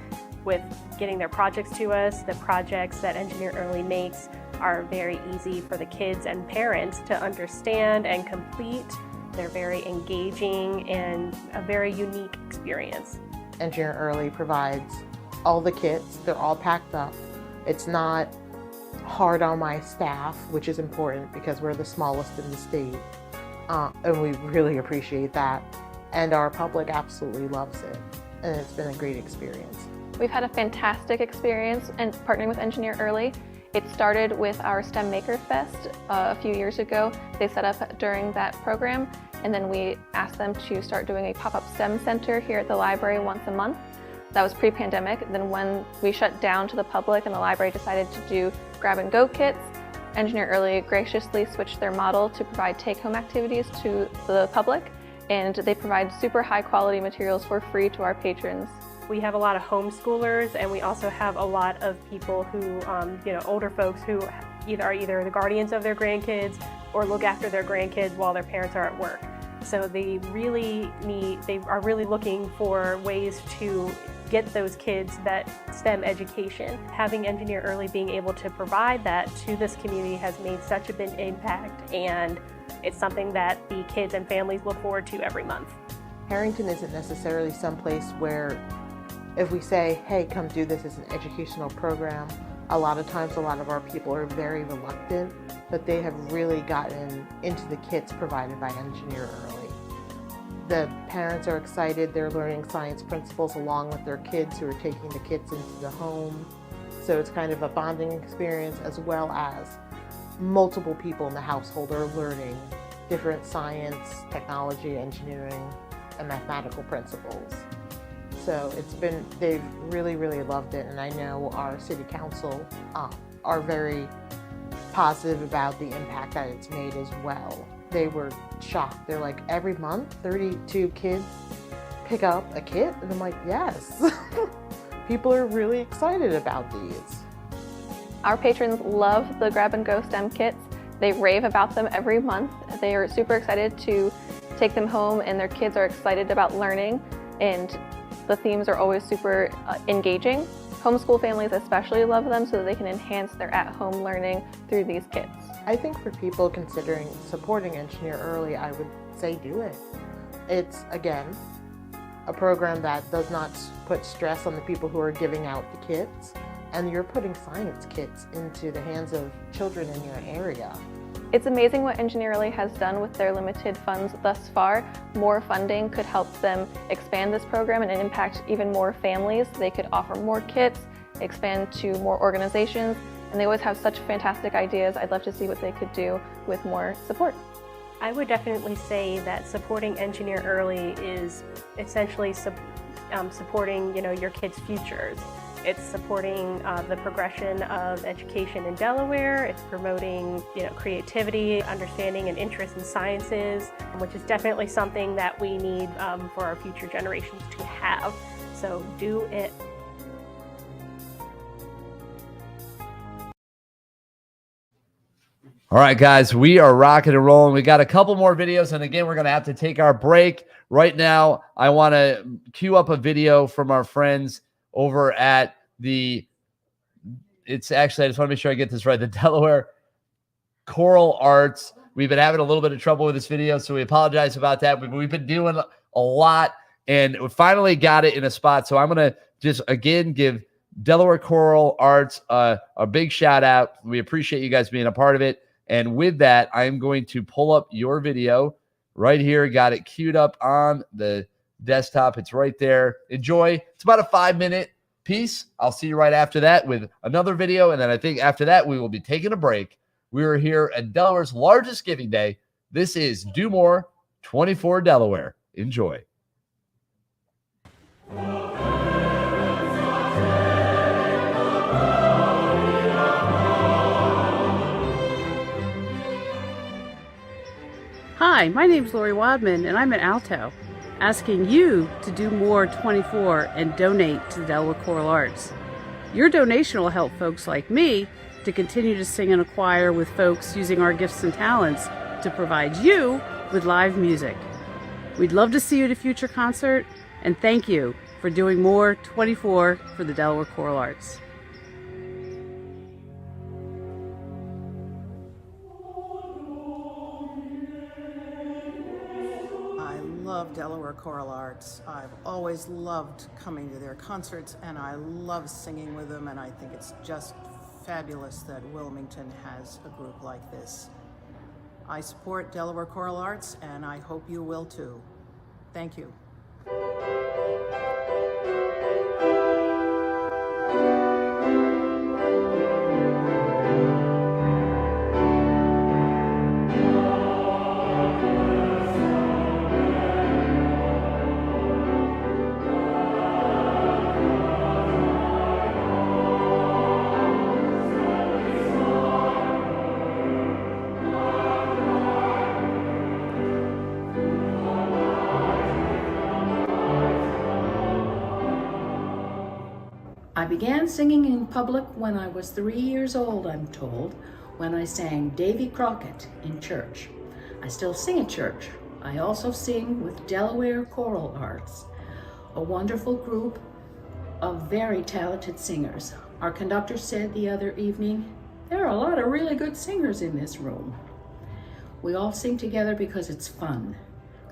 with getting their projects to us. The projects that Engineer Early makes are very easy for the kids and parents to understand and complete. They're very engaging and a very unique experience. Engineer Early provides all the kits. They're all packed up. It's not hard on my staff, which is important because we're the smallest in the state. And we really appreciate that. And our public absolutely loves it. And it's been a great experience. We've had a fantastic experience in partnering with Engineer Early. It started with our STEM Maker Fest a few years ago. They set up during that program, and then we asked them to start doing a pop-up STEM center here at the library once a month. That was pre-pandemic. Then when we shut down to the public and the library decided to do grab-and-go kits, Engineer Early graciously switched their model to provide take-home activities to the public, and they provide super high-quality materials for free to our patrons. We have a lot of homeschoolers, and we also have a lot of people who, older folks who are either the guardians of their grandkids or look after their grandkids while their parents are at work. So they are really looking for ways to get those kids that STEM education. Having Engineer Early being able to provide that to this community has made such a big impact, and it's something that the kids and families look forward to every month. Harrington isn't necessarily someplace where if we say, hey, come do this as an educational program, a lot of times a lot of our people are very reluctant, but they have really gotten into the kits provided by Engineer Early. The parents are excited. They're learning science principles along with their kids who are taking the kits into the home. So it's kind of a bonding experience, as well as multiple people in the household are learning different science, technology, engineering, and mathematical principles. So they've really, really loved it, and I know our city council are very positive about the impact that it's made as well. They were shocked. They're like, every month, 32 kids pick up a kit? And I'm like, yes. People are really excited about these. Our patrons love the grab-and-go STEM kits. They rave about them every month. They are super excited to take them home, and their kids are excited about learning, and the themes are always super engaging. Homeschool families especially love them so that they can enhance their at-home learning through these kits. I think for people considering supporting Engineer Early, I would say do it. It's, again, a program that does not put stress on the people who are giving out the kits, and you're putting science kits into the hands of children in your area. It's amazing what Engineer Early has done with their limited funds thus far. More funding could help them expand this program and impact even more families. They could offer more kits, expand to more organizations, and they always have such fantastic ideas. I'd love to see what they could do with more support. I would definitely say that supporting Engineer Early is essentially supporting, your kids' futures. It's supporting the progression of education in Delaware. It's promoting, creativity, understanding, and interest in sciences, which is definitely something that we need for our future generations to have. So do it. All right, guys, we are rocking and rolling. We got a couple more videos, and again, we're going to have to take our break. Right now, I want to queue up a video from our friends over at I just want to make sure I get this right, the Delaware Choral Arts. We've been having a little bit of trouble with this video, so we apologize about that. We've been doing a lot, and we finally got it in a spot. So I'm going to just, again, give Delaware Choral Arts a big shout out. We appreciate you guys being a part of it. And with that, I am going to pull up your video right here. Got it queued up on the desktop. It's right there. Enjoy. It's about a 5-minute piece. I'll see you right after that with another video. And then I think after that, we will be taking a break. We are here at Delaware's largest giving day. This is Do More 24 Delaware. Enjoy. Hi, my name's Lori Wadman, and I'm an alto, asking you to do more 24 and donate to the Delaware Choral Arts. Your donation will help folks like me to continue to sing in a choir with folks using our gifts and talents to provide you with live music. We'd love to see you at a future concert, and thank you for doing more 24 for the Delaware Choral Arts. I love Delaware Choral Arts. I've always loved coming to their concerts, and I love singing with them, and I think it's just fabulous that Wilmington has a group like this. I support Delaware Choral Arts, and I hope you will too. Thank you. I began singing in public when I was 3 years old, I'm told, when I sang Davy Crockett in church. I still sing at church. I also sing with Delaware Choral Arts, a wonderful group of very talented singers. Our conductor said the other evening, there are a lot of really good singers in this room. We all sing together because it's fun.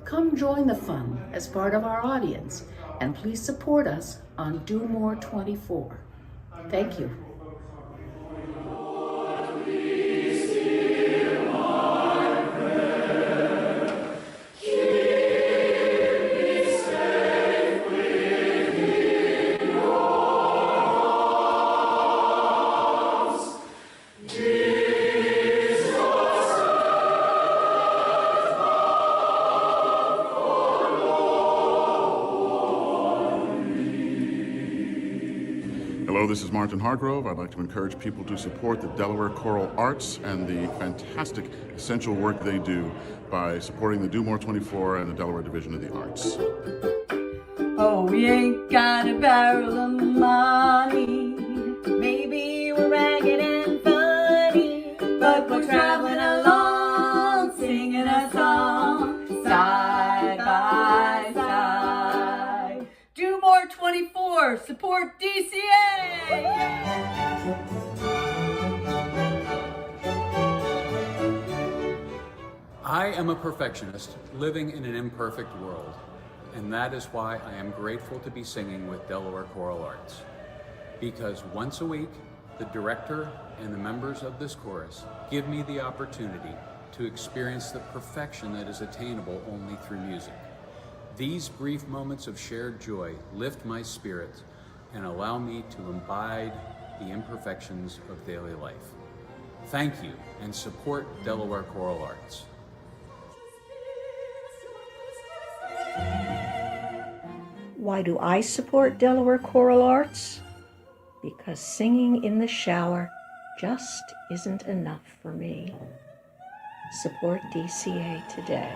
Come join the fun as part of our audience, and please support us on Do More 24. Thank you. Hello, this is Martin Hargrove. I'd like to encourage people to support the Delaware Choral Arts and the fantastic, essential work they do by supporting the Do More 24 and the Delaware Division of the Arts. Oh, we ain't got a barrel of money. Maybe we're ragged and funny, but we're traveling along, singing a song, side by side. Do More 24, support DCA! I am a perfectionist living in an imperfect world, and that is why I am grateful to be singing with Delaware Choral Arts. Because once a week, the director and the members of this chorus give me the opportunity to experience the perfection that is attainable only through music. These brief moments of shared joy lift my spirits and allow me to imbibe the imperfections of daily life. Thank you, and support Delaware Choral Arts. Why do I support Delaware Choral Arts? Because singing in the shower just isn't enough for me. Support DCA today.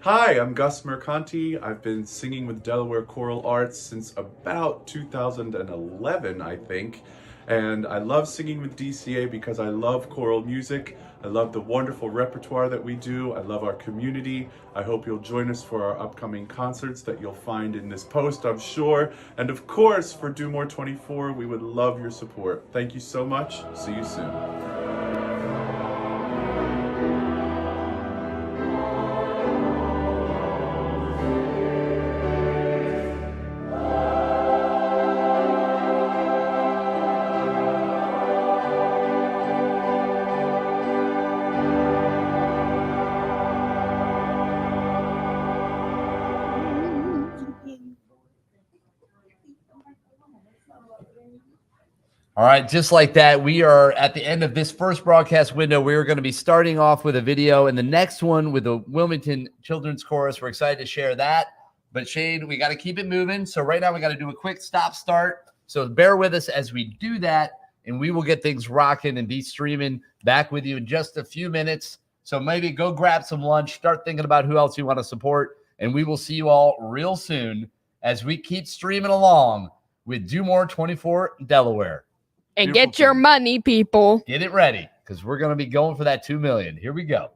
Hi, I'm Gus Mercanti. I've been singing with Delaware Choral Arts since about 2011, I think. And I love singing with DCA because I love choral music. I love the wonderful repertoire that we do. I love our community. I hope you'll join us for our upcoming concerts that you'll find in this post, I'm sure. And of course, for Do More 24, we would love your support. Thank you so much. See you soon. All right, just like that, we are at the end of this first broadcast window. We're going to be starting off with a video, and the next one with the Wilmington Children's Chorus. We're excited to share that. But Shane, we got to keep it moving. So right now we got to do a quick stop-start. So bear with us as we do that, and we will get things rocking and be streaming back with you in just a few minutes. So maybe go grab some lunch, start thinking about who else you want to support, and we will see you all real soon as we keep streaming along with Do More 24 Delaware. And get your money, people. Get it ready, because we're going to be going for that $2 million. Here we go.